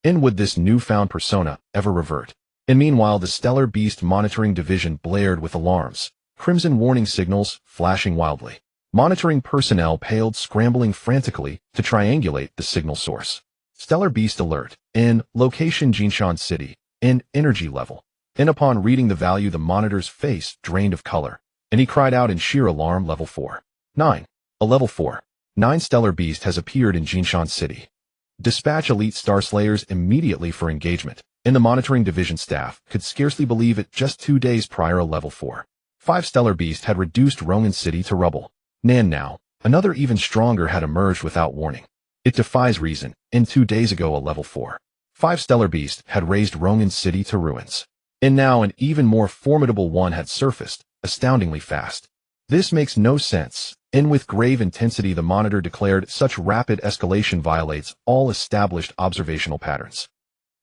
would this newfound persona ever revert? And meanwhile the Stellar Beast Monitoring Division blared with alarms, crimson warning signals flashing wildly. Monitoring personnel paled, scrambling frantically to triangulate the signal source. Stellar Beast alert. In location Jinshan City. In energy level. And upon reading the value the monitor's face drained of color, and he cried out in sheer alarm, level 4. 9. A level 4. 9 Stellar Beast has appeared in Jinshan City. Dispatch elite Starslayers immediately for engagement, and the monitoring division staff could scarcely believe it. Just 2 days prior a level 4. 5 Stellar Beast had reduced Rongan City to rubble. Nan now, another even stronger had emerged without warning. It defies reason, and 2 days ago a level 4. 5 Stellar Beast had razed Rongan City to ruins. And now an even more formidable one had surfaced, astoundingly fast. This makes no sense, and with grave intensity the monitor declared such rapid escalation violates all established observational patterns.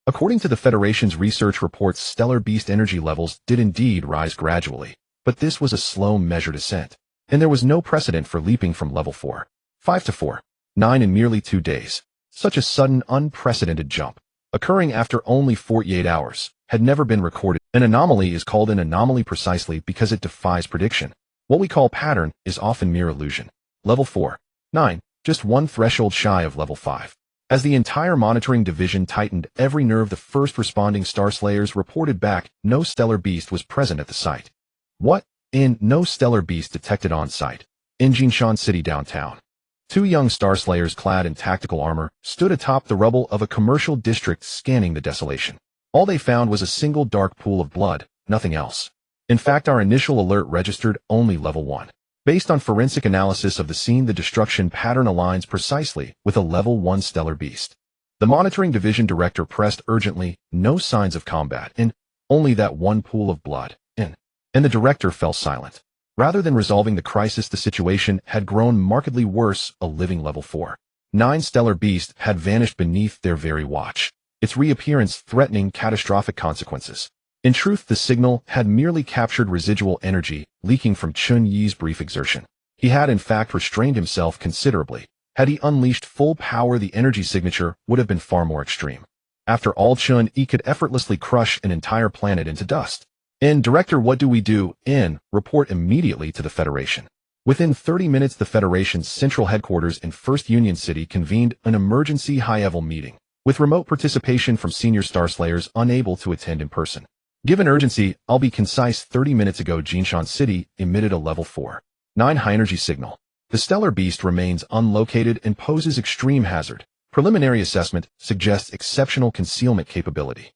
According to the Federation's research reports, Stellar Beast energy levels did indeed rise gradually, but this was a slow measured ascent, and there was no precedent for leaping from level 4. 5 to 4. 9 in merely 2 days. Such a sudden, unprecedented jump, occurring after only 48 hours, had never been recorded. An anomaly is called an anomaly precisely because it defies prediction. What we call pattern is often mere illusion. Level 4. 9, just one threshold shy of level 5. As the entire monitoring division tightened every nerve, the first responding Starslayers reported back no Stellar Beast was present at the site. What? No Stellar Beast detected on site. In Jinshan City downtown. 2 young Starslayers clad in tactical armor stood atop the rubble of a commercial district scanning the desolation. All they found was a single dark pool of blood, nothing else. In fact, our initial alert registered only level 1. Based on forensic analysis of the scene, the destruction pattern aligns precisely with a level 1 Stellar Beast. The monitoring division director pressed urgently, no signs of combat, and only that one pool of blood, and the director fell silent. Rather than resolving the crisis, the situation had grown markedly worse. A living level 4. 9 Stellar Beast had vanished beneath their very watch, its reappearance threatening catastrophic consequences. In truth, the signal had merely captured residual energy leaking from Chun-Yi's brief exertion. He had in fact restrained himself considerably. Had he unleashed full power, the energy signature would have been far more extreme. After all, Chun-Yi could effortlessly crush an entire planet into dust. Director, what do we do? Report immediately to the Federation. Within 30 minutes, the Federation's central headquarters in First Union City convened an emergency high-level meeting. with remote participation from senior Starslayers unable to attend in person. Given urgency, I'll be concise. 30 minutes ago, Jinshan City emitted a level 4.9 high-energy signal. The stellar beast remains unlocated and poses extreme hazard. Preliminary assessment suggests exceptional concealment capability.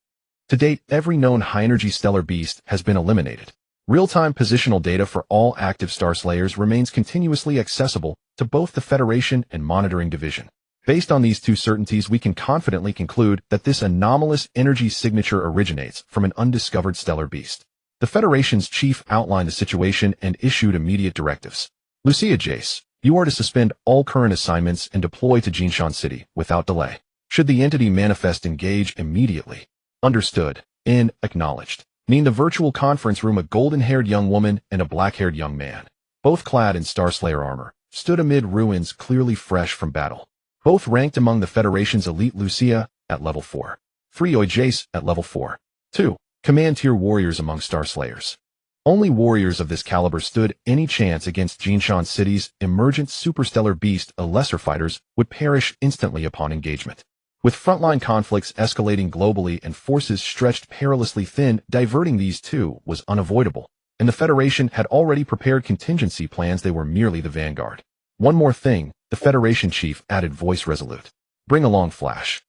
To date, every known high-energy stellar beast has been eliminated. Real-time positional data for all active Starslayers remains continuously accessible to both the Federation and Monitoring Division. Based on these two certainties, we can confidently conclude that this anomalous energy signature originates from an undiscovered stellar beast. The Federation's chief outlined the situation and issued immediate directives. Lucia Jace, you are to suspend all current assignments and deploy to Jinshan City without delay. Should the entity manifest, engage immediately. Understood. In acknowledged. In the virtual conference room, a golden-haired young woman and a black-haired young man, both clad in Starslayer armor, stood amid ruins clearly fresh from battle. Both ranked among the Federation's elite. Lucia, at level 4. 3. Jace, at level 4. 2. Command tier warriors among Starslayers. Only warriors of this caliber stood any chance against Jinshan City's emergent superstellar beast. Lesser fighters would perish instantly upon engagement. With frontline conflicts escalating globally and forces stretched perilously thin, diverting these two was unavoidable, and the Federation had already prepared contingency plans. They were merely the vanguard. One more thing, the Federation chief added, voice resolute. Bring along Flash.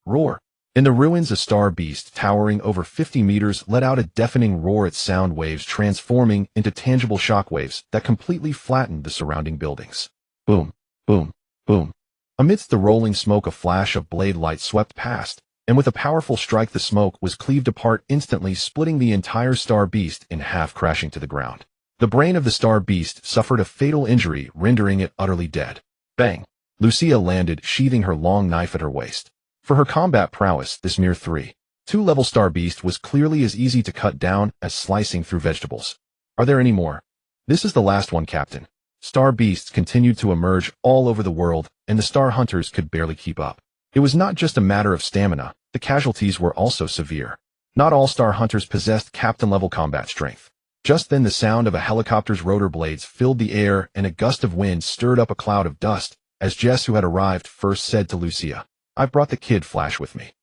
Roar. In the ruins, a star beast towering over 50 meters let out a deafening roar, its sound waves transforming into tangible shockwaves that completely flattened the surrounding buildings. Boom, boom, boom. Amidst the rolling smoke, a flash of blade light swept past, and with a powerful strike the smoke was cleaved apart, instantly splitting the entire star beast in half, crashing to the ground. The brain of the star beast suffered a fatal injury, rendering it utterly dead. Bang! Lucia landed, sheathing her long knife at her waist. For her combat prowess, this mere 3.2 star beast was clearly as easy to cut down as slicing through vegetables. Are there any more? This is the last one, Captain. Star beasts continued to emerge all over the world, and the star hunters could barely keep up. It was not just a matter of stamina, the casualties were also severe. Not all star hunters possessed captain-level combat strength. Just then the sound of a helicopter's rotor blades filled the air, and a gust of wind stirred up a cloud of dust, as Jess, who had arrived first, said to Lucia, "I've brought the kid Flash with me."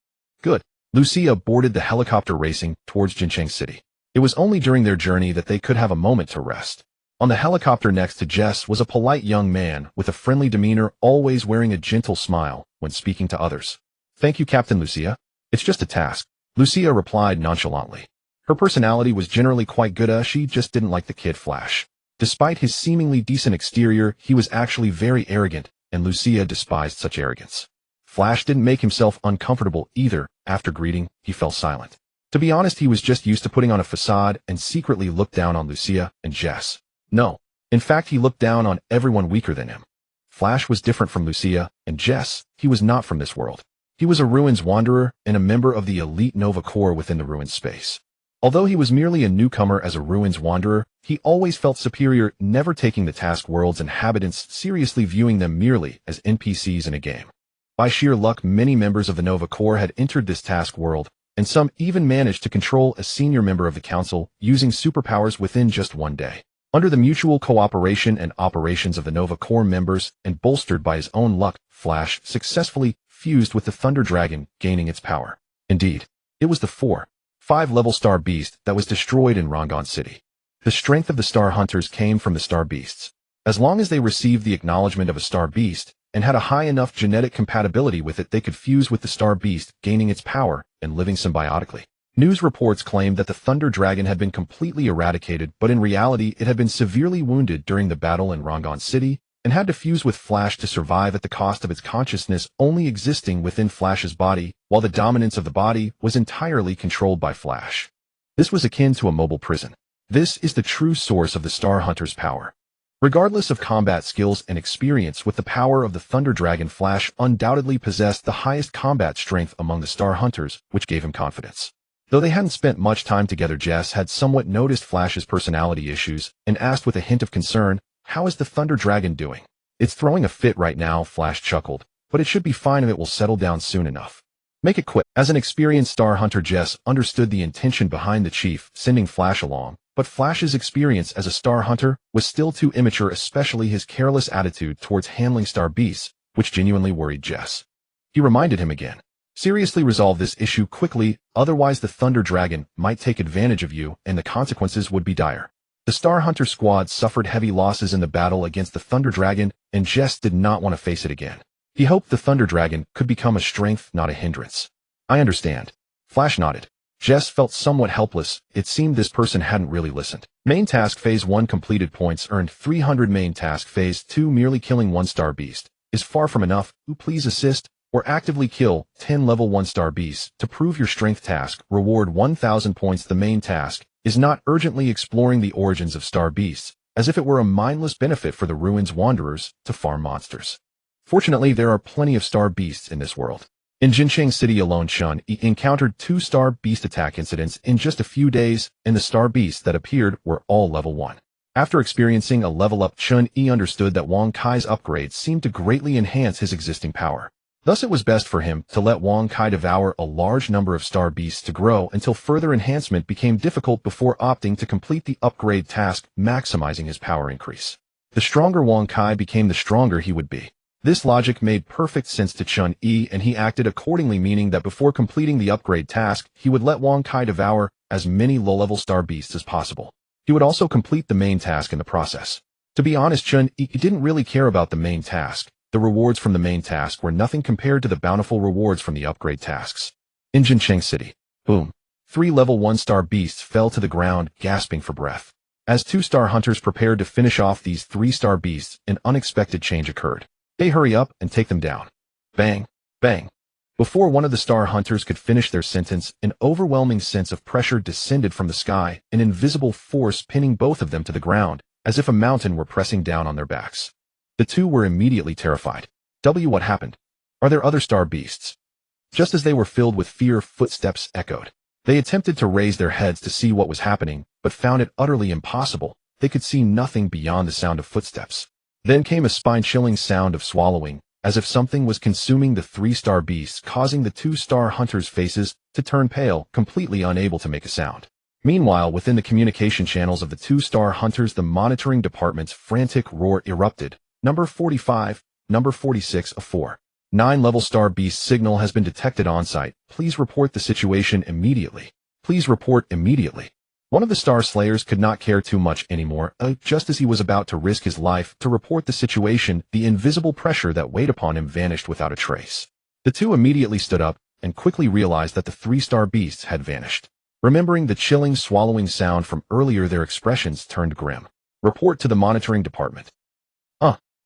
Good. Lucia boarded the helicopter, racing towards Jincheng City. It was only during their journey that they could have a moment to rest. On the helicopter next to Jess was a polite young man with a friendly demeanor, always wearing a gentle smile when speaking to others. "Thank you, Captain Lucia. It's just a task," Lucia replied nonchalantly. Her personality was generally quite good, she just didn't like the kid Flash. Despite his seemingly decent exterior, he was actually very arrogant, and Lucia despised such arrogance. Flash didn't make himself uncomfortable either. After greeting, he fell silent. To be honest, he was just used to putting on a facade and secretly looked down on Lucia and Jess. No. In fact, he looked down on everyone weaker than him. Flash was different from Lucia and Jess. He was not from this world. He was a Ruins Wanderer and a member of the elite Nova Corps within the Ruins space. Although he was merely a newcomer as a Ruins Wanderer, he always felt superior, never taking the task world's inhabitants seriously, viewing them merely as NPCs in a game. By sheer luck, many members of the Nova Corps had entered this task world, and some even managed to control a senior member of the council using superpowers within just one day. Under the mutual cooperation and operations of the Nova Corps members, and bolstered by his own luck, Flash successfully fused with the Thunder Dragon, gaining its power. Indeed, it was the 4-5 star beast that was destroyed in Rangon City. The strength of the Star Hunters came from the Star Beasts. As long as they received the acknowledgement of a Star Beast, and had a high enough genetic compatibility with it, they could fuse with the Star Beast, gaining its power and living symbiotically. News reports claimed that the Thunder Dragon had been completely eradicated, but in reality it had been severely wounded during the battle in Rangon City, and had to fuse with Flash to survive at the cost of its consciousness only existing within Flash's body, while the dominance of the body was entirely controlled by Flash. This was akin to a mobile prison. This is the true source of the Star Hunter's power. Regardless of combat skills and experience, with the power of the Thunder Dragon, Flash undoubtedly possessed the highest combat strength among the Star Hunters, which gave him confidence. Though they hadn't spent much time together, Jess had somewhat noticed Flash's personality issues, and asked with a hint of concern, "How is the Thunder Dragon doing?" "It's throwing a fit right now," Flash chuckled, "but it should be fine and it will settle down soon enough. Make it quick." As an experienced Star Hunter, Jess understood the intention behind the chief sending Flash along, but Flash's experience as a Star Hunter was still too immature, especially his careless attitude towards handling Star Beasts, which genuinely worried Jess. He reminded him again. Seriously resolve this issue quickly, otherwise the Thunder Dragon might take advantage of you and the consequences would be dire. The Star Hunter squad suffered heavy losses in the battle against the Thunder Dragon, and Jess did not want to face it again. He hoped the Thunder Dragon could become a strength, not a hindrance. I understand. Flash nodded. Jess felt somewhat helpless. It seemed this person hadn't really listened. Main Task Phase 1 completed points earned 300. Main Task Phase 2 merely killing 1-star beast is far from enough. Please assist or actively kill 10 level 1-star beasts to prove your strength task. Reward 1000 points. The main task is not urgently exploring the origins of star beasts, as if it were a mindless benefit for the ruins wanderers to farm monsters. Fortunately, there are plenty of star beasts in this world. In Jincheng City alone, Chun-Yi encountered 2 star beast attack incidents in just a few days, and the star beasts that appeared were all level 1. After experiencing a level up, Chun-Yi understood that Wang Kai's upgrades seemed to greatly enhance his existing power. Thus it was best for him to let Wang Kai devour a large number of star beasts to grow until further enhancement became difficult before opting to complete the upgrade task, maximizing his power increase. The stronger Wang Kai became, the stronger he would be. This logic made perfect sense to Chun-Yi, and he acted accordingly, meaning that before completing the upgrade task, he would let Wang Kai devour as many low-level star beasts as possible. He would also complete the main task in the process. To be honest, Chun-Yi didn't really care about the main task. The rewards from the main task were nothing compared to the bountiful rewards from the upgrade tasks. In Jincheng City, boom. 3 level 1-star beasts fell to the ground, gasping for breath. As 2-star hunters prepared to finish off these 3-star beasts, an unexpected change occurred. They hurry up and take them down. Bang, bang. Before one of the star hunters could finish their sentence, an overwhelming sense of pressure descended from the sky, an invisible force pinning both of them to the ground, as if a mountain were pressing down on their backs. The two were immediately terrified. What happened? Are there other star beasts? Just as they were filled with fear, footsteps echoed. They attempted to raise their heads to see what was happening, but found it utterly impossible. They could see nothing beyond the sound of footsteps. Then came a spine-chilling sound of swallowing, as if something was consuming the 3-star beasts, causing the 2-star hunters' faces to turn pale, completely unable to make a sound. Meanwhile, within the communication channels of the 2-star hunters, the monitoring department's frantic roar erupted. Number 45, number 46 of 4. 9 level star beast signal has been detected on site. Please report the situation immediately. Please report immediately. One of the Star Slayers could not care too much anymore. Just as he was about to risk his life to report the situation, the invisible pressure that weighed upon him vanished without a trace. The two immediately stood up and quickly realized that the 3-star beasts had vanished. Remembering the chilling swallowing sound from earlier, their expressions turned grim. Report to the monitoring department.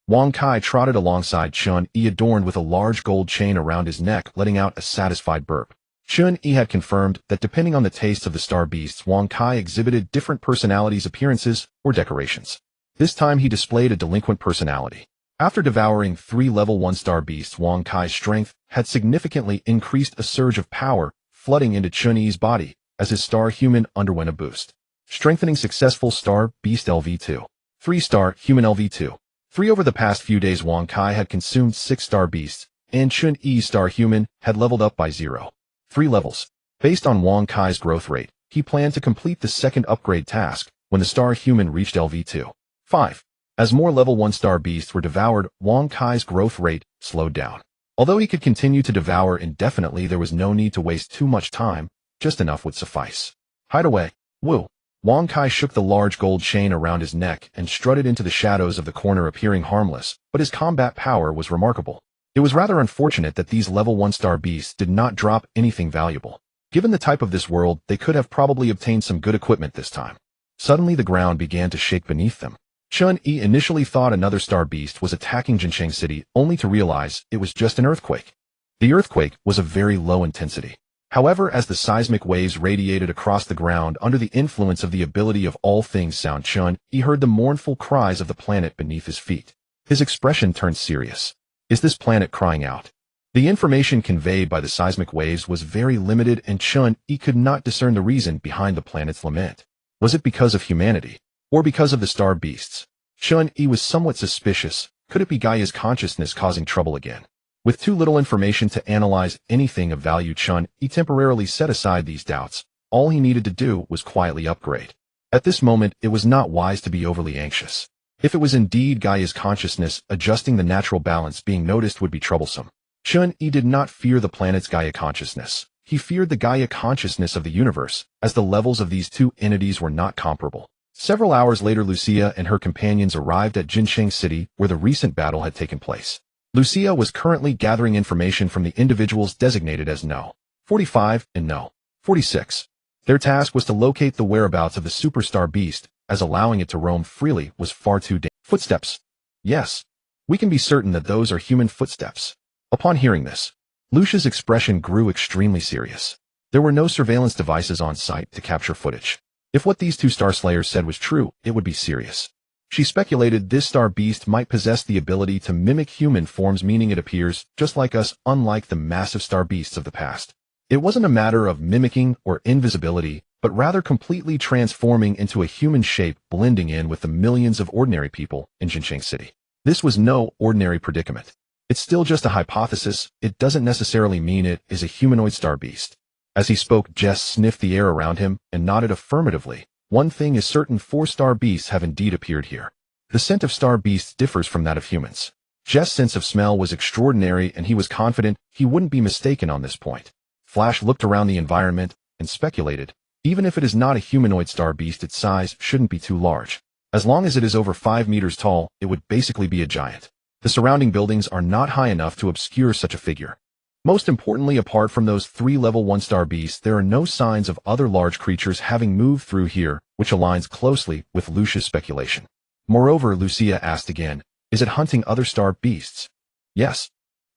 Wang Kai trotted alongside Chun-Yi, adorned with a large gold chain around his neck, letting out a satisfied burp. Chun-Yi had confirmed that depending on the tastes of the star beasts, Wang Kai exhibited different personalities, appearances, or decorations. This time he displayed a delinquent personality. After devouring 3 level 1-star beasts, Wang Kai's strength had significantly increased, a surge of power flooding into Chun-Yi's body as his star human underwent a boost. Strengthening successful. Star Beast LV2. 3-star Human LV2. 3. Over the past few days, Wang Kai had consumed 6 star beasts, and Chun-Yi's star human had leveled up by 0.3 levels. Based on Wang Kai's growth rate, he planned to complete the second upgrade task when the star human reached LV2. 5. As more level 1-star beasts were devoured, Wang Kai's growth rate slowed down. Although he could continue to devour indefinitely, there was no need to waste too much time. Just enough would suffice. Hide away. Woo. Wang Kai shook the large gold chain around his neck and strutted into the shadows of the corner, appearing harmless, but his combat power was remarkable. It was rather unfortunate that these level 1-star beasts did not drop anything valuable. Given the type of this world, they could have probably obtained some good equipment this time. Suddenly the ground began to shake beneath them. Chun-Yi initially thought another star beast was attacking Jincheng City, only to realize it was just an earthquake. The earthquake was of very low intensity. However, as the seismic waves radiated across the ground under the influence of the ability of all things sound, Chun-Yi heard the mournful cries of the planet beneath his feet. His expression turned serious. Is this planet crying out? The information conveyed by the seismic waves was very limited, and Chun-Yi could not discern the reason behind the planet's lament. Was it because of humanity? Or because of the star beasts? Chun-Yi was somewhat suspicious. Could it be Gaia's consciousness causing trouble again? With too little information to analyze anything of value, Chun-Yi temporarily set aside these doubts. All he needed to do was quietly upgrade. At this moment, it was not wise to be overly anxious. If it was indeed Gaia's consciousness, adjusting the natural balance being noticed would be troublesome. Chun-Yi did not fear the planet's Gaia consciousness. He feared the Gaia consciousness of the universe, as the levels of these two entities were not comparable. Several hours later, Lucia and her companions arrived at Jincheng City, where the recent battle had taken place. Lucia was currently gathering information from the individuals designated as No. 45 and No. 46. Their task was to locate the whereabouts of the superstar beast, as allowing it to roam freely was far too dangerous. Footsteps. Yes. We can be certain that those are human footsteps. Upon hearing this, Lucia's expression grew extremely serious. There were no surveillance devices on site to capture footage. If what these two Star Slayers said was true, it would be serious. She speculated this star beast might possess the ability to mimic human forms, meaning it appears just like us, unlike the massive star beasts of the past. It wasn't a matter of mimicking or invisibility, but rather completely transforming into a human shape, blending in with the millions of ordinary people in Jincheng City. This was no ordinary predicament. It's still just a hypothesis. It doesn't necessarily mean it is a humanoid star beast. As he spoke, Jess sniffed the air around him and nodded affirmatively. One thing is certain, 4 star beasts have indeed appeared here. The scent of star beasts differs from that of humans. Jess' sense of smell was extraordinary, and he was confident he wouldn't be mistaken on this point. Flash looked around the environment and speculated, even if it is not a humanoid star beast, its size shouldn't be too large. As long as it is over 5 meters tall, it would basically be a giant. The surrounding buildings are not high enough to obscure such a figure. Most importantly, apart from those 3 level 1-star beasts, there are no signs of other large creatures having moved through here, which aligns closely with Lucia's speculation. Moreover, Lucia asked again, is it hunting other star beasts? Yes.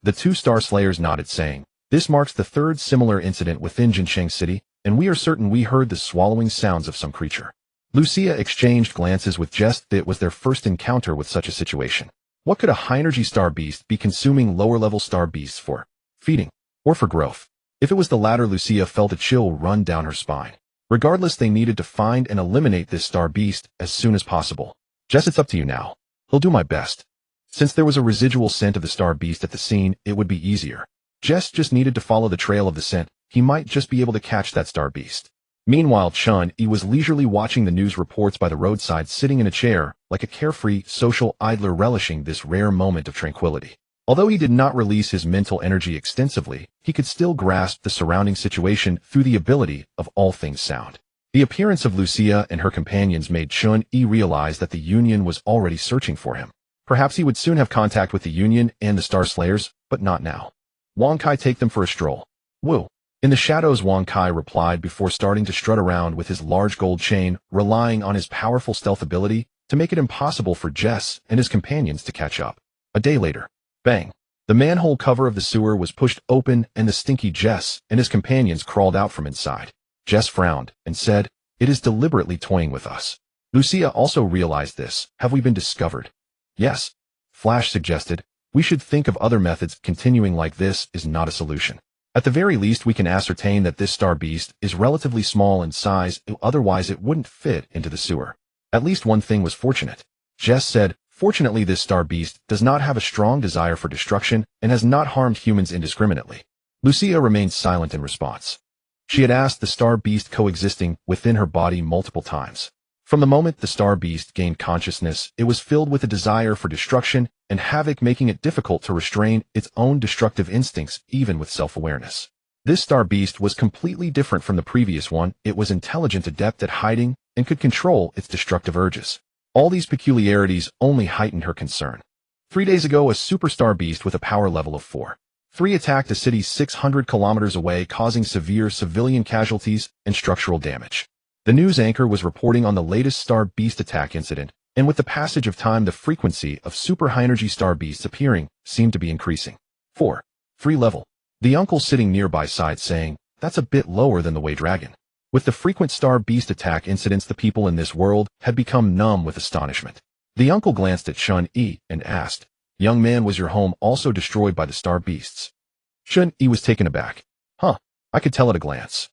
The 2 Star Slayers nodded, saying, this marks the 3rd similar incident within Jincheng City, and we are certain we heard the swallowing sounds of some creature. Lucia exchanged glances with Jess. It was their first encounter with such a situation. What could a high-energy star beast be consuming lower-level star beasts for? Feeding, or for growth? If it was the latter, Lucia felt a chill run down her spine. Regardless, they needed to find and eliminate this star beast as soon as possible. Jess, it's up to you now. He'll do my best. Since there was a residual scent of the star beast at the scene, it would be easier. Jess just needed to follow the trail of the scent. He might just be able to catch that star beast. Meanwhile, Chun-Yi was leisurely watching the news reports by the roadside, sitting in a chair, like a carefree, social idler relishing this rare moment of tranquility. Although he did not release his mental energy extensively, he could still grasp the surrounding situation through the ability of all things sound. The appearance of Lucia and her companions made Chun-Yi realize that the Union was already searching for him. Perhaps he would soon have contact with the Union and the Star Slayers, but not now. Wang Kai, take them for a stroll. Woo. In the shadows, Wang Kai replied before starting to strut around with his large gold chain, relying on his powerful stealth ability to make it impossible for Jess and his companions to catch up. A day later. Bang. The manhole cover of the sewer was pushed open, and the stinky Jess and his companions crawled out from inside. Jess frowned and said, it is deliberately toying with us. Lucia also realized this. Have we been discovered? Yes. Flash suggested, we should think of other methods. Continuing like this is not a solution. At the very least, we can ascertain that this star beast is relatively small in size, otherwise it wouldn't fit into the sewer. At least one thing was fortunate. Jess said, fortunately, this star beast does not have a strong desire for destruction and has not harmed humans indiscriminately. Lucia remained silent in response. She had asked the star beast coexisting within her body multiple times. From the moment the star beast gained consciousness, it was filled with a desire for destruction and havoc, making it difficult to restrain its own destructive instincts, even with self-awareness. This star beast was completely different from the previous one. It was intelligent, adept at hiding, and could control its destructive urges. All these peculiarities only heightened her concern. 3 days ago, a superstar beast with a power level of 4.3 attacked a city 600 kilometers away, causing severe civilian casualties and structural damage. The news anchor was reporting on the latest star beast attack incident, and with the passage of time, the frequency of super high-energy star beasts appearing seemed to be increasing. 4.3 level. The uncle sitting nearby sighed, saying, that's a bit lower than the Way Dragon. With the frequent star beast attack incidents, the people in this world had become numb with astonishment. The uncle glanced at Chun-Yi and asked, young man, was your home also destroyed by the star beasts? Chun-Yi was taken aback. Huh, I could tell at a glance.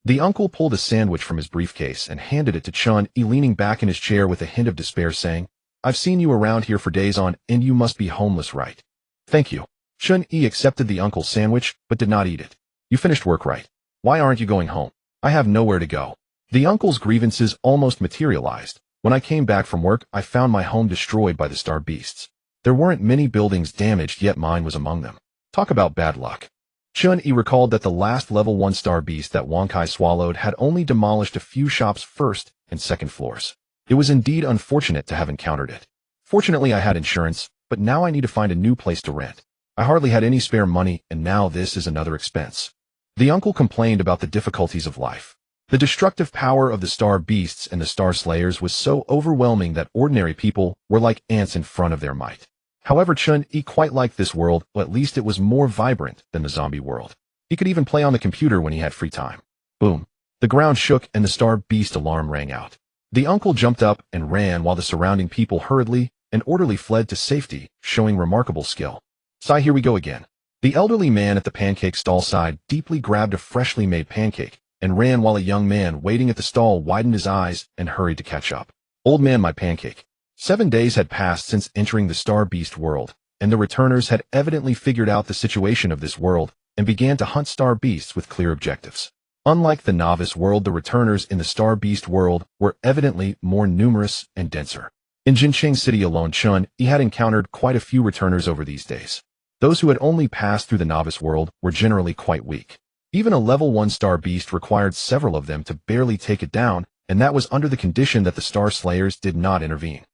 The uncle pulled a sandwich from his briefcase and handed it to Chun-Yi, leaning back in his chair with a hint of despair, saying, I've seen you around here for days on end. You must be homeless, right? Thank you. Chun-Yi accepted the uncle's sandwich, but did not eat it. You finished work, right? Why aren't you going home? I have nowhere to go. The uncle's grievances almost materialized. When I came back from work, I found my home destroyed by the star beasts. There weren't many buildings damaged, yet mine was among them. Talk about bad luck. Chun-Yi recalled that the last level 1 star beast that Wang Kai swallowed had only demolished a few shops' first and second floors. It was indeed unfortunate to have encountered it. Fortunately, I had insurance, but now I need to find a new place to rent. I hardly had any spare money, and now this is another expense. The uncle complained about the difficulties of life. The destructive power of the star beasts and the star slayers was so overwhelming that ordinary people were like ants in front of their might. However, Chun-Yi quite liked this world, or at least it was more vibrant than the zombie world. He could even play on the computer when he had free time. Boom. The ground shook and the star beast alarm rang out. The uncle jumped up and ran while the surrounding people hurriedly and orderly fled to safety, showing remarkable skill. Sigh, here we go again. The elderly man at the pancake stall side deeply grabbed a freshly made pancake and ran while a young man waiting at the stall widened his eyes and hurried to catch up. Old man, my pancake. 7 days had passed since entering the Star Beast world, and the returners had evidently figured out the situation of this world and began to hunt Star Beasts with clear objectives. Unlike the novice world, the returners in the Star Beast world were evidently more numerous and denser. In Jincheng City alone, Chun-Yi had encountered quite a few returners over these days. Those who had only passed through the novice world were generally quite weak. Even a level 1 Star Beast required several of them to barely take it down, and that was under the condition that the Star Slayers did not intervene.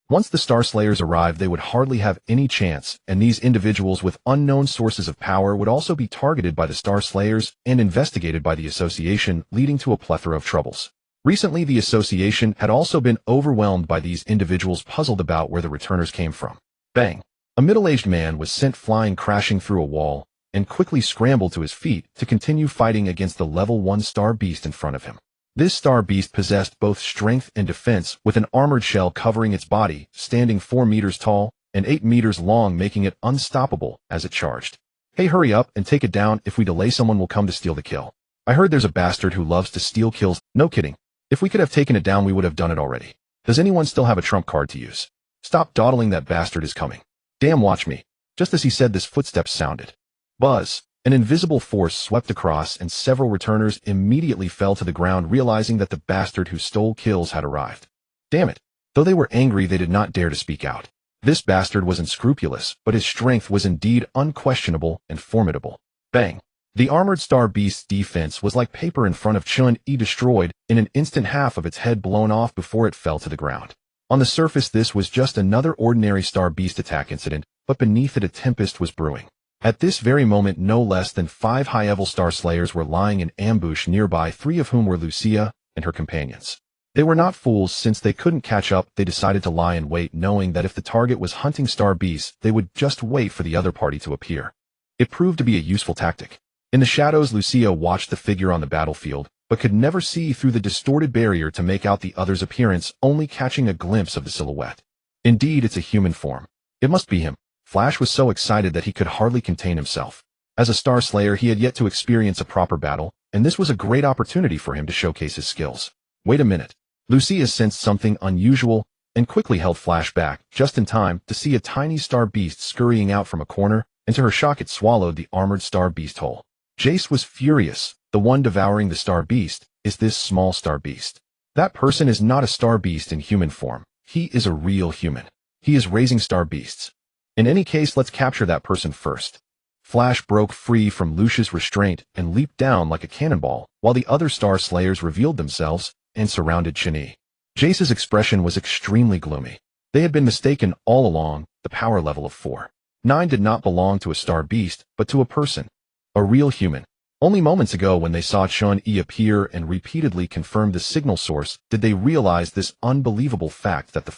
Once the Star Slayers arrived, they would hardly have any chance, and these individuals with unknown sources of power would also be targeted by the Star Slayers and investigated by the Association, leading to a plethora of troubles. Recently, the Association had also been overwhelmed by these individuals puzzled about where the returners came from. Bang! A middle-aged man was sent flying crashing through a wall and quickly scrambled to his feet to continue fighting against the level 1 Star Beast in front of him. This star beast possessed both strength and defense, with an armored shell covering its body, standing 4 meters tall and 8 meters long, making it unstoppable as it charged. Hey, hurry up and take it down. If we delay, someone will come to steal the kill. I heard there's a bastard who loves to steal kills. No kidding. If we could have taken it down, we would have done it already. Does anyone still have a trump card to use? Stop dawdling, that bastard is coming. Damn, watch me. Just as he said this, footsteps sounded. Buzz. An invisible force swept across, and several returners immediately fell to the ground, realizing that the bastard who stole kills had arrived. Damn it. Though they were angry, they did not dare to speak out. This bastard was unscrupulous, but his strength was indeed unquestionable and formidable. Bang. The armored star beast's defense was like paper in front of Chun-Yi, destroyed in an instant, half of its head blown off before it fell to the ground. On the surface, this was just another ordinary star beast attack incident, but beneath it a tempest was brewing. At this very moment, no less than 5 high-level Star Slayers were lying in ambush nearby, 3 of whom were Lucia and her companions. They were not fools. Since they couldn't catch up, they decided to lie in wait, knowing that if the target was hunting Star Beasts, they would just wait for the other party to appear. It proved to be a useful tactic. In the shadows, Lucia watched the figure on the battlefield, but could never see through the distorted barrier to make out the other's appearance, only catching a glimpse of the silhouette. Indeed, it's a human form. It must be him. Flash was so excited that he could hardly contain himself. As a Star Slayer, he had yet to experience a proper battle, and this was a great opportunity for him to showcase his skills. Wait a minute. Lucia sensed something unusual and quickly held Flash back, just in time to see a tiny star beast scurrying out from a corner, and to her shock it swallowed the armored star beast whole. Jace was furious. The one devouring the star beast is this small star beast. That person is not a star beast in human form. He is a real human. He is raising star beasts. In any case, let's capture that person first. Flash broke free from Lucia's restraint and leaped down like a cannonball, while the other Star Slayers revealed themselves and surrounded Chun-Yi. Jace's expression was extremely gloomy. They had been mistaken all along. The power level of 4-9 did not belong to a star beast, but to a person. A real human. Only moments ago, when they saw Chun-Yi appear and repeatedly confirm the signal source, did they realize this unbelievable fact that the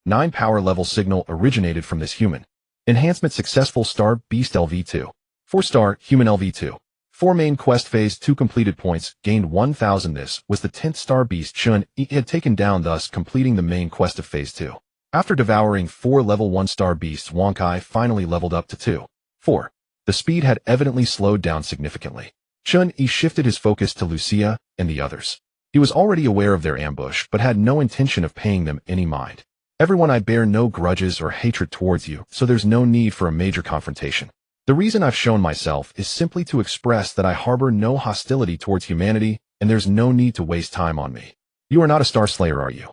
4-9 power level signal originated from this human. Enhancement successful. Star Beast LV2. 4-star Human LV2. 4 main quest phase 2 completed points, gained 1,000. This was the 10th Star Beast Chun-Yi had taken down, thus completing the main quest of phase 2. After devouring 4 level 1 Star Beasts, Wang Kai finally leveled up to 2-4. The speed had evidently slowed down significantly. Chun-Yi shifted his focus to Lucia and the others. He was already aware of their ambush, but had no intention of paying them any mind. Everyone, I bear no grudges or hatred towards you, so there's no need for a major confrontation. The reason I've shown myself is simply to express that I harbor no hostility towards humanity, and there's no need to waste time on me. You are not a Star Slayer, are you?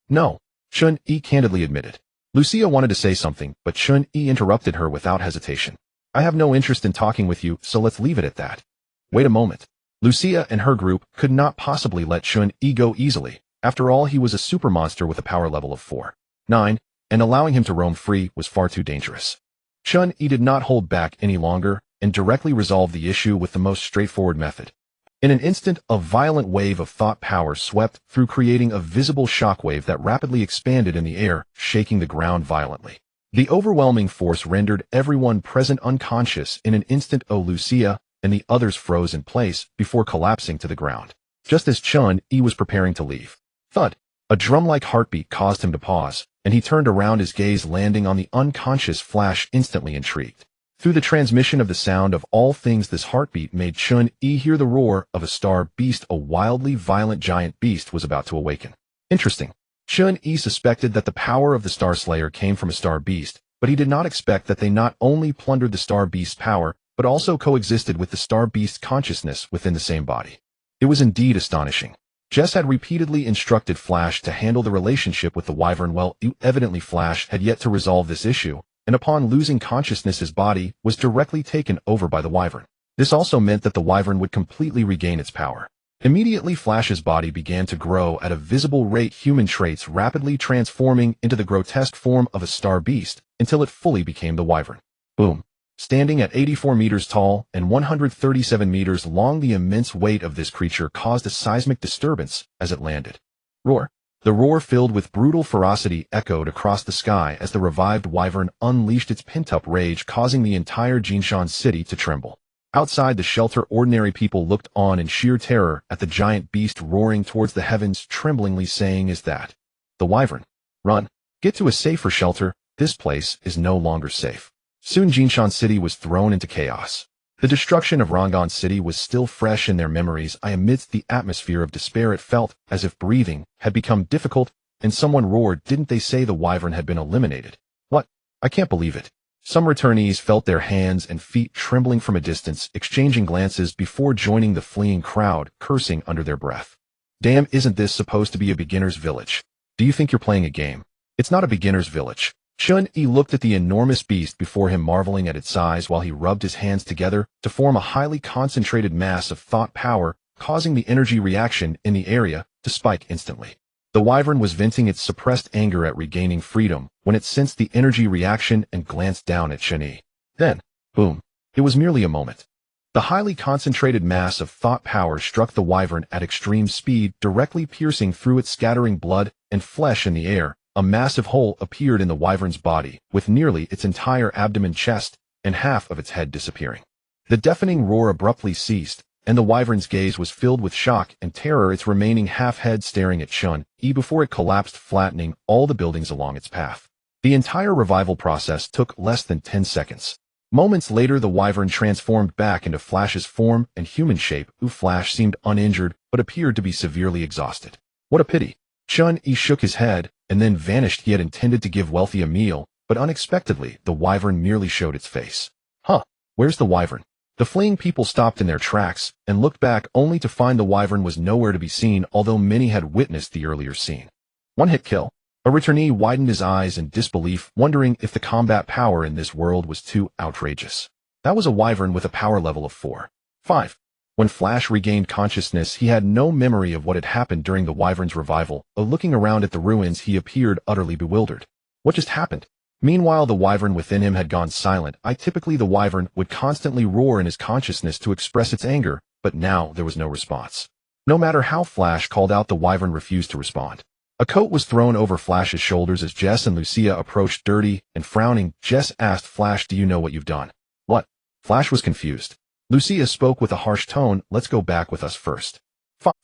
No, Chun-Yi candidly admitted. Lucia wanted to say something, but Chun-Yi interrupted her without hesitation. I have no interest in talking with you, so let's leave it at that. Wait a moment. Lucia and her group could not possibly let Chun-Yi go easily. After all, he was a super monster with a power level of 4.9, and allowing him to roam free was far too dangerous. Chun-Yi did not hold back any longer and directly resolved the issue with the most straightforward method. In an instant, a violent wave of thought power swept through, creating a visible shockwave that rapidly expanded in the air, shaking the ground violently. The overwhelming force rendered everyone present unconscious in an instant. Lucia and the others froze in place before collapsing to the ground. Just as Chun-Yi was preparing to leave, thud, a drum-like heartbeat caused him to pause, and he turned around, his gaze landing on the unconscious Flash, instantly intrigued. Through the transmission of the sound of all things, this heartbeat made Chun-Yi hear the roar of a star beast. A wildly violent giant beast was about to awaken. Interesting. Chun-Yi suspected that the power of the Star Slayer came from a star beast, but he did not expect that they not only plundered the star beast's power, but also coexisted with the star beast's consciousness within the same body. It was indeed astonishing. Jess had repeatedly instructed Flash to handle the relationship with the Wyvern well. Evidently Flash had yet to resolve this issue, and upon losing consciousness his body was directly taken over by the Wyvern. This also meant that the Wyvern would completely regain its power. Immediately Flash's body began to grow at a visible rate, human traits rapidly transforming into the grotesque form of a star beast until it fully became the Wyvern. Boom. Standing at 84 meters tall and 137 meters long, the immense weight of this creature caused a seismic disturbance as it landed. Roar. The roar, filled with brutal ferocity, echoed across the sky as the revived Wyvern unleashed its pent-up rage, causing the entire Jinshan city to tremble. Outside the shelter, ordinary people looked on in sheer terror at the giant beast roaring towards the heavens, tremblingly saying, "Is that the Wyvern? Run! Get to a safer shelter. This place is no longer safe." Soon Jinshan City was thrown into chaos. The destruction of Rangon City was still fresh in their memories. Amidst the atmosphere of despair, it felt as if breathing had become difficult, and someone roared, "Didn't they say the Wyvern had been eliminated?" What? I can't believe it. Some returnees felt their hands and feet trembling from a distance, exchanging glances before joining the fleeing crowd, cursing under their breath. Damn, isn't this supposed to be a beginner's village? Do you think you're playing a game? It's not a beginner's village. Chun-Yi looked at the enormous beast before him, marveling at its size while he rubbed his hands together to form a highly concentrated mass of thought power, causing the energy reaction in the area to spike instantly. The Wyvern was venting its suppressed anger at regaining freedom when it sensed the energy reaction and glanced down at Chun-Yi. Then, boom. It was merely a moment. The highly concentrated mass of thought power struck the Wyvern at extreme speed, directly piercing through it, scattering blood and flesh in the air. A massive hole appeared in the Wyvern's body, with nearly its entire abdomen, chest, and half of its head disappearing. The deafening roar abruptly ceased, and the Wyvern's gaze was filled with shock and terror, its remaining half-head staring at Chun-Yi before it collapsed, flattening all the buildings along its path. The entire revival process took less than 10 seconds. Moments later, the Wyvern transformed back into Flash's form and human shape. Flash seemed uninjured, but appeared to be severely exhausted. What a pity. Chun-Yi shook his head, and then vanished. He had intended to give Wealthy a meal, but unexpectedly, the Wyvern merely showed its face. Huh, where's the Wyvern? The fleeing people stopped in their tracks and looked back, only to find the Wyvern was nowhere to be seen, although many had witnessed the earlier scene. One-hit kill. A returnee widened his eyes in disbelief, wondering if the combat power in this world was too outrageous. That was a Wyvern with a power level of 4.5. When Flash regained consciousness, he had no memory of what had happened during the Wyvern's revival. Looking around at the ruins, he appeared utterly bewildered. What just happened? Meanwhile, the Wyvern within him had gone silent. Typically the Wyvern would constantly roar in his consciousness to express its anger, but now there was no response. No matter how Flash called out, the Wyvern refused to respond. A coat was thrown over Flash's shoulders as Jess and Lucia approached. Dirty and frowning, Jess asked Flash, "Do you know what you've done?" "What?" Flash was confused. Lucia spoke with a harsh tone, "Let's go back with us first."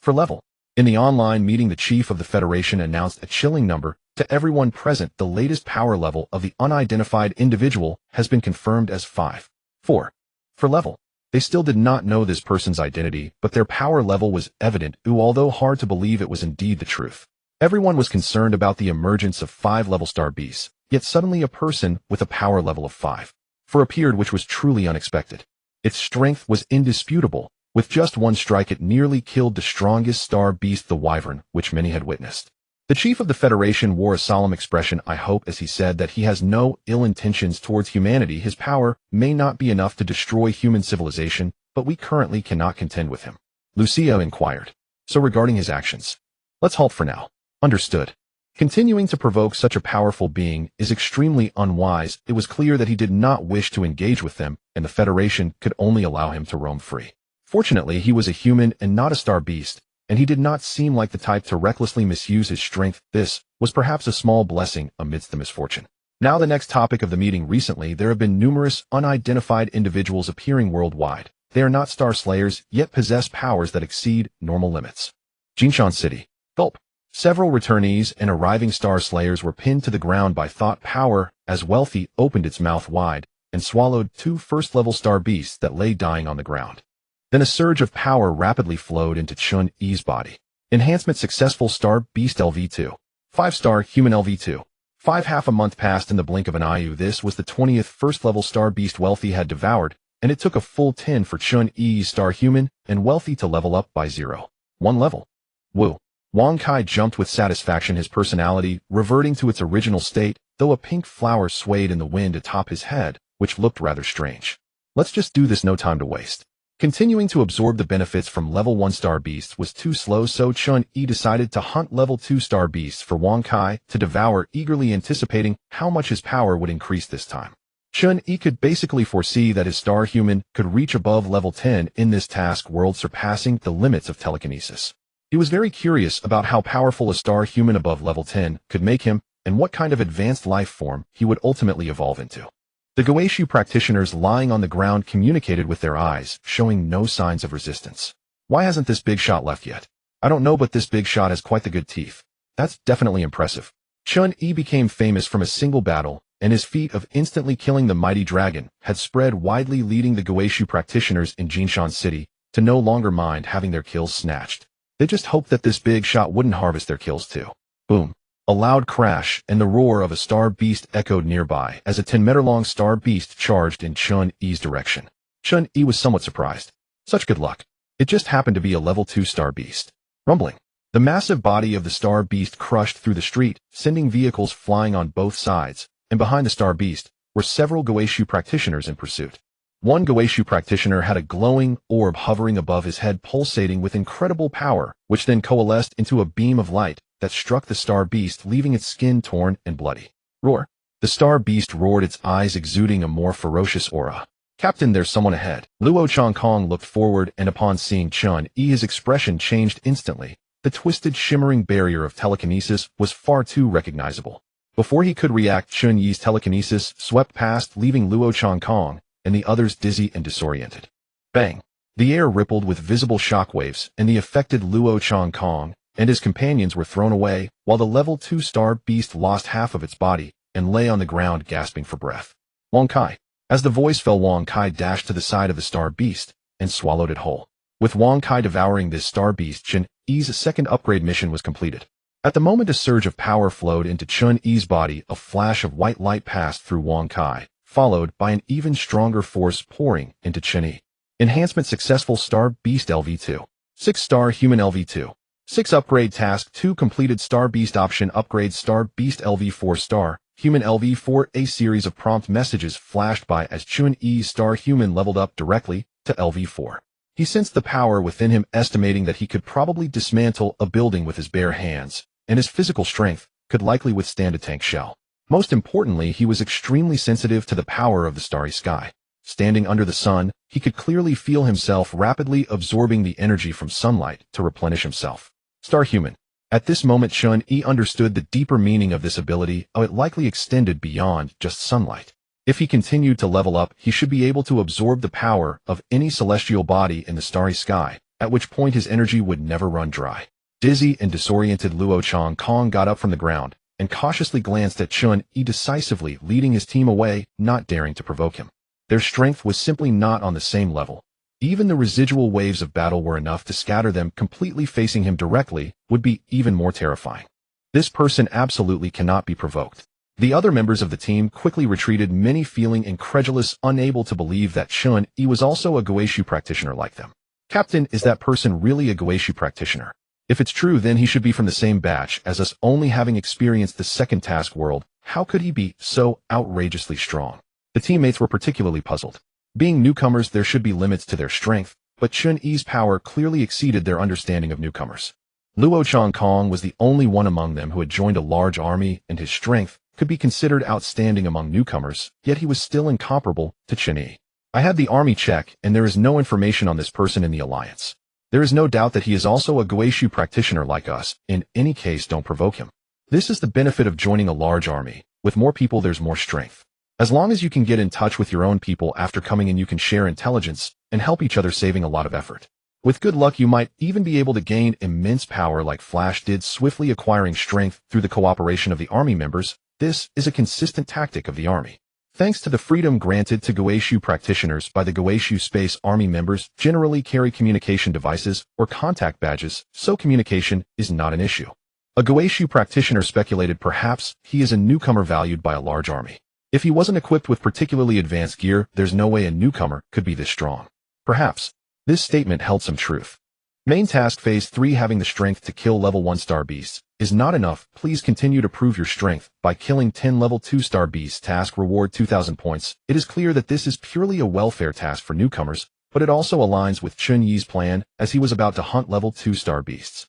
For level. In the online meeting, the chief of the Federation announced a chilling number to everyone present. The latest power level of the unidentified individual has been confirmed as 5.4. For level. They still did not know this person's identity, but their power level was evident. Although hard to believe, it was indeed the truth. Everyone was concerned about the emergence of 5-level star beasts, yet suddenly a person with a power level of 5.4 appeared, which was truly unexpected. Its strength was indisputable. With just one strike, it nearly killed the strongest star beast, the Wyvern, which many had witnessed. The chief of the Federation wore a solemn expression, I hope, as he said that he has no ill intentions towards humanity. His power may not be enough to destroy human civilization, but we currently cannot contend with him. Lucia inquired. So regarding his actions? Let's halt for now. Understood. Continuing to provoke such a powerful being is extremely unwise. It was clear that he did not wish to engage with them, and the Federation could only allow him to roam free. Fortunately, he was a human and not a star beast, and he did not seem like the type to recklessly misuse his strength. This was perhaps a small blessing amidst the misfortune. Now the next topic of the meeting. Recently, there have been numerous unidentified individuals appearing worldwide. They are not star slayers, yet possess powers that exceed normal limits. Jinshan City. Gulp. Several returnees and arriving star slayers were pinned to the ground by thought power as Wealthy opened its mouth wide and swallowed 2 first-level star beasts that lay dying on the ground. Then a surge of power rapidly flowed into Chun-Yi's body. Enhancement successful. Star Beast LV2. 5-star Human LV2. 5. Half a month passed in the blink of an eye. This was the 20th first-level star beast Wealthy had devoured, and it took a full 10 for Chun-Yi's star human and Wealthy to level up by 0.1 level. Woo. Wang Kai jumped with satisfaction, his personality reverting to its original state, though a pink flower swayed in the wind atop his head, which looked rather strange. Let's just do this, no time to waste. Continuing to absorb the benefits from level 1 star beasts was too slow, so Chun-Yi decided to hunt level 2 star beasts for Wang Kai to devour, eagerly anticipating how much his power would increase this time. Chun-Yi could basically foresee that his star human could reach above level 10 in this task world, surpassing the limits of telekinesis. He was very curious about how powerful a star human above level 10 could make him and what kind of advanced life form he would ultimately evolve into. The Goeishu practitioners lying on the ground communicated with their eyes, showing no signs of resistance. Why hasn't this big shot left yet? I don't know, but this big shot has quite the good teeth. That's definitely impressive. Chun-Yi became famous from a single battle, and his feat of instantly killing the mighty dragon had spread widely, leading the Goeishu practitioners in Jinshan City to no longer mind having their kills snatched. They just hoped that this big shot wouldn't harvest their kills too. Boom. A loud crash and the roar of a star beast echoed nearby as a 10-meter-long star beast charged in Chun-Yi's direction. Chun-Yi was somewhat surprised. Such good luck. It just happened to be a level 2 star beast. Rumbling. The massive body of the star beast crushed through the street, sending vehicles flying on both sides, and behind the star beast were several Goeishu practitioners in pursuit. One Goeishu practitioner had a glowing orb hovering above his head, pulsating with incredible power, which then coalesced into a beam of light that struck the star beast, leaving its skin torn and bloody. Roar. The star beast roared, its eyes exuding a more ferocious aura. Captain, there's someone ahead. Luo Changkong looked forward, and upon seeing Chun-Yi, his expression changed instantly. The twisted, shimmering barrier of telekinesis was far too recognizable. Before he could react, Chun-Yi's telekinesis swept past, leaving Luo Changkong and the others dizzy and disoriented. Bang! The air rippled with visible shockwaves, and the affected Luo Changkong and his companions were thrown away, while the level 2 star beast lost half of its body and lay on the ground gasping for breath. Wang Kai. As the voice fell, Wang Kai dashed to the side of the star beast and swallowed it whole. With Wang Kai devouring this star beast, Chun-Yi's second upgrade mission was completed. At the moment a surge of power flowed into Chun-Yi's body, a flash of white light passed through Wang Kai, followed by an even stronger force pouring into Chun-Yi. Enhancement successful. Star Beast LV2. 6-star Human LV2. 6 upgrade task 2 completed. Star Beast option upgrade. Star Beast LV4 star Human LV4. A series of prompt messages flashed by as Chun-Yi's star human leveled up directly to LV4. He sensed the power within him, estimating that he could probably dismantle a building with his bare hands, and his physical strength could likely withstand a tank shell. Most importantly, he was extremely sensitive to the power of the starry sky. Standing under the sun, he could clearly feel himself rapidly absorbing the energy from sunlight to replenish himself. Star Human. At this moment, Chun-Yi understood the deeper meaning of this ability. It likely extended beyond just sunlight. If he continued to level up, he should be able to absorb the power of any celestial body in the starry sky, at which point his energy would never run dry. Dizzy and disoriented, Luo Changkong got up from the ground and cautiously glanced at Chun-Yi, decisively leading his team away, not daring to provoke him. Their strength was simply not on the same level. Even the residual waves of battle were enough to scatter them completely. Facing him directly would be even more terrifying. This person absolutely cannot be provoked. The other members of the team quickly retreated, many feeling incredulous, unable to believe that Chun-Yi was also a Goeishu practitioner like them. Captain, is that person really a Goeishu practitioner? If it's true, then he should be from the same batch as us, only having experienced the second task world. How could he be so outrageously strong? The teammates were particularly puzzled. Being newcomers, there should be limits to their strength, but Chun-Yi's power clearly exceeded their understanding of newcomers. Luo Chong-Kong was the only one among them who had joined a large army, and his strength could be considered outstanding among newcomers, yet he was still incomparable to Chun-Yi. I had the army check, and there is no information on this person in the alliance. There is no doubt that he is also a Guishu practitioner like us. In any case, don't provoke him. This is the benefit of joining a large army. With more people, there's more strength. As long as you can get in touch with your own people after coming in, you can share intelligence and help each other, saving a lot of effort. With good luck, you might even be able to gain immense power like Flash did, swiftly acquiring strength through the cooperation of the army members. This is a consistent tactic of the army. Thanks to the freedom granted to Guishu practitioners by the Guishu Space Army, members generally carry communication devices or contact badges, so communication is not an issue. A Guishu practitioner speculated perhaps he is a newcomer valued by a large army. If he wasn't equipped with particularly advanced gear, there's no way a newcomer could be this strong. Perhaps this statement held some truth. Main task phase 3, having the strength to kill level 1 star beasts, is not enough. Please continue to prove your strength by killing 10 level 2 star beasts. Task reward 2,000 points. It is clear that this is purely a welfare task for newcomers, but it also aligns with Chun-Yi's plan, as he was about to hunt level 2 star beasts.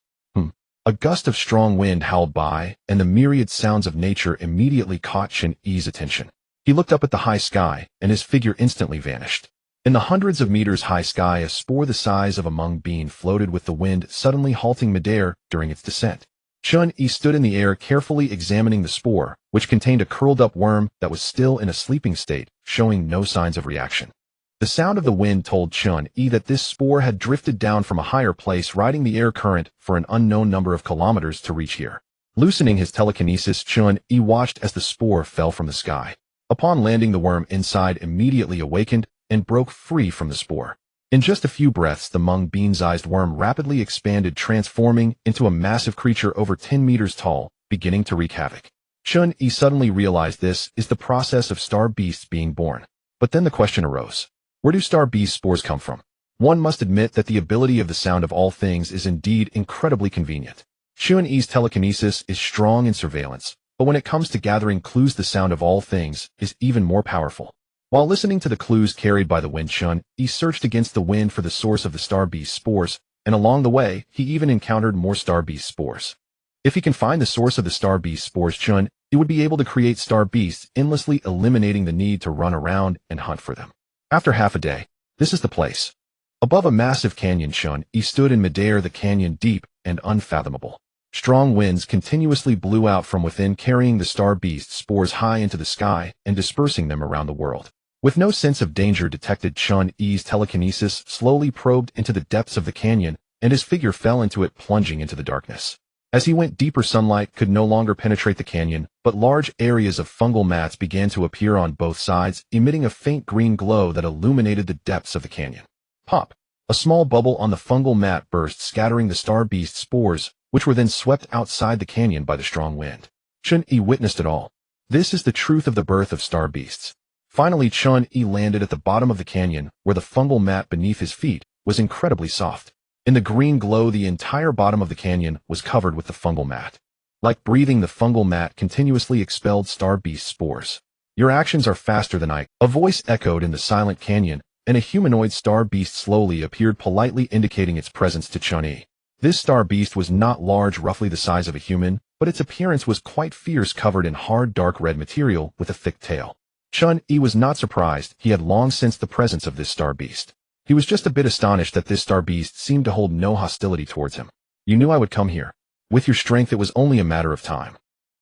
A gust of strong wind howled by, and the myriad sounds of nature immediately caught Chun-Yi's attention. He looked up at the high sky, and his figure instantly vanished. In the hundreds of meters high sky, a spore the size of a mung bean floated with the wind, suddenly halting midair during its descent. Chun-Yi stood in the air, carefully examining the spore, which contained a curled-up worm that was still in a sleeping state, showing no signs of reaction. The sound of the wind told Chun-Yi that this spore had drifted down from a higher place, riding the air current for an unknown number of kilometers to reach here. Loosening his telekinesis, Chun-Yi watched as the spore fell from the sky. Upon landing, the worm inside immediately awakened and broke free from the spore. In just a few breaths, the mung bean-sized worm rapidly expanded, transforming into a massive creature over 10 meters tall, beginning to wreak havoc. Chun-Yi suddenly realized this is the process of star beasts being born. But then the question arose. Where do star beast spores come from? One must admit that the ability of the sound of all things is indeed incredibly convenient. Chun-Yi's telekinesis is strong in surveillance, but when it comes to gathering clues, the sound of all things is even more powerful. While listening to the clues carried by the wind, Chun-Yi searched against the wind for the source of the star beast spores, and along the way, he even encountered more star beast spores. If he can find the source of the star beast spores, Chun-Yi would be able to create star beasts, endlessly eliminating the need to run around and hunt for them. After half a day, this is the place. Above a massive canyon, Chun-Yi stood in midair, the canyon deep and unfathomable. Strong winds continuously blew out from within, carrying the star beast spores high into the sky and dispersing them around the world. With no sense of danger detected, Chun-Yi's telekinesis slowly probed into the depths of the canyon, and his figure fell into it, plunging into the darkness. As he went deeper, sunlight could no longer penetrate the canyon, but large areas of fungal mats began to appear on both sides, emitting a faint green glow that illuminated the depths of the canyon. Pop! A small bubble on the fungal mat burst, scattering the star beast spores, which were then swept outside the canyon by the strong wind. Chun-Yi witnessed it all. This is the truth of the birth of star beasts. Finally, Chun-Yi landed at the bottom of the canyon, where the fungal mat beneath his feet was incredibly soft. In the green glow, the entire bottom of the canyon was covered with the fungal mat. Like breathing, the fungal mat continuously expelled star beast spores. Your actions are faster than I. A voice echoed in the silent canyon, and a humanoid star beast slowly appeared, politely indicating its presence to Chun-Yi. This star beast was not large, roughly the size of a human, but its appearance was quite fierce, covered in hard dark red material with a thick tail. Chun-Yi was not surprised. He had long sensed the presence of this star beast. He was just a bit astonished that this star beast seemed to hold no hostility towards him. You knew I would come here. With your strength, it was only a matter of time.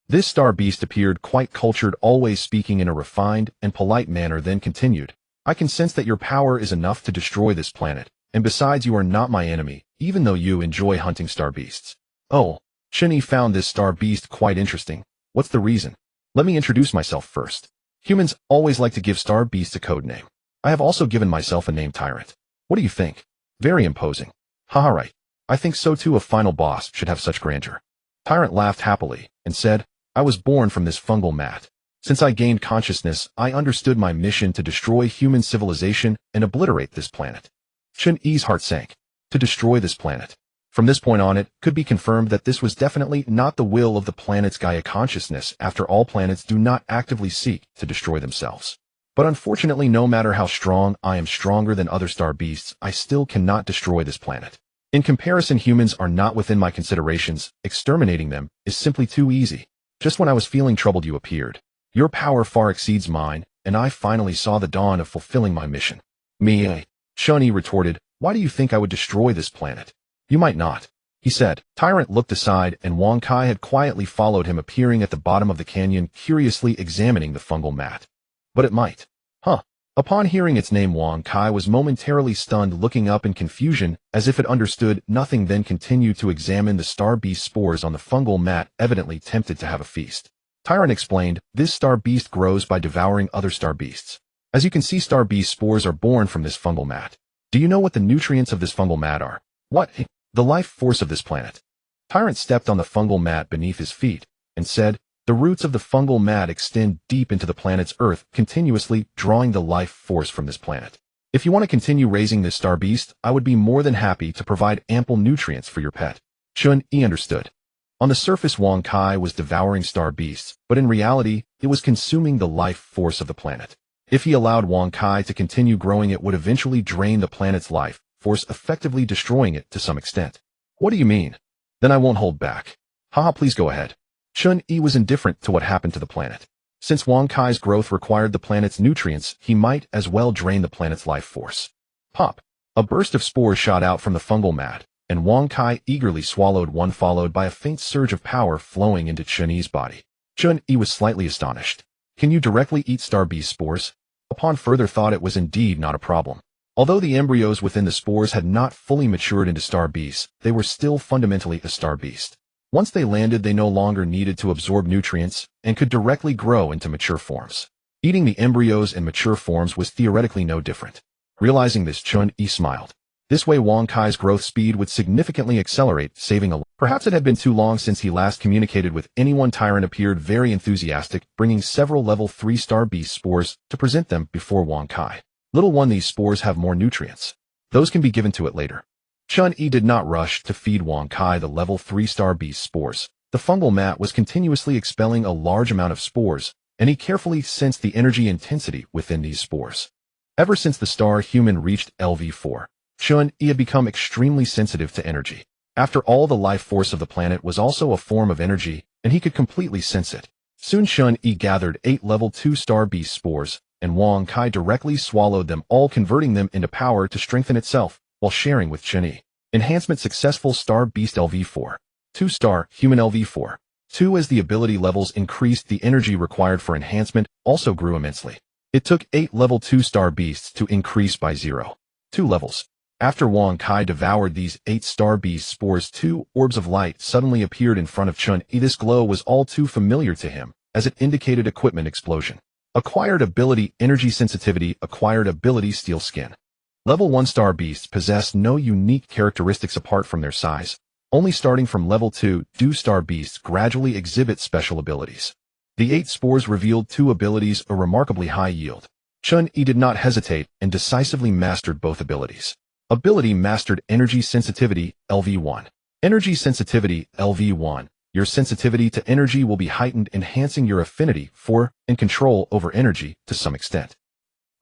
This star beast appeared quite cultured, always speaking in a refined and polite manner, then continued. I can sense that your power is enough to destroy this planet, and besides, you are not my enemy, even though you enjoy hunting star beasts. Oh, Chun-Yi found this star beast quite interesting. What's the reason? Let me introduce myself first. Humans always like to give star beasts a code name. I have also given myself a name, Tyrant. What do you think? Very imposing. Haha, right. I think so too. A final boss should have such grandeur. Tyrant laughed happily and said, I was born from this fungal mat. Since I gained consciousness, I understood my mission to destroy human civilization and obliterate this planet. Chun-Yi's heart sank. To destroy this planet. From this point on, it could be confirmed that this was definitely not the will of the planet's Gaia consciousness. After all, planets do not actively seek to destroy themselves. But unfortunately, no matter how strong I am, stronger than other star beasts, I still cannot destroy this planet. In comparison, humans are not within my considerations. Exterminating them is simply too easy. Just when I was feeling troubled, you appeared. Your power far exceeds mine, and I finally saw the dawn of fulfilling my mission. Me, Chun-Yi retorted, why do you think I would destroy this planet? You might not, he said. Tyrant looked aside, and Wang Kai had quietly followed him, appearing at the bottom of the canyon, curiously examining the fungal mat. But it might. Huh. Upon hearing its name, Wang Kai was momentarily stunned, looking up in confusion, as if it understood nothing, then continued to examine the star beast spores on the fungal mat, evidently tempted to have a feast. Tyrant explained, this star beast grows by devouring other star beasts. As you can see, star beast spores are born from this fungal mat. Do you know what the nutrients of this fungal mat are? What? The life force of this planet. Tyrant stepped on the fungal mat beneath his feet and said, the roots of the fungal mat extend deep into the planet's earth, continuously drawing the life force from this planet. If you want to continue raising this star beast, I would be more than happy to provide ample nutrients for your pet. Chun-Yi understood. On the surface, Wang Kai was devouring star beasts, but in reality, it was consuming the life force of the planet. If he allowed Wang Kai to continue growing, it would eventually drain the planet's life force, effectively destroying it to some extent. What do you mean? Then I won't hold back. Haha, please go ahead. Chun-Yi was indifferent to what happened to the planet. Since Wang Kai's growth required the planet's nutrients, he might as well drain the planet's life force. Pop! A burst of spores shot out from the fungal mat, and Wang Kai eagerly swallowed one, followed by a faint surge of power flowing into Chun-Yi's body. Chun-Yi was slightly astonished. Can you directly eat star beast spores? Upon further thought, it was indeed not a problem. Although the embryos within the spores had not fully matured into star beasts, they were still fundamentally a star beast. Once they landed, they no longer needed to absorb nutrients and could directly grow into mature forms. Eating the embryos in mature forms was theoretically no different. Realizing this, Chun-Yi smiled. This way, Wang Kai's growth speed would significantly accelerate, saving a lot. Perhaps it had been too long since he last communicated with anyone. Tyrant appeared very enthusiastic, bringing several level 3 star beast spores to present them before Wang Kai. Little one, these spores have more nutrients. Those can be given to it later. Chun-Yi did not rush to feed Wang Kai the level 3 star beast spores. The fungal mat was continuously expelling a large amount of spores, and he carefully sensed the energy intensity within these spores. Ever since the star human reached LV4, Chun-Yi had become extremely sensitive to energy. After all, the life force of the planet was also a form of energy, and he could completely sense it. Soon Chun-Yi gathered 8 level 2 star beast spores, and Wang Kai directly swallowed them all, converting them into power to strengthen itself, while sharing with Chun-Yi. Enhancement successful. Star Beast LV4. 2-star Human LV4. 2. As the ability levels increased, the energy required for enhancement also grew immensely. It took 8 level 2 star beasts to increase by 0.2 levels. After Wang Kai devoured these 8 star beast spores, 2 orbs of light suddenly appeared in front of Chun-Yi. This glow was all too familiar to him, as it indicated equipment explosion. Acquired ability Energy Sensitivity. Acquired ability Steel Skin. Level 1 star beasts possess no unique characteristics apart from their size. Only starting from level 2 do star beasts gradually exhibit special abilities. The 8 spores revealed 2 abilities, a remarkably high yield. Chun-Yi did not hesitate and decisively mastered both abilities. Ability mastered Energy Sensitivity, LV1. Energy Sensitivity, LV1. Your sensitivity to energy will be heightened, enhancing your affinity for and control over energy to some extent.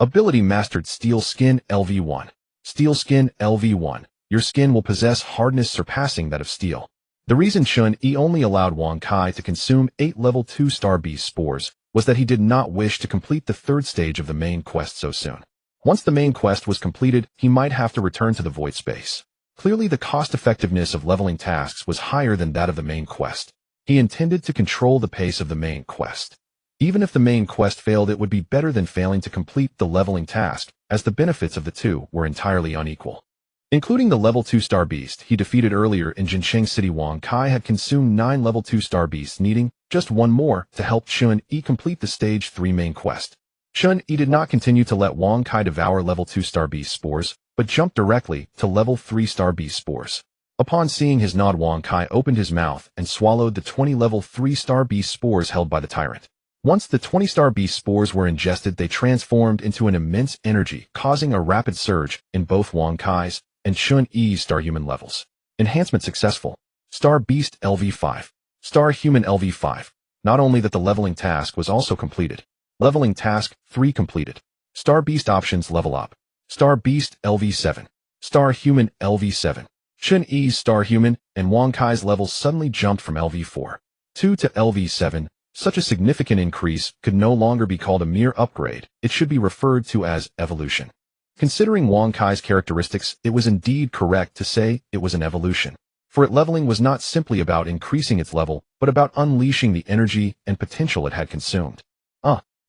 Ability mastered Steel Skin, LV1. Steel Skin, LV1. Your skin will possess hardness surpassing that of steel. The reason Chun-Yi only allowed Wang Kai to consume 8 level 2 star beast spores was that he did not wish to complete the 3rd stage of the main quest so soon. Once the main quest was completed, he might have to return to the void space. Clearly, the cost-effectiveness of leveling tasks was higher than that of the main quest. He intended to control the pace of the main quest. Even if the main quest failed, it would be better than failing to complete the leveling task, as the benefits of the two were entirely unequal. Including the level 2 star beast he defeated earlier in Jincheng City, Wang Kai had consumed 9 level 2 star beasts, needing just one more to help Chun-Yi complete the stage 3 main quest. Chun-Yi did not continue to let Wang Kai devour level 2 star beast spores, but jumped directly to level 3 star beast spores. Upon seeing his nod, Wang Kai opened his mouth and swallowed the 20 level 3 star beast spores held by the tyrant. Once the 20 star beast spores were ingested, they transformed into an immense energy, causing a rapid surge in both Wang Kai's and Chun-Yi's starhuman levels. Enhancement successful. Star Beast LV5. Star Human LV5. Not only that the leveling task was also completed. Leveling task 3 completed. Star Beast options level up. Star Beast LV7. Star Human LV7. Chun-Yi's Star Human and Wang Kai's levels suddenly jumped from LV4 2 to LV7. Such a significant increase could no longer be called a mere upgrade. It should be referred to as evolution. Considering Wang Kai's characteristics, it was indeed correct to say it was an evolution. For it leveling was not simply about increasing its level, but about unleashing the energy and potential it had consumed.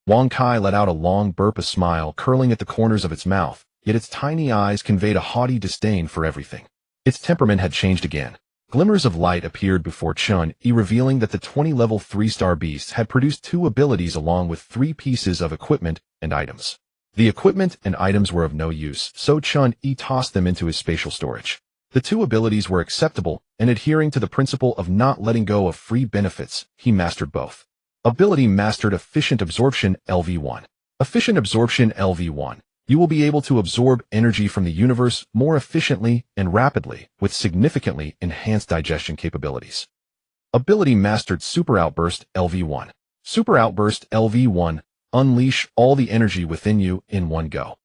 Wang Kai let out a long burp, a smile curling at the corners of its mouth, yet its tiny eyes conveyed a haughty disdain for everything. Its temperament had changed again. Glimmers of light appeared before Chun-Yi, revealing that the 20 level 3-star beasts had produced 2 abilities along with 3 pieces of equipment and items. The equipment and items were of no use, so Chun-Yi tossed them into his spatial storage. The 2 abilities were acceptable, and adhering to the principle of not letting go of free benefits, he mastered both. Ability mastered Efficient Absorption LV1. Efficient Absorption LV1. You will be able to absorb energy from the universe more efficiently and rapidly, with significantly enhanced digestion capabilities. Ability mastered Super Outburst LV1. Super Outburst LV1. Unleash all the energy within you in one go.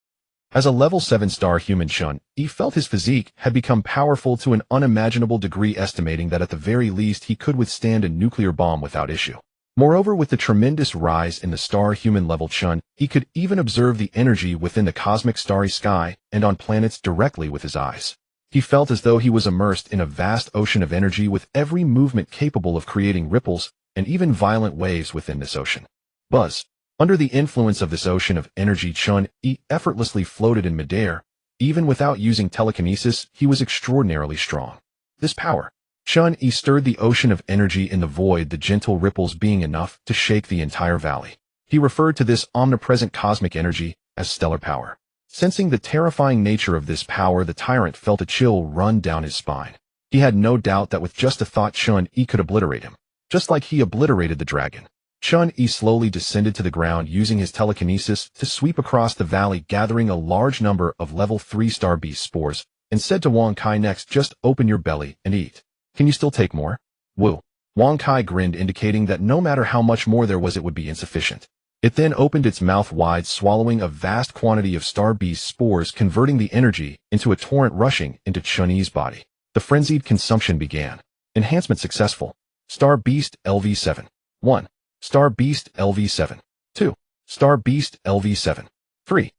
As a level 7-star human, Chun-Yi felt his physique had become powerful to an unimaginable degree, estimating that at the very least he could withstand a nuclear bomb without issue. Moreover, with the tremendous rise in the star human level, Chun-Yi could even observe the energy within the cosmic starry sky and on planets directly with his eyes. He felt as though he was immersed in a vast ocean of energy, with every movement capable of creating ripples and even violent waves within this ocean. Buzz. Under the influence of this ocean of energy, Chun-Yi effortlessly floated in midair. Even without using telekinesis, he was extraordinarily strong. This power. Chun-Yi stirred the ocean of energy in the void, the gentle ripples being enough to shake the entire valley. He referred to this omnipresent cosmic energy as stellar power. Sensing the terrifying nature of this power, the tyrant felt a chill run down his spine. He had no doubt that with just a thought, Chun-Yi could obliterate him, just like he obliterated the dragon. Chun-Yi slowly descended to the ground, using his telekinesis to sweep across the valley, gathering a large number of level 3-star beast spores, and said to Wang Kai, "Next, just open your belly and eat. Can you still take more?" "Woo." Wang Kai grinned, indicating that no matter how much more there was, it would be insufficient. It then opened its mouth wide, swallowing a vast quantity of star beast spores, converting the energy into a torrent rushing into Chun-Yi's body. The frenzied consumption began. Enhancement successful. Star Beast LV7. 1. Star Beast LV7. 2. Star Beast LV7. 3.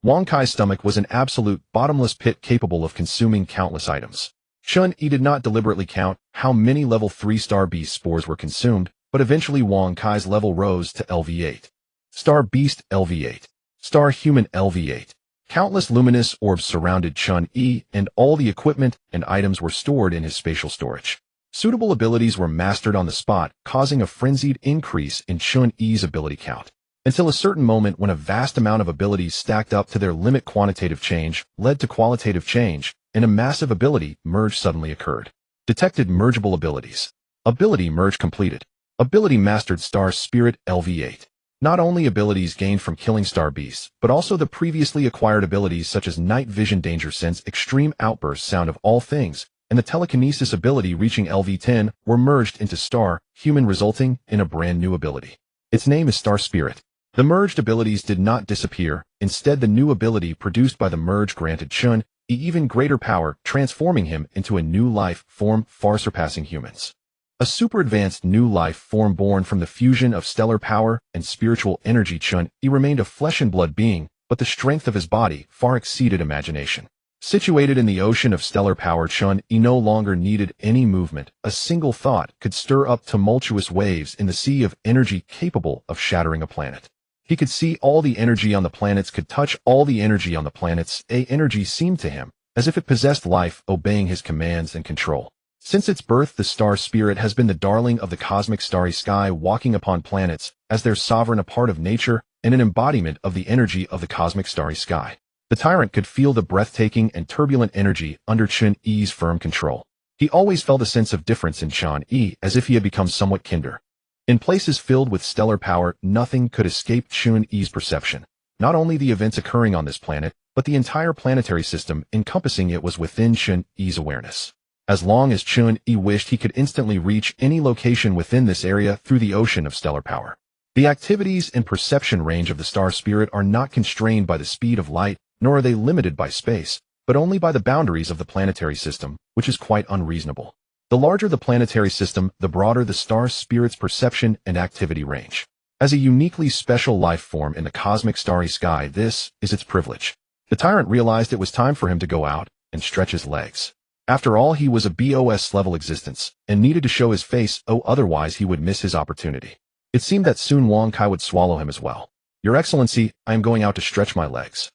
Wang Kai's stomach was an absolute bottomless pit capable of consuming countless items. Chun-Yi did not deliberately count how many level 3-star beast spores were consumed, but eventually Wang Kai's level rose to LV8. Star Beast LV8. Star Human LV8. Countless luminous orbs surrounded Chun-Yi, and all the equipment and items were stored in his spatial storage. Suitable abilities were mastered on the spot, causing a frenzied increase in Chun-Yi's ability count, until a certain moment when a vast amount of abilities stacked up to their limit. Quantitative change led to qualitative change, and a massive ability merge suddenly occurred. Detected mergeable abilities. Ability merge completed. Ability mastered Star Spirit LV8. Not only abilities gained from killing star beasts, but also the previously acquired abilities such as night vision, danger sense, extreme outburst, sound of all things, and the telekinesis ability reaching LV10 were merged into Star Human, resulting in a brand new ability. Its name is Star Spirit. The merged abilities did not disappear. Instead, the new ability produced by the merge granted Chun-Yi even greater power, transforming him into a new life form far surpassing humans. A super advanced new life form born from the fusion of stellar power and spiritual energy. Chun-Yi remained a flesh and blood being, but the strength of his body far exceeded imagination. Situated in the ocean of stellar power, Chun-Yi no longer needed any movement. A single thought could stir up tumultuous waves in the sea of energy capable of shattering a planet. He could see all the energy on the planets, could touch all the energy on the planets. Energy seemed to him as if it possessed life, obeying his commands and control. Since its birth, the Star Spirit has been the darling of the cosmic starry sky, walking upon planets as their sovereign, a part of nature and an embodiment of the energy of the cosmic starry sky. The tyrant could feel the breathtaking and turbulent energy under Chun-Yi's firm control. He always felt a sense of difference in Chun-Yi, as if he had become somewhat kinder. In places filled with stellar power, nothing could escape Chun-Yi's perception. Not only the events occurring on this planet, but the entire planetary system encompassing it was within Chun-Yi's awareness. As long as Chun-Yi wished, he could instantly reach any location within this area through the ocean of stellar power. The activities and perception range of the star spirit are not constrained by the speed of light, nor are they limited by space, but only by the boundaries of the planetary system, which is quite unreasonable. The larger the planetary system, the broader the star spirit's perception and activity range. As a uniquely special life form in the cosmic starry sky, this is its privilege. The tyrant realized it was time for him to go out and stretch his legs. After all, he was a BOS-level existence, and needed to show his face, otherwise he would miss his opportunity. It seemed that soon Wang Kai would swallow him as well. Your Excellency, I am going out to stretch my legs.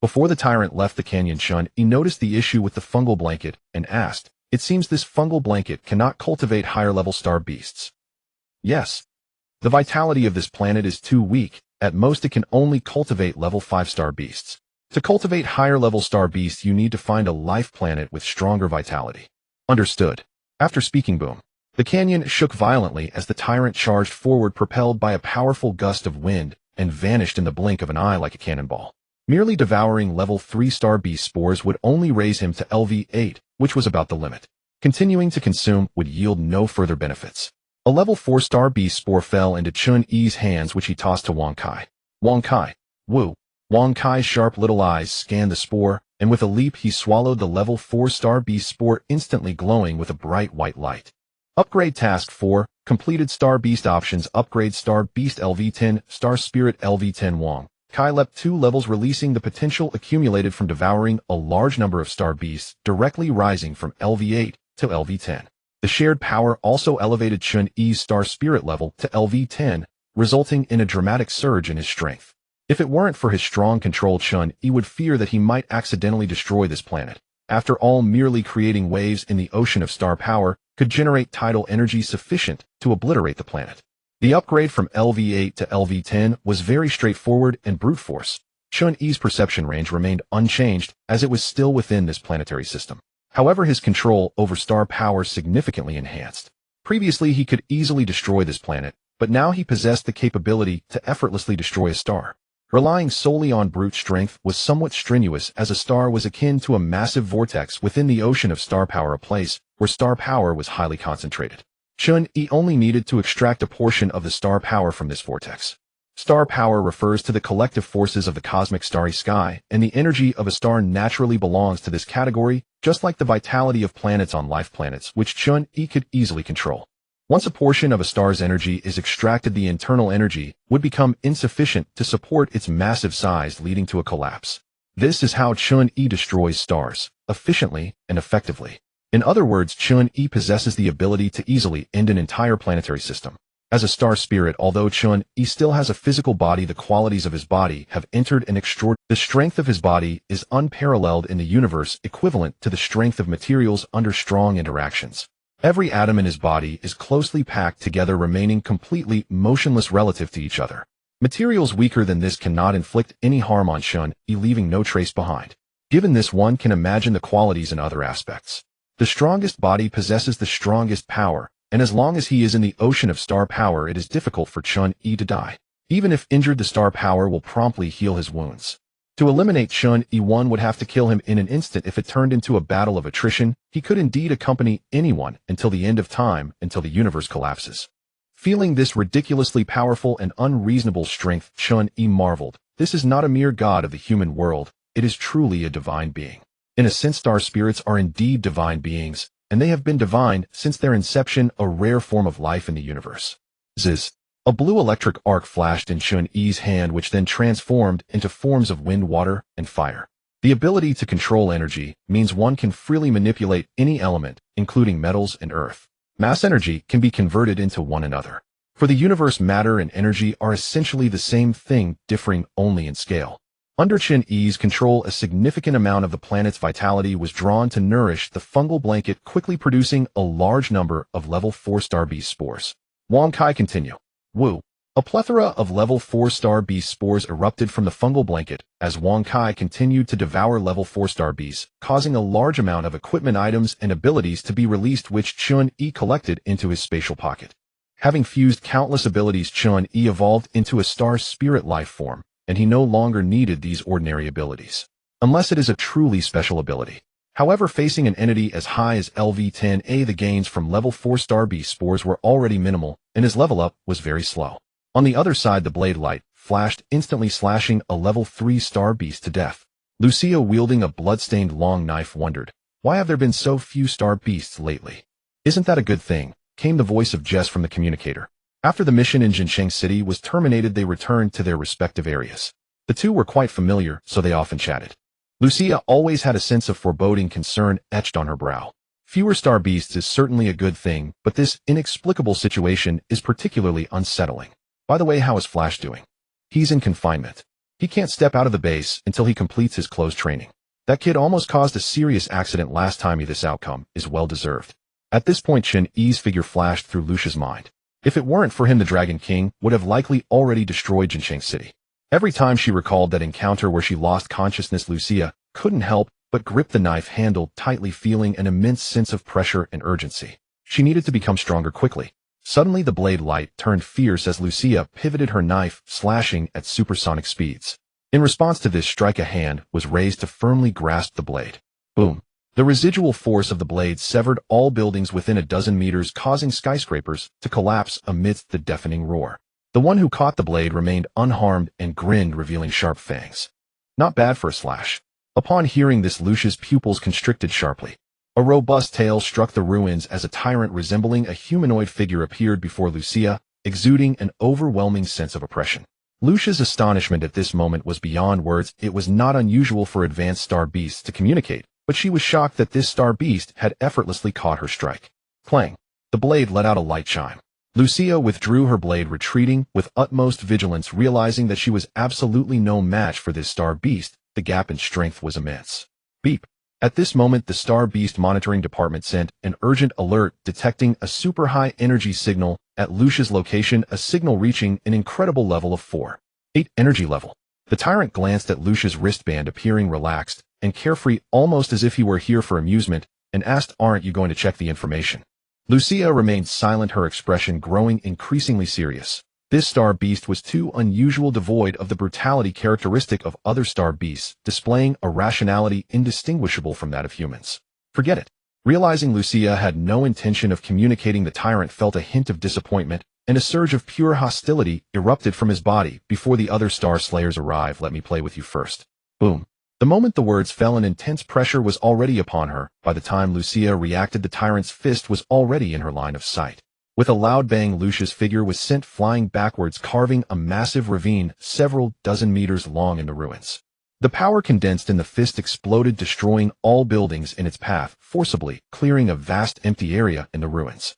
Before the tyrant left the canyon, Chun-Yi noticed the issue with the fungal blanket and asked, "It seems this fungal blanket cannot cultivate higher-level star beasts." Yes. The vitality of this planet is too weak. At most it can only cultivate level 5 star beasts. To cultivate higher-level star beasts, you need to find a life planet with stronger vitality. Understood. After speaking, boom. The canyon shook violently as the tyrant charged forward, propelled by a powerful gust of wind, and vanished in the blink of an eye like a cannonball. Merely devouring level 3 star beast spores would only raise him to LV8, which was about the limit. Continuing to consume would yield no further benefits. A level 4 star beast spore fell into Chun-Yi's hands, which he tossed to Wang Kai. Wang Kai. Woo. Wang Kai's sharp little eyes scanned the spore, and with a leap he swallowed the level 4 star beast spore, instantly glowing with a bright white light. Upgrade Task 4, completed Star Beast options. Upgrade Star Beast LV10, Star Spirit LV10. Wang Kai leapt 2 levels, releasing the potential accumulated from devouring a large number of star beasts, directly rising from LV8 to LV10. The shared power also elevated Chun-Yi's star spirit level to LV10, resulting in a dramatic surge in his strength. If it weren't for his strong control, Chun-Yi would fear that he might accidentally destroy this planet. After all, merely creating waves in the ocean of star power could generate tidal energy sufficient to obliterate the planet. The upgrade from LV8 to LV10 was very straightforward and brute force. Chun-Yi's perception range remained unchanged, as it was still within this planetary system. However, his control over star power significantly enhanced. Previously, he could easily destroy this planet, but now he possessed the capability to effortlessly destroy a star. Relying solely on brute strength was somewhat strenuous, as a star was akin to a massive vortex within the ocean of star power, a place where star power was highly concentrated. Chun-Yi only needed to extract a portion of the star power from this vortex. Star power refers to the collective forces of the cosmic starry sky, and the energy of a star naturally belongs to this category, just like the vitality of planets on life planets, which Chun-Yi could easily control. Once a portion of a star's energy is extracted, the internal energy would become insufficient to support its massive size, leading to a collapse. This is how Chun-Yi destroys stars, efficiently and effectively. In other words, Chun-Yi possesses the ability to easily end an entire planetary system. As a star spirit, although Chun-Yi still has a physical body, the qualities of his body have entered an extraordinary. The strength of his body is unparalleled in the universe, equivalent to the strength of materials under strong interactions. Every atom in his body is closely packed together, remaining completely motionless relative to each other. Materials weaker than this cannot inflict any harm on Chun-Yi, leaving no trace behind. Given this, one can imagine the qualities in other aspects. The strongest body possesses the strongest power, and as long as he is in the ocean of star power, it is difficult for Chun-Yi to die. Even if injured, the star power will promptly heal his wounds. To eliminate Chun-Yi, one would have to kill him in an instant. If it turned into a battle of attrition, he could indeed accompany anyone until the end of time, until the universe collapses. Feeling this ridiculously powerful and unreasonable strength, Chun-Yi marveled. This is not a mere god of the human world, it is truly a divine being. In a sense, star spirits are indeed divine beings, and they have been divine since their inception, a rare form of life in the universe. Zzz. A blue electric arc flashed in Chun-Yi's hand, which then transformed into forms of wind, water, and fire. The ability to control energy means one can freely manipulate any element, including metals and earth. Mass energy can be converted into one another. For the universe, matter and energy are essentially the same thing, differing only in scale. Under Chun-Yi's control, a significant amount of the planet's vitality was drawn to nourish the fungal blanket, quickly producing a large number of level 4 star beast spores. Wang Kai continue. Woo. A plethora of level 4 star beast spores erupted from the fungal blanket as Wang Kai continued to devour level 4 star beasts, causing a large amount of equipment, items, and abilities to be released, which Chun-Yi collected into his spatial pocket. Having fused countless abilities, Chun-Yi evolved into a star spirit life form, and he no longer needed these ordinary abilities. Unless it is a truly special ability. However, facing an entity as high as LV-10A, the gains from level 4 star beast spores were already minimal, and his level up was very slow. On the other side, the blade light flashed, instantly slashing a level 3 star beast to death. Lucia, wielding a blood-stained long knife, wondered, why have there been so few star beasts lately? Isn't that a good thing? Came the voice of Jess from the communicator. After the mission in Jincheng City was terminated, they returned to their respective areas. The two were quite familiar, so they often chatted. Lucia always had a sense of foreboding concern etched on her brow. Fewer star beasts is certainly a good thing, but this inexplicable situation is particularly unsettling. By the way, how is Flash doing? He's in confinement. He can't step out of the base until he completes his closed training. That kid almost caused a serious accident last time. This outcome is well-deserved. At this point, Shin Yi's figure flashed through Lucia's mind. If it weren't for him, the Dragon King would have likely already destroyed Jincheng City. Every time she recalled that encounter where she lost consciousness, Lucia couldn't help but grip the knife handle tightly, feeling an immense sense of pressure and urgency. She needed to become stronger quickly. Suddenly, the blade light turned fierce as Lucia pivoted her knife, slashing at supersonic speeds. In response to this strike, a hand was raised to firmly grasp the blade. Boom! The residual force of the blade severed all buildings within a dozen meters, causing skyscrapers to collapse amidst the deafening roar. The one who caught the blade remained unharmed and grinned, revealing sharp fangs. Not bad for a slash. Upon hearing this, Lucia's pupils constricted sharply. A robust tail struck the ruins as a tyrant resembling a humanoid figure appeared before Lucia, exuding an overwhelming sense of oppression. Lucia's astonishment at this moment was beyond words. It was not unusual for advanced star beasts to communicate, but she was shocked that this star beast had effortlessly caught her strike. Clang! The blade let out a light chime. Lucia withdrew her blade, retreating with utmost vigilance, realizing that she was absolutely no match for this star beast. The gap in strength was immense. Beep! At this moment, the Star Beast Monitoring Department sent an urgent alert detecting a super high energy signal at Lucia's location, a signal reaching an incredible level of 4.8 energy level. The tyrant glanced at Lucia's wristband, appearing relaxed and carefree, almost as if he were here for amusement, and asked, "Aren't you going to check the information?" Lucia remained silent, her expression growing increasingly serious. This star beast was too unusual, devoid of the brutality characteristic of other star beasts, displaying a rationality indistinguishable from that of humans. Forget it. Realizing Lucia had no intention of communicating, the tyrant felt a hint of disappointment, and a surge of pure hostility erupted from his body. "Before the other star slayers arrive, let me play with you first." Boom. The moment the words fell, an intense pressure was already upon her. By the time Lucia reacted, the tyrant's fist was already in her line of sight. With a loud bang, Lucia's figure was sent flying backwards, carving a massive ravine several dozen meters long in the ruins. The power condensed in the fist exploded, destroying all buildings in its path, forcibly clearing a vast empty area in the ruins.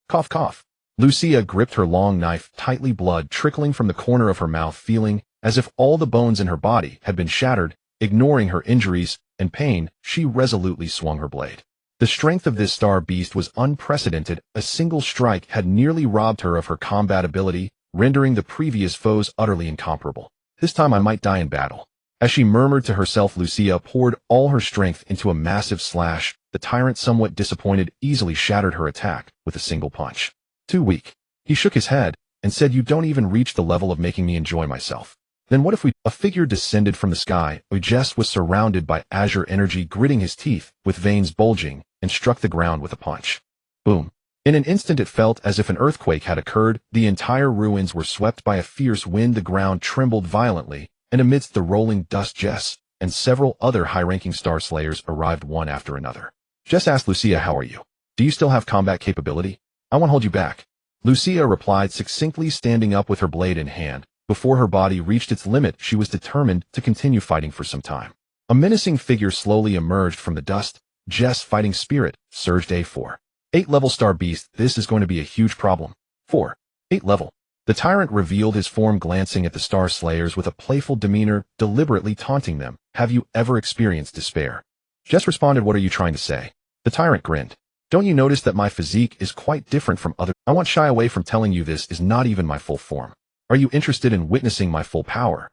Cough, cough. Lucia gripped her long knife tightly, blood trickling from the corner of her mouth, feeling as if all the bones in her body had been shattered. Ignoring her injuries and pain, she resolutely swung her blade. The strength of this star beast was unprecedented. A single strike had nearly robbed her of her combat ability, rendering the previous foes utterly incomparable. "This time I might die in battle." As she murmured to herself, Lucia poured all her strength into a massive slash. The tyrant, somewhat disappointed, easily shattered her attack with a single punch. "Too weak." He shook his head and said, "You don't even reach the level of making me enjoy myself." "Then what if we—" A figure descended from the sky. Jess was surrounded by azure energy, gritting his teeth with veins bulging, and struck the ground with a punch. Boom. In an instant, it felt as if an earthquake had occurred. The entire ruins were swept by a fierce wind. The ground trembled violently, and amidst the rolling dust, Jess and several other high-ranking star slayers arrived one after another. Jess asked Lucia, "How are you? Do you still have combat capability? I won't hold you back." Lucia replied succinctly, standing up with her blade in hand. Before her body reached its limit, she was determined to continue fighting for some time. A menacing figure slowly emerged from the dust. Jess' fighting spirit surged. A 4.8 level star beast. This is going to be a huge problem. 4.8 level. The tyrant revealed his form, glancing at the star slayers with a playful demeanor, deliberately taunting them. "Have you ever experienced despair?" Jess responded, "What are you trying to say?" The tyrant grinned. "Don't you notice that my physique is quite different from others? I won't shy away from telling you this is not even my full form. Are you interested in witnessing my full power?"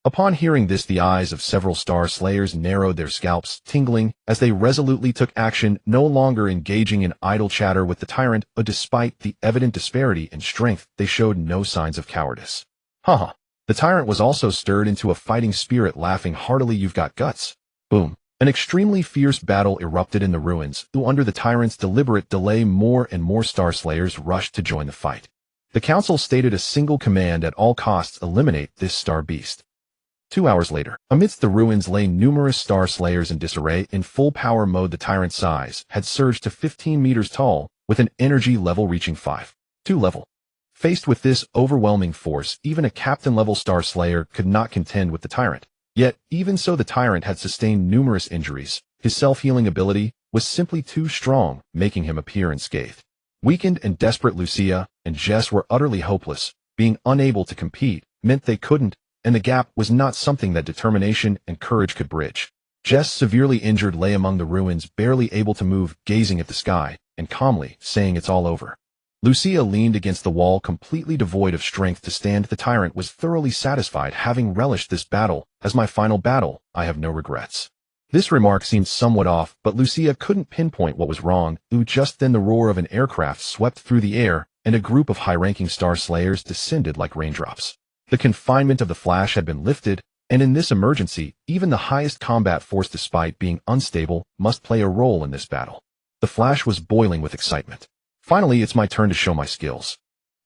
Upon hearing this, the eyes of several star slayers narrowed, their scalps tingling as they resolutely took action, no longer engaging in idle chatter with the tyrant. Despite the evident disparity in strength, they showed no signs of cowardice. Haha. The tyrant was also stirred into a fighting spirit, laughing heartily. "You've got guts." Boom. An extremely fierce battle erupted in the ruins, under the tyrant's deliberate delay more and more Star Slayers rushed to join the fight. The council stated a single command: at all costs eliminate this star beast. 2 hours later, amidst the ruins lay numerous Star Slayers in disarray. In full power mode, the tyrant's size had surged to 15 meters tall, with an energy level reaching 5.2 level. Faced with this overwhelming force, even a captain-level Star Slayer could not contend with the tyrant. Yet, even so, the tyrant had sustained numerous injuries. His self-healing ability was simply too strong, making him appear unscathed. Weakened and desperate, Lucia and Jess were utterly hopeless. Being unable to compete meant they couldn't, and the gap was not something that determination and courage could bridge. Jess, severely injured, lay among the ruins, barely able to move, gazing at the sky, and calmly saying it's all over. Lucia leaned against the wall, completely devoid of strength to stand. The tyrant was thoroughly satisfied, having relished this battle as my final battle. I have no regrets. This remark seemed somewhat off, but Lucia couldn't pinpoint what was wrong. Just then the roar of an aircraft swept through the air, and a group of high-ranking Star Slayers descended like raindrops. The confinement of the Flash had been lifted, and in this emergency, even the highest combat force, despite being unstable, must play a role in this battle. The Flash was boiling with excitement. Finally, it's my turn to show my skills.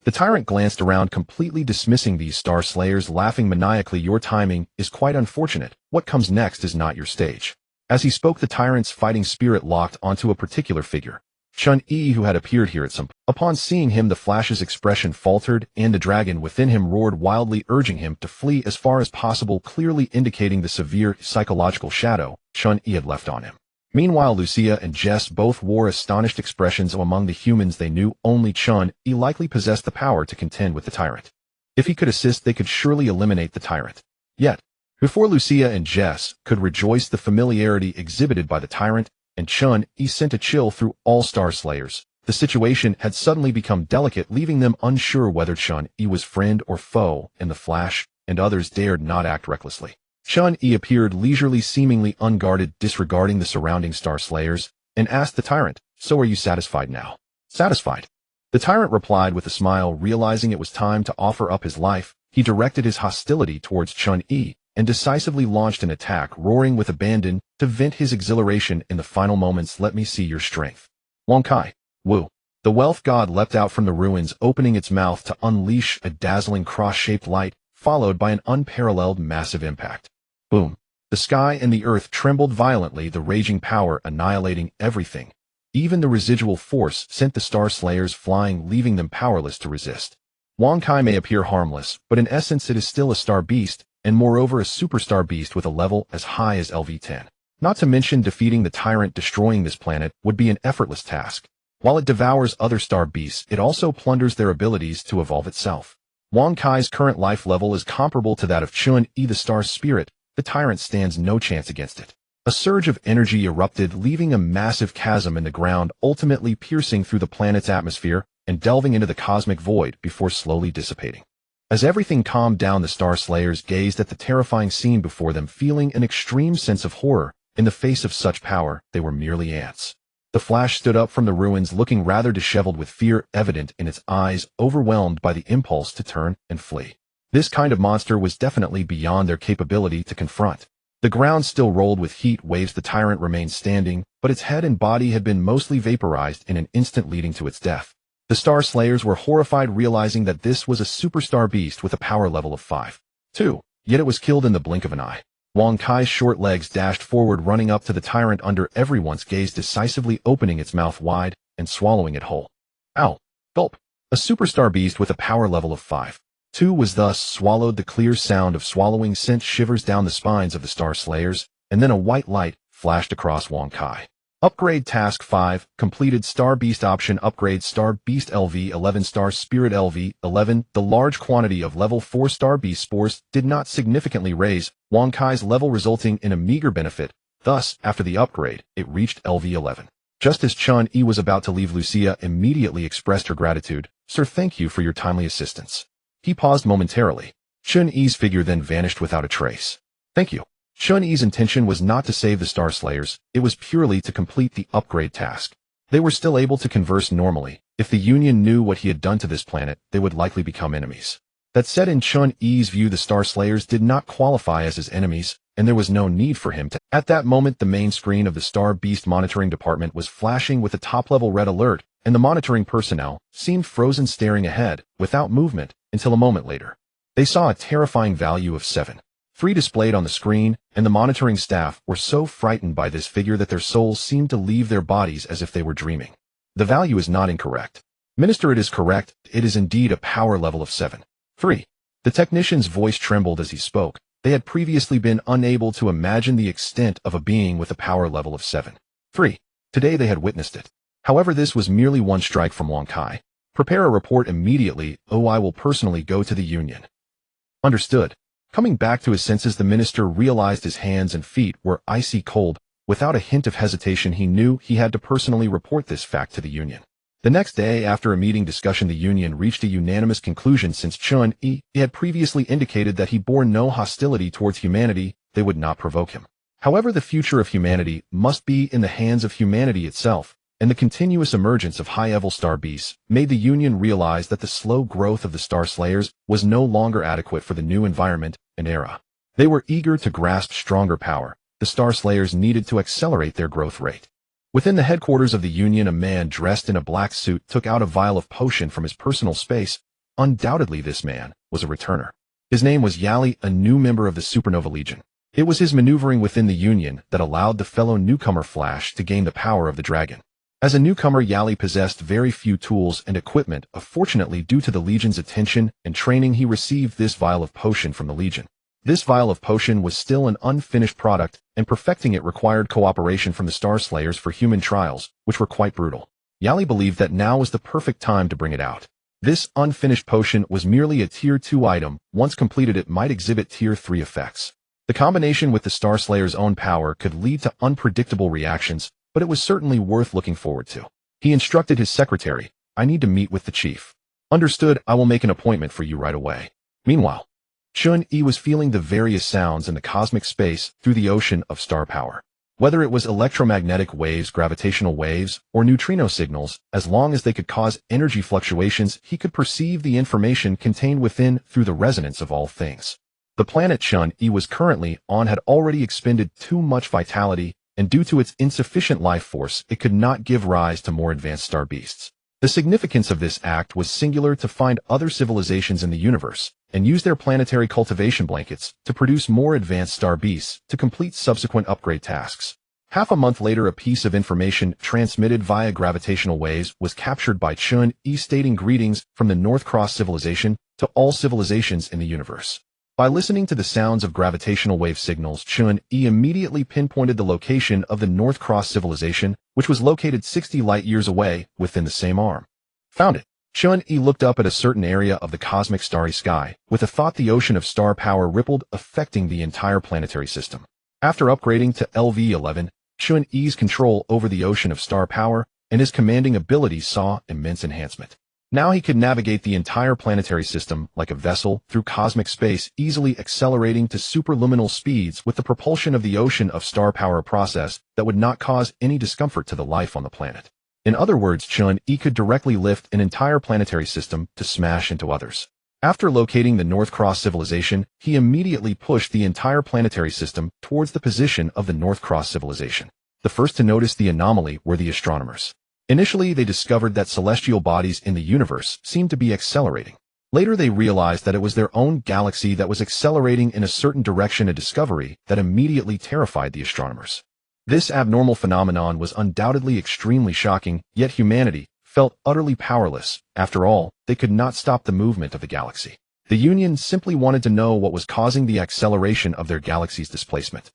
The tyrant glanced around, completely dismissing these Star Slayers, laughing maniacally. Your timing is quite unfortunate. What comes next is not your stage. As he spoke, the tyrant's fighting spirit locked onto a particular figure, Chun-Yi, who had appeared here at some point. Upon seeing him, the Flash's expression faltered, and the dragon within him roared wildly, urging him to flee as far as possible, clearly indicating the severe psychological shadow Chun-Yi had left on him. Meanwhile, Lucia and Jess both wore astonished expressions. Among the humans they knew, only Chun-Yi likely possessed the power to contend with the tyrant. If he could assist, they could surely eliminate the tyrant. Yet, before Lucia and Jess could rejoice, the familiarity exhibited by the tyrant and Chun-Yi sent a chill through all Star Slayers. The situation had suddenly become delicate, leaving them unsure whether Chun-Yi was friend or foe, and the Flash and others dared not act recklessly. Chun-Yi appeared leisurely, seemingly unguarded, disregarding the surrounding Star Slayers, and asked the tyrant, "So are you satisfied now?" "Satisfied." The tyrant replied with a smile. Realizing it was time to offer up his life, he directed his hostility towards Chun-Yi and decisively launched an attack, roaring with abandon to vent his exhilaration in the final moments. "Let me see your strength." Wong Kai. Wu. The wealth god leapt out from the ruins, opening its mouth to unleash a dazzling cross-shaped light, followed by an unparalleled massive impact. Boom. The sky and the earth trembled violently, the raging power annihilating everything. Even the residual force sent the Star Slayers flying, leaving them powerless to resist. Wong Kai may appear harmless, but in essence it is still a star beast, and moreover a superstar beast with a level as high as LV10. Not to mention, defeating the tyrant, destroying this planet, would be an effortless task. While it devours other star beasts, it also plunders their abilities to evolve itself. Wong Kai's current life level is comparable to that of Chun-Yi, the star spirit. The tyrant stands no chance against it. A surge of energy erupted, leaving a massive chasm in the ground, ultimately piercing through the planet's atmosphere and delving into the cosmic void before slowly dissipating. As everything calmed down, the Star Slayers gazed at the terrifying scene before them, feeling an extreme sense of horror. In the face of such power, they were merely ants. The Flash stood up from the ruins, looking rather disheveled, with fear evident in its eyes, overwhelmed by the impulse to turn and flee. This kind of monster was definitely beyond their capability to confront. The ground still rolled with heat waves. The tyrant remained standing, but its head and body had been mostly vaporized in an instant, leading to its death. The Star Slayers were horrified, realizing that this was a superstar beast with a power level of 5.2. Yet it was killed in the blink of an eye. Wong Kai's short legs dashed forward, running up to the tyrant under everyone's gaze, decisively opening its mouth wide and swallowing it whole. Ow! Gulp! A superstar beast with a power level of 5.2 was thus swallowed. The clear sound of swallowing sent shivers down the spines of the Star Slayers, and then a white light flashed across Wong Kai. Upgrade Task 5, completed. Star Beast Option Upgrade Star Beast LV11 Star Spirit LV11. The large quantity of level 4 Star Beast spores did not significantly raise Wong Kai's level, resulting in a meager benefit. Thus, after the upgrade, it reached LV11. Just as Chun-Yi was about to leave, Lucia immediately expressed her gratitude. "Sir, thank you for your timely assistance." He paused momentarily. Chun-Yi's figure then vanished without a trace. "Thank you." Chun-Yi's intention was not to save the Star Slayers, it was purely to complete the upgrade task. They were still able to converse normally. If the Union knew what he had done to this planet, they would likely become enemies. That said, in Chun-Yi's view, the Star Slayers did not qualify as his enemies, and there was no need for him to. At that moment, the main screen of the Star Beast monitoring department was flashing with a top-level red alert, and the monitoring personnel seemed frozen staring ahead, without movement, until a moment later. They saw a terrifying value of 7-3 displayed on the screen, and the monitoring staff were so frightened by this figure that their souls seemed to leave their bodies as if they were dreaming. The value is not incorrect. Minister, it is correct. It is indeed a power level of 7-3. The technician's voice trembled as he spoke. They had previously been unable to imagine the extent of a being with a power level of 7-3. Today they had witnessed it. However, this was merely one strike from Wang Kai. Prepare a report immediately. Oh, I will personally go to the Union. Understood. Coming back to his senses, the minister realized his hands and feet were icy cold. Without a hint of hesitation, he knew he had to personally report this fact to the Union. The next day, after a meeting discussion, the Union reached a unanimous conclusion. Since Chun-Yi had previously indicated that he bore no hostility towards humanity, they would not provoke him. However, the future of humanity must be in the hands of humanity itself, and the continuous emergence of high-level star beasts made the Union realize that the slow growth of the Star Slayers was no longer adequate for the new environment and era. They were eager to grasp stronger power. The Star Slayers needed to accelerate their growth rate. Within the headquarters of the Union, a man dressed in a black suit took out a vial of potion from his personal space. Undoubtedly, this man was a returner. His name was Yali, a new member of the Supernova Legion. It was his maneuvering within the Union that allowed the fellow newcomer Flash to gain the power of the dragon. As a newcomer, Yali possessed very few tools and equipment. Fortunately, due to the Legion's attention and training, he received this vial of potion from the Legion. This vial of potion was still an unfinished product, and perfecting it required cooperation from the Star Slayers for human trials, which were quite brutal. Yali believed that now was the perfect time to bring it out. This unfinished potion was merely a Tier 2 item. Once completed, it might exhibit Tier 3 effects. The combination with the Star Slayer's own power could lead to unpredictable reactions, but it was certainly worth looking forward to. He instructed his secretary, "I need to meet with the chief." "Understood, I will make an appointment for you right away." Meanwhile, Chun-Yi was feeling the various sounds in the cosmic space through the ocean of star power. Whether it was electromagnetic waves, gravitational waves, or neutrino signals, as long as they could cause energy fluctuations, he could perceive the information contained within through the resonance of all things. The planet Chun-Yi was currently on had already expended too much vitality, and due to its insufficient life force, it could not give rise to more advanced star beasts. The significance of this act was singular: to find other civilizations in the universe and use their planetary cultivation blankets to produce more advanced star beasts to complete subsequent upgrade tasks. Half a month later, a piece of information transmitted via gravitational waves was captured by Chun-Yi, stating greetings from the North Cross civilization to all civilizations in the universe. By listening to the sounds of gravitational wave signals, Chun-Yi immediately pinpointed the location of the North Cross civilization, which was located 60 light-years away within the same arm. Found it. Chun-Yi looked up at a certain area of the cosmic starry sky. With a thought, the ocean of star power rippled, affecting the entire planetary system. After upgrading to LV-11, Chun-Yi's control over the ocean of star power and his commanding abilities saw immense enhancement. Now he could navigate the entire planetary system like a vessel through cosmic space, easily accelerating to superluminal speeds with the propulsion of the ocean of star power, process that would not cause any discomfort to the life on the planet. In other words, Chun-Yi could directly lift an entire planetary system to smash into others. After locating the North Cross civilization, he immediately pushed the entire planetary system towards the position of the North Cross civilization. The first to notice the anomaly were the astronomers. Initially, they discovered that celestial bodies in the universe seemed to be accelerating. Later, they realized that it was their own galaxy that was accelerating in a certain direction, a discovery that immediately terrified the astronomers. This abnormal phenomenon was undoubtedly extremely shocking, yet humanity felt utterly powerless. After all, they could not stop the movement of the galaxy. The Union simply wanted to know what was causing the acceleration of their galaxy's displacement.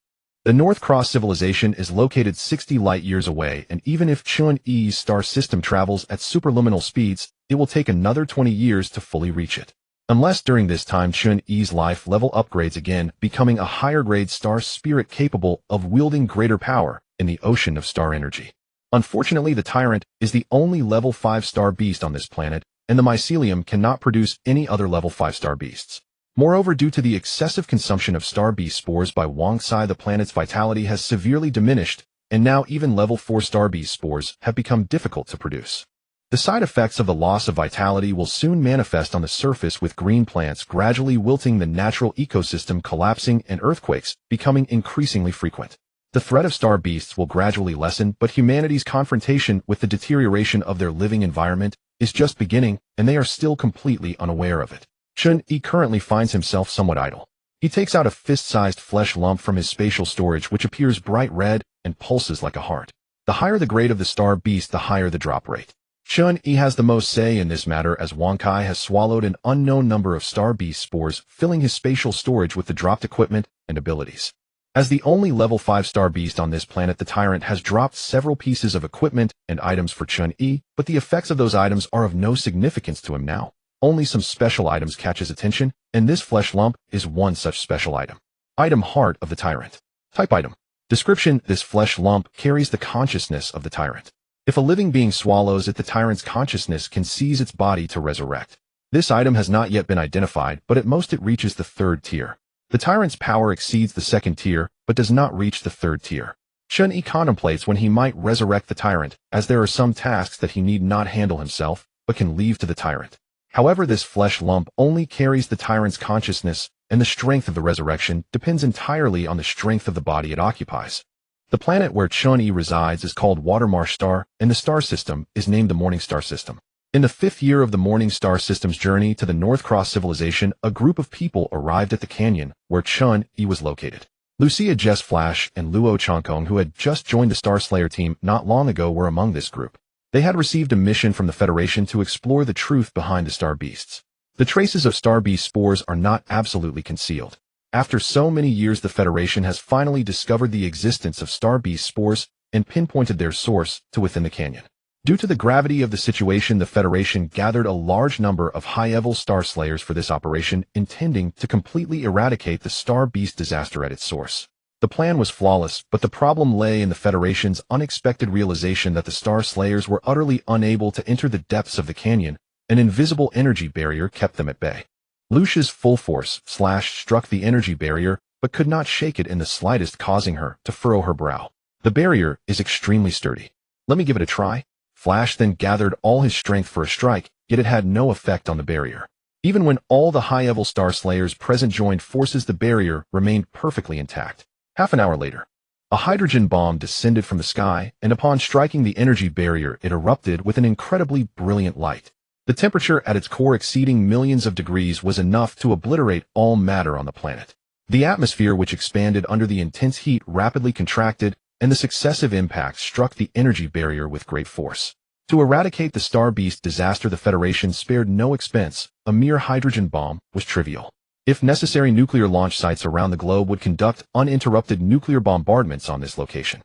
The North Cross civilization is located 60 light-years away, and even if Chun-Yi's star system travels at superluminal speeds, it will take another 20 years to fully reach it. Unless during this time Chun-Yi's life level upgrades again, becoming a higher-grade star spirit capable of wielding greater power in the ocean of star energy. Unfortunately, the Tyrant is the only level 5 star beast on this planet, and the mycelium cannot produce any other level 5 star beasts. Moreover, due to the excessive consumption of star beast spores by Wang Sai, the planet's vitality has severely diminished, and now even level 4 star beast spores have become difficult to produce. The side effects of the loss of vitality will soon manifest on the surface, with green plants gradually wilting, the natural ecosystem collapsing, and earthquakes becoming increasingly frequent. The threat of star beasts will gradually lessen, but humanity's confrontation with the deterioration of their living environment is just beginning, and they are still completely unaware of it. Chun-Yi currently finds himself somewhat idle. He takes out a fist-sized flesh lump from his spatial storage, which appears bright red and pulses like a heart. The higher the grade of the star beast, the higher the drop rate. Chun-Yi has the most say in this matter, as Wang Kai has swallowed an unknown number of star beast spores, filling his spatial storage with the dropped equipment and abilities. As the only level 5 star beast on this planet, the tyrant has dropped several pieces of equipment and items for Chun-Yi, but the effects of those items are of no significance to him now. Only some special items catch his attention, and this flesh lump is one such special item. Item: Heart of the Tyrant. Type: Item. Description: This flesh lump carries the consciousness of the tyrant. If a living being swallows it, the tyrant's consciousness can seize its body to resurrect. This item has not yet been identified, but at most it reaches the 3rd tier. The tyrant's power exceeds the 2nd tier, but does not reach the 3rd tier. Chun-Yi contemplates when he might resurrect the tyrant, as there are some tasks that he need not handle himself, but can leave to the tyrant. However, this flesh lump only carries the tyrant's consciousness, and the strength of the resurrection depends entirely on the strength of the body it occupies. The planet where Chun-Yi resides is called Watermarsh Star, and the star system is named the Morning Star System. In the 5th year of the Morning Star System's journey to the North Cross civilization, a group of people arrived at the canyon where Chun-Yi was located. Lucia Jess Flash and Luo Changkong, who had just joined the Star Slayer team not long ago, were among this group. They had received a mission from the Federation to explore the truth behind the star beasts. The traces of star beast spores are not absolutely concealed. After so many years, the Federation has finally discovered the existence of star beast spores and pinpointed their source to within the canyon. Due to the gravity of the situation, the Federation gathered a large number of high-level star slayers for this operation, intending to completely eradicate the star beast disaster at its source. The plan was flawless, but the problem lay in the Federation's unexpected realization that the star slayers were utterly unable to enter the depths of the canyon. An invisible energy barrier kept them at bay. Lucia's full force struck the energy barrier, but could not shake it in the slightest, causing her to furrow her brow. The barrier is extremely sturdy. Let me give it a try. Flash then gathered all his strength for a strike, yet it had no effect on the barrier. Even when all the high-level star slayers present joined forces, the barrier remained perfectly intact. Half an hour later, a hydrogen bomb descended from the sky, and upon striking the energy barrier, it erupted with an incredibly brilliant light. The temperature at its core, exceeding millions of degrees, was enough to obliterate all matter on the planet. The atmosphere, which expanded under the intense heat, rapidly contracted, and the successive impacts struck the energy barrier with great force. To eradicate the star beast disaster, the Federation spared no expense. A mere hydrogen bomb was trivial. If necessary, nuclear launch sites around the globe would conduct uninterrupted nuclear bombardments on this location.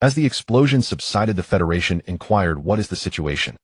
As the explosion subsided, the Federation inquired, "What is the situation?"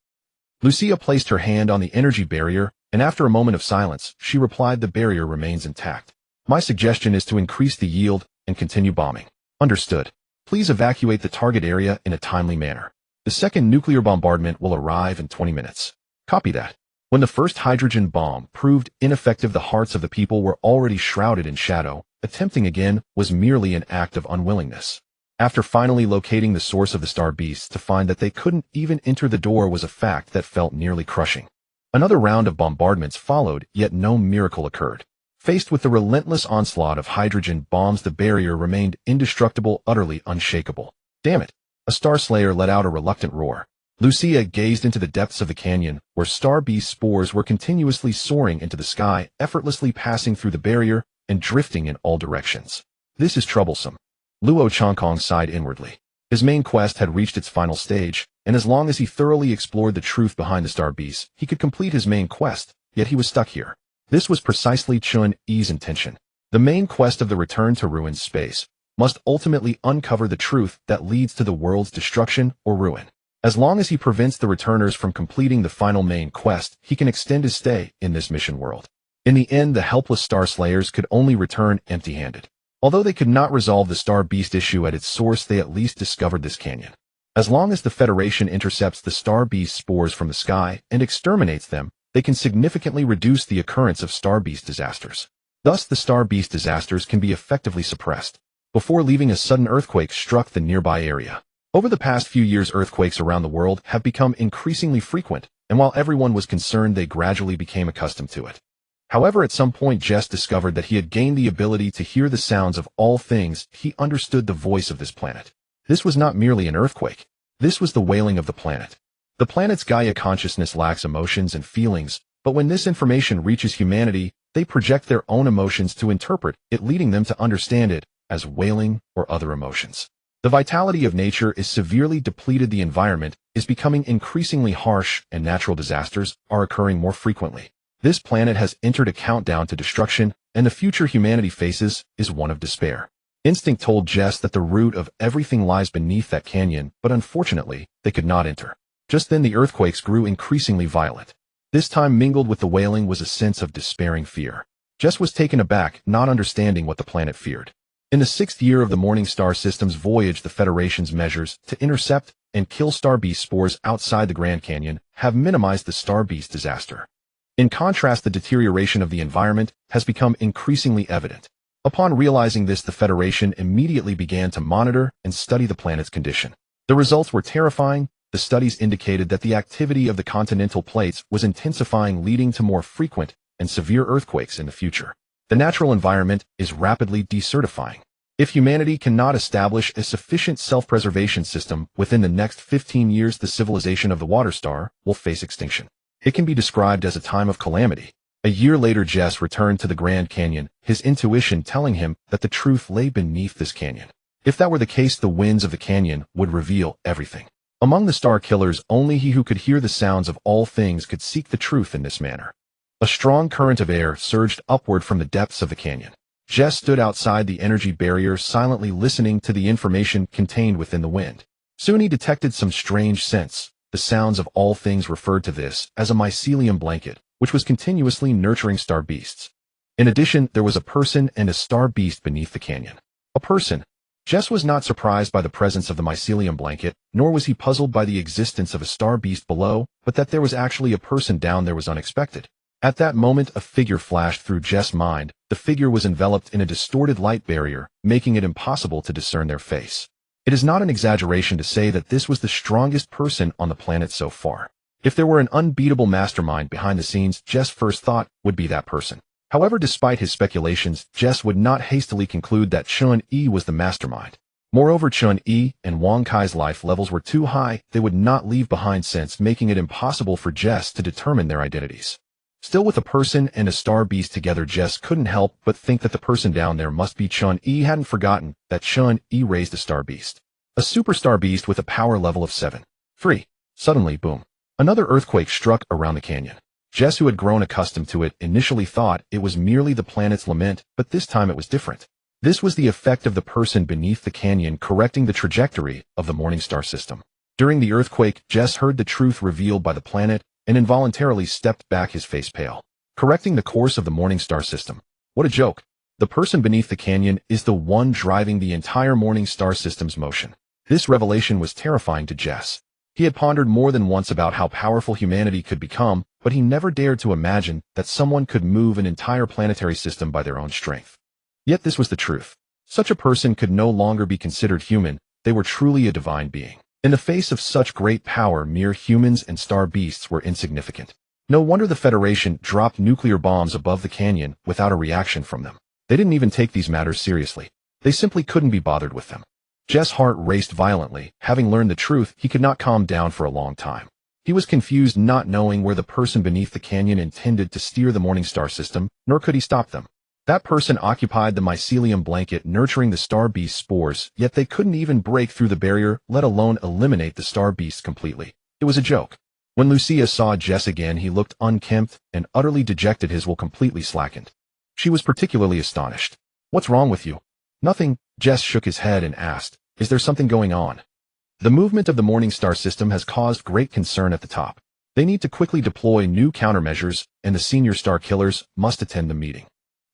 Lucia placed her hand on the energy barrier, and after a moment of silence, she replied, "The barrier remains intact. My suggestion is to increase the yield and continue bombing." "Understood. Please evacuate the target area in a timely manner. The second nuclear bombardment will arrive in 20 minutes. Copy that." When the first hydrogen bomb proved ineffective, the hearts of the people were already shrouded in shadow. Attempting again was merely an act of unwillingness. After finally locating the source of the star beasts, to find that they couldn't even enter the door was a fact that felt nearly crushing. Another round of bombardments followed, yet no miracle occurred. Faced with the relentless onslaught of hydrogen bombs, the barrier remained indestructible, utterly unshakable. "Damn it!" A star slayer let out a reluctant roar. Lucia gazed into the depths of the canyon, where star beast spores were continuously soaring into the sky, effortlessly passing through the barrier and drifting in all directions. "This is troublesome." Luo Changkong sighed inwardly. His main quest had reached its final stage, and as long as he thoroughly explored the truth behind the star beasts, he could complete his main quest, yet he was stuck here. This was precisely Chun-Yi's intention. The main quest of the return to ruined space must ultimately uncover the truth that leads to the world's destruction or ruin. As long as he prevents the returners from completing the final main quest, he can extend his stay in this mission world. In the end, the helpless star slayers could only return empty-handed. Although they could not resolve the star beast issue at its source, they at least discovered this canyon. As long as the Federation intercepts the star beast spores from the sky and exterminates them, they can significantly reduce the occurrence of star beast disasters. Thus, the star beast disasters can be effectively suppressed. Before leaving, a sudden earthquake struck the nearby area. Over the past few years, earthquakes around the world have become increasingly frequent, and while everyone was concerned, they gradually became accustomed to it. However, at some point, Jess discovered that he had gained the ability to hear the sounds of all things. He understood the voice of this planet. This was not merely an earthquake. This was the wailing of the planet. The planet's Gaia consciousness lacks emotions and feelings, but when this information reaches humanity, they project their own emotions to interpret it, leading them to understand it as wailing or other emotions. The vitality of nature is severely depleted. The environment is becoming increasingly harsh, and natural disasters are occurring more frequently. This planet has entered a countdown to destruction, and the future humanity faces is one of despair. Instinct told Jess that the root of everything lies beneath that canyon, but unfortunately, they could not enter. Just then the earthquakes grew increasingly violent. This time, mingled with the wailing was a sense of despairing fear. Jess was taken aback, not understanding what the planet feared. In the 6th year of the Morningstar System's voyage, the Federation's measures to intercept and kill star beast spores outside the Grand Canyon have minimized the star beast disaster. In contrast, the deterioration of the environment has become increasingly evident. Upon realizing this, the Federation immediately began to monitor and study the planet's condition. The results were terrifying. The studies indicated that the activity of the continental plates was intensifying, leading to more frequent and severe earthquakes in the future. The natural environment is rapidly desertifying. If humanity cannot establish a sufficient self-preservation system within the next 15 years, the civilization of the Water Star will face extinction. It can be described as a time of calamity. A year later, Jess returned to the Grand Canyon, his intuition telling him that the truth lay beneath this canyon. If that were the case, the winds of the canyon would reveal everything. Among the star killers, only he who could hear the sounds of all things could seek the truth in this manner. A strong current of air surged upward from the depths of the canyon. Jess stood outside the energy barrier, silently listening to the information contained within the wind. Soon he detected some strange scents. The sounds of all things referred to this as a mycelium blanket, which was continuously nurturing star beasts. In addition, there was a person and a star beast beneath the canyon. A person. Jess was not surprised by the presence of the mycelium blanket, nor was he puzzled by the existence of a star beast below, but that there was actually a person down there was unexpected. At that moment, a figure flashed through Jess' mind. The figure was enveloped in a distorted light barrier, making it impossible to discern their face. It is not an exaggeration to say that this was the strongest person on the planet so far. If there were an unbeatable mastermind behind the scenes, Jess' first thought would be that person. However, despite his speculations, Jess would not hastily conclude that Chun-Yi was the mastermind. Moreover, Chun-Yi and Wang Kai's life levels were too high. They would not leave behind scents, making it impossible for Jess to determine their identities. Still, with a person and a star beast together, Jess couldn't help but think that the person down there must be Chun-Yi. Hadn't forgotten that Chun-Yi raised a star beast. A superstar beast with a power level of 7. 3. Suddenly, boom. Another earthquake struck around the canyon. Jess, who had grown accustomed to it, initially thought it was merely the planet's lament, but this time it was different. This was the effect of the person beneath the canyon correcting the trajectory of the Morningstar System. During the earthquake, Jess heard the truth revealed by the planet and involuntarily stepped back, his face pale. Correcting the course of the Morningstar System. What a joke. The person beneath the canyon is the one driving the entire Morningstar System's motion. This revelation was terrifying to Jess. He had pondered more than once about how powerful humanity could become, but he never dared to imagine that someone could move an entire planetary system by their own strength. Yet this was the truth. Such a person could no longer be considered human. They were truly a divine being. In the face of such great power, mere humans and star beasts were insignificant. No wonder the Federation dropped nuclear bombs above the canyon without a reaction from them. They didn't even take these matters seriously. They simply couldn't be bothered with them. Jess' heart raced violently. Having learned the truth, he could not calm down for a long time. He was confused, not knowing where the person beneath the canyon intended to steer the Morningstar System, nor could he stop them. That person occupied the mycelium blanket nurturing the star beast spores, yet they couldn't even break through the barrier, let alone eliminate the star beast completely. It was a joke. When Lucia saw Jess again, he looked unkempt and utterly dejected. His will completely slackened. She was particularly astonished. "What's wrong with you?" "Nothing." Jess shook his head and asked, "Is there something going on?" "The movement of the Morningstar System has caused great concern at the top. They need to quickly deploy new countermeasures, and the senior star killers must attend the meeting."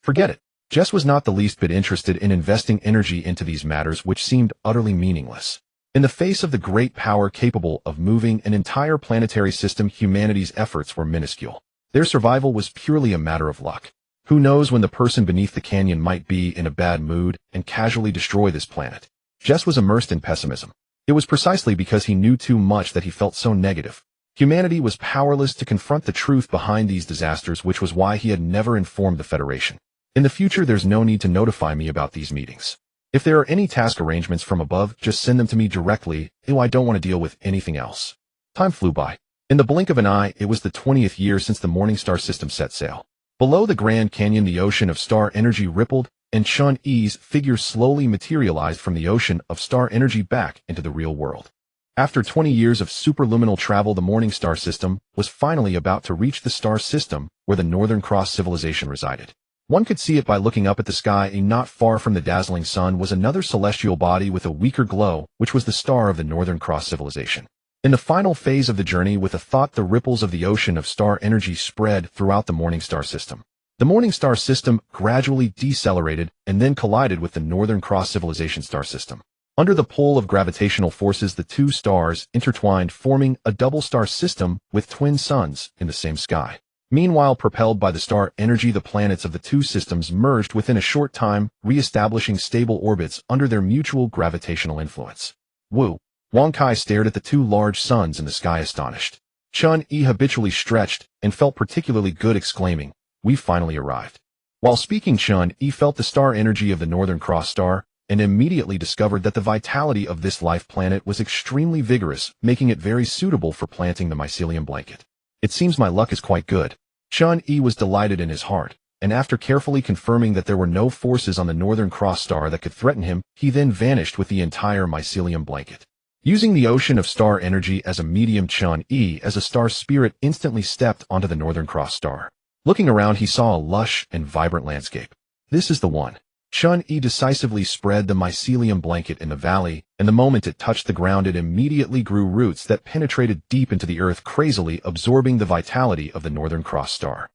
Forget it. Jess was not the least bit interested in investing energy into these matters, which seemed utterly meaningless. In the face of the great power capable of moving an entire planetary system, humanity's efforts were minuscule. Their survival was purely a matter of luck. Who knows when the person beneath the canyon might be in a bad mood and casually destroy this planet? Jess was immersed in pessimism. It was precisely because he knew too much that he felt so negative. Humanity was powerless to confront the truth behind these disasters, which was why he had never informed the Federation. In the future, there's no need to notify me about these meetings. If there are any task arrangements from above, just send them to me directly. I don't want to deal with anything else. Time flew by. In the blink of an eye, it was the 20th year since the Morningstar system set sail. Below the Grand Canyon, the ocean of star energy rippled, and Chun-Yi's figure slowly materialized from the ocean of star energy back into the real world. After 20 years of superluminal travel, the Morningstar system was finally about to reach the star system where the Northern Cross civilization resided. One could see it by looking up at the sky, and not far from the dazzling sun was another celestial body with a weaker glow, which was the star of the Northern Cross civilization. In the final phase of the journey, with a thought, the ripples of the ocean of star energy spread throughout the Morningstar system. The Morningstar system gradually decelerated and then collided with the Northern Cross civilization star system. Under the pull of gravitational forces, the two stars intertwined, forming a double star system with twin suns in the same sky. Meanwhile, propelled by the star energy, the planets of the two systems merged within a short time, re-establishing stable orbits under their mutual gravitational influence. Wu Wang-Kai stared at the two large suns in the sky, astonished. Chun-Yi habitually stretched and felt particularly good, exclaiming, "We finally arrived." While speaking, Chun-Yi felt the star energy of the Northern Cross star and immediately discovered that the vitality of this life planet was extremely vigorous, making it very suitable for planting the mycelium blanket. "It seems my luck is quite good." Chun-Yi was delighted in his heart, and after carefully confirming that there were no forces on the Northern Cross star that could threaten him, he then vanished with the entire mycelium blanket. Using the ocean of star energy as a medium, Chun-Yi, as a star spirit, instantly stepped onto the Northern Cross star. Looking around, he saw a lush and vibrant landscape. "This is the one." Chun-Yi decisively spread the mycelium blanket in the valley, and the moment it touched the ground, it immediately grew roots that penetrated deep into the earth, crazily absorbing the vitality of the Northern Cross star.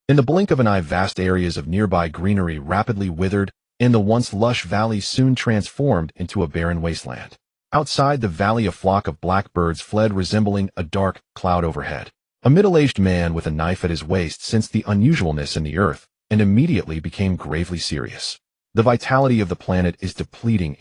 In the blink of an eye, vast areas of nearby greenery rapidly withered, and the once lush valley soon transformed into a barren wasteland. Outside the valley, a flock of blackbirds fled, resembling a dark cloud overhead. A middle-aged man with a knife at his waist sensed the unusualness in the earth, and immediately became gravely serious. The vitality of the planet is depleting.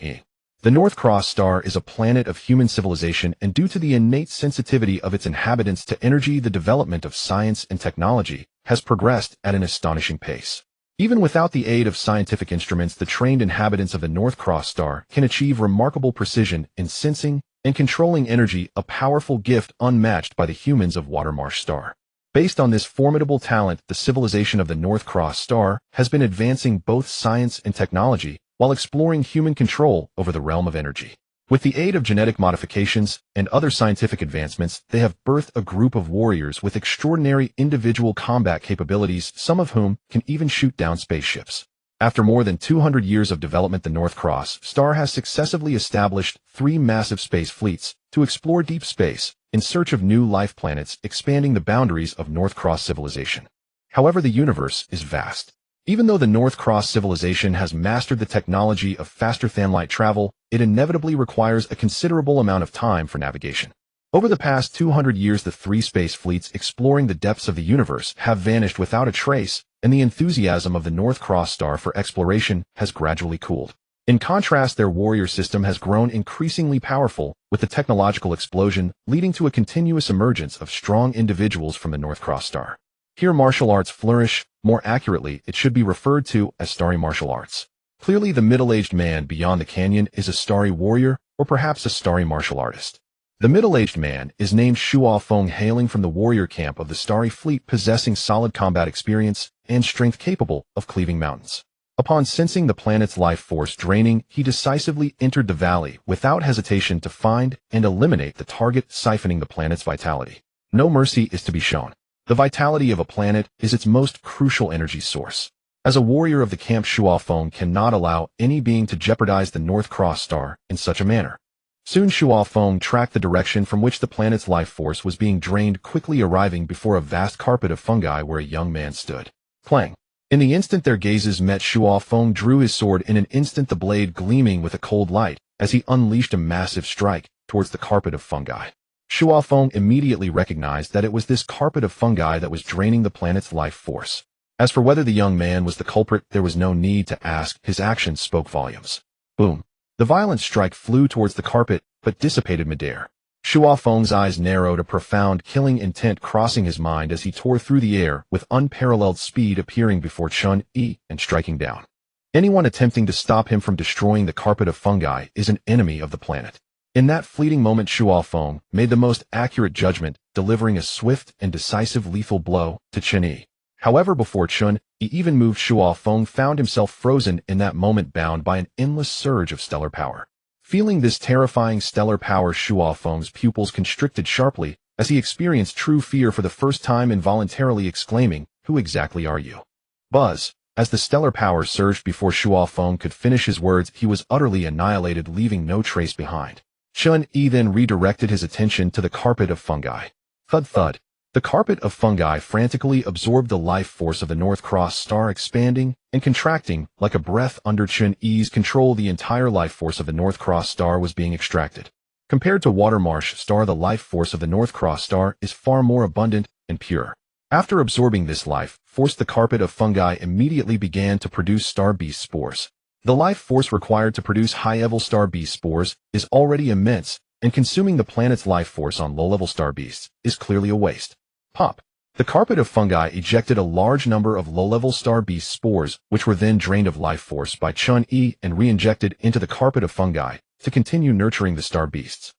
The North Cross star is a planet of human civilization, and due to the innate sensitivity of its inhabitants to energy, the development of science and technology has progressed at an astonishing pace. Even without the aid of scientific instruments, the trained inhabitants of the North Cross star can achieve remarkable precision in sensing and controlling energy, a powerful gift unmatched by the humans of Watermarsh star. Based on this formidable talent, the civilization of the North Cross star has been advancing both science and technology while exploring human control over the realm of energy. With the aid of genetic modifications and other scientific advancements, they have birthed a group of warriors with extraordinary individual combat capabilities, some of whom can even shoot down spaceships. After more than 200 years of development, the North Cross star has successively established 3 massive space fleets to explore deep space in search of new life planets, expanding the boundaries of North Cross civilization. However, the universe is vast. Even though the North Cross civilization has mastered the technology of faster-than-light travel, it inevitably requires a considerable amount of time for navigation. Over the past 200 years, the 3 space fleets exploring the depths of the universe have vanished without a trace, and the enthusiasm of the North Cross star for exploration has gradually cooled. In contrast, their warrior system has grown increasingly powerful, with the technological explosion leading to a continuous emergence of strong individuals from the North Cross star. Here martial arts flourish. More accurately, it should be referred to as starry martial arts. Clearly, the middle-aged man beyond the canyon is a starry warrior, or perhaps a starry martial artist. The middle-aged man is named Shuo Feng, hailing from the warrior camp of the Starry Fleet, possessing solid combat experience and strength capable of cleaving mountains. Upon sensing the planet's life force draining, he decisively entered the valley without hesitation to find and eliminate the target, siphoning the planet's vitality. No mercy is to be shown. The vitality of a planet is its most crucial energy source. As a warrior of the camp, Shuo Feng cannot allow any being to jeopardize the North Cross star in such a manner. Soon Shuo Feng tracked the direction from which the planet's life force was being drained, quickly arriving before a vast carpet of fungi where a young man stood. Clang! In the instant their gazes met, Shuo Feng drew his sword, in an instant the blade gleaming with a cold light as he unleashed a massive strike towards the carpet of fungi. Shuo Feng immediately recognized that it was this carpet of fungi that was draining the planet's life force. As for whether the young man was the culprit, there was no need to ask. His actions spoke volumes. Boom! The violent strike flew towards the carpet, but dissipated midair. Shuafeng's eyes narrowed, a profound, killing intent crossing his mind as he tore through the air with unparalleled speed, appearing before Chun-Yi and striking down. Anyone attempting to stop him from destroying the carpet of fungi is an enemy of the planet. In that fleeting moment, Shuafeng made the most accurate judgment, delivering a swift and decisive lethal blow to Chun-Yi. However, before Chun-Yi even moved, Shuafeng found himself frozen in that moment, bound by an endless surge of stellar power. Feeling this terrifying stellar power, Shuafeng's pupils constricted sharply as he experienced true fear for the first time, involuntarily exclaiming, "Who exactly are you?" Buzz! As the stellar power surged before Shuafeng could finish his words, he was utterly annihilated, leaving no trace behind. Chun-Yi then redirected his attention to the carpet of fungi. Thud thud. The carpet of fungi frantically absorbed the life force of the North Cross star, expanding and contracting like a breath under Chun-Yi's control. The entire life force of the North Cross star was being extracted. Compared to Watermarsh star, the life force of the North Cross star is far more abundant and pure. After absorbing this life force, the carpet of fungi immediately began to produce star beast spores. The life force required to produce high-level star beast spores is already immense, and consuming the planet's life force on low-level star beasts is clearly a waste. Pop! The carpet of fungi ejected a large number of low-level star beast spores, which were then drained of life force by Chun-Yi and re-injected into the carpet of fungi to continue nurturing the star beasts.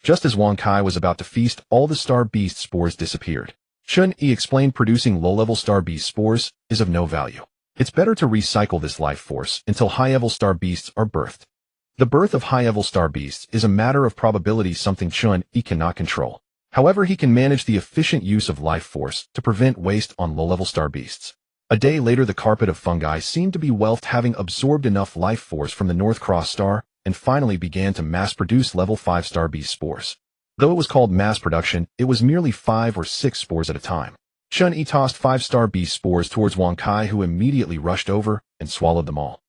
Just as Wang Kai was about to feast, all the star beast spores disappeared. Chun-Yi explained, producing low-level star beast spores is of no value. It's better to recycle this life force until high-level star beasts are birthed. The birth of high-level star beasts is a matter of probability, something Chun-Yi cannot control. However, he can manage the efficient use of life force to prevent waste on low-level star beasts. A day later, the carpet of fungi seemed to be wealthed, having absorbed enough life force from the North Cross star, and finally began to mass-produce level 5 star beast spores. Though it was called mass production, it was merely 5 or 6 spores at a time. Chun-Yi tossed 5 star beast spores towards Wang Kai, who immediately rushed over and swallowed them all.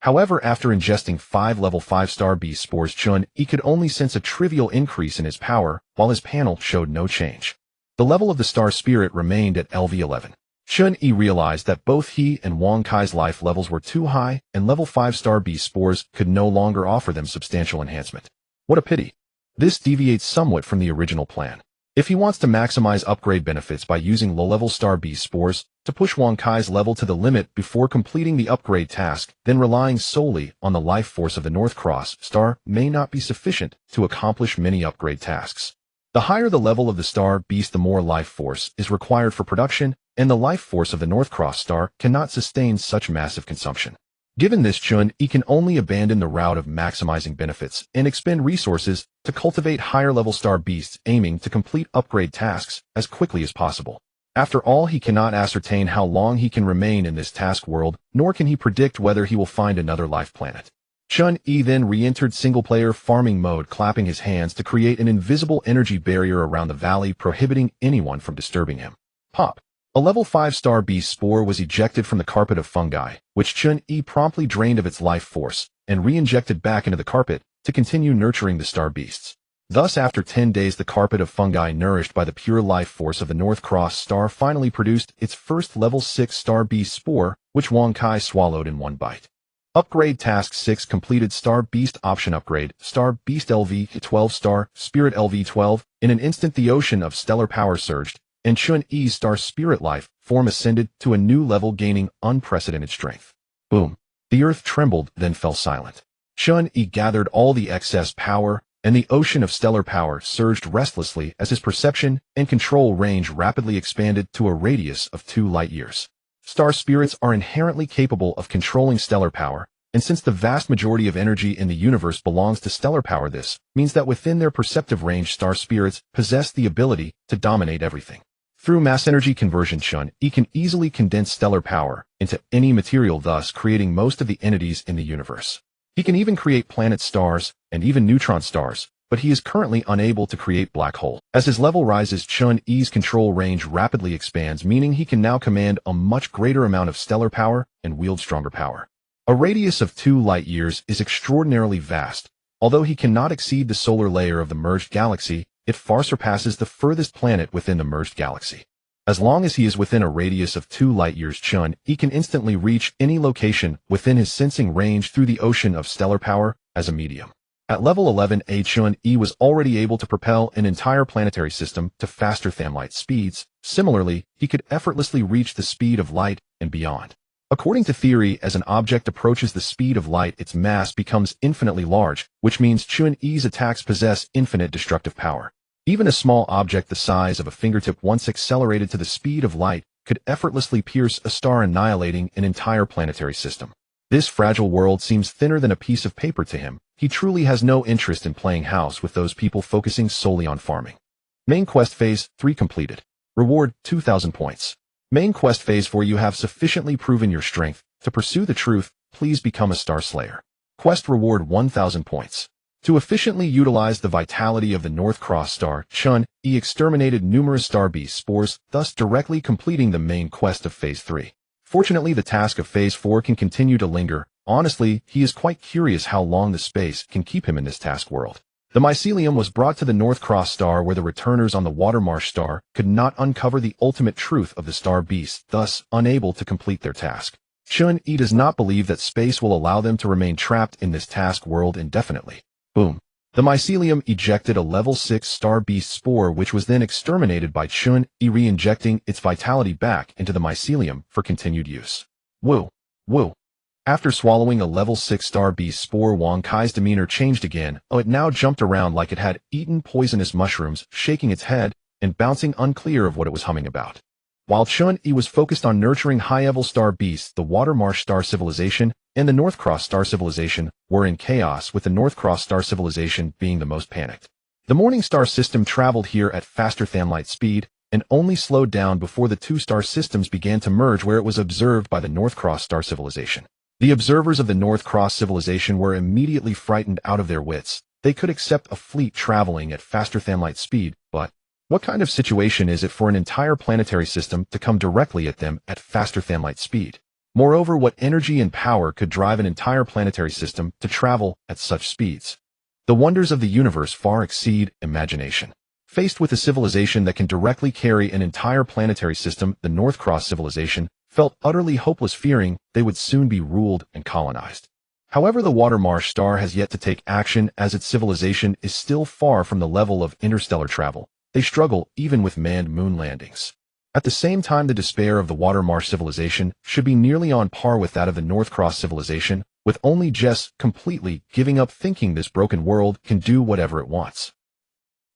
However, after ingesting 5 level 5 star beast spores, Chun-Yi could only sense a trivial increase in his power, while his panel showed no change. The level of the star spirit remained at LV11. Chun-Yi realized that both he and Wang Kai's life levels were too high, and level 5 star beast spores could no longer offer them substantial enhancement. What a pity. This deviates somewhat from the original plan. If he wants to maximize upgrade benefits by using low-level star beast spores to push Wang Kai's level to the limit before completing the upgrade task, then relying solely on the life force of the North Cross star may not be sufficient to accomplish many upgrade tasks. The higher the level of the star beast, the more life force is required for production, and the life force of the North Cross star cannot sustain such massive consumption. Given this, Chun-Yi can only abandon the route of maximizing benefits and expend resources to cultivate higher-level star beasts, aiming to complete upgrade tasks as quickly as possible. After all, he cannot ascertain how long he can remain in this task world, nor can he predict whether he will find another life planet. Chun-Yi then re-entered single-player farming mode, clapping his hands to create an invisible energy barrier around the valley, prohibiting anyone from disturbing him. Pop! A level 5 star beast spore was ejected from the carpet of fungi, which Chun-Yi promptly drained of its life force and re-injected back into the carpet to continue nurturing the star beasts. Thus, after 10 days, the carpet of fungi, nourished by the pure life force of the North Cross star, finally produced its first level 6 star beast spore, which Wang Kai swallowed in one bite. Upgrade Task 6 completed. Star Beast Option Upgrade. Star Beast LV12 Star Spirit LV12. In an instant, the ocean of stellar power surged, and Chun-Yi's star spirit life form ascended to a new level, gaining unprecedented strength. Boom. The earth trembled, then fell silent. Chun-Yi gathered all the excess power, and the ocean of stellar power surged restlessly as his perception and control range rapidly expanded to a radius of 2 light-years. Star spirits are inherently capable of controlling stellar power, and since the vast majority of energy in the universe belongs to stellar power, this means that within their perceptive range, star spirits possess the ability to dominate everything. Through mass energy conversion, Chun-Yi can easily condense stellar power into any material, thus creating most of the entities in the universe. He can even create planet stars and even neutron stars, but he is currently unable to create black holes. As his level rises, Chun-Yi's control range rapidly expands, meaning he can now command a much greater amount of stellar power and wield stronger power. A radius of 2 light-years is extraordinarily vast. Although he cannot exceed the solar layer of the merged galaxy, it far surpasses the furthest planet within the merged galaxy. As long as he is within a radius of 2 light-years, Chun-Yi can instantly reach any location within his sensing range through the ocean of stellar power as a medium. At level 11, Chun-Yi was already able to propel an entire planetary system to faster than light speeds. Similarly, he could effortlessly reach the speed of light and beyond. According to theory, as an object approaches the speed of light, its mass becomes infinitely large, which means Chun-Yi's attacks possess infinite destructive power. Even a small object the size of a fingertip, once accelerated to the speed of light, could effortlessly pierce a star, annihilating an entire planetary system. This fragile world seems thinner than a piece of paper to him. He truly has no interest in playing house with those people focusing solely on farming. Main Quest Phase 3 completed. Reward 2,000 points. Main Quest Phase 4. You have sufficiently proven your strength. To pursue the truth, please become a Star Slayer. Quest reward 1,000 points. To efficiently utilize the vitality of the North Cross star, Chun-Yi exterminated numerous star beast spores, thus directly completing the main quest of Phase 3. Fortunately, the task of Phase 4 can continue to linger. Honestly, he is quite curious how long the space can keep him in this task world. The mycelium was brought to the North Cross star, where the returners on the Watermarsh star could not uncover the ultimate truth of the star beast, thus unable to complete their task. Chun-Yi does not believe that space will allow them to remain trapped in this task world indefinitely. Boom. The mycelium ejected a level 6 star beast spore, which was then exterminated by Chun-Yi, re-injecting its vitality back into the mycelium for continued use. Woo. Woo. After swallowing a level 6 star beast spore, Wang Kai's demeanor changed again. It now jumped around like it had eaten poisonous mushrooms, shaking its head and bouncing, unclear of what it was humming about. While Chun-Yi was focused on nurturing high-level star beasts, the Watermarsh star civilization and the North Cross star civilization were in chaos, with the North Cross star civilization being the most panicked. The Morning Star system traveled here at faster than light speed and only slowed down before the two star systems began to merge, where it was observed by the North Cross star civilization. The observers of the North Cross civilization were immediately frightened out of their wits. They could accept a fleet traveling at faster than light speed, but what kind of situation is it for an entire planetary system to come directly at them at faster than light speed? Moreover, what energy and power could drive an entire planetary system to travel at such speeds? The wonders of the universe far exceed imagination. Faced with a civilization that can directly carry an entire planetary system, the North Cross civilization felt utterly hopeless, fearing they would soon be ruled and colonized. However, the Watermarsh star has yet to take action, as its civilization is still far from the level of interstellar travel. They struggle even with manned moon landings. At the same time, the despair of the Watermarsh civilization should be nearly on par with that of the North Cross civilization, with only Jess completely giving up, thinking this broken world can do whatever it wants.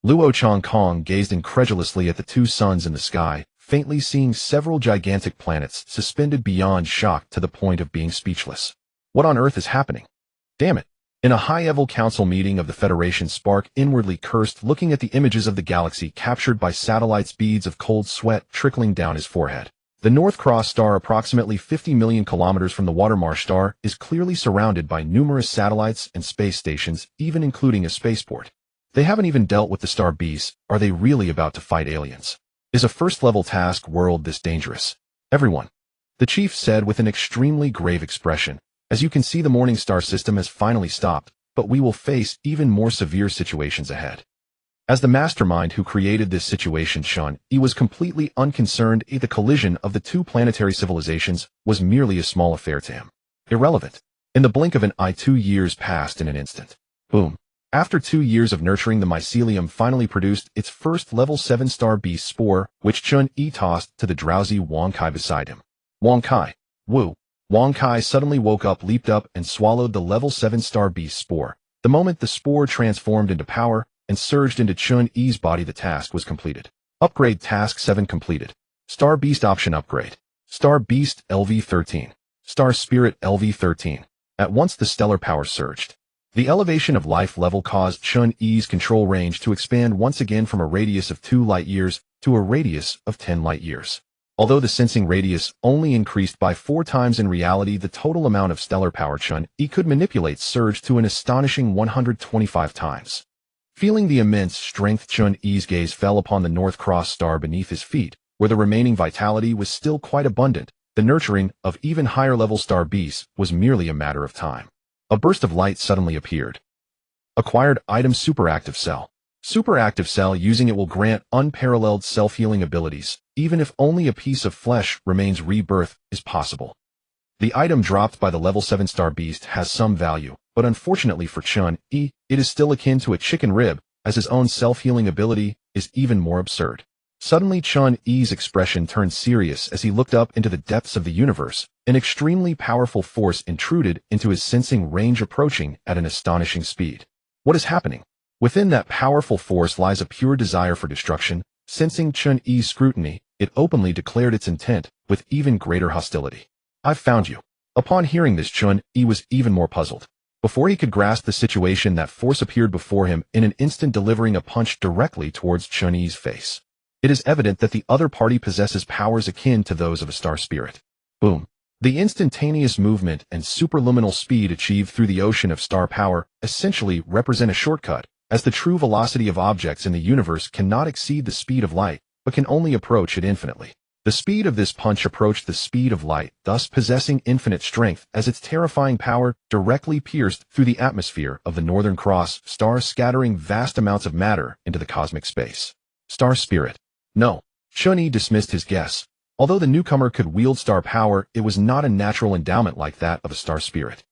Luo Changkong gazed incredulously at the two suns in the sky, faintly seeing several gigantic planets suspended beyond shock to the point of being speechless. What on earth is happening? Damn it. In a high-level council meeting of the Federation, Spark inwardly cursed, looking at the images of the galaxy captured by satellites, beads of cold sweat trickling down his forehead. The North Cross star, approximately 50 million kilometers from the Watermarsh star, is clearly surrounded by numerous satellites and space stations, even including a spaceport. They haven't even dealt with the star beasts. Are they really about to fight aliens? Is a first-level task world this dangerous? Everyone, the chief said with an extremely grave expression. As you can see, the Morning Star system has finally stopped, but we will face even more severe situations ahead. As the mastermind who created this situation, Chun-Yi was completely unconcerned. The collision of the two planetary civilizations was merely a small affair to him. Irrelevant. In the blink of an eye, 2 years passed in an instant. Boom. After 2 years of nurturing, the mycelium finally produced its first level 7 star beast spore, which Chun-Yi tossed to the drowsy Wang Kai beside him. Wang Kai. Woo. Wang Kai suddenly woke up, leaped up, and swallowed the level 7 star beast spore. The moment the spore transformed into power and surged into Chun-Yi's body, the task was completed. Upgrade Task 7 completed. Star Beast Option Upgrade. Star Beast LV-13. Star Spirit LV-13. At once the stellar power surged. The elevation of life level caused Chun-Yi's control range to expand once again from a radius of 2 light-years to a radius of 10 light-years. Although the sensing radius only increased by 4 times, in reality the total amount of stellar power Chun-Yi could manipulate surged to an astonishing 125 times. Feeling the immense strength, Chun-Yi's gaze fell upon the North Cross star beneath his feet, where the remaining vitality was still quite abundant. The nurturing of even higher-level star beasts was merely a matter of time. A burst of light suddenly appeared. Acquired item: Superactive Cell. Superactive Cell. Using it will grant unparalleled self-healing abilities. Even if only a piece of flesh remains, rebirth is possible. The item dropped by the level 7 star beast has some value, but unfortunately for Chun-Yi, it is still akin to a chicken rib, as his own self-healing ability is even more absurd. Suddenly Chun-Yi's expression turned serious as he looked up into the depths of the universe. An extremely powerful force intruded into his sensing range, approaching at an astonishing speed. What is happening? Within that powerful force lies a pure desire for destruction. Sensing Chun-Yi's scrutiny, it openly declared its intent, with even greater hostility. I've found you. Upon hearing this, Chun-Yi was even more puzzled. Before he could grasp the situation, that force appeared before him in an instant, delivering a punch directly towards Chun-Yi's face. It is evident that the other party possesses powers akin to those of a star spirit. Boom. The instantaneous movement and superluminal speed achieved through the ocean of star power essentially represent a shortcut, as the true velocity of objects in the universe cannot exceed the speed of light, but can only approach it infinitely. The speed of this punch approached the speed of light, thus possessing infinite strength, as its terrifying power directly pierced through the atmosphere of the Northern Cross star, scattering vast amounts of matter into the cosmic space. Star spirit. No. Chun-Yi dismissed his guess. Although the newcomer could wield star power, it was not a natural endowment like that of a star spirit.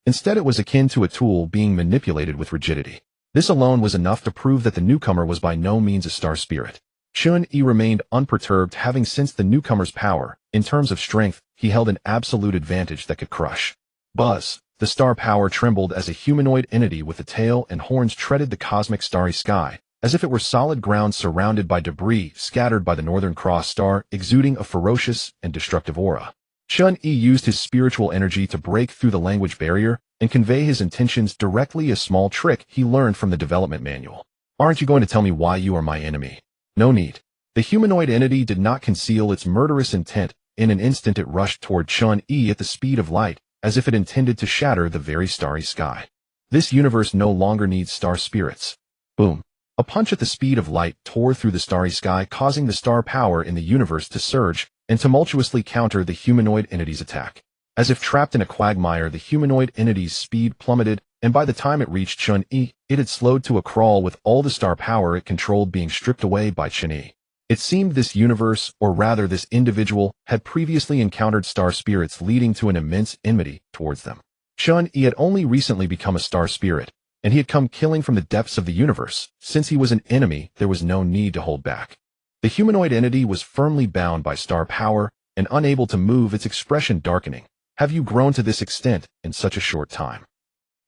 Instead, it was akin to a tool being manipulated with rigidity. This alone was enough to prove that the newcomer was by no means a star spirit. Chun-Yi remained unperturbed, having sensed the newcomer's power. In terms of strength, he held an absolute advantage that could crush. Buzz. The star power trembled as a humanoid entity with a tail and horns treaded the cosmic starry sky, as if it were solid ground surrounded by debris scattered by the Northern Cross star, exuding a ferocious and destructive aura. Chun-Yi used his spiritual energy to break through the language barrier and convey his intentions directly, a small trick he learned from the development manual. Aren't you going to tell me why you are my enemy? No need. The humanoid entity did not conceal its murderous intent. In an instant, it rushed toward Chun-Yi at the speed of light, as if it intended to shatter the very starry sky. This universe no longer needs star spirits. Boom. A punch at the speed of light tore through the starry sky, causing the star power in the universe to surge and tumultuously counter the humanoid entity's attack. As if trapped in a quagmire, the humanoid entity's speed plummeted, and by the time it reached Chun-Yi, it had slowed to a crawl, with all the star power it controlled being stripped away by Chun-Yi. It seemed this universe, or rather this individual, had previously encountered star spirits, leading to an immense enmity towards them. Chun-Yi had only recently become a star spirit, and he had come killing from the depths of the universe. Since he was an enemy, there was no need to hold back. The humanoid entity was firmly bound by star power and unable to move, its expression darkening. Have you grown to this extent in such a short time?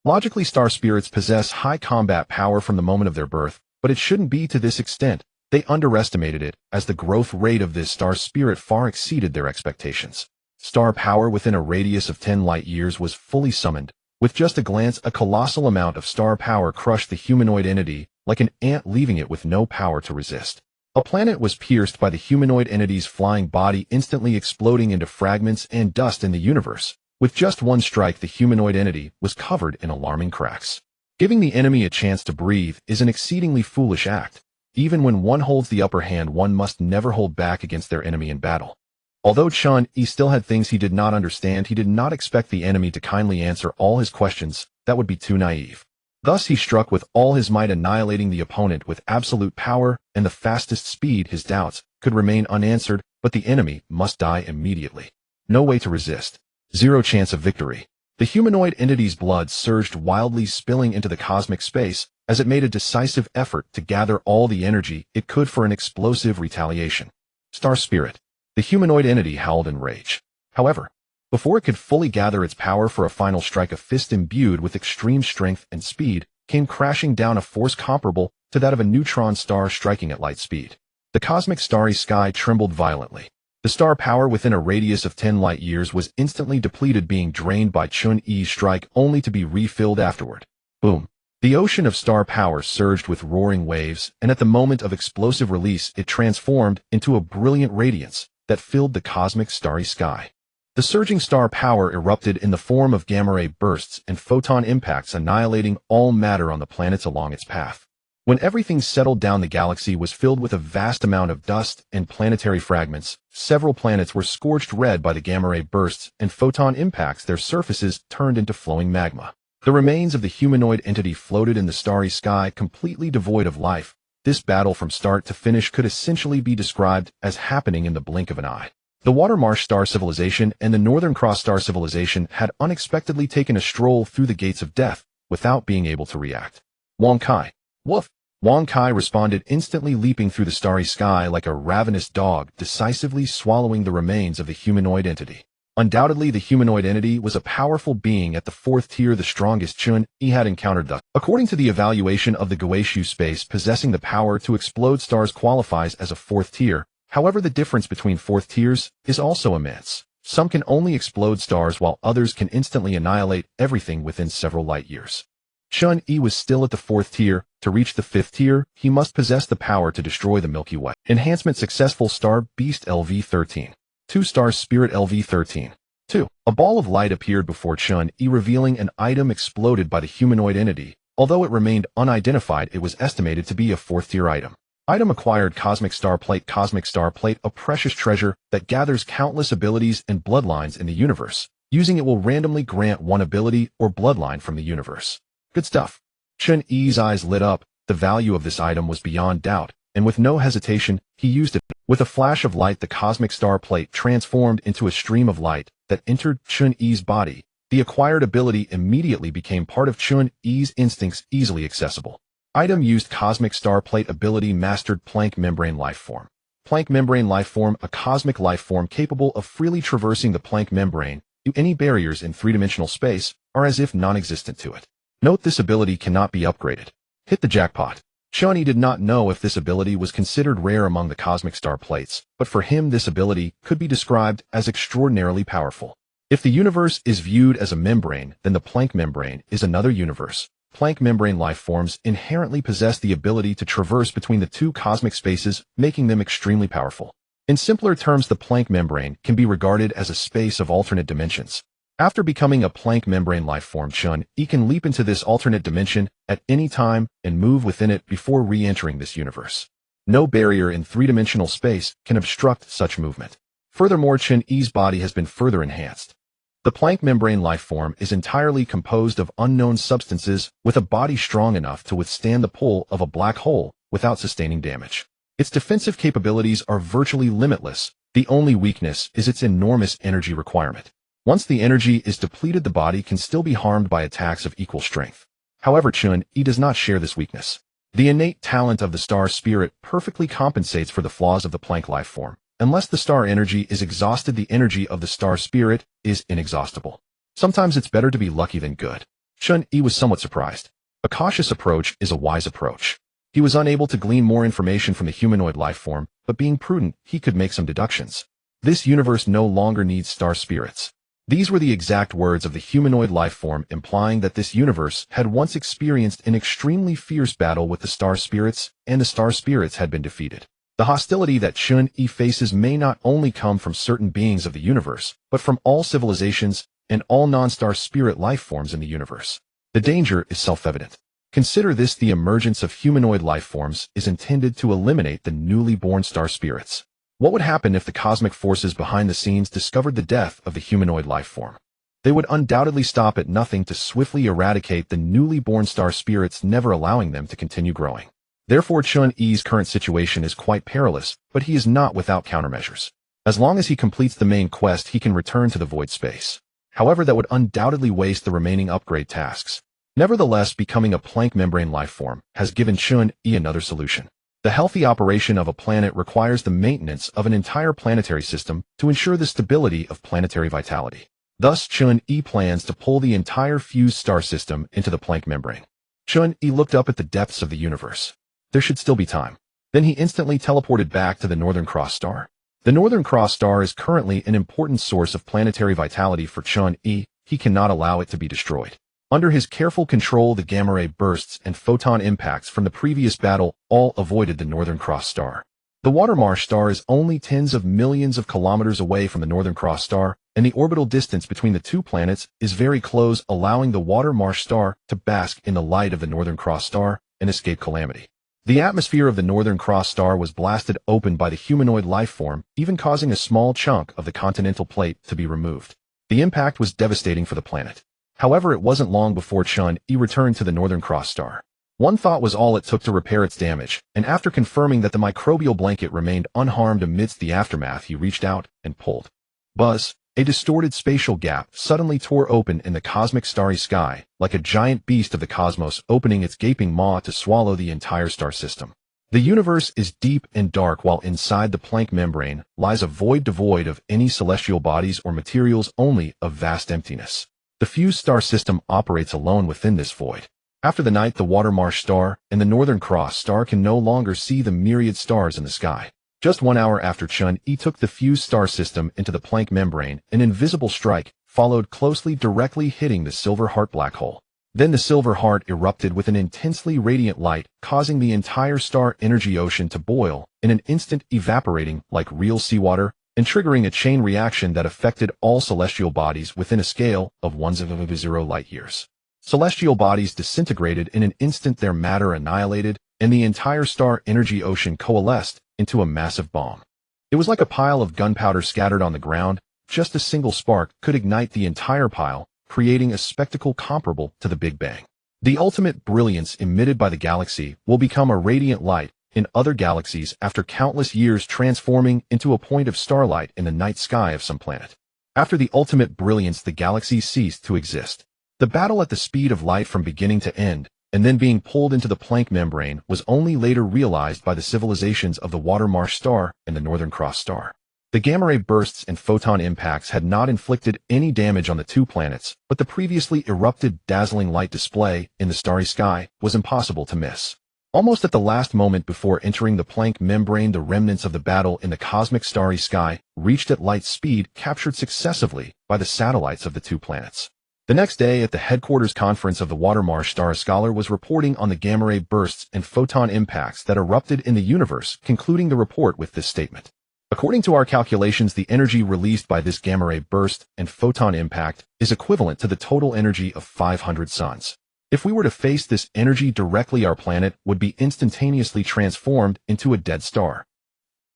Logically, star spirits possess high combat power from the moment of their birth, but it shouldn't be to this extent. They underestimated it, as the growth rate of this star spirit far exceeded their expectations. Star power within a radius of 10 light years was fully summoned. With just a glance, a colossal amount of star power crushed the humanoid entity like an ant, leaving it with no power to resist. A planet was pierced by the humanoid entity's flying body, instantly exploding into fragments and dust in the universe. With just one strike, the humanoid entity was covered in alarming cracks. Giving the enemy a chance to breathe is an exceedingly foolish act. Even when one holds the upper hand, one must never hold back against their enemy in battle. Although Chun-Yi still had things he did not understand, he did not expect the enemy to kindly answer all his questions. That would be too naive. Thus he struck with all his might, annihilating the opponent with absolute power and the fastest speed. His doubts could remain unanswered, but the enemy must die immediately. No way to resist. Zero chance of victory. The humanoid entity's blood surged wildly, spilling into the cosmic space as it made a decisive effort to gather all the energy it could for an explosive retaliation. Star spirit. The humanoid entity howled in rage. However, before it could fully gather its power for a final strike, a fist imbued with extreme strength and speed came crashing down, a force comparable to that of a neutron star striking at light speed. The cosmic starry sky trembled violently. The star power within a radius of 10 light years was instantly depleted, being drained by Chun-Yi's strike, only to be refilled afterward. Boom. The ocean of star power surged with roaring waves, and at the moment of explosive release, it transformed into a brilliant radiance that filled the cosmic starry sky. The surging star power erupted in the form of gamma ray bursts and photon impacts, annihilating all matter on the planets along its path. When everything settled down, the galaxy was filled with a vast amount of dust and planetary fragments. Several planets were scorched red by the gamma ray bursts and photon impacts, their surfaces turned into flowing magma. The remains of the humanoid entity floated in the starry sky, completely devoid of life. This battle from start to finish could essentially be described as happening in the blink of an eye. The Watermarsh star civilization and the Northern Cross star civilization had unexpectedly taken a stroll through the gates of death without being able to react. Wong Kai. Woof. Wong Kai responded, instantly leaping through the starry sky like a ravenous dog, decisively swallowing the remains of the humanoid entity. Undoubtedly, the humanoid entity was a powerful being at the fourth tier, the strongest Chun-Yi had encountered thus. According to the evaluation of the Guishu space, possessing the power to explode stars qualifies as a fourth tier. However, the difference between fourth tiers is also immense. Some can only explode stars while others can instantly annihilate everything within several light years. Chun-Yi was still at the fourth tier. To reach the fifth tier, he must possess the power to destroy the Milky Way. Enhancement successful. Star Beast LV-13. 2-star Spirit LV-13. 2. A ball of light appeared before Chun-Yi, revealing an item exploded by the humanoid entity. Although it remained unidentified, it was estimated to be a fourth-tier item. Item acquired. Cosmic Star Plate. Cosmic Star Plate, a precious treasure that gathers countless abilities and bloodlines in the universe. Using it will randomly grant one ability or bloodline from the universe. Good stuff. Chun-Yi's eyes lit up. The value of this item was beyond doubt, and with no hesitation, he used it. With a flash of light, the Cosmic Star Plate transformed into a stream of light that entered Chun-Yi's body. The acquired ability immediately became part of Chun-Yi's instincts, easily accessible. Item used. Cosmic Star Plate ability mastered. Planck Membrane Lifeform. Planck Membrane Lifeform, a cosmic lifeform capable of freely traversing the Planck membrane. Any barriers in three-dimensional space are as if non-existent to it. Note, this ability cannot be upgraded. Hit the jackpot. Chun-Yi did not know if this ability was considered rare among the Cosmic Star Plates, but for him this ability could be described as extraordinarily powerful. If the universe is viewed as a membrane, then the Planck membrane is another universe. Planck membrane lifeforms inherently possess the ability to traverse between the two cosmic spaces, making them extremely powerful. In simpler terms, the Planck membrane can be regarded as a space of alternate dimensions. After becoming a Planck membrane lifeform, Chun-Yi can leap into this alternate dimension at any time and move within it before re-entering this universe. No barrier in three-dimensional space can obstruct such movement. Furthermore, Chun-Yi's body has been further enhanced. The Planck membrane lifeform is entirely composed of unknown substances with a body strong enough to withstand the pull of a black hole without sustaining damage. Its defensive capabilities are virtually limitless. The only weakness is its enormous energy requirement. Once the energy is depleted, the body can still be harmed by attacks of equal strength. However, Chun-Yi does not share this weakness. The innate talent of the star spirit perfectly compensates for the flaws of the Planck lifeform. Unless the star energy is exhausted, the energy of the star spirit is inexhaustible. Sometimes it's better to be lucky than good. Chun-Yi was somewhat surprised. A cautious approach is a wise approach. He was unable to glean more information from the humanoid lifeform, but being prudent, he could make some deductions. This universe no longer needs star spirits. These were the exact words of the humanoid lifeform, implying that this universe had once experienced an extremely fierce battle with the star spirits, and the star spirits had been defeated. The hostility that Chun-Yi faces may not only come from certain beings of the universe, but from all civilizations and all non-star spirit lifeforms in the universe. The danger is self-evident. Consider this: the emergence of humanoid lifeforms is intended to eliminate the newly born star spirits. What would happen if the cosmic forces behind the scenes discovered the death of the humanoid lifeform? They would undoubtedly stop at nothing to swiftly eradicate the newly born star spirits, never allowing them to continue growing. Therefore, Chun-Yi's current situation is quite perilous, but he is not without countermeasures. As long as he completes the main quest, he can return to the void space. However, that would undoubtedly waste the remaining upgrade tasks. Nevertheless, becoming a Planck membrane lifeform has given Chun-Yi another solution. The healthy operation of a planet requires the maintenance of an entire planetary system to ensure the stability of planetary vitality. Thus, Chun-Yi plans to pull the entire fused star system into the Planck membrane. Chun-Yi looked up at the depths of the universe. There should still be time. Then he instantly teleported back to the Northern Cross star. The Northern Cross star is currently an important source of planetary vitality for Chun-Yi. He cannot allow it to be destroyed. Under his careful control, the gamma ray bursts and photon impacts from the previous battle all avoided the Northern Cross star. The Watermarsh star is only tens of millions of kilometers away from the Northern Cross star, and the orbital distance between the two planets is very close, allowing the Watermarsh star to bask in the light of the Northern Cross star and escape calamity. The atmosphere of the Northern Cross star was blasted open by the humanoid lifeform, even causing a small chunk of the continental plate to be removed. The impact was devastating for the planet. However, it wasn't long before Chun-Yi returned to the Northern Cross star. One thought was all it took to repair its damage, and after confirming that the microbial blanket remained unharmed amidst the aftermath, he reached out and pulled. Buzz, A distorted spatial gap suddenly tore open in the cosmic starry sky, like a giant beast of the cosmos opening its gaping maw to swallow the entire star system. The universe is deep and dark, while inside the Planck membrane lies a void devoid of any celestial bodies or materials, only a vast emptiness. The fused star system operates alone within this void. After the night, the Watermarsh star and the Northern Cross star can no longer see the myriad stars in the sky. Just 1 hour after Chun-E took the fused star system into the Planck membrane, an invisible strike followed closely, directly hitting the Silver Heart black hole. Then the Silver Heart erupted with an intensely radiant light, causing the entire star energy ocean to boil, in an instant evaporating like real seawater, and triggering a chain reaction that affected all celestial bodies within a scale of 1/0 light-years. Celestial bodies disintegrated in an instant, their matter annihilated, and the entire star energy ocean coalesced into a massive bomb. It was like a pile of gunpowder scattered on the ground. Just a single spark could ignite the entire pile, creating a spectacle comparable to the Big Bang. The ultimate brilliance emitted by the galaxy will become a radiant light in other galaxies after countless years, transforming into a point of starlight in the night sky of some planet. After the ultimate brilliance, the galaxy ceased to exist. The battle at the speed of light from beginning to end, and then being pulled into the Planck membrane, was only later realized by the civilizations of the Watermarsh star and the Northern Cross star. The gamma-ray bursts and photon impacts had not inflicted any damage on the two planets, but the previously erupted dazzling light display in the starry sky was impossible to miss. Almost at the last moment before entering the Planck membrane, the remnants of the battle in the cosmic starry sky reached at light speed, captured successively by the satellites of the two planets. The next day, at the headquarters conference of the Watermarsh star, a scholar was reporting on the gamma-ray bursts and photon impacts that erupted in the universe, concluding the report with this statement. According to our calculations, the energy released by this gamma-ray burst and photon impact is equivalent to the total energy of 500 suns. If we were to face this energy directly, our planet would be instantaneously transformed into a dead star.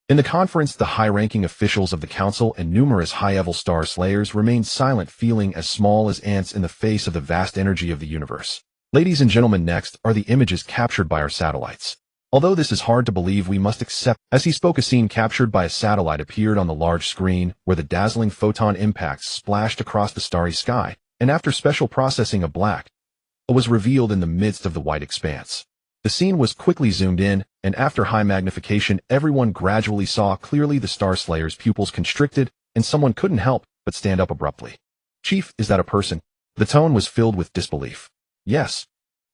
In the conference, the high-ranking officials of the council and numerous high-level star slayers remained silent, feeling as small as ants in the face of the vast energy of the universe. Ladies and gentlemen, next are the images captured by our satellites. Although this is hard to believe, we must accept. As he spoke, a scene captured by a satellite appeared on the large screen, where the dazzling photon impacts splashed across the starry sky, and after special processing, a black hole was revealed in the midst of the white expanse. The scene was quickly zoomed in, and after high magnification, everyone gradually saw clearly. The Star Slayer's pupils constricted, and someone couldn't help but stand up abruptly. "Chief, is that a person?" The tone was filled with disbelief. "Yes."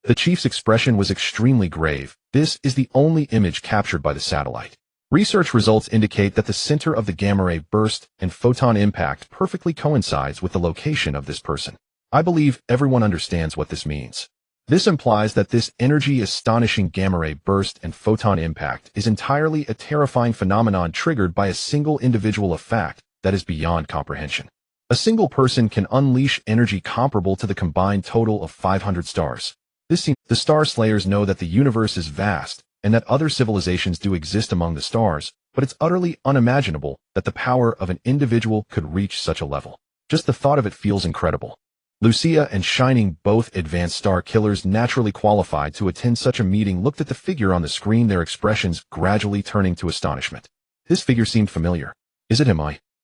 The chief's expression was extremely grave. "This is the only image captured by the satellite. Research results indicate that the center of the gamma-ray burst and photon impact perfectly coincides with the location of this person. I believe everyone understands what this means. This implies that this astonishing gamma-ray burst and photon impact is entirely a terrifying phenomenon triggered by a single individual, a fact that is beyond comprehension. A single person can unleash energy comparable to the combined total of 500 stars. The Star Slayers know that the universe is vast and that other civilizations do exist among the stars, but it's utterly unimaginable that the power of an individual could reach such a level. Just the thought of it feels incredible. Lucia and Shining, both advanced star killers naturally qualified to attend such a meeting, looked at the figure on the screen, their expressions gradually turning to astonishment. This figure seemed familiar. Is it him?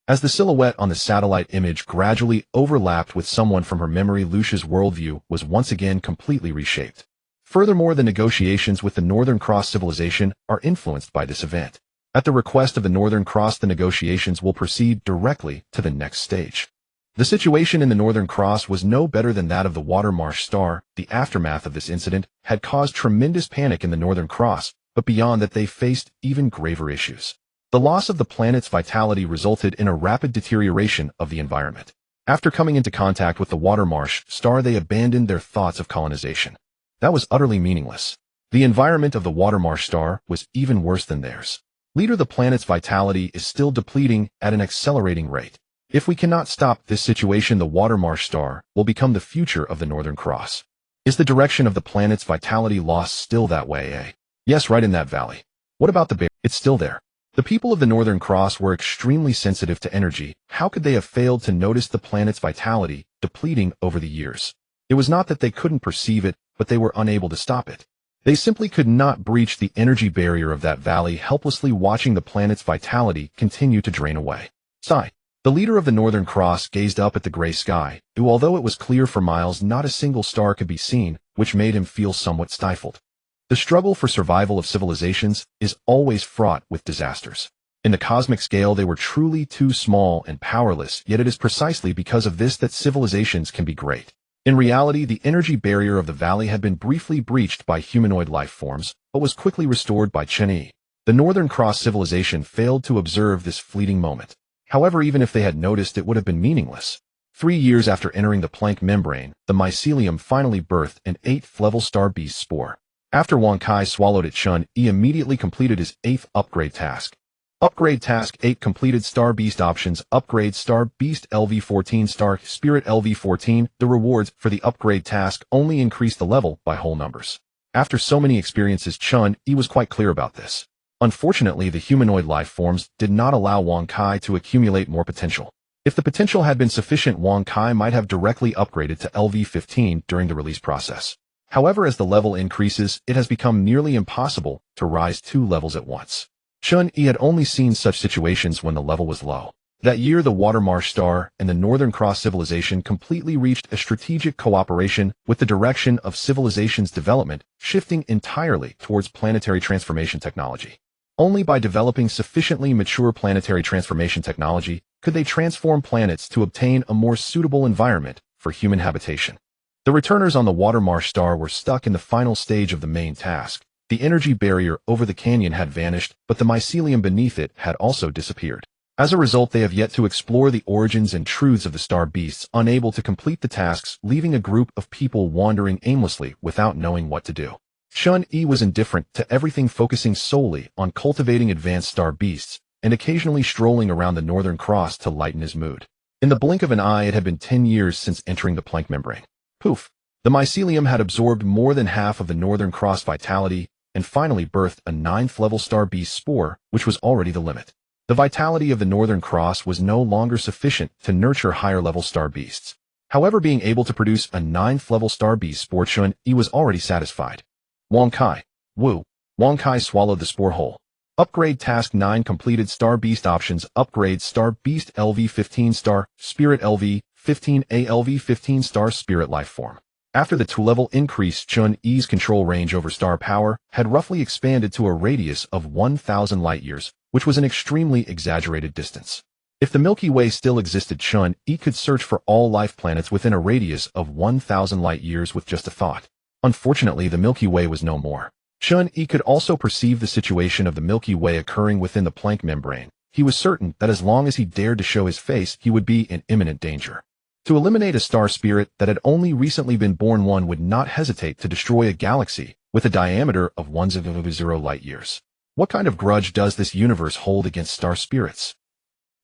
As the silhouette on the satellite image gradually overlapped with someone from her memory, Lucia's worldview was once again completely reshaped. Furthermore, the negotiations with the Northern Cross civilization are influenced by this event. At the request of the Northern Cross, the negotiations will proceed directly to the next stage. The situation in the Northern Cross was no better than that of the Watermarsh star. The aftermath of this incident had caused tremendous panic in the Northern Cross, but beyond that they faced even graver issues. The loss of the planet's vitality resulted in a rapid deterioration of the environment. After coming into contact with the Watermarsh star, they abandoned their thoughts of colonization. That was utterly meaningless. The environment of the Watermarsh star was even worse than theirs. Leader, the planet's vitality is still depleting at an accelerating rate. If we cannot stop this situation, the Watermarsh star will become the future of the Northern Cross. Is the direction of the planet's vitality loss still that way, Yes, right in that valley. What about the bear? It's still there. The people of the Northern Cross were extremely sensitive to energy. How could they have failed to notice the planet's vitality depleting over the years? It was not that they couldn't perceive it, but they were unable to stop it. They simply could not breach the energy barrier of that valley, helplessly watching the planet's vitality continue to drain away. Sigh. The leader of the Northern Cross gazed up at the gray sky, although it was clear for miles not a single star could be seen, which made him feel somewhat stifled. The struggle for survival of civilizations is always fraught with disasters. In the cosmic scale, they were truly too small and powerless, yet it is precisely because of this that civilizations can be great. In reality, the energy barrier of the valley had been briefly breached by humanoid life forms, but was quickly restored by Chen. The Northern Cross civilization failed to observe this fleeting moment. However, even if they had noticed, it would have been meaningless. 3 years after entering the Planck membrane, the mycelium finally birthed an 8th-level star beast spore. After Wang Kai swallowed it, Chen immediately completed his 8th upgrade task. Upgrade Task 8 completed. Star Beast Options. Upgrade Star Beast LV14 Star Spirit LV14. The rewards for the upgrade task only increased the level by whole numbers. After so many experiences, Chen was quite clear about this. Unfortunately, the humanoid life forms did not allow Wang Kai to accumulate more potential. If the potential had been sufficient, Wang Kai might have directly upgraded to LV15 during the release process. However, as the level increases, it has become nearly impossible to rise 2 levels at once. Chen had only seen such situations when the level was low. That year, the Watermarsh Star and the Northern Cross civilization completely reached a strategic cooperation, with the direction of civilization's development shifting entirely towards planetary transformation technology. Only by developing sufficiently mature planetary transformation technology could they transform planets to obtain a more suitable environment for human habitation. The returners on the Watermarsh Star were stuck in the final stage of the main task. The energy barrier over the canyon had vanished, but the mycelium beneath it had also disappeared. As a result, they have yet to explore the origins and truths of the star beasts, unable to complete the tasks, leaving a group of people wandering aimlessly without knowing what to do. Chen was indifferent to everything, focusing solely on cultivating advanced star beasts, and occasionally strolling around the Northern Cross to lighten his mood. In the blink of an eye, it had been 10 years since entering the Planck membrane. Poof! The mycelium had absorbed more than half of the Northern Cross vitality, and finally birthed a 9th-level star beast spore, which was already the limit. The vitality of the Northern Cross was no longer sufficient to nurture higher-level star beasts. However, being able to produce a 9th-level star beast spore, Chen was already satisfied. Wang Kai. Woo. Wang Kai swallowed the spore whole. Upgrade Task 9 completed. Star Beast Options. Upgrade Star Beast LV15 Star Spirit LV15 ALV15 Star Spirit Life Form. After the 2-level increase, Chen-Yi's control range over star power had roughly expanded to a radius of 1,000 light-years, which was an extremely exaggerated distance. If the Milky Way still existed, Chen-Yi could search for all life planets within a radius of 1,000 light-years with just a thought. Unfortunately, the Milky Way was no more. Chen-Yi could also perceive the situation of the Milky Way occurring within the Planck membrane. He was certain that as long as he dared to show his face, he would be in imminent danger. To eliminate a star spirit that had only recently been born, one would not hesitate to destroy a galaxy with a diameter of 1.0 light-years. What kind of grudge does this universe hold against star spirits?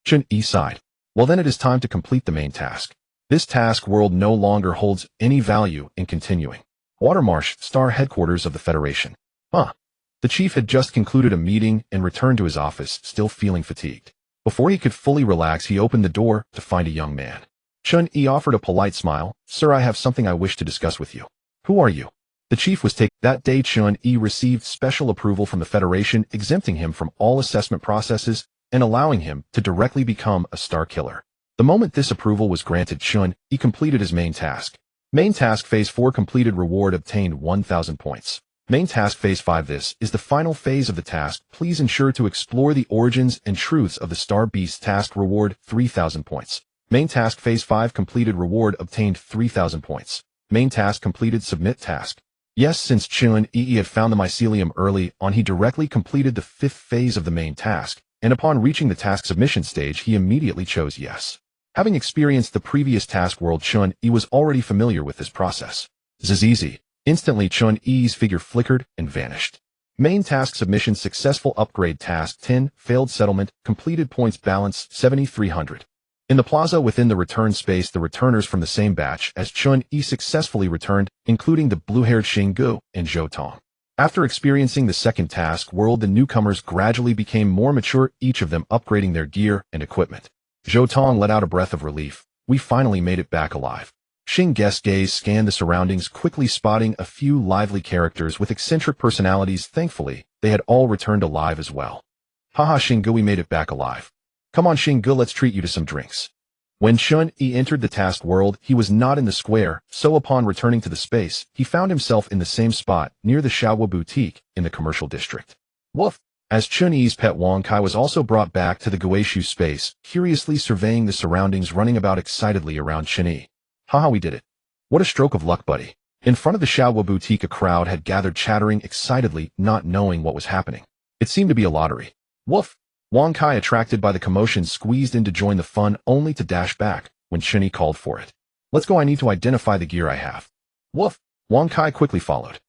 Chen-Yi sighed. Well, then it is time to complete the main task. This task world no longer holds any value in continuing. Watermarsh Star Headquarters of the Federation. The chief had just concluded a meeting and returned to his office, still feeling fatigued. Before he could fully relax, he opened the door to find a young man. Chen-Yi offered a polite smile. Sir, I have something I wish to discuss with you. Who are you? The chief was taken. That day, Chen-Yi received special approval from the Federation, exempting him from all assessment processes and allowing him to directly become a star killer. The moment this approval was granted, Chen-Yi completed his main task. Main Task Phase 4 completed. Reward obtained 1,000 points. Main Task Phase 5. This is the final phase of the task. Please ensure to explore the origins and truths of the Star Beast. Task reward 3,000 points. Main Task Phase 5 completed. Reward obtained 3,000 points. Main task completed. Submit task. Yes, since Chen-Yi had found the mycelium early on, he directly completed the 5th phase of the main task, and upon reaching the task submission stage, he immediately chose yes. Having experienced the previous task world, Chen-Yi was already familiar with this process. Zizi. Instantly, Chen-Yi's figure flickered and vanished. Main task submission successful. Upgrade Task 10 failed settlement. Completed points balance 7,300. In the plaza within the return space, the returners from the same batch as Chen-Yi successfully returned, including the blue-haired Xinggu and Zhou Tong. After experiencing the second task world, the newcomers gradually became more mature, each of them upgrading their gear and equipment. Zhou Tong let out a breath of relief. We finally made it back alive. Xinggu's gaze scanned the surroundings, quickly spotting a few lively characters with eccentric personalities. Thankfully, they had all returned alive as well. Haha, Xinggu, we made it back alive. Come on Xing, let's treat you to some drinks. When Chun-Yi entered the task world, he was not in the square, so upon returning to the space, he found himself in the same spot, near the Shaohua Boutique, in the commercial district. Woof! As Chun-Yi's pet Wang Kai was also brought back to the Guishu space, curiously surveying the surroundings, running about excitedly around Chun-Yi. Haha, we did it. What a stroke of luck, buddy. In front of the Shaohua Boutique, a crowd had gathered, chattering excitedly, not knowing what was happening. It seemed to be a lottery. Woof! Wang Kai, attracted by the commotion, squeezed in to join the fun, only to dash back when Chun-Yi called for it. Let's go, I need to identify the gear I have. Woof! Wang Kai quickly followed.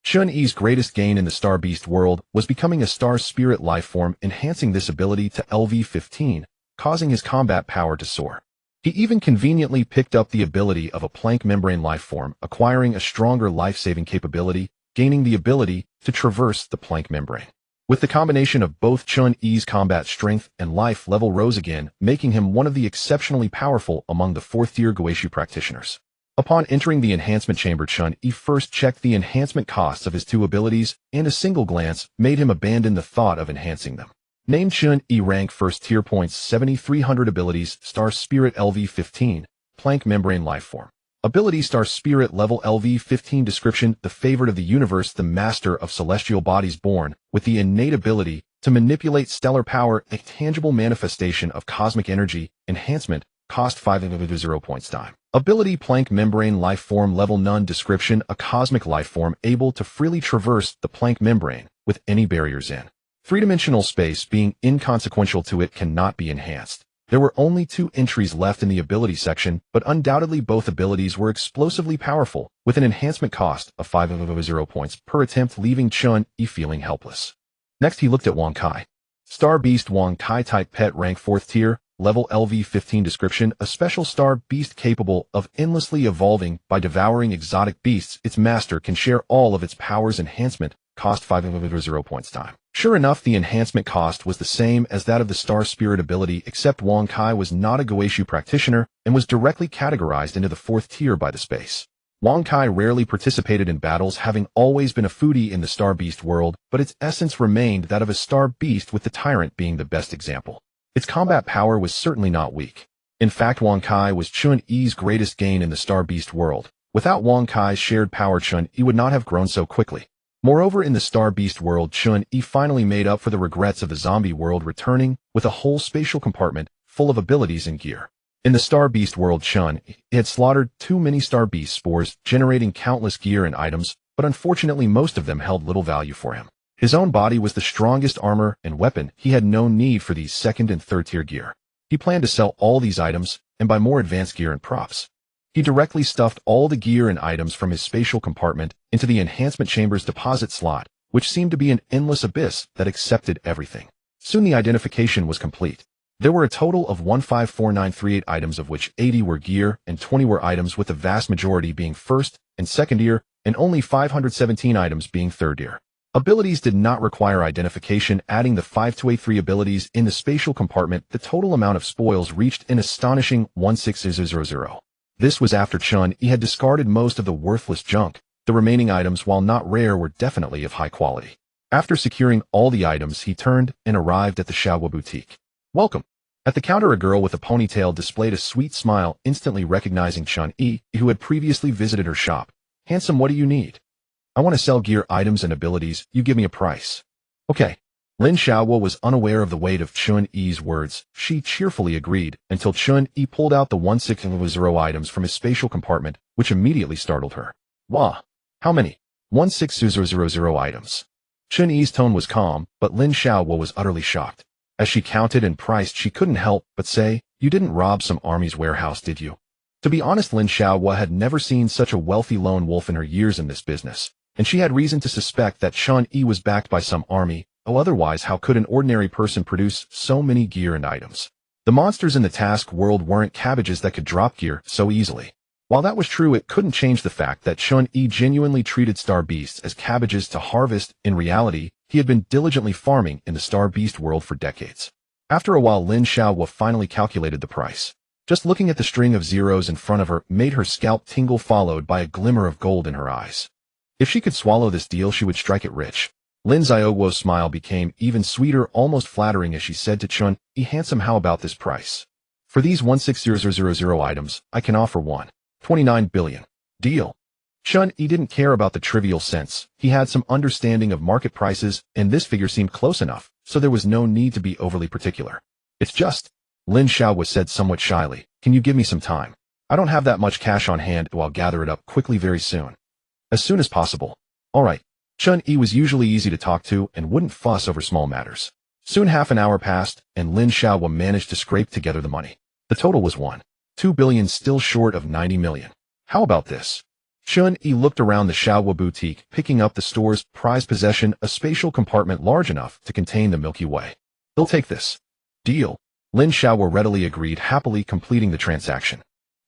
Chun-Yi's greatest gain in the Star Beast world was becoming a star spirit lifeform, enhancing this ability to LV-15, causing his combat power to soar. He even conveniently picked up the ability of a plank membrane lifeform, acquiring a stronger life-saving capability, gaining the ability to traverse the plank membrane. With the combination of both, Chun-Yi's combat strength and life level rose again, making him one of the exceptionally powerful among the 4th-tier Guishu practitioners. Upon entering the enhancement chamber, Chun-Yi first checked the enhancement costs of his 2 abilities, and a single glance made him abandon the thought of enhancing them. Named Chun-Yi, rank 1st tier, points 7300 abilities, Star Spirit LV-15, Plank Membrane Lifeform. Ability Star Spirit level LV-15. Description: the favorite of the universe, the master of celestial bodies, born with the innate ability to manipulate stellar power, a tangible manifestation of cosmic energy. Enhancement, cost 5 points. Time. Ability Plank Membrane Lifeform level none. Description: a cosmic lifeform able to freely traverse the plank membrane with any barriers in three-dimensional space being inconsequential to it, cannot be enhanced. There were only 2 entries left in the ability section, but undoubtedly both abilities were explosively powerful, with an enhancement cost of 5 points per attempt, leaving Chun-Yi feeling helpless. Next he looked at Wang Kai. Star Beast Wang Kai, type pet, rank 4th tier, level LV-15. Description: a special star beast capable of endlessly evolving by devouring exotic beasts. Its master can share all of its powers. Enhancement, cost 5 points. Time. Sure enough, the enhancement cost was the same as that of the Star Spirit ability, except Wang Kai was not a Guishu practitioner and was directly categorized into the 4th tier by the space. Wang Kai rarely participated in battles, having always been a foodie in the Star Beast world, but its essence remained that of a star beast, with the Tyrant being the best example. Its combat power was certainly not weak. In fact, Wang Kai was Chun-Yi's greatest gain in the Star Beast world. Without Wang Kai's shared power, Chun-Yi would not have grown so quickly. Moreover, in the Star Beast world, Chun-Yi finally made up for the regrets of the zombie world, returning with a whole spatial compartment full of abilities and gear. In the Star Beast world, Chun-Yi had slaughtered too many Star Beast spores, generating countless gear and items, but unfortunately most of them held little value for him. His own body was the strongest armor and weapon. He had no need for these 2nd and 3rd tier gear. He planned to sell all these items and buy more advanced gear and props. He directly stuffed all the gear and items from his spatial compartment into the enhancement chamber's deposit slot, which seemed to be an endless abyss that accepted everything. Soon the identification was complete. There were a total of 154938 items, of which 80 were gear and 20 were items, with the vast majority being 1st and 2nd tier, and only 517 items being 3rd tier. Abilities did not require identification. Adding the 5-3 abilities in the spatial compartment, the total amount of spoils reached an astonishing 16000. This was after Chun-Yi had discarded most of the worthless junk. The remaining items, while not rare, were definitely of high quality. After securing all the items, he turned and arrived at the Shaohua Boutique. Welcome. At the counter, a girl with a ponytail displayed a sweet smile, instantly recognizing Chun-Yi, who had previously visited her shop. Handsome, what do you need? I want to sell gear, items, and abilities. You give me a price. Okay. Lin Shaohua was unaware of the weight of Chun-Yi's words. She cheerfully agreed, until Chun-Yi pulled out the 160 items from his spatial compartment, which immediately startled her. Wah! How many? 16000 items. Chun-Yi's tone was calm, but Lin Shaohua was utterly shocked. As she counted and priced, she couldn't help but say, "You didn't rob some army's warehouse, did you?" To be honest, Lin Shaohua had never seen such a wealthy lone wolf in her years in this business, and she had reason to suspect that Chun-Yi was backed by some army. Oh, otherwise, how could an ordinary person produce so many gear and items? The monsters in the task world weren't cabbages that could drop gear so easily. While that was true, it couldn't change the fact that Chun-Yi genuinely treated star beasts as cabbages to harvest. In reality, he had been diligently farming in the Star Beast world for decades. After a while, Lin Shaohua finally calculated the price. Just looking at the string of zeros in front of her made her scalp tingle, followed by a glimmer of gold in her eyes. If she could swallow this deal, she would strike it rich. Lin Xiaoguo's smile became even sweeter, almost flattering as she said to Chun-Yi, "Handsome, how about this price? For these 160000 items, I can offer 1.29 billion. Deal." Chun-Yi didn't care about the trivial cents. He had some understanding of market prices, and this figure seemed close enough, so there was no need to be overly particular. "It's just," Lin Xiaoguo said somewhat shyly, "can you give me some time? I don't have that much cash on hand, so I'll gather it up quickly very soon. As soon as possible." "All right." Chun-Yi was usually easy to talk to and wouldn't fuss over small matters. Soon half an hour passed, and Lin Xiaoguo managed to scrape together the money. The total was 1.2 billion, still short of 90 million. "How about this?" Chun-Yi looked around the Xiaoguo boutique, picking up the store's prized possession, a spatial compartment large enough to contain the Milky Way. "They'll take this." "Deal." Lin Xiaoguo readily agreed, happily completing the transaction.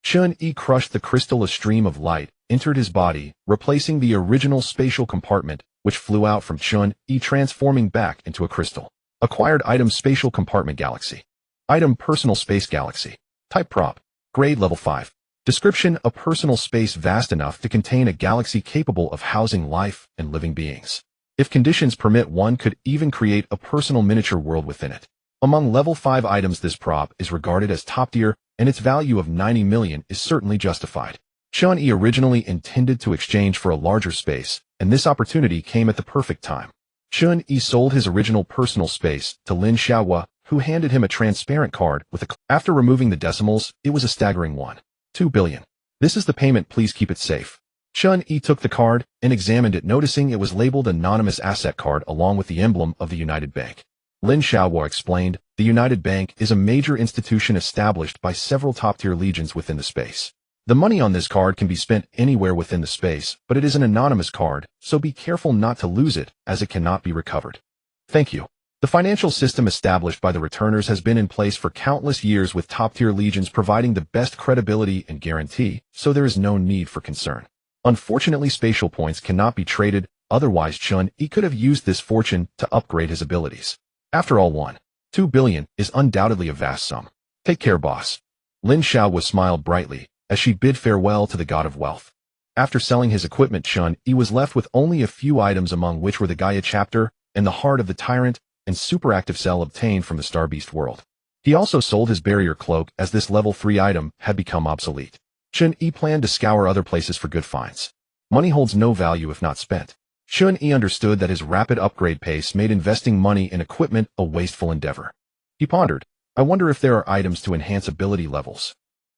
Chun-Yi crushed the crystal. A stream of light entered his body, replacing the original spatial compartment, which flew out from Chun-Yi, transforming back into a crystal. Acquired item: spatial compartment galaxy. Item: personal space galaxy. Type: prop. Grade: level 5. Description: a personal space vast enough to contain a galaxy capable of housing life and living beings. If conditions permit, one could even create a personal miniature world within it. Among level 5 items, this prop is regarded as top tier, and its value of 90 million is certainly justified. Chun-Yi originally intended to exchange for a larger space, and this opportunity came at the perfect time. Chun-Yi sold his original personal space to Lin Xiaoguo, who handed him a transparent card with a After removing the decimals, it was a staggering 1.2 billion. "This is the payment, please keep it safe." Chun-Yi took the card and examined it, noticing it was labeled anonymous asset card along with the emblem of the United Bank. Lin Xiaoguo explained, "The United Bank is a major institution established by several top-tier legions within the space. The money on this card can be spent anywhere within the space, but it is an anonymous card, so be careful not to lose it, as it cannot be recovered." "Thank you." The financial system established by the returners has been in place for countless years, with top-tier legions providing the best credibility and guarantee, so there is no need for concern. Unfortunately, spatial points cannot be traded, otherwise Chun-Yi could have used this fortune to upgrade his abilities. After all, 1.2 billion is undoubtedly a vast sum. "Take care, boss." Lin Xiaoguo smiled brightly as she bid farewell to the god of wealth. After selling his equipment, Chun-Yi was left with only a few items, among which were the Gaia chapter and the heart of the tyrant and superactive cell obtained from the Star Beast world. He also sold his barrier cloak, as this level 3 item had become obsolete. Chun-Yi planned to scour other places for good finds. Money holds no value if not spent. Chun-Yi understood that his rapid upgrade pace made investing money in equipment a wasteful endeavor. He pondered, "I wonder if there are items to enhance ability levels."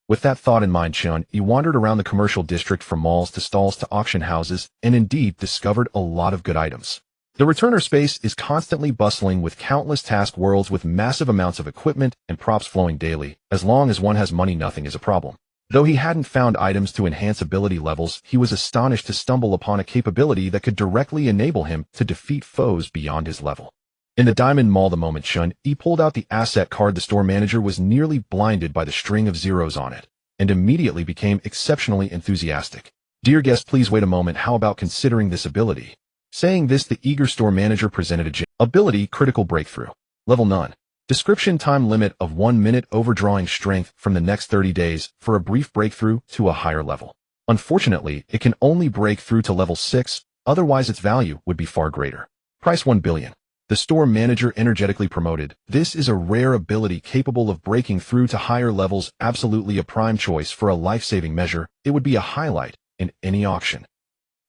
With that thought in mind, Chun-Yi wandered around the commercial district, from malls to stalls to auction houses, and indeed discovered a lot of good items. The returner space is constantly bustling with countless task worlds with massive amounts of equipment and props flowing daily. As long as one has money, nothing is a problem. Though he hadn't found items to enhance ability levels, he was astonished to stumble upon a capability that could directly enable him to defeat foes beyond his level. In the Diamond Mall, the moment Chun-Yi pulled out the asset card, the store manager was nearly blinded by the string of zeros on it, and immediately became exceptionally enthusiastic. "Dear guest, please wait a moment. How about considering this ability?" Saying this, the eager store manager presented a ability: critical breakthrough. Level none. Description: time limit of 1 minute, overdrawing strength from the next 30 days for a brief breakthrough to a higher level. Unfortunately, it can only break through to level 6, otherwise its value would be far greater. Price: 1 billion. The store manager energetically promoted, "This is a rare ability capable of breaking through to higher levels, absolutely a prime choice for a life-saving measure. It would be a highlight in any auction."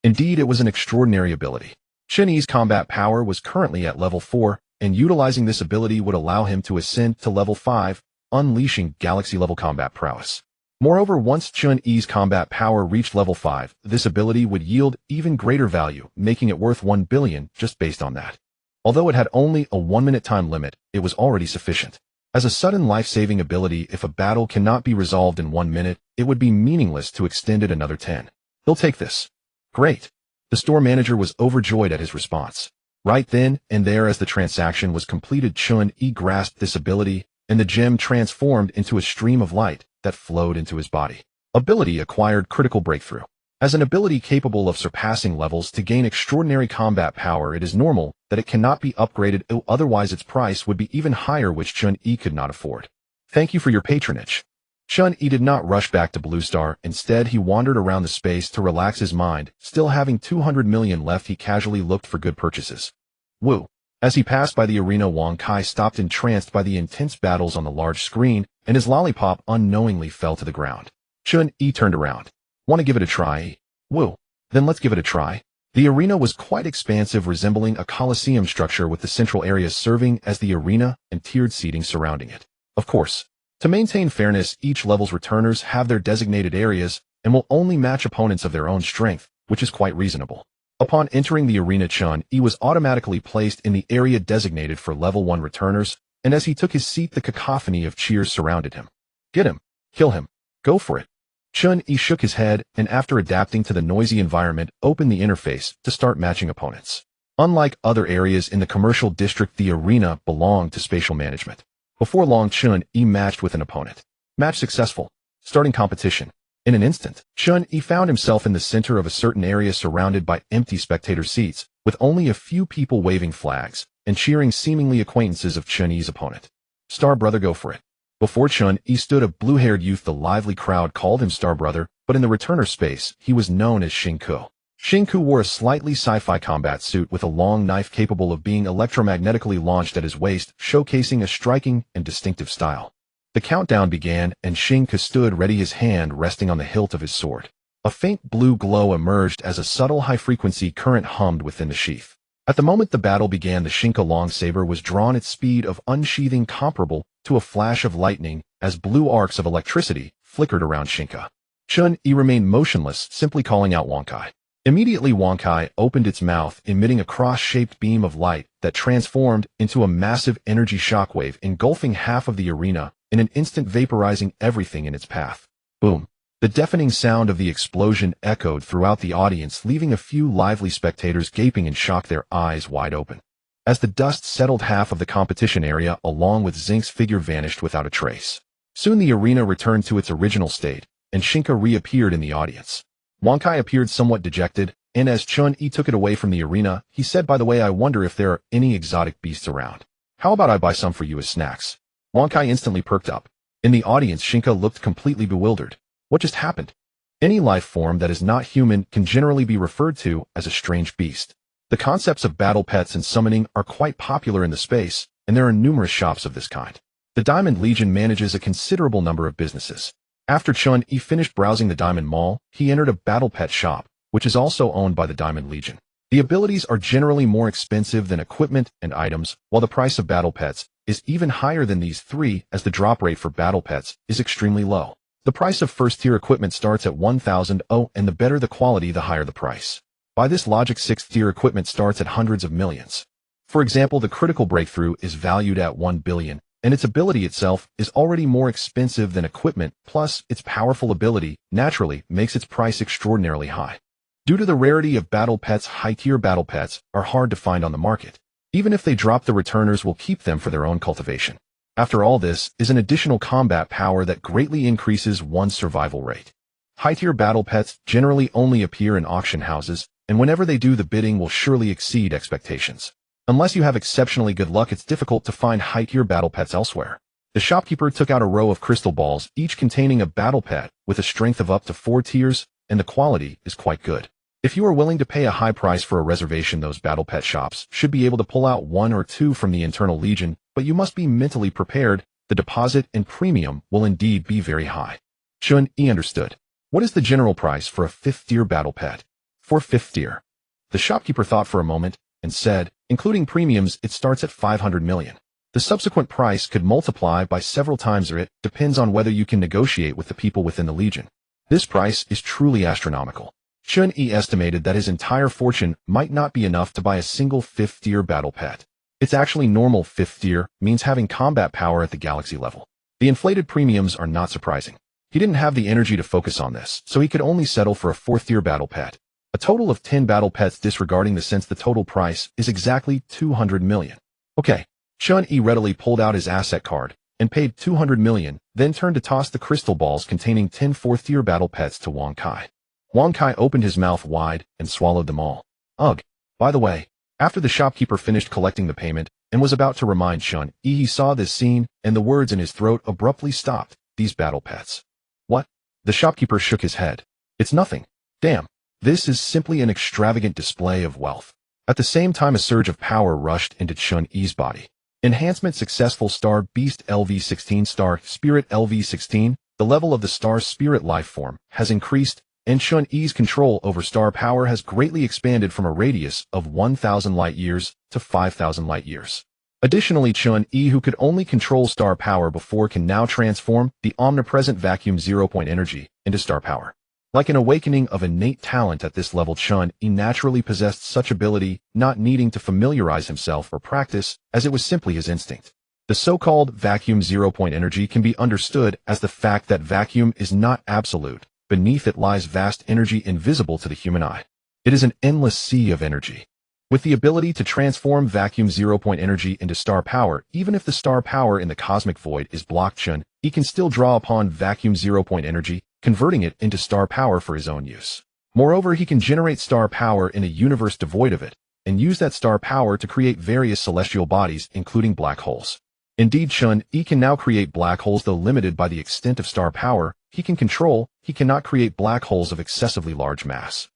Indeed, it was an extraordinary ability. Chun-Yi's combat power was currently at level 4, and utilizing this ability would allow him to ascend to level 5, unleashing galaxy-level combat prowess. Moreover, once Chun-Yi's combat power reached level 5, this ability would yield even greater value, making it worth 1 billion just based on that. Although it had only a 1-minute time limit, it was already sufficient. As a sudden life-saving ability, if a battle cannot be resolved in 1 minute, it would be meaningless to extend it another 10. "He'll take this." "Great." The store manager was overjoyed at his response. Right then and there, as the transaction was completed, Chun-Yi grasped this ability, and the gem transformed into a stream of light that flowed into his body. Ability acquired: critical breakthrough. As an ability capable of surpassing levels to gain extraordinary combat power, it is normal that it cannot be upgraded, otherwise its price would be even higher, which Chun-Yi could not afford. "Thank you for your patronage." Chun-Yi did not rush back to Blue Star. Instead, he wandered around the space to relax his mind. Still having 200 million left, he casually looked for good purchases. Woo. As he passed by the arena, Wang Kai stopped entranced by the intense battles on the large screen, and his lollipop unknowingly fell to the ground. Chun-Yi turned around. Want to give it a try? Woo. Then let's give it a try. The arena was quite expansive, resembling a coliseum structure with the central area serving as the arena and tiered seating surrounding it. Of course, to maintain fairness, each level's returners have their designated areas and will only match opponents of their own strength, which is quite reasonable. Upon entering the arena, Chun-Yi was automatically placed in the area designated for level 1 returners, and as he took his seat, the cacophony of cheers surrounded him. Get him! Kill him! Go for it! Chun-Yi shook his head and, after adapting to the noisy environment, opened the interface to start matching opponents. Unlike other areas in the commercial district, the arena belonged to spatial management. Before long, Chun-Yi matched with an opponent. Match successful. Starting competition. In an instant, Chun-Yi found himself in the center of a certain area surrounded by empty spectator seats, with only a few people waving flags and cheering, seemingly acquaintances of Chun-Yi's opponent. Star Brother, go for it. Before Chun-Yi stood a blue-haired youth. The lively crowd called him Star Brother, but in the returner space, he was known as Shinku. Shinku wore a slightly sci-fi combat suit with a long knife capable of being electromagnetically launched at his waist, showcasing a striking and distinctive style. The countdown began, and Shinku stood ready, his hand resting on the hilt of his sword. A faint blue glow emerged as a subtle high-frequency current hummed within the sheath. At the moment the battle began, the Shinku long saber was drawn at speed of unsheathing comparable to a flash of lightning as blue arcs of electricity flickered around Shinku. Chun-Yi remained motionless, simply calling out Wang Kai. Immediately Wang Kai opened its mouth, emitting a cross-shaped beam of light that transformed into a massive energy shockwave, engulfing half of the arena in an instant, vaporizing everything in its path. Boom. The deafening sound of the explosion echoed throughout the audience, leaving a few lively spectators gaping in shock, their eyes wide open. As the dust settled, half of the competition area along with Zink's figure vanished without a trace. Soon the arena returned to its original state, and Shinku reappeared in the audience. Wang Kai appeared somewhat dejected, and as Chun-Yi took it away from the arena, he said, "By the way, I wonder if there are any exotic beasts around. How about I buy some for you as snacks?" Wang Kai instantly perked up. In the audience, Shinku looked completely bewildered. What just happened? Any life form that is not human can generally be referred to as a strange beast. The concepts of battle pets and summoning are quite popular in the space, and there are numerous shops of this kind. The Diamond Legion manages a considerable number of businesses. After Chun-Yi finished browsing the Diamond Mall, he entered a battle pet shop, which is also owned by the Diamond Legion. The abilities are generally more expensive than equipment and items, while the price of battle pets is even higher than these three, as the drop rate for battle pets is extremely low. The price of first-tier equipment starts at 1,000, and the better the quality, the higher the price. By this logic, 6th-tier equipment starts at hundreds of millions. For example, the critical breakthrough is valued at 1 billion, and its ability itself is already more expensive than equipment, plus its powerful ability naturally makes its price extraordinarily high. Due to the rarity of battle pets, high-tier battle pets are hard to find on the market. Even if they drop, the returners will keep them for their own cultivation. After all, this is an additional combat power that greatly increases one's survival rate. High-tier battle pets generally only appear in auction houses, and whenever they do, the bidding will surely exceed expectations. Unless you have exceptionally good luck, it's difficult to find high-tier battle pets elsewhere. The shopkeeper took out a row of crystal balls, each containing a battle pet with a strength of up to 4 tiers, and the quality is quite good. If you are willing to pay a high price for a reservation, those battle pet shops should be able to pull out 1 or 2 from the internal legion, but you must be mentally prepared. The deposit and premium will indeed be very high. Chun-Yi understood. What is the general price for a 5th-tier battle pet? For 5th tier. The shopkeeper thought for a moment and said, including premiums, it starts at 500 million. The subsequent price could multiply by several times, or it depends on whether you can negotiate with the people within the legion. This price is truly astronomical. Chun-Yi estimated that his entire fortune might not be enough to buy a single 5th-tier battle pet. It's actually normal. 5th tier means having combat power at the galaxy level. The inflated premiums are not surprising. He didn't have the energy to focus on this, so he could only settle for a 4th-tier battle pet. A total of 10 battle pets, disregarding the cents, the total price is exactly 200 million. Okay. Chun-Yi readily pulled out his asset card and paid 200 million, then turned to toss the crystal balls containing 10 4th-tier battle pets to Wang Kai. Wang Kai opened his mouth wide and swallowed them all. Ugh. By the way, after the shopkeeper finished collecting the payment and was about to remind Chun-Yi, he saw this scene, and the words in his throat abruptly stopped. These battle pets. What? The shopkeeper shook his head. It's nothing. Damn. This is simply an extravagant display of wealth. At the same time, a surge of power rushed into Chun-Yi's body. Enhancement successful. Star Beast LV-16. Star Spirit LV-16. The level of the star's spirit life form has increased, and Chun-Yi's control over star power has greatly expanded from a radius of 1,000 light-years to 5,000 light-years. Additionally, Chun-Yi, who could only control star power before, can now transform the omnipresent vacuum zero-point energy into star power. Like an awakening of innate talent at this level, Chun-Yi naturally possessed such ability, not needing to familiarize himself or practice, as it was simply his instinct. The so-called vacuum zero-point energy can be understood as the fact that vacuum is not absolute. Beneath it lies vast energy invisible to the human eye. It is an endless sea of energy. With the ability to transform vacuum zero-point energy into star power, even if the star power in the cosmic void is blocked, Chun-Yi can still draw upon vacuum zero-point energy, converting it into star power for his own use. Moreover, he can generate star power in a universe devoid of it, and use that star power to create various celestial bodies, including black holes. Indeed, Chun-Yi can now create black holes. Though limited by the extent of star power he cannot create black holes of excessively large mass.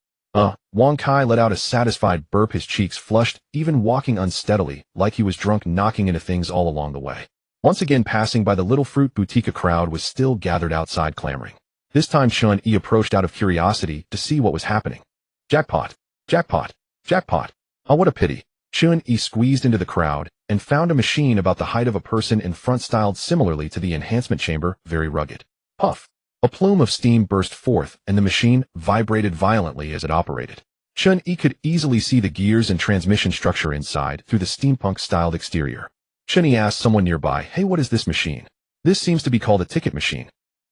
Wang Kai let out a satisfied burp, his cheeks flushed, even walking unsteadily, like he was drunk, knocking into things all along the way. Once again passing by the Little Fruit Boutique, a crowd was still gathered outside clamoring. This time Chun-Yi approached out of curiosity to see what was happening. Jackpot! Jackpot! Jackpot! Oh, what a pity! Chun-Yi squeezed into the crowd and found a machine about the height of a person in front, styled similarly to the enhancement chamber, very rugged. Puff! A plume of steam burst forth, and the machine vibrated violently as it operated. Chun-Yi could easily see the gears and transmission structure inside through the steampunk-styled exterior. Chun-Yi asked someone nearby, "Hey, what is this machine?" "This seems to be called a ticket machine."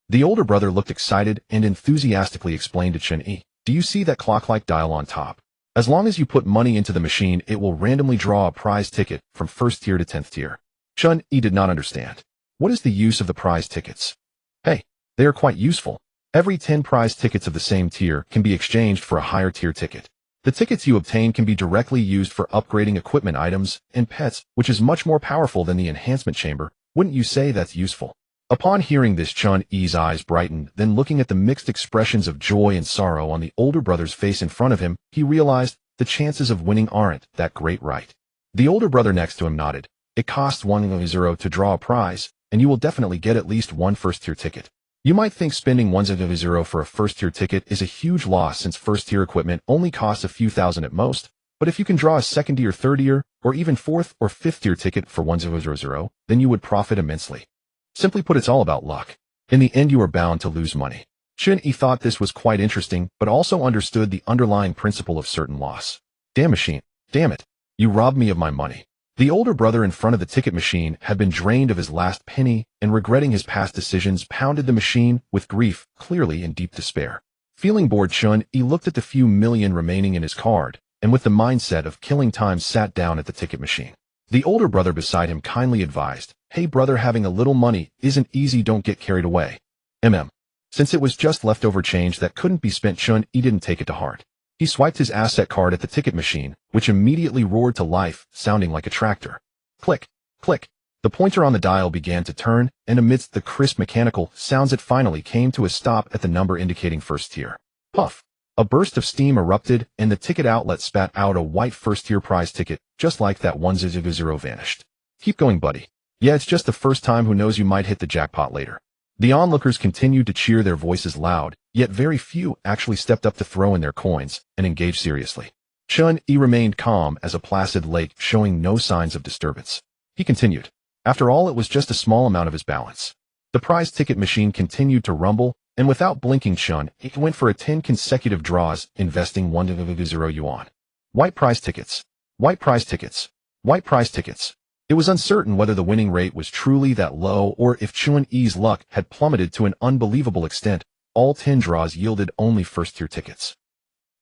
The older brother looked excited and enthusiastically explained to Chun-Yi, "Do you see that clock-like dial on top? As long as you put money into the machine, it will randomly draw a prize ticket from 1st tier to 10th tier. Chun-Yi did not understand. What is the use of the prize tickets? Hey, they are quite useful. Every 10 prize tickets of the same tier can be exchanged for a higher tier ticket. The tickets you obtain can be directly used for upgrading equipment, items, and pets, which is much more powerful than the enhancement chamber. Wouldn't you say that's useful?" Upon hearing this, Chun-Yi's eyes brightened. Then, looking at the mixed expressions of joy and sorrow on the older brother's face in front of him, he realized the chances of winning aren't that great, right? The older brother next to him nodded. "It costs 1 to draw a prize, and you will definitely get at least one first-tier ticket. You might think spending 1 for a first-tier ticket is a huge loss, since first-tier equipment only costs a few thousand at most, but if you can draw a second-tier, third-tier, or even fourth or fifth-tier ticket for 1 then you would profit immensely. Simply put, it's all about luck. In the end, you are bound to lose money." Chun-Yi thought this was quite interesting, but also understood the underlying principle of certain loss. "Damn machine. Damn it. You robbed me of my money." The older brother in front of the ticket machine had been drained of his last penny, and regretting his past decisions, pounded the machine with grief, clearly in deep despair. Feeling bored, Chun-Yi looked at the few million remaining in his card, and with the mindset of killing time sat down at the ticket machine. The older brother beside him kindly advised, "Hey brother, having a little money isn't easy, don't get carried away." Since it was just leftover change that couldn't be spent, Chun-Yi didn't take it to heart. He swiped his asset card at the ticket machine, which immediately roared to life, sounding like a tractor. Click, click. The pointer on the dial began to turn, and amidst the crisp mechanical sounds it finally came to a stop at the number indicating first tier. Puff! A burst of steam erupted, and the ticket outlet spat out a white first-tier prize ticket, just like that 1 vanished. "Keep going, buddy. Yeah, it's just the first time, who knows, you might hit the jackpot later." The onlookers continued to cheer, their voices loud, yet very few actually stepped up to throw in their coins and engage seriously. Chun-Yi remained calm as a placid lake, showing no signs of disturbance. He continued. After all, it was just a small amount of his balance. The prize ticket machine continued to rumble, and without blinking, Chun-Yi went for 10 consecutive draws, investing 1 yuan. White prize tickets. White prize tickets. White prize tickets. It was uncertain whether the winning rate was truly that low, or if Chun-Yi's luck had plummeted to an unbelievable extent. All 10 draws yielded only first-tier tickets.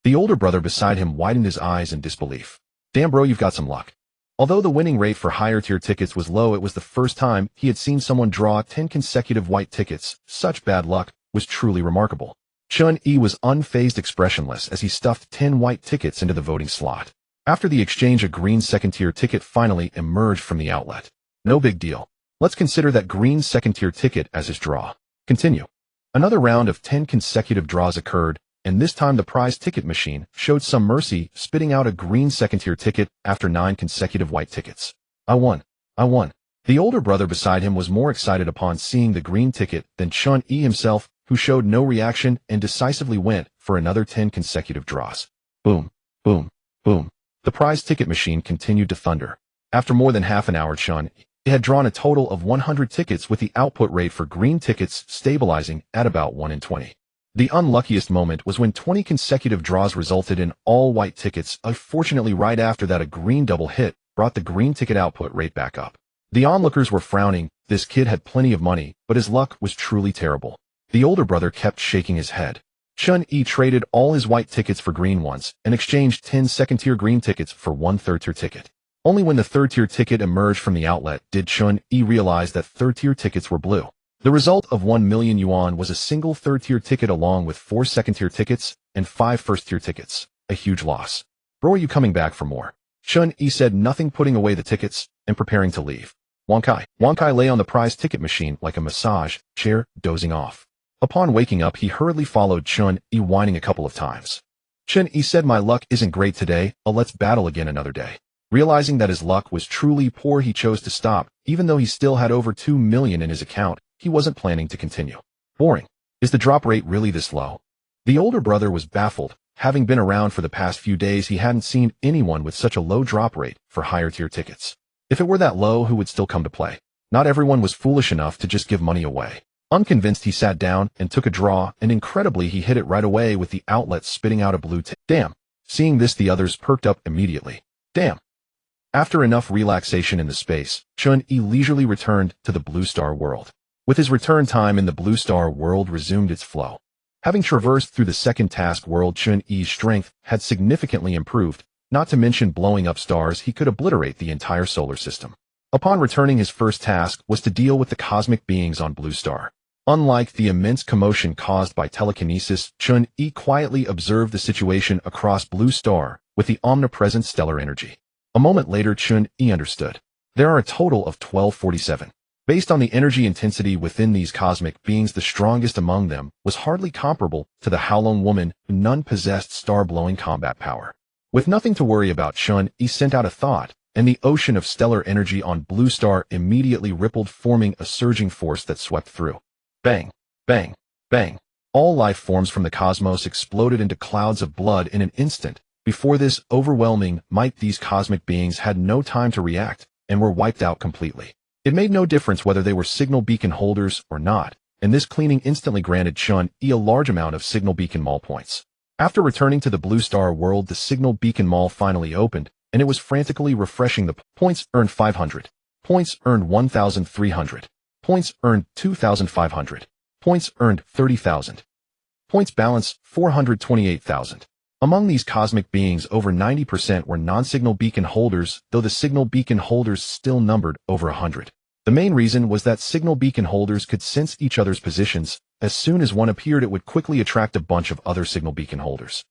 The older brother beside him widened his eyes in disbelief. "Damn bro, you've got some luck." Although the winning rate for higher-tier tickets was low, it was the first time he had seen someone draw 10 consecutive white tickets. Such bad luck was truly remarkable. Chun-Yi was unfazed, expressionless, as he stuffed 10 white tickets into the voting slot. After the exchange, a green second-tier ticket finally emerged from the outlet. "No big deal. Let's consider that green second-tier ticket as his draw." Continue. Another round of 10 consecutive draws occurred, and this time the prize ticket machine showed some mercy, spitting out a green second-tier ticket after 9 consecutive white tickets. I won. I won. The older brother beside him was more excited upon seeing the green ticket than Chun-Yi himself, who showed no reaction and decisively went for another 10 consecutive draws. Boom, boom, boom. The prize ticket machine continued to thunder. After more than half an hour, Chun-Yi had drawn a total of 100 tickets, with the output rate for green tickets stabilizing at about 1 in 20. The unluckiest moment was when 20 consecutive draws resulted in all white tickets. Unfortunately, right after that, a green double hit brought the green ticket output rate back up. The onlookers were frowning. This kid had plenty of money, but his luck was truly terrible. The older brother kept shaking his head. Chun-Yi traded all his white tickets for green ones and exchanged 10 second-tier green tickets for 1 third-tier ticket. Only when the third-tier ticket emerged from the outlet did Chun-Yi realize that third-tier tickets were blue. The result of 1 million yuan was a single third-tier ticket along with 4 second-tier tickets and 5 first-tier tickets. A huge loss. Bro, are you coming back for more? Chun-Yi said nothing, putting away the tickets and preparing to leave. Wang Kai lay on the prize ticket machine like a massage chair, dozing off. Upon waking up, he hurriedly followed Chun-Yi, whining a couple of times. Chun-Yi said, my luck isn't great today, let's battle again another day. Realizing that his luck was truly poor, he chose to stop. Even though he still had over 2 million in his account, he wasn't planning to continue. Boring. Is the drop rate really this low? The older brother was baffled. Having been around for the past few days, he hadn't seen anyone with such a low drop rate for higher tier tickets. If it were that low, who would still come to play? Not everyone was foolish enough to just give money away. Unconvinced, he sat down and took a draw, and incredibly he hit it right away, with the outlet spitting out a blue ticket. Damn. Seeing this, the others perked up immediately. Damn. After enough relaxation in the space, Chun-Yi leisurely returned to the Blue Star world. With his return, time in the Blue Star world resumed its flow. Having traversed through the second task world, Chun-Yi's strength had significantly improved. Not to mention blowing up stars, he could obliterate the entire solar system. Upon returning, his first task was to deal with the cosmic beings on Blue Star. Unlike the immense commotion caused by telekinesis, Chun-Yi quietly observed the situation across Blue Star with the omnipresent stellar energy. A moment later, Chun-Yi understood. There are a total of 1247. Based on the energy intensity within these cosmic beings, the strongest among them was hardly comparable to the Howlong woman, who none possessed star-blowing combat power. With nothing to worry about, Chun-Yi sent out a thought, and the ocean of stellar energy on Blue Star immediately rippled, forming a surging force that swept through. Bang, bang, bang. All life forms from the cosmos exploded into clouds of blood in an instant. Before this overwhelming might, these cosmic beings had no time to react and were wiped out completely. It made no difference whether they were signal beacon holders or not, and this cleaning instantly granted Chun-Yi a large amount of signal beacon mall points. After returning to the Blue Star world, the signal beacon mall finally opened, and it was frantically refreshing. The points earned 500. Points earned 1,300. Points earned 2,500. Points earned 30,000. Points balance 428,000. Among these cosmic beings, over 90% were non-signal beacon holders, though the signal beacon holders still numbered over 100. The main reason was that signal beacon holders could sense each other's positions. As soon as one appeared, it would quickly attract a bunch of other signal beacon holders.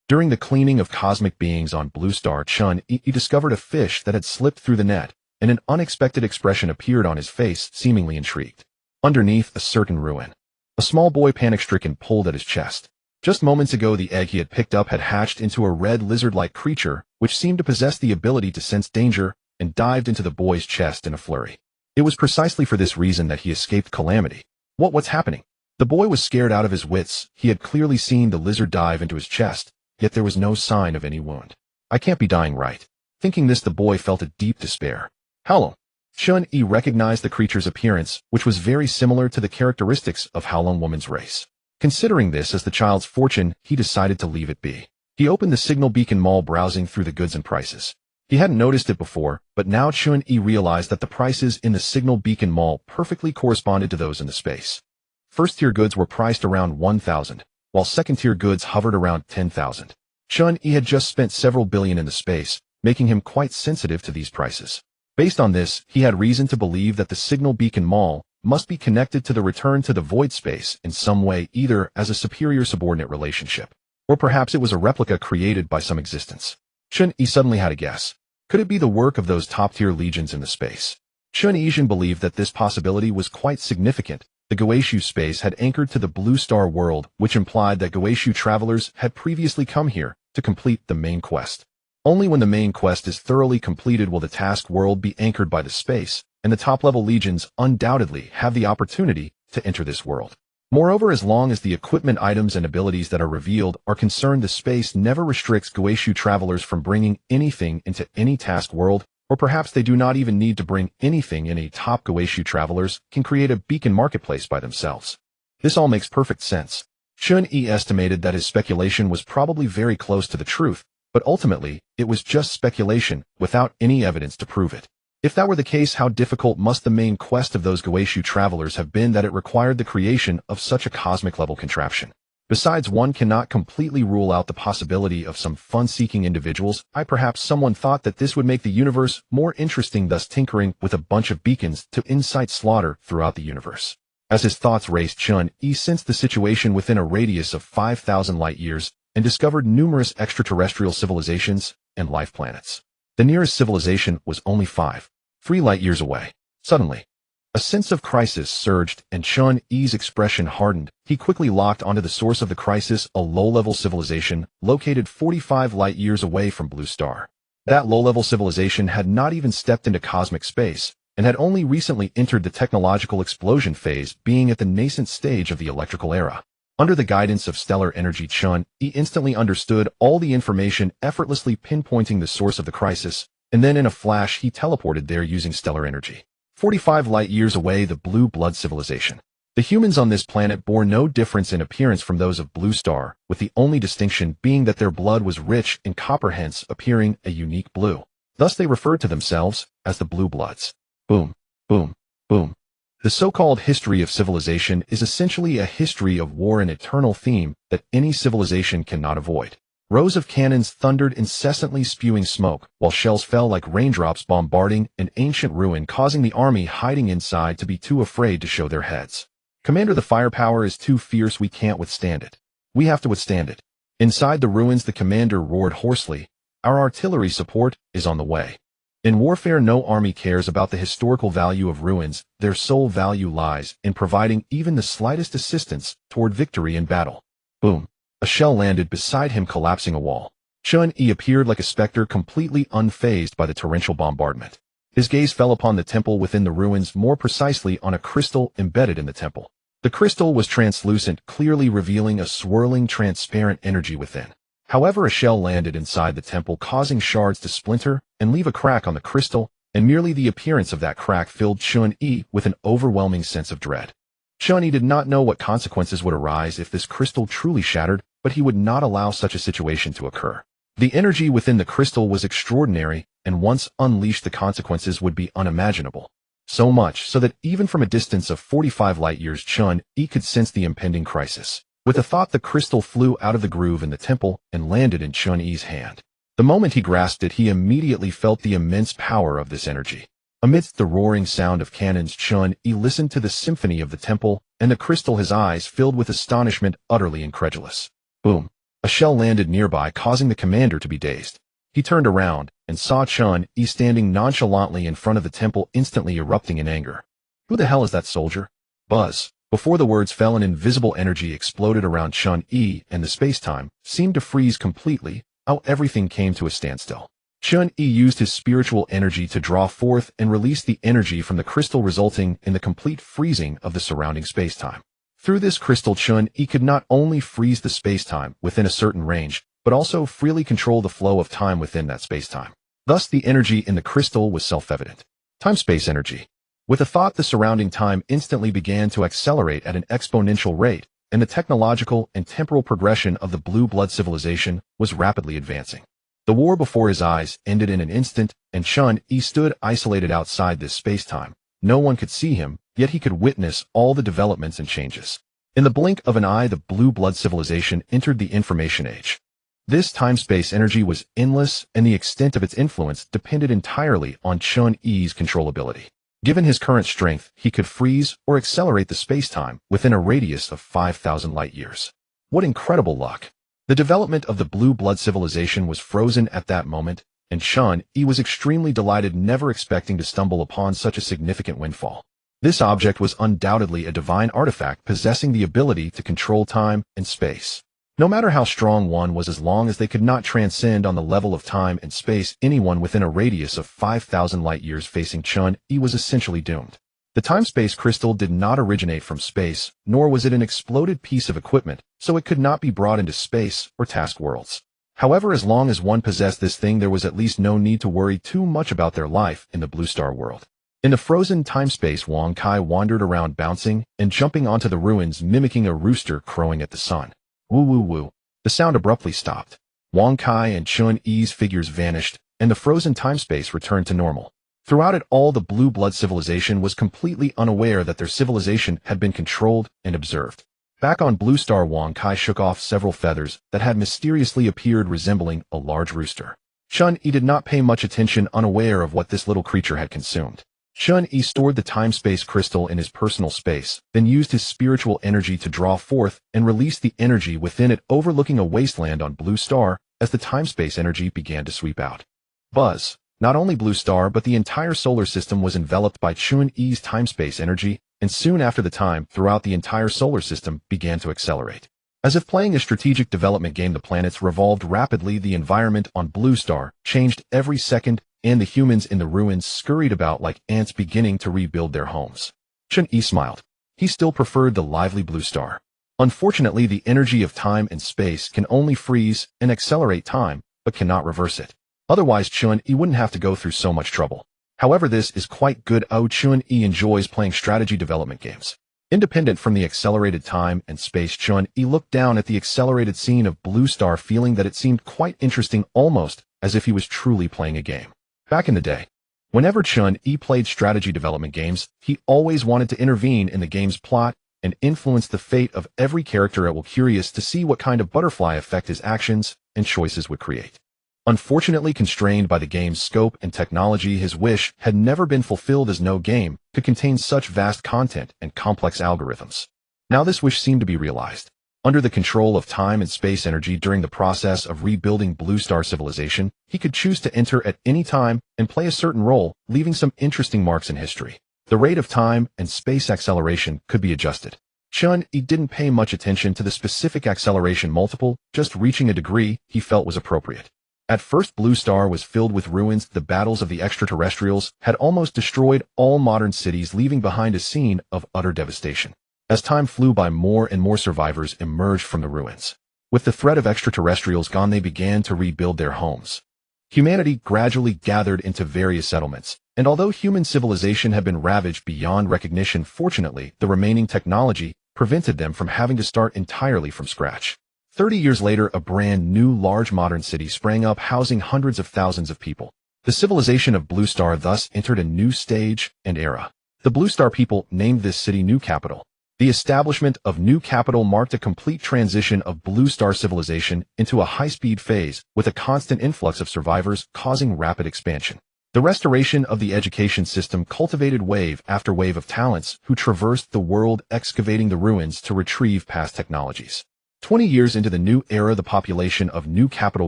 During the cleaning of cosmic beings on Blue Star, Chun-Yi discovered a fish that had slipped through the net, and an unexpected expression appeared on his face, seemingly intrigued. Underneath a certain ruin, a small boy, panic-stricken, pulled at his chest. Just moments ago, the egg he had picked up had hatched into a red lizard-like creature, which seemed to possess the ability to sense danger, and dived into the boy's chest in a flurry. It was precisely for this reason that he escaped calamity. What's happening? The boy was scared out of his wits. He had clearly seen the lizard dive into his chest, yet there was no sign of any wound. I can't be dying, right? Thinking this, the boy felt a deep despair. Howlong. Chun-Yi recognized the creature's appearance, which was very similar to the characteristics of Howlong woman's race. Considering this as the child's fortune, he decided to leave it be. He opened the signal beacon mall, browsing through the goods and prices. He hadn't noticed it before, but now Chun-Yi realized that the prices in the signal beacon mall perfectly corresponded to those in the space. First-tier goods were priced around 1,000, while second-tier goods hovered around 10,000. Chun-Yi had just spent several billion in the space, making him quite sensitive to these prices. Based on this, he had reason to believe that the signal beacon mall must be connected to the return to the void space in some way, either as a superior-subordinate relationship, or perhaps it was a replica created by some existence. Chun-Yi suddenly had a guess. Could it be the work of those top-tier legions in the space? Chun-Yi believed that this possibility was quite significant, The Goetia space had anchored to the Blue Star world, which implied that Goetia travelers had previously come here to complete the main quest. Only when the main quest is thoroughly completed will the tasked world be anchored by the space, and the top-level legions undoubtedly have the opportunity to enter this world. Moreover, as long as the equipment, items, and abilities that are revealed are concerned, the space never restricts Goetia travelers from bringing anything into any tasked world, or perhaps they do not even need to bring anything in. A top Goetia travelers can create a beacon marketplace by themselves. This all makes perfect sense. Chun-Yi estimated that his speculation was probably very close to the truth, but ultimately, it was just speculation without any evidence to prove it. If that were the case, how difficult must the main quest of those Goetia travelers have been that it required the creation of such a cosmic-level contraption? Besides, one cannot completely rule out the possibility of some fun-seeking individuals. Perhaps someone thought that this would make the universe more interesting, thus tinkering with a bunch of beacons to incite slaughter throughout the universe. As his thoughts raced, Chun-Yi sensed the situation within a radius of 5,000 light-years and discovered numerous extraterrestrial civilizations and life planets. The nearest civilization was only 3 light-years away. Suddenly, a sense of crisis surged, and Chun-Yi's expression hardened. He quickly locked onto the source of the crisis, a low-level civilization located 45 light-years away from Blue Star. That low-level civilization had not even stepped into cosmic space, and had only recently entered the technological explosion phase, being at the nascent stage of the electrical era. Under the guidance of stellar energy, Chun-Yi instantly understood all the information, effortlessly pinpointing the source of the crisis, and then in a flash he teleported there using stellar energy. 45 light-years away, the Blue Blood civilization. The humans on this planet bore no difference in appearance from those of Blue Star, with the only distinction being that their blood was rich in copper, hence appearing a unique blue. Thus they referred to themselves as the Blue Bloods. Boom, boom, boom. The so-called history of civilization is essentially a history of war, an eternal theme that any civilization cannot avoid. Rows of cannons thundered incessantly, spewing smoke, while shells fell like raindrops, bombarding an ancient ruin, causing the army hiding inside to be too afraid to show their heads. "Commander, the firepower is too fierce. We can't withstand it. We have to withstand it." Inside the ruins, the commander roared hoarsely, "Our artillery support is on the way." In warfare, no army cares about the historical value of ruins. Their sole value lies in providing even the slightest assistance toward victory in battle. Boom. A shell landed beside him, collapsing a wall. Chun-Yi appeared like a specter, completely unfazed by the torrential bombardment. His gaze fell upon the temple within the ruins, more precisely on a crystal embedded in the temple. The crystal was translucent, clearly revealing a swirling, transparent energy within. However, a shell landed inside the temple, causing shards to splinter and leave a crack on the crystal, and merely the appearance of that crack filled Chun-Yi with an overwhelming sense of dread. Chun-Yi did not know what consequences would arise if this crystal truly shattered, but he would not allow such a situation to occur. The energy within the crystal was extraordinary, and once unleashed, the consequences would be unimaginable. So much so that even from a distance of 45 light-years, Chun-Yi could sense the impending crisis. With a thought, the crystal flew out of the groove in the temple and landed in Chun-Yi's hand. The moment he grasped it, he immediately felt the immense power of this energy. Amidst the roaring sound of cannons, Chun-Yi listened to the symphony of the temple and the crystal, his eyes filled with astonishment, utterly incredulous. Boom. A shell landed nearby, causing the commander to be dazed. He turned around and saw Chun-Yi standing nonchalantly in front of the temple, instantly erupting in anger. "Who the hell is that soldier?" Buzz. Before the words fell, an invisible energy exploded around Chun-Yi, and the space-time seemed to freeze completely. How everything came to a standstill. Chun-Yi used his spiritual energy to draw forth and release the energy from the crystal, resulting in the complete freezing of the surrounding space-time. Through this crystal, Chun-Yi could not only freeze the space-time within a certain range, but also freely control the flow of time within that space-time. Thus, the energy in the crystal was self-evident. Time-space energy. With a thought, the surrounding time instantly began to accelerate at an exponential rate, and the technological and temporal progression of the Blue Blood civilization was rapidly advancing. The war before his eyes ended in an instant, and Chun-Yi stood isolated outside this space-time. No one could see him, yet he could witness all the developments and changes. In the blink of an eye, the Blue Blood civilization entered the information age. This time-space energy was endless, and the extent of its influence depended entirely on Chun-Yi's controllability. Given his current strength, he could freeze or accelerate the space-time within a radius of 5,000 light-years. What incredible luck! The development of the Blue Blood civilization was frozen at that moment, and Chun-Yi was extremely delighted, never expecting to stumble upon such a significant windfall. This object was undoubtedly a divine artifact possessing the ability to control time and space. No matter how strong one was, as long as they could not transcend on the level of time and space, anyone within a radius of 5,000 light-years facing Chun-Yi was essentially doomed. The time-space crystal did not originate from space, nor was it an exploded piece of equipment, so it could not be brought into space or task worlds. However, as long as one possessed this thing, there was at least no need to worry too much about their life in the Blue Star world. In the frozen time-space, Wang Kai wandered around, bouncing and jumping onto the ruins, mimicking a rooster crowing at the sun. Woo woo woo. The sound abruptly stopped. Wang Kai and Chun-Yi's figures vanished, and the frozen time-space returned to normal. Throughout it all, the Blue Blood civilization was completely unaware that their civilization had been controlled and observed. Back on Blue Star, Wang Kai shook off several feathers that had mysteriously appeared, resembling a large rooster. Chun-Yi did not pay much attention, unaware of what this little creature had consumed. Chun-Yi stored the time-space crystal in his personal space, then used his spiritual energy to draw forth and release the energy within it, overlooking a wasteland on Blue Star as the time-space energy began to sweep out. Buzz! Not only Blue Star but the entire solar system was enveloped by Chun-Yi's time-space energy, and soon after the time throughout the entire solar system began to accelerate. As if playing a strategic development game, the planets revolved rapidly, the environment on Blue Star changed every second, and the humans in the ruins scurried about like ants beginning to rebuild their homes. Chun-Yi smiled. He still preferred the lively Blue Star. Unfortunately, the energy of time and space can only freeze and accelerate time, but cannot reverse it. Otherwise, Chun-Yi wouldn't have to go through so much trouble. However, this is quite good. Chun-Yi enjoys playing strategy development games. Independent from the accelerated time and space, Chun-Yi looked down at the accelerated scene of Blue Star, feeling that it seemed quite interesting, almost as if he was truly playing a game. Back in the day, whenever Chun-Yi played strategy development games, he always wanted to intervene in the game's plot and influence the fate of every character. It was curious to see what kind of butterfly effect his actions and choices would create. Unfortunately, constrained by the game's scope and technology, his wish had never been fulfilled, as no game could contain such vast content and complex algorithms. Now this wish seemed to be realized. Under the control of time and space energy during the process of rebuilding Blue Star civilization, he could choose to enter at any time and play a certain role, leaving some interesting marks in history. The rate of time and space acceleration could be adjusted. Chun-Yi didn't pay much attention to the specific acceleration multiple, just reaching a degree he felt was appropriate. At first, Blue Star was filled with ruins. The battles of the extraterrestrials had almost destroyed all modern cities, leaving behind a scene of utter devastation. As time flew by, more and more survivors emerged from the ruins. With the threat of extraterrestrials gone, they began to rebuild their homes. Humanity gradually gathered into various settlements, and although human civilization had been ravaged beyond recognition, fortunately, the remaining technology prevented them from having to start entirely from scratch. 30 years later, a brand new large modern city sprang up, housing hundreds of thousands of people. The civilization of Blue Star thus entered a new stage and era. The Blue Star people named this city New Capital. The establishment of New Capital marked a complete transition of Blue Star civilization into a high-speed phase, with a constant influx of survivors causing rapid expansion. The restoration of the education system cultivated wave after wave of talents who traversed the world, excavating the ruins to retrieve past technologies. 20 years into the new era, the population of New Capital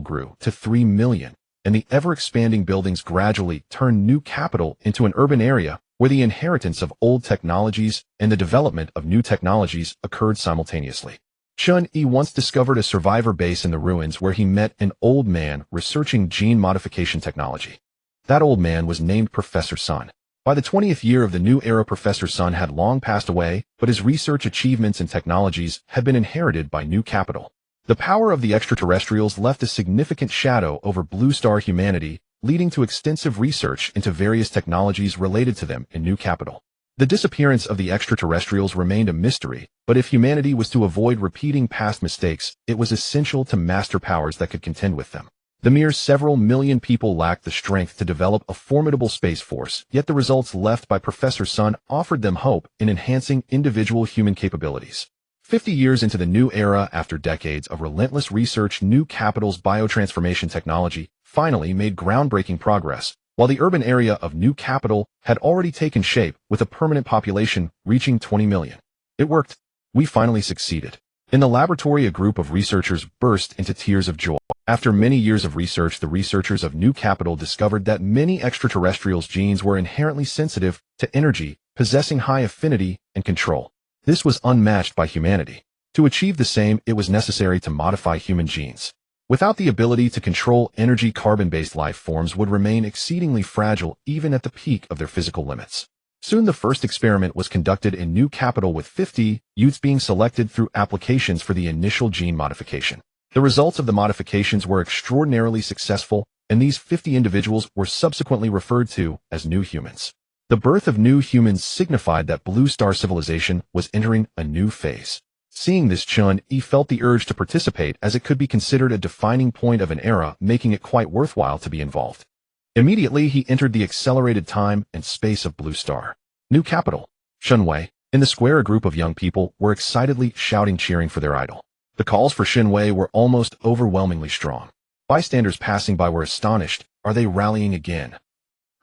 grew to 3 million, and the ever-expanding buildings gradually turned New Capital into an urban area where the inheritance of old technologies and the development of new technologies occurred simultaneously. Chun-Yi once discovered a survivor base in the ruins where he met an old man researching gene modification technology. That old man was named Professor Sun. By the 20th year of the new era, Professor Sun had long passed away, but his research achievements and technologies had been inherited by New Capital. The power of the extraterrestrials left a significant shadow over Blue Star humanity, leading to extensive research into various technologies related to them in New Capital. The disappearance of the extraterrestrials remained a mystery, but if humanity was to avoid repeating past mistakes, it was essential to master powers that could contend with them. The mere several million people lacked the strength to develop a formidable space force, yet the results left by Professor Sun offered them hope in enhancing individual human capabilities. 50 years into the new era, after decades of relentless research, New Capital's biotransformation technology finally made groundbreaking progress, while the urban area of New Capital had already taken shape, with a permanent population reaching 20 million. It worked. We finally succeeded. In the laboratory, a group of researchers burst into tears of joy. After many years of research, the researchers of New Capital discovered that many extraterrestrials' genes were inherently sensitive to energy, possessing high affinity and control. This was unmatched by humanity. To achieve the same, it was necessary to modify human genes. Without the ability to control energy, carbon-based life forms would remain exceedingly fragile even at the peak of their physical limits. Soon the first experiment was conducted in New Capital with 50 youths being selected through applications for the initial gene modification. The results of the modifications were extraordinarily successful, and these 50 individuals were subsequently referred to as new humans. The birth of new humans signified that Blue Star civilization was entering a new phase. Seeing this, Chun-Yi felt the urge to participate as it could be considered a defining point of an era, making it quite worthwhile to be involved. Immediately, he entered the accelerated time and space of Blue Star. New Capital. Shunwei. In the square, a group of young people were excitedly shouting, cheering for their idol. The calls for Shunwei were almost overwhelmingly strong. Bystanders passing by were astonished. Are they rallying again?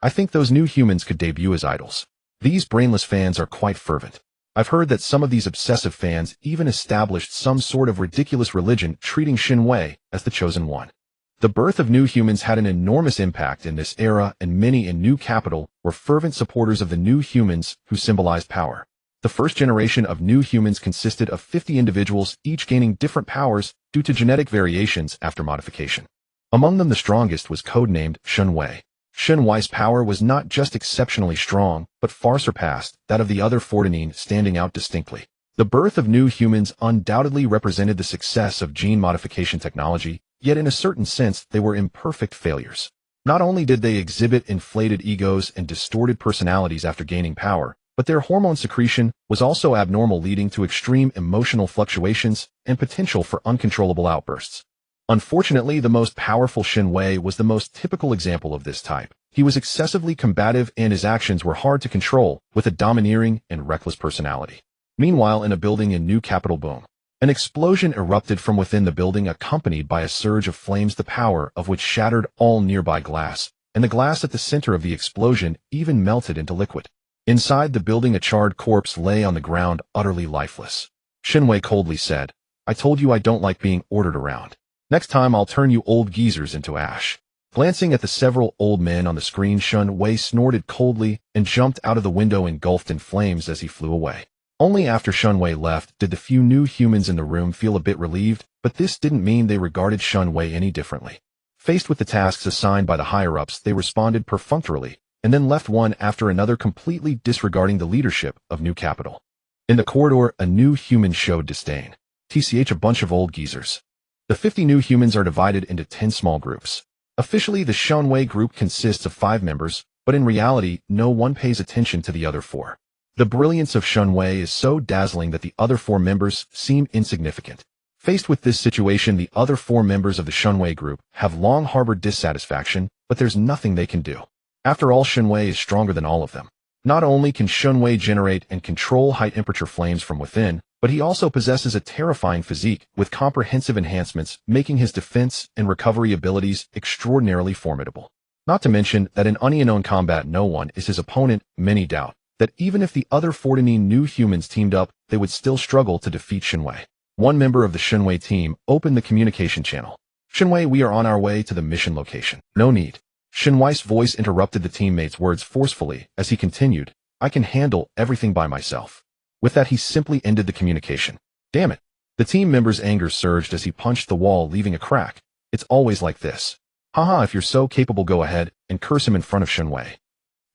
I think those new humans could debut as idols. These brainless fans are quite fervent. I've heard that some of these obsessive fans even established some sort of ridiculous religion, treating Shunwei as the chosen one. The birth of new humans had an enormous impact in this era, and many in New Capital were fervent supporters of the new humans who symbolized power. The first generation of new humans consisted of 50 individuals, each gaining different powers due to genetic variations after modification. Among them, the strongest was codenamed Shunwei. Shunwei's power was not just exceptionally strong, but far surpassed that of the other 14, standing out distinctly. The birth of new humans undoubtedly represented the success of gene modification technology, yet in a certain sense they were imperfect failures. Not only did they exhibit inflated egos and distorted personalities after gaining power, but their hormone secretion was also abnormal, leading to extreme emotional fluctuations and potential for uncontrollable outbursts. Unfortunately, the most powerful Shunwei was the most typical example of this type. He was excessively combative and his actions were hard to control, with a domineering and reckless personality. Meanwhile, in a building in New Capital, boom. An explosion erupted from within the building, accompanied by a surge of flames, the power of which shattered all nearby glass, and the glass at the center of the explosion even melted into liquid. Inside the building, a charred corpse lay on the ground, utterly lifeless. Shunwei coldly said, "I told you I don't like being ordered around. Next time I'll turn you old geezers into ash." Glancing at the several old men on the screen, Shunwei snorted coldly and jumped out of the window, engulfed in flames as he flew away. Only after Shunwei left did the few new humans in the room feel a bit relieved, but this didn't mean they regarded Shunwei any differently. Faced with the tasks assigned by the higher-ups, they responded perfunctorily, and then left one after another, completely disregarding the leadership of New Capital. In the corridor, a new human showed disdain. "Tch, a bunch of old geezers." The 50 new humans are divided into 10 small groups. Officially, the Shunwei group consists of 5 members, but in reality, no one pays attention to the other 4. The brilliance of Shunwei is so dazzling that the other 4 members seem insignificant. Faced with this situation, the other 4 members of the Shunwei group have long harbored dissatisfaction, but there's nothing they can do. After all, Shunwei is stronger than all of them. Not only can Shunwei generate and control high-temperature flames from within, but he also possesses a terrifying physique with comprehensive enhancements, making his defense and recovery abilities extraordinarily formidable. Not to mention that in unknown combat, no one is his opponent. Many doubt that even if the other 14 new humans teamed up, they would still struggle to defeat Shunwei. One member of the Shunwei team opened the communication channel. "Shunwei, we are on our way to the mission location." "No need." Shunwei's voice interrupted the teammate's words forcefully as he continued, "I can handle everything by myself." With that, he simply ended the communication. Damn it. The team member's anger surged as he punched the wall, leaving a crack. "It's always like this. Haha, if you're so capable, go ahead and curse him in front of Shunwei."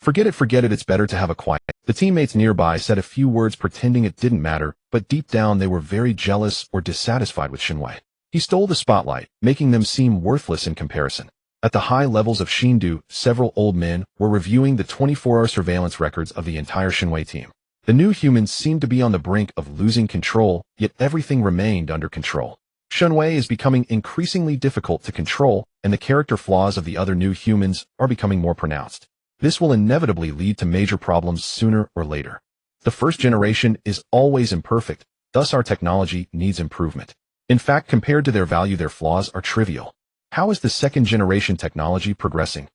Forget it, it's better to have a quiet." The teammates nearby said a few words pretending it didn't matter, but deep down they were very jealous or dissatisfied with Shunwei. He stole the spotlight, making them seem worthless in comparison. At the high levels of Shindu, several old men were reviewing the 24-hour surveillance records of the entire Shunwei team. The new humans seemed to be on the brink of losing control, yet everything remained under control. Shunwei is becoming increasingly difficult to control, and the character flaws of the other new humans are becoming more pronounced. This will inevitably lead to major problems sooner or later. The first generation is always imperfect, thus our technology needs improvement. In fact, compared to their value, their flaws are trivial. How is the second generation technology progressing?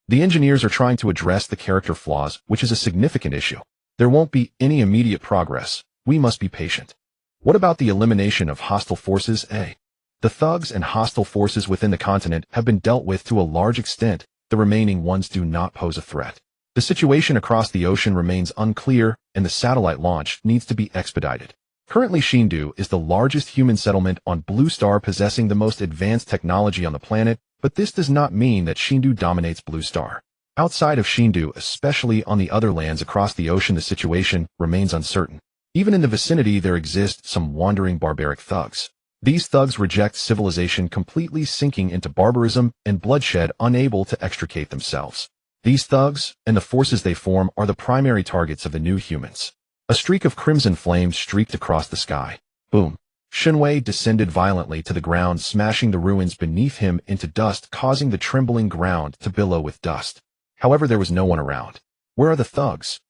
The engineers are trying to address the character flaws, which is a significant issue. There won't be any immediate progress. We must be patient. What about the elimination of hostile forces? The thugs and hostile forces within the continent have been dealt with to a large extent. The remaining ones do not pose a threat. The situation across the ocean remains unclear, and the satellite launch needs to be expedited. Currently, Shindu is the largest human settlement on Blue Star, possessing the most advanced technology on the planet, but this does not mean that Shindu dominates Blue Star. Outside of Shindu, especially on the other lands across the ocean, the situation remains uncertain. Even in the vicinity, there exist some wandering barbaric thugs. These thugs reject civilization completely, sinking into barbarism and bloodshed, unable to extricate themselves. These thugs, and the forces they form, are the primary targets of the new humans. A streak of crimson flames streaked across the sky. Boom. Shenwei descended violently to the ground, smashing the ruins beneath him into dust, causing the trembling ground to billow with dust. However, there was no one around. Where are the thugs?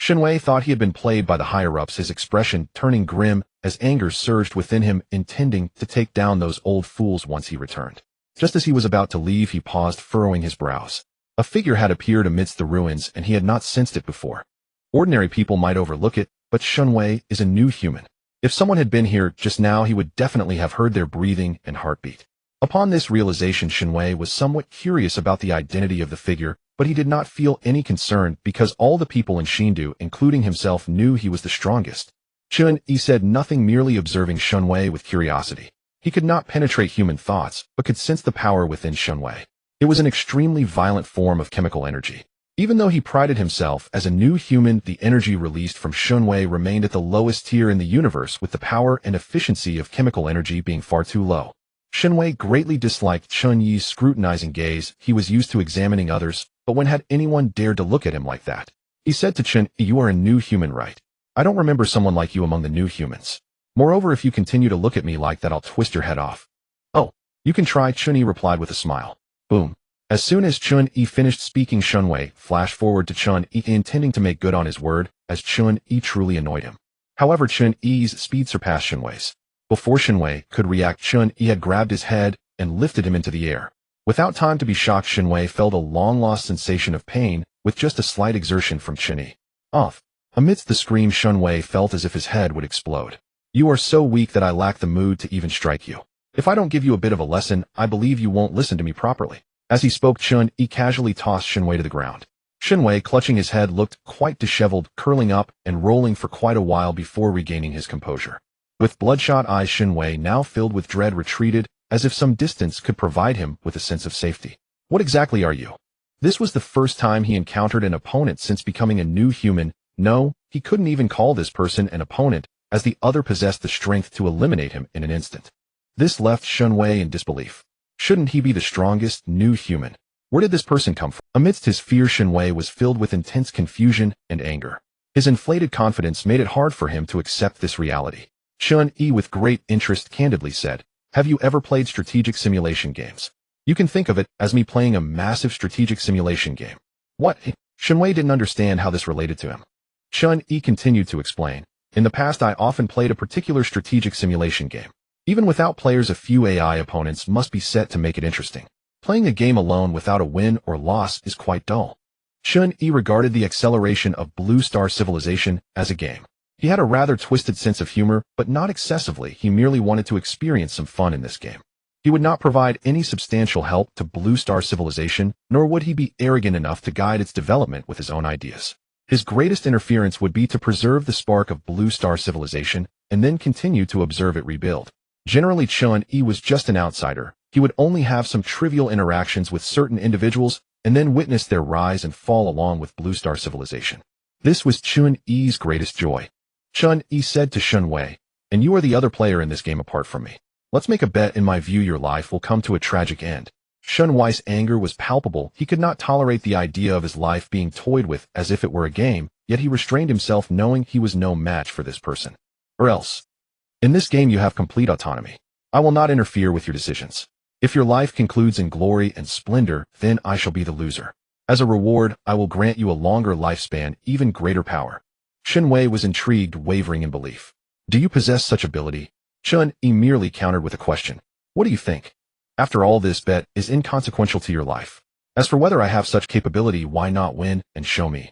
Shenwei thought he had been played by the higher-ups, his expression turning grim as anger surged within him, intending to take down those old fools once he returned. Just as he was about to leave, he paused, furrowing his brows. A figure had appeared amidst the ruins, and he had not sensed it before. Ordinary people might overlook it, but Shenwei is a new human. If someone had been here just now, he would definitely have heard their breathing and heartbeat. Upon this realization, Shenwei was somewhat curious about the identity of the figure, but he did not feel any concern because all the people in Shindu, including himself, knew he was the strongest. Chun-Yi said nothing, merely observing Shenwei with curiosity. He could not penetrate human thoughts, but could sense the power within Shenwei. It was an extremely violent form of chemical energy. Even though he prided himself as a new human, the energy released from Shenwei remained at the lowest tier in the universe, with the power and efficiency of chemical energy being far too low. Shenwei greatly disliked Chun-Yi's scrutinizing gaze. He was used to examining others, but when had anyone dared to look at him like that? He said to Chun-Yi, "You are a new human, right? I don't remember someone like you among the new humans. Moreover, if you continue to look at me like that, I'll twist your head off." "Oh, you can try," Chun-Yi replied with a smile. Boom. As soon as Chun-Yi finished speaking, Shenwei flashed forward to Chun-Yi, intending to make good on his word, as Chun-Yi truly annoyed him. However, Chun-Yi's speed surpassed Shenwei's. Before Shenwei could react, Chun-Yi had grabbed his head and lifted him into the air. Without time to be shocked, Shenwei felt a long-lost sensation of pain, with just a slight exertion from Chun-Yi. Off. Amidst the scream, Shenwei felt as if his head would explode. "You are so weak that I lack the mood to even strike you. If I don't give you a bit of a lesson, I believe you won't listen to me properly." As he spoke, Chun-Yi casually tossed Shenwei to the ground. Shenwei, clutching his head, looked quite disheveled, curling up and rolling for quite a while before regaining his composure. With bloodshot eyes, Shenwei, now filled with dread, retreated, as if some distance could provide him with a sense of safety. "What exactly are you?" This was the first time he encountered an opponent since becoming a new human. No, he couldn't even call this person an opponent, as the other possessed the strength to eliminate him in an instant. This left Shenwei in disbelief. Shouldn't he be the strongest new human? Where did this person come from? Amidst his fear, Shenwei was filled with intense confusion and anger. His inflated confidence made it hard for him to accept this reality. Chun-Yi, with great interest, candidly said, "Have you ever played strategic simulation games? You can think of it as me playing a massive strategic simulation game." "What?" Shenwei didn't understand how this related to him. Chun-Yi continued to explain, "In the past, I often played a particular strategic simulation game. Even without players, a few AI opponents must be set to make it interesting. Playing a game alone without a win or loss is quite dull." Chun-Yi regarded the acceleration of Blue Star civilization as a game. He had a rather twisted sense of humor, but not excessively. He merely wanted to experience some fun in this game. He would not provide any substantial help to Blue Star civilization, nor would he be arrogant enough to guide its development with his own ideas. His greatest interference would be to preserve the spark of Blue Star civilization, and then continue to observe it rebuild. Generally, Chun-Yi was just an outsider. He would only have some trivial interactions with certain individuals, and then witness their rise and fall along with Blue Star civilization. This was Chun-Yi's greatest joy. Chun-Yi said to Shenwei, "And you are the other player in this game apart from me. Let's make a bet. In my view, your life will come to a tragic end." Shenwei's anger was palpable. He could not tolerate the idea of his life being toyed with as if it were a game, yet he restrained himself, knowing he was no match for this person. "Or else. In this game, you have complete autonomy. I will not interfere with your decisions. If your life concludes in glory and splendor, then I shall be the loser. As a reward, I will grant you a longer lifespan, even greater power." Shenwei was intrigued, wavering in belief. "Do you possess such ability?" Chun-Yi merely countered with a question. "What do you think? After all, this bet is inconsequential to your life. As for whether I have such capability, why not win and show me?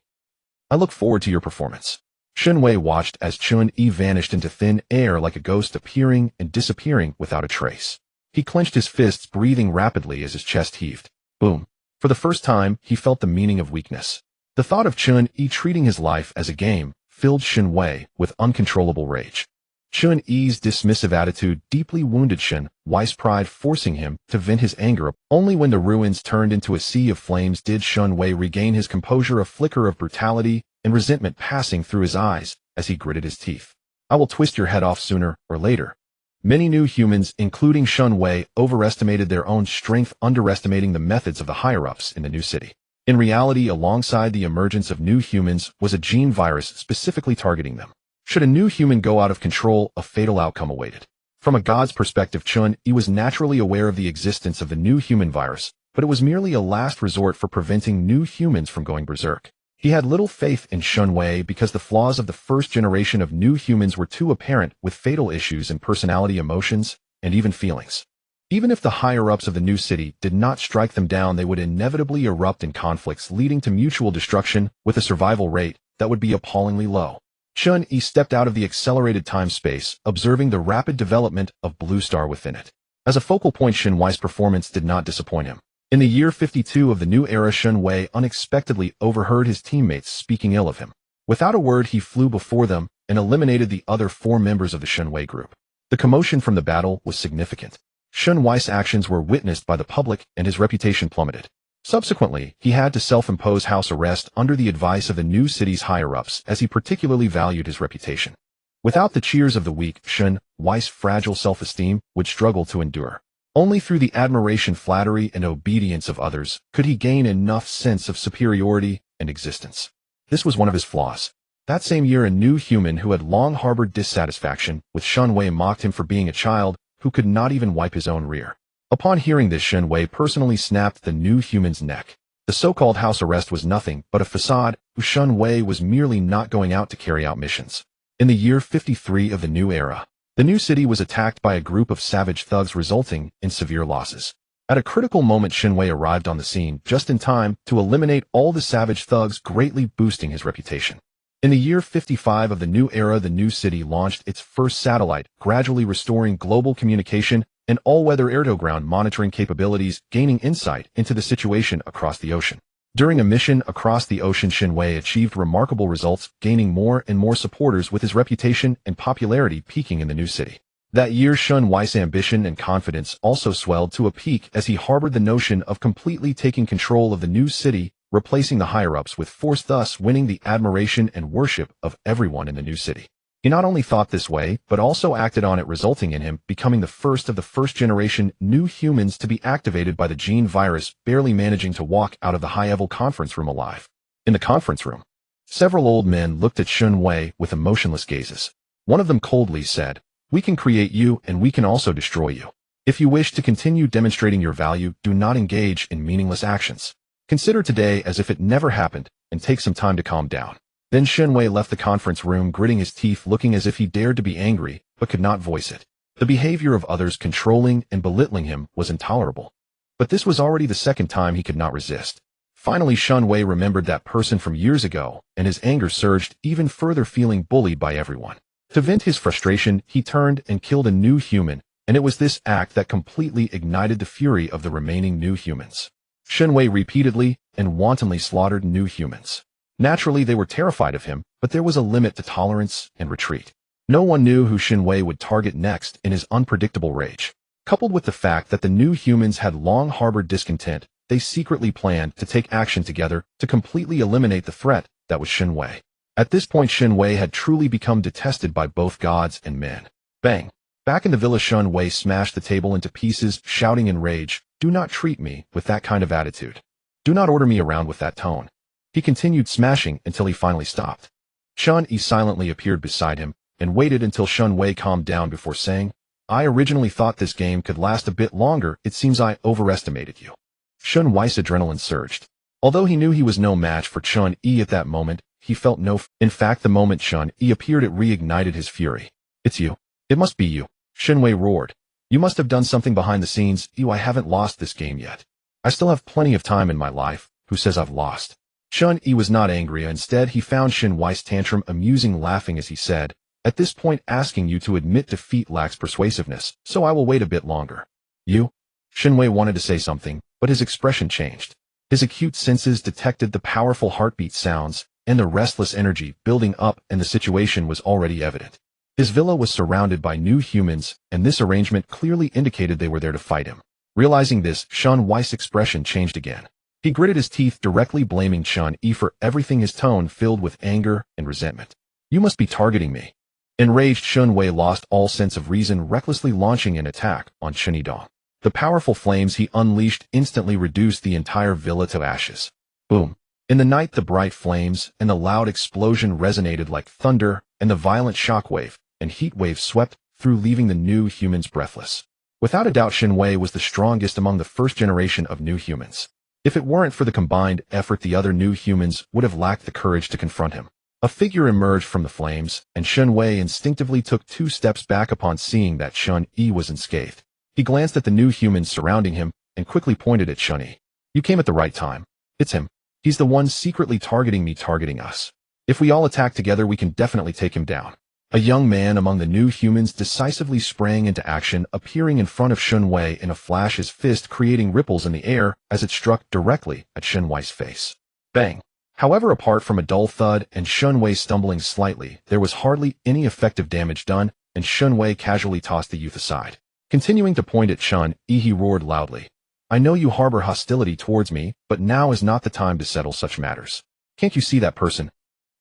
I look forward to your performance." Shenwei watched as Chun-Yi vanished into thin air like a ghost, appearing and disappearing without a trace. He clenched his fists, breathing rapidly as his chest heaved. Boom. For the first time, he felt the meaning of weakness. The thought of Chun-Yi treating his life as a game filled Shen Wei with uncontrollable rage. Chun-Yi's dismissive attitude deeply wounded Shen Wei's pride, forcing him to vent his anger. Only when the ruins turned into a sea of flames did Shen Wei regain his composure, a flicker of brutality and resentment passing through his eyes as he gritted his teeth. I will twist your head off sooner or later. Many new humans, including Shen Wei, overestimated their own strength, underestimating the methods of the higher-ups in the new city. In reality, alongside the emergence of new humans was a gene virus specifically targeting them. Should a new human go out of control, a fatal outcome awaited. From a god's perspective, Chun-Yi was naturally aware of the existence of the new human virus, but it was merely a last resort for preventing new humans from going berserk. He had little faith in Shen Wei because the flaws of the first generation of new humans were too apparent, with fatal issues in personality, emotions, and even feelings. Even if the higher-ups of the new city did not strike them down, they would inevitably erupt in conflicts, leading to mutual destruction with a survival rate that would be appallingly low. Chun-Yi stepped out of the accelerated time-space, observing the rapid development of Blue Star within it. As a focal point, Shen Wei's performance did not disappoint him. In the year 52 of the new era, Shen Wei unexpectedly overheard his teammates speaking ill of him. Without a word, he flew before them and eliminated the other 4 members of the Shen Wei group. The commotion from the battle was significant. Shen Wei's actions were witnessed by the public and his reputation plummeted. Subsequently, he had to self-impose house arrest under the advice of the new city's higher-ups, as he particularly valued his reputation. Without the cheers of the weak, Shen Wei's fragile self-esteem would struggle to endure. Only through the admiration, flattery, and obedience of others could he gain enough sense of superiority and existence. This was one of his flaws. That same year, a new human who had long harbored dissatisfaction with Shen Wei mocked him for being a child who could not even wipe his own rear. Upon hearing this, Shen Wei personally snapped the new human's neck. The so-called house arrest was nothing but a facade, who Shen Wei was merely not going out to carry out missions. In the year 53 of the new era, the new city was attacked by a group of savage thugs, resulting in severe losses. At a critical moment, Shen Wei arrived on the scene just in time to eliminate all the savage thugs, greatly boosting his reputation. In the year 55 of the new era, the new city launched its first satellite, gradually restoring global communication and all-weather air-to-ground monitoring capabilities, gaining insight into the situation across the ocean. During a mission across the ocean, Shen Wei achieved remarkable results, gaining more and more supporters, with his reputation and popularity peaking in the new city. That year, Shen Wei's ambition and confidence also swelled to a peak as he harbored the notion of completely taking control of the new city, replacing the higher-ups with force, thus winning the admiration and worship of everyone in the new city. He not only thought this way, but also acted on it, resulting in him becoming the first of the first-generation new humans to be activated by the gene virus, barely managing to walk out of the high-level conference room alive. In the conference room, several old men looked at Shen Wei with emotionless gazes. One of them coldly said, "We can create you, and we can also destroy you. If you wish to continue demonstrating your value, do not engage in meaningless actions. Consider today as if it never happened, and take some time to calm down." Then Shen Wei left the conference room, gritting his teeth, looking as if he dared to be angry, but could not voice it. The behavior of others, controlling and belittling him, was intolerable. But this was already the second time he could not resist. Finally, Shen Wei remembered that person from years ago, and his anger surged even further, feeling bullied by everyone. To vent his frustration, he turned and killed a new human, and it was this act that completely ignited the fury of the remaining new humans. Shen Wei repeatedly and wantonly slaughtered new humans. Naturally, they were terrified of him, but there was a limit to tolerance and retreat. No one knew who Shen Wei would target next in his unpredictable rage. Coupled with the fact that the new humans had long harbored discontent, they secretly planned to take action together to completely eliminate the threat that was Shen Wei. At this point, Shen Wei had truly become detested by both gods and men. Bang! Back in the villa, Shen Wei smashed the table into pieces, shouting in rage, "Do not treat me with that kind of attitude. Do not order me around with that tone." He continued smashing until he finally stopped. Chun-Yi silently appeared beside him and waited until Shen Wei calmed down before saying, "I originally thought this game could last a bit longer. It seems I overestimated you." Shen Wei's adrenaline surged. Although he knew he was no match for Chun-Yi at that moment, he felt no In fact, the moment Chun-Yi appeared, it reignited his fury. "It's you. It must be you," Shen Wei roared. "You must have done something behind the scenes. I haven't lost this game yet. I still have plenty of time in my life. Who says I've lost?" Chun-Yi was not angry. Instead, he found Shen Wei's tantrum amusing, laughing as he said, "At this point, asking you to admit defeat lacks persuasiveness, so I will wait a bit longer." "You?" Shen Wei wanted to say something, but his expression changed. His acute senses detected the powerful heartbeat sounds and the restless energy building up, and the situation was already evident. His villa was surrounded by new humans, and this arrangement clearly indicated they were there to fight him. Realizing this, Shun Wei's expression changed again. He gritted his teeth, directly blaming Chun Yi for everything, his tone filled with anger and resentment. "You must be targeting me." Enraged, Shun Wei lost all sense of reason, recklessly launching an attack on Chen Yidong. The powerful flames he unleashed instantly reduced the entire villa to ashes. Boom! In the night, the bright flames and the loud explosion resonated like thunder, and the violent shockwave and heat wave swept through, leaving the new humans breathless. Without a doubt, Shen Wei was the strongest among the first generation of new humans. If it weren't for the combined effort, the other new humans would have lacked the courage to confront him. A figure emerged from the flames, and Shen Wei instinctively took 2 steps back upon seeing that Chun Yi was unscathed. He glanced at the new humans surrounding him and quickly pointed at Chun Yi. "You came at the right time. It's him. He's the one secretly targeting me, targeting us. If we all attack together, we can definitely take him down." A young man among the new humans decisively sprang into action, appearing in front of Shun Wei in a flash, his fist creating ripples in the air as it struck directly at Shun Wei's face. Bang! However, apart from a dull thud and Shun Wei stumbling slightly, there was hardly any effective damage done, and Shun Wei casually tossed the youth aside. Continuing to point at Chun Yi, he roared loudly, "I know you harbor hostility towards me, but now is not the time to settle such matters. Can't you see that person?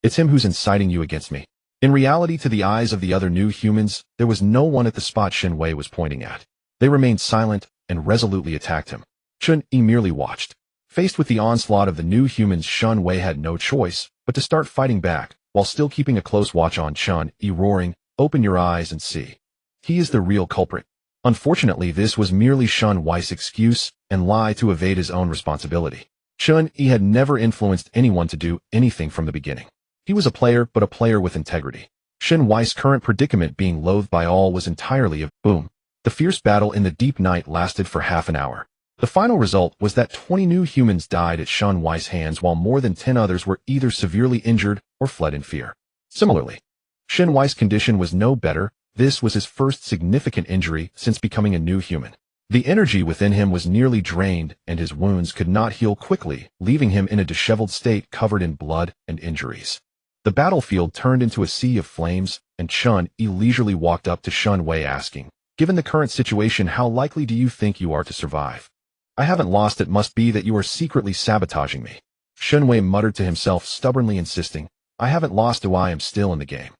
It's him who's inciting you against me." In reality, to the eyes of the other new humans, there was no one at the spot Shen Wei was pointing at. They remained silent and resolutely attacked him. Chun Yi merely watched. Faced with the onslaught of the new humans, Shun Wei had no choice but to start fighting back, while still keeping a close watch on Chun Yi, roaring, "Open your eyes and see. He is the real culprit." Unfortunately, this was merely Shun Wei's excuse and lie to evade his own responsibility. Chun Yi had never influenced anyone to do anything from the beginning. He was a player, but a player with integrity. Shen Wei's current predicament, being loathed by all, was entirely a boom. The fierce battle in the deep night lasted for half an hour. The final result was that 20 new humans died at Shen Wei's hands, while more than 10 others were either severely injured or fled in fear. Similarly, Shen Wei's condition was no better. This was his first significant injury since becoming a new human. The energy within him was nearly drained, and his wounds could not heal quickly, leaving him in a disheveled state covered in blood and injuries. The battlefield turned into a sea of flames, and Chun Yi leisurely walked up to Shun Wei, asking, "Given the current situation, how likely do you think you are to survive?" "I haven't lost. It must be that you are secretly sabotaging me." Shun Wei muttered to himself, stubbornly insisting, "I haven't lost. I am still in the game."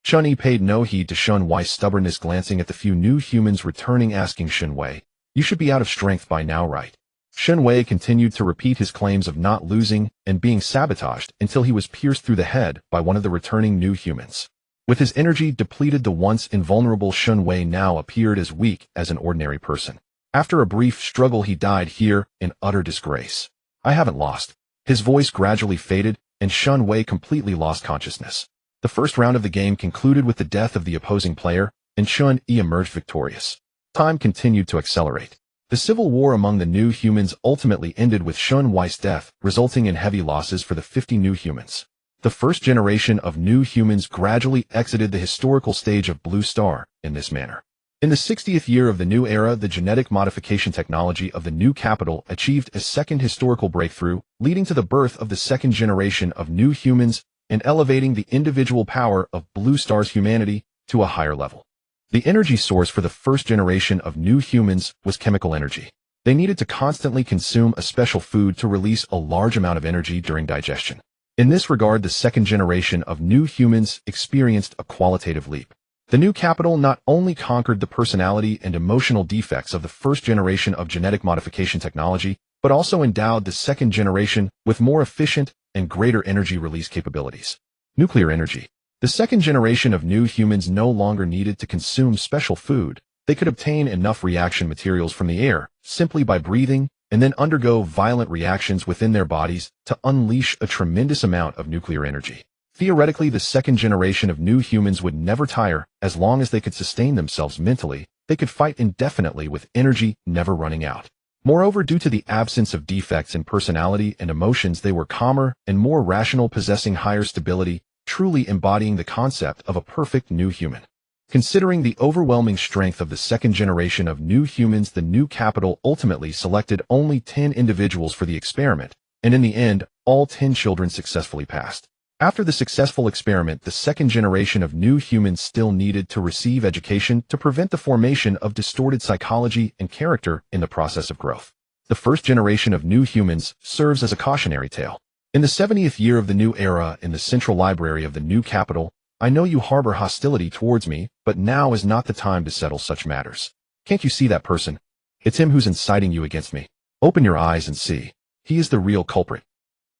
Chun Yi paid no heed to Shun Wei's stubbornness, glancing at the few new humans returning, asking Shun Wei, "You should be out of strength by now, right?" Shun Wei continued to repeat his claims of not losing and being sabotaged until he was pierced through the head by one of the returning new humans. With his energy depleted, the once invulnerable Shun Wei now appeared as weak as an ordinary person. After a brief struggle, he died here in utter disgrace. "I haven't lost." His voice gradually faded, and Shun Wei completely lost consciousness. The first round of the game concluded with the death of the opposing player, and Chun Yi emerged victorious. Time continued to accelerate. The civil war among the new humans ultimately ended with Shun Wei's death, resulting in heavy losses for the 50 new humans. The first generation of new humans gradually exited the historical stage of Blue Star in this manner. In the 60th year of the new era, the genetic modification technology of the new capital achieved a second historical breakthrough, leading to the birth of the second generation of new humans and elevating the individual power of Blue Star's humanity to a higher level. The energy source for the first generation of new humans was chemical energy. They needed to constantly consume a special food to release a large amount of energy during digestion. In this regard, the second generation of new humans experienced a qualitative leap. The new capital not only conquered the personality and emotional defects of the first generation of genetic modification technology, but also endowed the second generation with more efficient and greater energy release capabilities. Nuclear energy. The second generation of new humans no longer needed to consume special food. They could obtain enough reaction materials from the air simply by breathing and then undergo violent reactions within their bodies to unleash a tremendous amount of nuclear energy. Theoretically, the second generation of new humans would never tire. As long as they could sustain themselves mentally, they could fight indefinitely with energy never running out. Moreover, due to the absence of defects in personality and emotions, they were calmer and more rational, possessing higher stability, truly embodying the concept of a perfect new human. Considering the overwhelming strength of the second generation of new humans, the new capital ultimately selected only 10 individuals for the experiment, and in the end, all 10 children successfully passed. After the successful experiment, the second generation of new humans still needed to receive education to prevent the formation of distorted psychology and character in the process of growth. The first generation of new humans serves as a cautionary tale. In the 70th year of the new era, in the central library of the new capital, I know you harbor hostility towards me, but now is not the time to settle such matters. Can't you see that person? It's him who's inciting you against me. Open your eyes and see. He is the real culprit.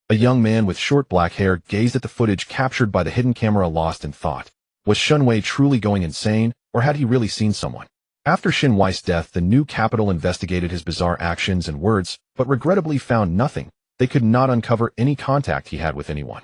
A young man with short black hair gazed at the footage captured by the hidden camera, lost in thought. Was Shunwei truly going insane, or had he really seen someone? After Shinwei's death, the new capital investigated his bizarre actions and words, but regrettably found nothing. They could not uncover any contact he had with anyone.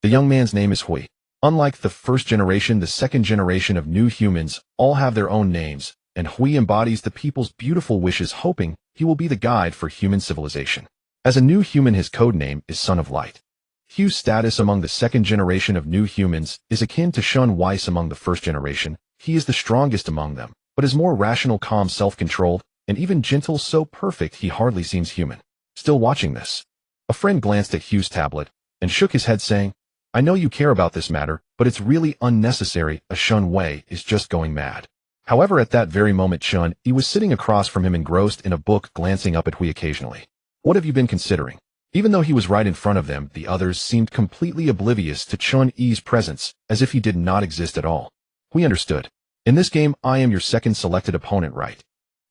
The young man's name is Hui. Unlike the first generation, the second generation of new humans all have their own names, and Hui embodies the people's beautiful wishes, hoping he will be the guide for human civilization. As a new human, his code name is Son of Light. Hu's status among the second generation of new humans is akin to Shun Weiss among the first generation. He is the strongest among them, but is more rational, calm, self-controlled, and even gentle, so perfect he hardly seems human. Still watching this, a friend glanced at Hu's tablet and shook his head, saying, I know you care about this matter, but it's really unnecessary. A Shun Wei is just going mad. However, at that very moment, Shun Yi was sitting across from him, engrossed in a book, glancing up at Hui occasionally. What have you been considering? Even though he was right in front of them, the others seemed completely oblivious to Chun Yi's presence, as if he did not exist at all. Hui understood. In this game, I am your second selected opponent, right?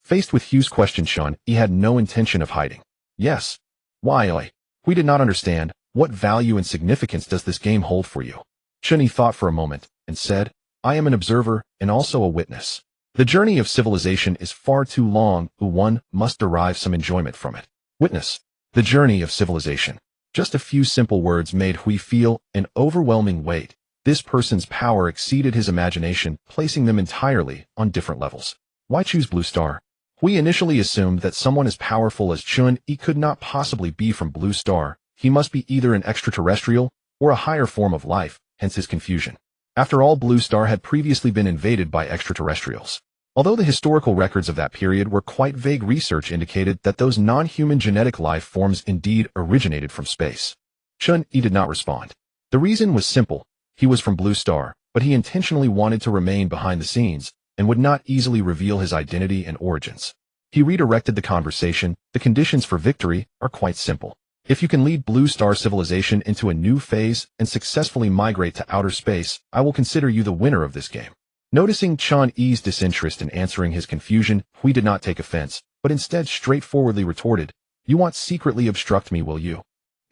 Faced with Hu's question, Shun Yi had no intention of hiding. Yes. Why? Hui did not understand. What value and significance does this game hold for you? Shun Yi thought for a moment, and said, I am an observer, and also a witness. The journey of civilization is far too long, one must derive some enjoyment from it. Witness. The journey of civilization. Just a few simple words made Hui feel an overwhelming weight. This person's power exceeded his imagination, placing them entirely on different levels. Why choose Blue Star? Hui initially assumed that someone as powerful as Chun Yi could not possibly be from Blue Star. He must be either an extraterrestrial or a higher form of life, hence his confusion. After all, Blue Star had previously been invaded by extraterrestrials. Although the historical records of that period were quite vague, research indicated that those non-human genetic life forms indeed originated from space. Chun Yi did not respond. The reason was simple. He was from Blue Star, but he intentionally wanted to remain behind the scenes and would not easily reveal his identity and origins. He redirected the conversation. The conditions for victory are quite simple. If you can lead Blue Star civilization into a new phase and successfully migrate to outer space, I will consider you the winner of this game. Noticing Chun Yi's disinterest in answering his confusion, Hui did not take offense, but instead straightforwardly retorted, You want secretly obstruct me, will you?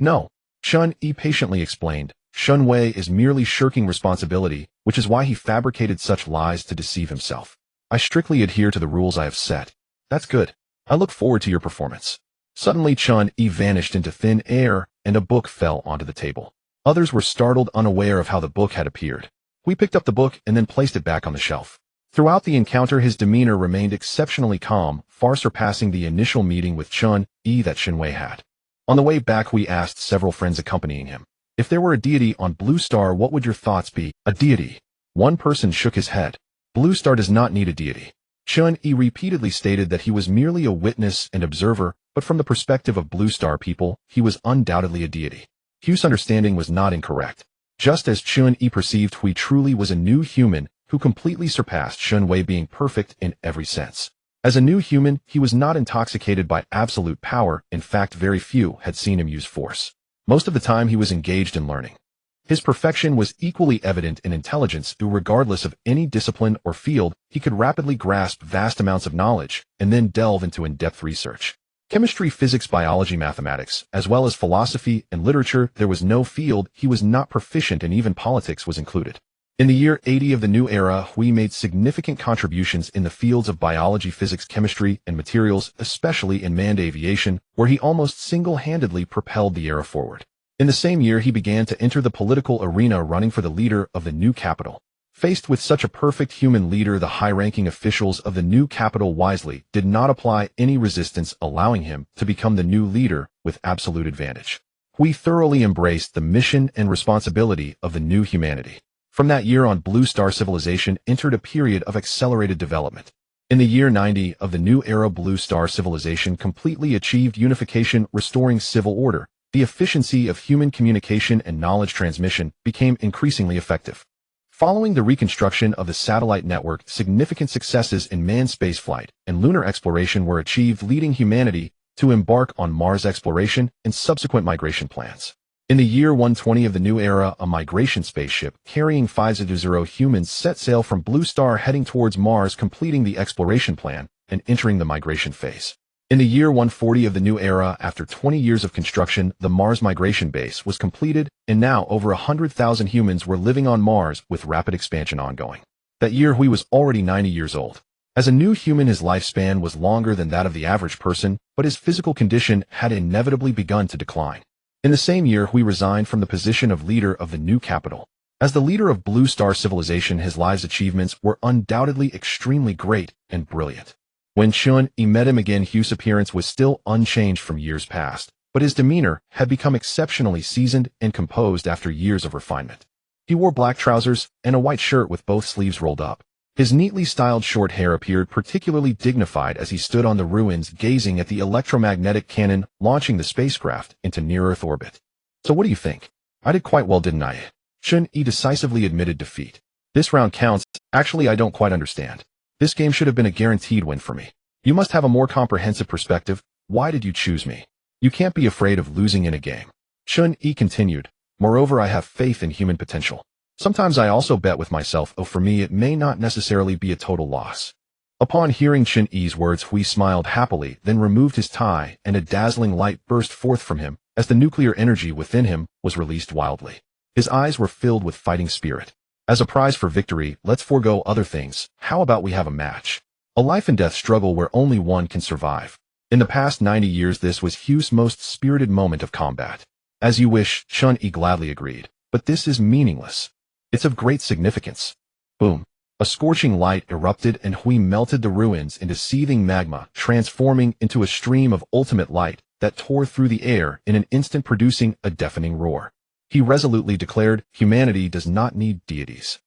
No. Chun Yi patiently explained, Shun Wei is merely shirking responsibility, which is why he fabricated such lies to deceive himself. I strictly adhere to the rules I have set. That's good. I look forward to your performance. Suddenly Chun Yi vanished into thin air, and a book fell onto the table. Others were startled, unaware of how the book had appeared. Hui picked up the book and then placed it back on the shelf. Throughout the encounter, his demeanor remained exceptionally calm, far surpassing the initial meeting with Chun Yi that Shinwei had. On the way back, Hui asked several friends accompanying him, if there were a deity on Blue Star, what would your thoughts be? A deity. One person shook his head. Blue Star does not need a deity. Chun Yi repeatedly stated that he was merely a witness and observer, but from the perspective of Blue Star people, he was undoubtedly a deity. Hu's understanding was not incorrect. Just as Chun Yi perceived, Hui truly was a new human who completely surpassed Shun Wei, being perfect in every sense. As a new human, he was not intoxicated by absolute power. In fact, very few had seen him use force. Most of the time, he was engaged in learning. His perfection was equally evident in intelligence, who, regardless of any discipline or field, he could rapidly grasp vast amounts of knowledge and then delve into in-depth research. Chemistry, physics, biology, mathematics, as well as philosophy and literature, there was no field he was not proficient in, even politics was included. In the year 80 of the new era, Hui made significant contributions in the fields of biology, physics, chemistry, and materials, especially in manned aviation, where he almost single-handedly propelled the era forward. In the same year, he began to enter the political arena, running for the leader of the new capital. Faced with such a perfect human leader, the high-ranking officials of the new capital wisely did not apply any resistance, allowing him to become the new leader with absolute advantage. Hui thoroughly embraced the mission and responsibility of the new humanity. From that year on, Blue Star civilization entered a period of accelerated development. In the year 90 of the new era, Blue Star civilization completely achieved unification, restoring civil order, the efficiency of human communication and knowledge transmission became increasingly effective. Following the reconstruction of the satellite network, significant successes in manned spaceflight and lunar exploration were achieved, leading humanity to embark on Mars exploration and subsequent migration plans. In the year 120 of the new era, a migration spaceship carrying 500 humans set sail from Blue Star, heading towards Mars, completing the exploration plan and entering the migration phase. In the year 140 of the new era, after 20 years of construction, the Mars migration base was completed, and now over 100,000 humans were living on Mars, with rapid expansion ongoing. That year he was already 90 years old. As a new human, his lifespan was longer than that of the average person, but his physical condition had inevitably begun to decline. In the same year, he resigned from the position of leader of the new capital. As the leader of Blue Star civilization, his life's achievements were undoubtedly extremely great and brilliant. When Chun-Yi met him again, Hugh's appearance was still unchanged from years past, but his demeanor had become exceptionally seasoned and composed after years of refinement. He wore black trousers and a white shirt with both sleeves rolled up. His neatly styled short hair appeared particularly dignified as he stood on the ruins, gazing at the electromagnetic cannon launching the spacecraft into near-Earth orbit. "So what do you think? I did quite well, didn't I?" Chun-Yi decisively admitted defeat. "This round counts. Actually, I don't quite understand. This game should have been a guaranteed win for me. You must have a more comprehensive perspective. Why did you choose me? You can't be afraid of losing in a game." Chun-Yi continued. "Moreover, I have faith in human potential. Sometimes I also bet with myself, for me it may not necessarily be a total loss." Upon hearing Chun-Yi's words, Hui smiled happily, then removed his tie, and a dazzling light burst forth from him as the nuclear energy within him was released wildly. His eyes were filled with fighting spirit. "As a prize for victory, let's forego other things. How about we have a match? A life-and-death struggle where only one can survive." In the past 90 years, this was Hugh's most spirited moment of combat. "As you wish," Chun-Yi gladly agreed. "But this is meaningless. It's of great significance." Boom. A scorching light erupted, and Hui melted the ruins into seething magma, transforming into a stream of ultimate light that tore through the air in an instant, producing a deafening roar. He resolutely declared, "Humanity does not need deities."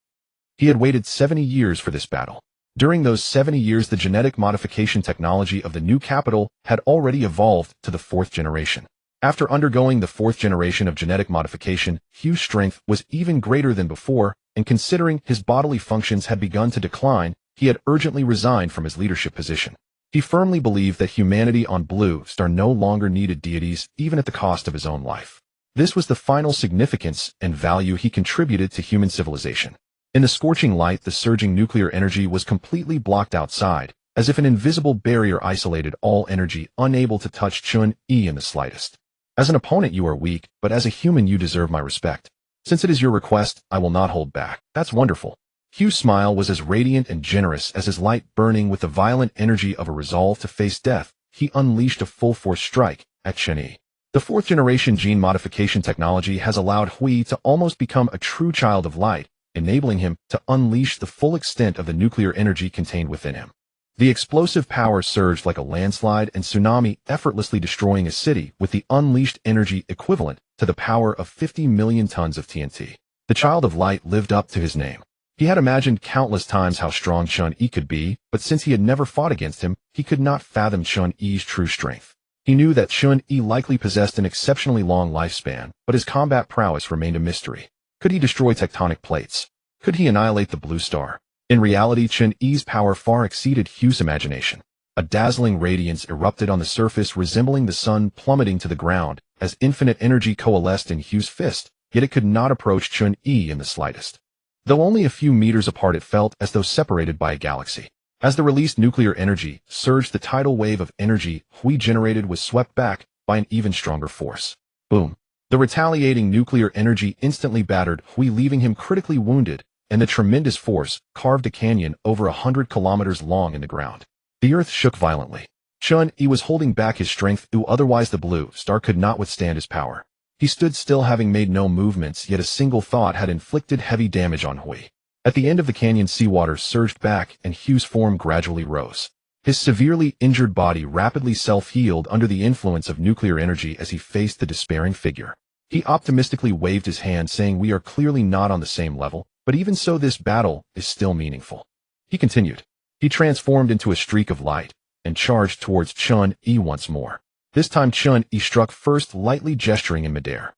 He had waited 70 years for this battle. During those 70 years, the genetic modification technology of the new capital had already evolved to the 4th generation. After undergoing the 4th generation of genetic modification, Hugh's strength was even greater than before, and considering his bodily functions had begun to decline, he had urgently resigned from his leadership position. He firmly believed that humanity on Blue Star no longer needed deities, even at the cost of his own life. This was the final significance and value he contributed to human civilization. In the scorching light, the surging nuclear energy was completely blocked outside, as if an invisible barrier isolated all energy, unable to touch Chun-Yi in the slightest. "As an opponent you are weak, but as a human you deserve my respect. Since it is your request, I will not hold back." "That's wonderful." Hugh's smile was as radiant and generous as his light, burning with the violent energy of a resolve to face death. He unleashed a full-force strike at Chun-Yi. The 4th generation gene modification technology has allowed Hui to almost become a true child of light, enabling him to unleash the full extent of the nuclear energy contained within him. The explosive power surged like a landslide and tsunami, effortlessly destroying a city with the unleashed energy equivalent to the power of 50 million tons of TNT. The child of light lived up to his name. He had imagined countless times how strong Chun-Yi could be, but since he had never fought against him, he could not fathom Chun-Yi's true strength. He knew that Chun-Yi likely possessed an exceptionally long lifespan, but his combat prowess remained a mystery. Could he destroy tectonic plates? Could he annihilate the Blue Star? In reality, Chun-Yi's power far exceeded Hugh's imagination. A dazzling radiance erupted on the surface, resembling the sun plummeting to the ground, as infinite energy coalesced in Hugh's fist, yet it could not approach Chun-Yi in the slightest. Though only a few meters apart, it felt as though separated by a galaxy. As the released nuclear energy surged, the tidal wave of energy Hui generated was swept back by an even stronger force. Boom. The retaliating nuclear energy instantly battered Hui, leaving him critically wounded, and the tremendous force carved a canyon over 100 kilometers long in the ground. The earth shook violently. Chun-Yi was holding back his strength, otherwise the Blue Star could not withstand his power. He stood still, having made no movements, yet a single thought had inflicted heavy damage on Hui. At the end of the canyon, seawater surged back and Hugh's form gradually rose. His severely injured body rapidly self-healed under the influence of nuclear energy as he faced the despairing figure. He optimistically waved his hand, saying, "We are clearly not on the same level, but even so this battle is still meaningful." He continued. He transformed into a streak of light and charged towards Chun-Yi once more. This time Chun-Yi struck first, lightly gesturing in midair.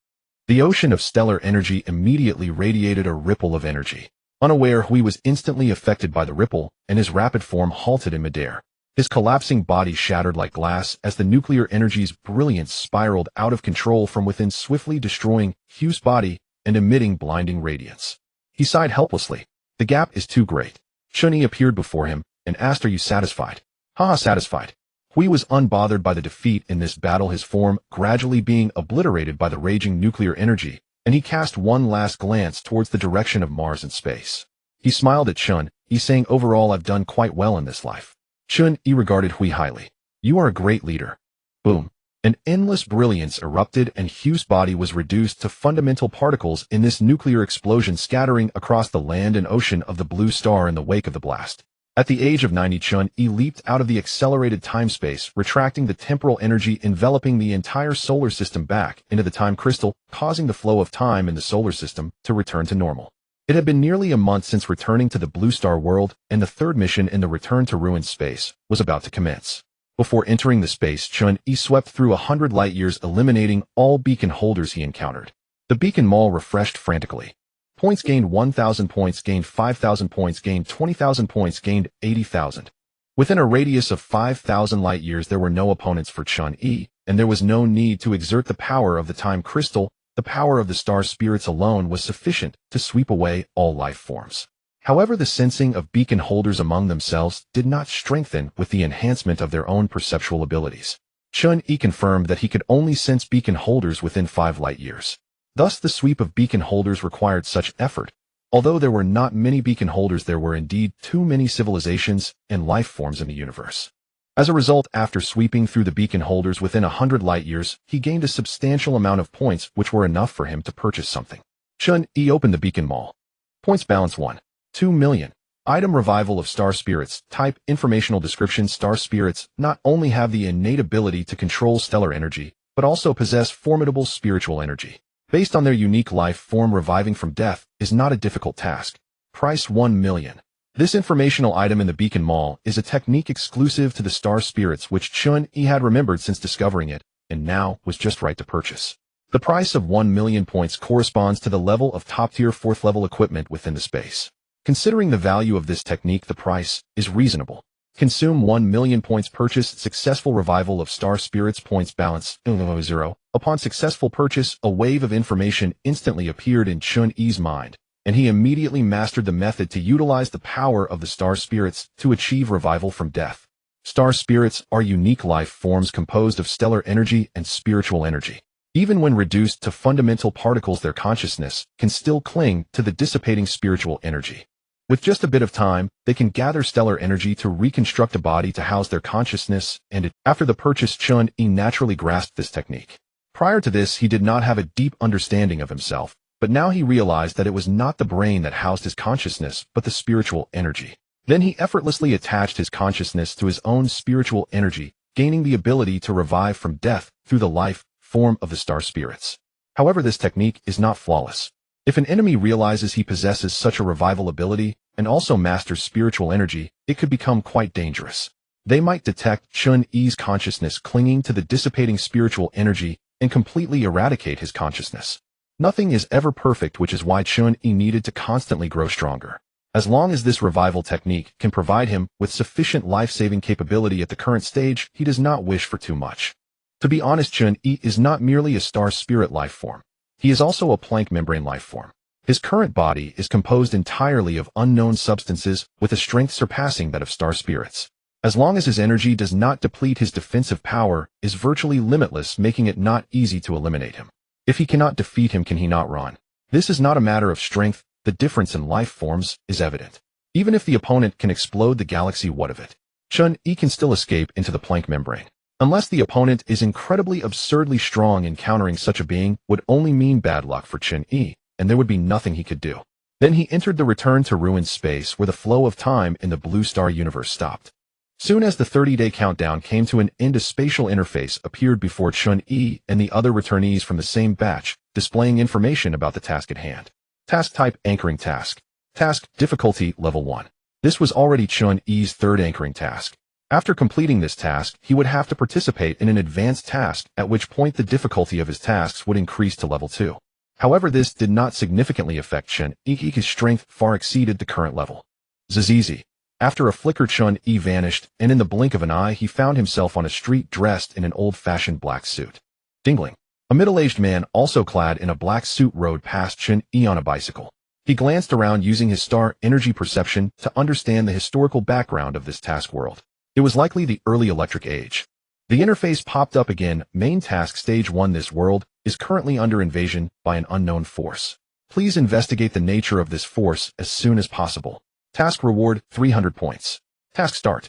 The ocean of stellar energy immediately radiated a ripple of energy. Unaware, Hui was instantly affected by the ripple, and his rapid form halted in midair. His collapsing body shattered like glass as the nuclear energy's brilliance spiraled out of control from within, swiftly destroying Hui's body and emitting blinding radiance. He sighed helplessly. The gap is too great. Chun-Yi appeared before him and asked, "Are you satisfied?" "Haha, satisfied." Hui was unbothered by the defeat in this battle, his form gradually being obliterated by the raging nuclear energy, and he cast one last glance towards the direction of Mars and space. He smiled at Chun-Yi, saying, "Overall, I've done quite well in this life." Chun-Yi regarded Hui highly. "You are a great leader." Boom. An endless brilliance erupted and Hui's body was reduced to fundamental particles in this nuclear explosion, scattering across the land and ocean of the blue star in the wake of the blast. At the age of 90, Chun-Yi leaped out of the accelerated time-space, retracting the temporal energy enveloping the entire solar system back into the time crystal, causing the flow of time in the solar system to return to normal. It had been nearly a month since returning to the Blue Star world, and the third mission in the Return to Ruined space was about to commence. Before entering the space, Chun-Yi swept through 100 light-years, eliminating all beacon holders he encountered. The beacon mall refreshed frantically. Points gained 1,000 points, gained 5,000 points, gained 20,000 points, gained 80,000. Within a radius of 5,000 light-years, there were no opponents for Chun-Yi, and there was no need to exert the power of the time crystal. The power of the star spirits alone was sufficient to sweep away all life forms. However, the sensing of beacon holders among themselves did not strengthen with the enhancement of their own perceptual abilities. Chun-Yi confirmed that he could only sense beacon holders within 5 light-years. Thus, the sweep of beacon holders required such effort. Although there were not many beacon holders, there were indeed too many civilizations and life forms in the universe. As a result, after sweeping through the beacon holders within 100 light-years, he gained a substantial amount of points, which were enough for him to purchase something. Chun-Yi opened the beacon mall. Points balance 1. 2 million. Item: Revival of Star Spirits. Type: Informational description. Star spirits not only have the innate ability to control stellar energy, but also possess formidable spiritual energy. Based on their unique life form, reviving from death is not a difficult task. Price 1 million. This informational item in the Beacon Mall is a technique exclusive to the Star Spirits, which Chun-Yi had remembered since discovering it, and now was just right to purchase. The price of 1 million points corresponds to the level of top-tier 4th-level equipment within the space. Considering the value of this technique, the price is reasonable. Consume 1 million points. Purchase successful. Revival of Star Spirits. Points balance 0. Upon successful purchase, a wave of information instantly appeared in Chun-Yi's mind, and he immediately mastered the method to utilize the power of the Star Spirits to achieve revival from death. Star Spirits are unique life forms composed of stellar energy and spiritual energy. Even when reduced to fundamental particles, their consciousness can still cling to the dissipating spiritual energy. With just a bit of time, they can gather stellar energy to reconstruct a body to house their consciousness, and after the purchase, Chun-Yi naturally grasped this technique. Prior to this, he did not have a deep understanding of himself, but now he realized that it was not the brain that housed his consciousness, but the spiritual energy. Then he effortlessly attached his consciousness to his own spiritual energy, gaining the ability to revive from death through the life form of the Star Spirits. However, this technique is not flawless. If an enemy realizes he possesses such a revival ability and also masters spiritual energy, it could become quite dangerous. They might detect Chun-Yi's consciousness clinging to the dissipating spiritual energy and completely eradicate his consciousness. Nothing is ever perfect, which is why Chun-Yi needed to constantly grow stronger. As long as this revival technique can provide him with sufficient life-saving capability at the current stage, he does not wish for too much. To be honest, Chun-Yi is not merely a star spirit life form. He is also a plank membrane life form. His current body is composed entirely of unknown substances with a strength surpassing that of star spirits. As long as his energy does not deplete, his defensive power is virtually limitless, making it not easy to eliminate him. If he cannot defeat him, can he not run? This is not a matter of strength. The difference in life forms is evident. Even if the opponent can explode the galaxy, what of it? Chun-Yi can still escape into the plank membrane. Unless the opponent is incredibly absurdly strong, encountering such a being would only mean bad luck for Chun-Yi, and there would be nothing he could do. Then he entered the Return to Ruined space, where the flow of time in the Blue Star universe stopped. Soon as the 30-day countdown came to an end, a spatial interface appeared before Chun-Yi and the other returnees from the same batch, displaying information about the task at hand. Task type: Anchoring Task. Task difficulty: Level 1. This was already Chun-Yi's third anchoring task. After completing this task, he would have to participate in an advanced task, at which point the difficulty of his tasks would increase to level 2. However, this did not significantly affect Chun-Yi. His strength far exceeded the current level. Zizizi. After a flicker, Chun-Yi vanished, and in the blink of an eye he found himself on a street dressed in an old-fashioned black suit. Dingling. A middle-aged man also clad in a black suit rode past Chun-Yi on a bicycle. He glanced around using his star energy perception to understand the historical background of this task world. It was likely the early electric age. The interface popped up again. Main task stage 1. This world is currently under invasion by an unknown force. Please investigate the nature of this force as soon as possible. Task reward 300 points. Task start.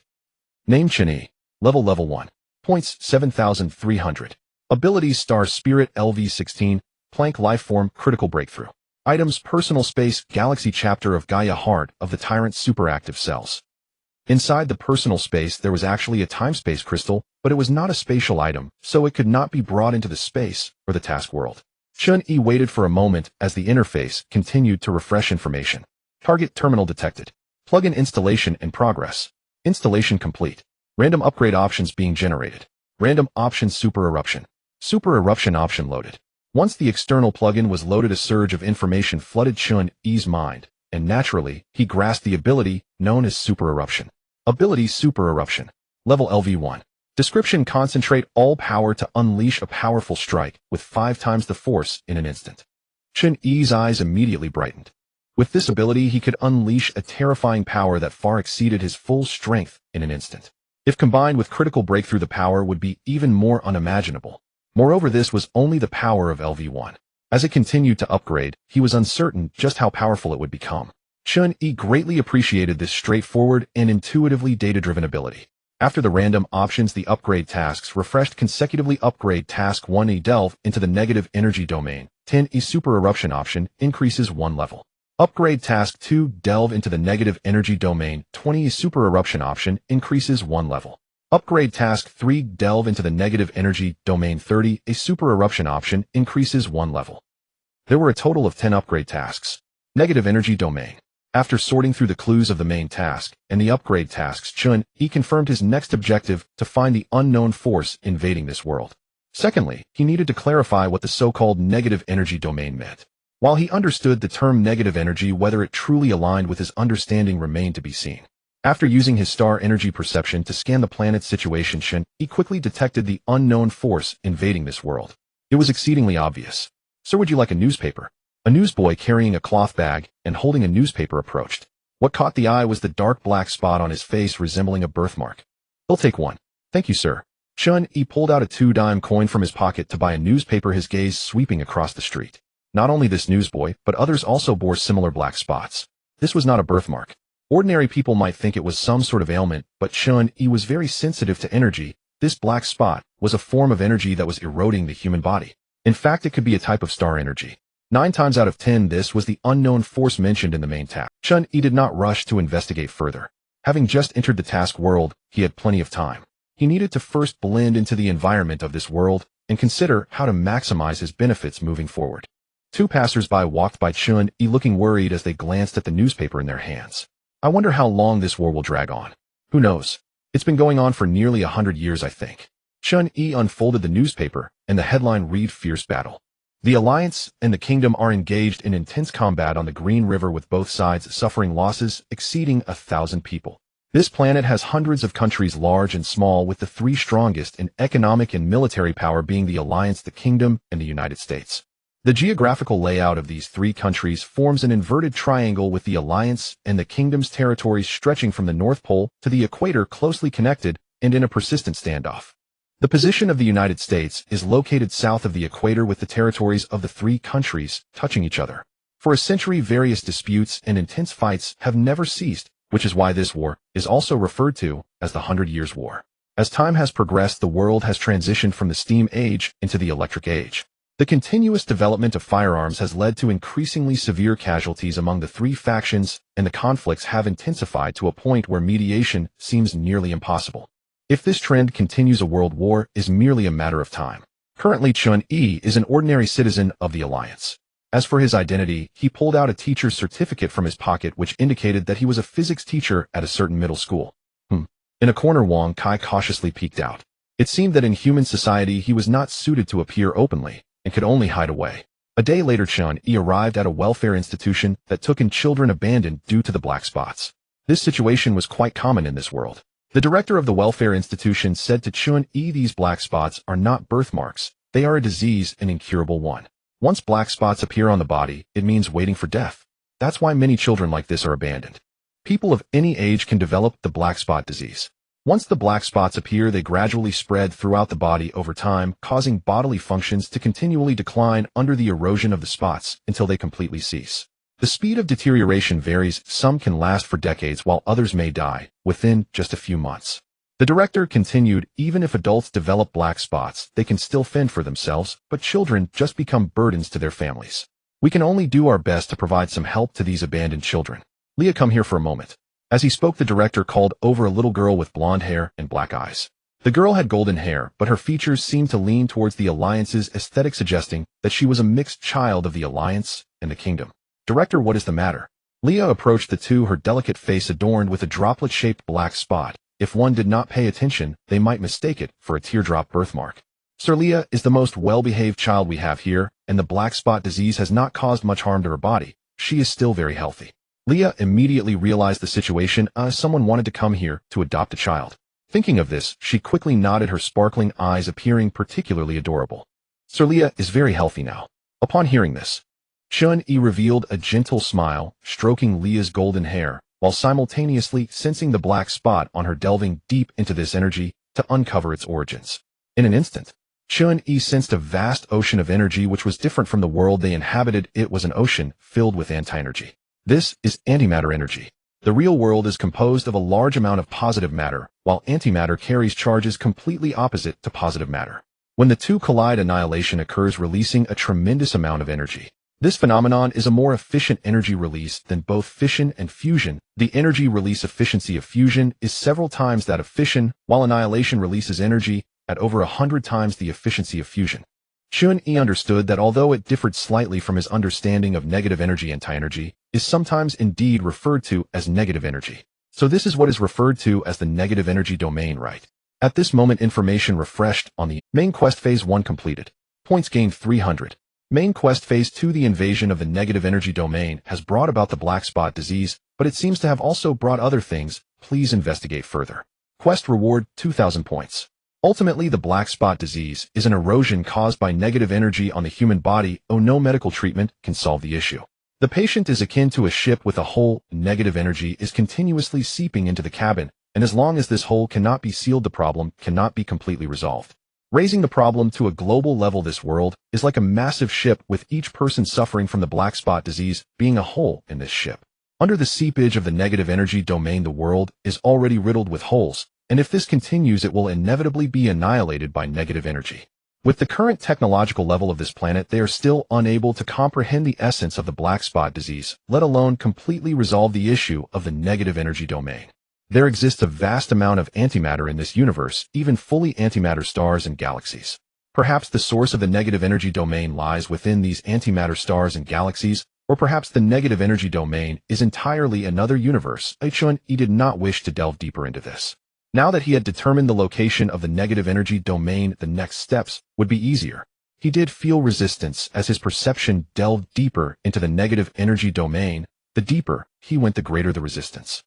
Name Chun-Yi. Level 1. Points 7,300. Abilities Star Spirit LV16. Plank Lifeform Critical Breakthrough. Items Personal Space Galaxy Chapter of Gaia Heart of the Tyrant Superactive Cells. Inside the personal space there was actually a time-space crystal, but it was not a spatial item, so it could not be brought into the space or the task world. Chun-Yi waited for a moment as the interface continued to refresh information. Target terminal detected. Plugin installation in progress. Installation complete. Random upgrade options being generated. Random option Super Eruption. Super Eruption option loaded. Once the external plugin was loaded, a surge of information flooded Chun-Yi's mind, and naturally, he grasped the ability known as Super Eruption. Ability Super Eruption. Level LV1. Description: concentrate all power to unleash a powerful strike with 5 times the force in an instant. Chun-Yi's eyes immediately brightened. With this ability, he could unleash a terrifying power that far exceeded his full strength in an instant. If combined with critical breakthrough, the power would be even more unimaginable. Moreover, this was only the power of LV1. As it continued to upgrade, he was uncertain just how powerful it would become. Chun-Yi greatly appreciated this straightforward and intuitively data-driven ability. After the random options, the upgrade tasks refreshed consecutively. Upgrade Task 1: delve into the negative energy domain. 10. Super Eruption option increases 1 level. Upgrade Task 2: delve into the negative energy domain. 20. Super Eruption option increases 1 level. Upgrade Task 3: delve into the negative energy domain. 30. A Super Eruption option increases 1 level. There were a total of 10 upgrade tasks. Negative energy domain. After sorting through the clues of the main task and the upgrade tasks, Chun-Yi confirmed his next objective: to find the unknown force invading this world. Secondly, he needed to clarify what the so-called negative energy domain meant. While he understood the term negative energy, whether it truly aligned with his understanding remained to be seen. After using his star energy perception to scan the planet's situation, Chun-Yi quickly detected the unknown force invading this world. It was exceedingly obvious. "Sir, would you like a newspaper?" A newsboy carrying a cloth bag and holding a newspaper approached. What caught the eye was the dark black spot on his face resembling a birthmark. "He'll take one. Thank you, sir." Chun-Yi pulled out a 2-dime coin from his pocket to buy a newspaper, his gaze sweeping across the street. Not only this newsboy, but others also bore similar black spots. This was not a birthmark. Ordinary people might think it was some sort of ailment, but Chun-Yi was very sensitive to energy. This black spot was a form of energy that was eroding the human body. In fact, it could be a type of star energy. 9 times out of 10, this was the unknown force mentioned in the main task. Chun-Yi did not rush to investigate further. Having just entered the task world, he had plenty of time. He needed to first blend into the environment of this world and consider how to maximize his benefits moving forward. 2 passers-by walked by Chun-Yi looking worried as they glanced at the newspaper in their hands. "I wonder how long this war will drag on." "Who knows? It's been going on for nearly 100 years, I think." Chun-Yi unfolded the newspaper, and the headline read: Fierce Battle. The Alliance and the Kingdom are engaged in intense combat on the Green River, with both sides suffering losses exceeding 1,000 people. This planet has hundreds of countries, large and small, with the 3 strongest in economic and military power being the Alliance, the Kingdom, and the United States. The geographical layout of these 3 countries forms an inverted triangle, with the Alliance and the Kingdom's territories stretching from the North Pole to the equator closely connected and in a persistent standoff. The position of the United States is located south of the equator, with the territories of the 3 countries touching each other. For a century, various disputes and intense fights have never ceased, which is why this war is also referred to as the 100 Years' War. As time has progressed, the world has transitioned from the steam age into the electric age. The continuous development of firearms has led to increasingly severe casualties among the 3 factions, and the conflicts have intensified to a point where mediation seems nearly impossible. If this trend continues, a world war is merely a matter of time. Currently, Chun-Yi is an ordinary citizen of the Alliance. As for his identity, he pulled out a teacher's certificate from his pocket, which indicated that he was a physics teacher at a certain middle school. In a corner, Wang Kai cautiously peeked out. It seemed that in human society he was not suited to appear openly, and could only hide away. A day later, Chun-Yi arrived at a welfare institution that took in children abandoned due to the black spots. This situation was quite common in this world. The director of the welfare institution said to Chun-Yi, "These black spots are not birthmarks, they are a disease, an incurable one. Once black spots appear on the body, it means waiting for death. That's why many children like this are abandoned. People of any age can develop the black spot disease. Once the black spots appear, they gradually spread throughout the body over time, causing bodily functions to continually decline under the erosion of the spots until they completely cease. The speed of deterioration varies. Some can last for decades while others may die within just a few months." The director continued, "Even if adults develop black spots, they can still fend for themselves, but children just become burdens to their families. We can only do our best to provide some help to these abandoned children. Leah, come here for a moment." As he spoke, the director called over a little girl with blonde hair and black eyes. The girl had golden hair, but her features seemed to lean towards the Alliance's aesthetic, suggesting that she was a mixed child of the Alliance and the Kingdom. "Director, what is the matter?" Leah approached the two, her delicate face adorned with a droplet-shaped black spot. If one did not pay attention, they might mistake it for a teardrop birthmark. "Sir, Leah is the most well-behaved child we have here, and the black spot disease has not caused much harm to her body. She is still very healthy." Leah immediately realized the situation. Someone wanted to come here to adopt a child. Thinking of this, she quickly nodded, her sparkling eyes appearing particularly adorable. "Sir, Leah is very healthy now." Upon hearing this, Chun-Yi revealed a gentle smile, stroking Leah's golden hair, while simultaneously sensing the black spot on her, delving deep into this energy to uncover its origins. In an instant, Chun-Yi sensed a vast ocean of energy which was different from the world they inhabited. It was an ocean filled with anti-energy. This is antimatter energy. The real world is composed of a large amount of positive matter, while antimatter carries charges completely opposite to positive matter. When the two collide, annihilation occurs, releasing a tremendous amount of energy. This phenomenon is a more efficient energy release than both fission and fusion. The energy release efficiency of fusion is several times that of fission, while annihilation releases energy at over 100 times the efficiency of fusion. Chun-Yi understood that although it differed slightly from his understanding of negative energy, anti-energy is sometimes indeed referred to as negative energy. So this is what is referred to as the negative energy domain, right? At this moment, information refreshed on the main quest. Phase 1 completed. Points gained 300. Main quest Phase 2. The invasion of the negative energy domain has brought about the black spot disease, but it seems to have also brought other things. Please investigate further. Quest reward 2,000 points. Ultimately, the black spot disease is an erosion caused by negative energy on the human body. No medical treatment can solve the issue. The patient is akin to a ship with a hole. Negative energy is continuously seeping into the cabin, and as long as this hole cannot be sealed, the problem cannot be completely resolved. Raising the problem to a global level, this world is like a massive ship, with each person suffering from the black spot disease being a hole in this ship. Under the seepage of the negative energy domain, the world is already riddled with holes, and if this continues, it will inevitably be annihilated by negative energy. With the current technological level of this planet, they are still unable to comprehend the essence of the black spot disease, let alone completely resolve the issue of the negative energy domain. There exists a vast amount of antimatter in this universe, even fully antimatter stars and galaxies. Perhaps the source of the negative energy domain lies within these antimatter stars and galaxies, or perhaps the negative energy domain is entirely another universe. Chun-Yi did not wish to delve deeper into this. Now that he had determined the location of the negative energy domain, the next steps would be easier. He did feel resistance as his perception delved deeper into the negative energy domain. The deeper he went, the greater the resistance.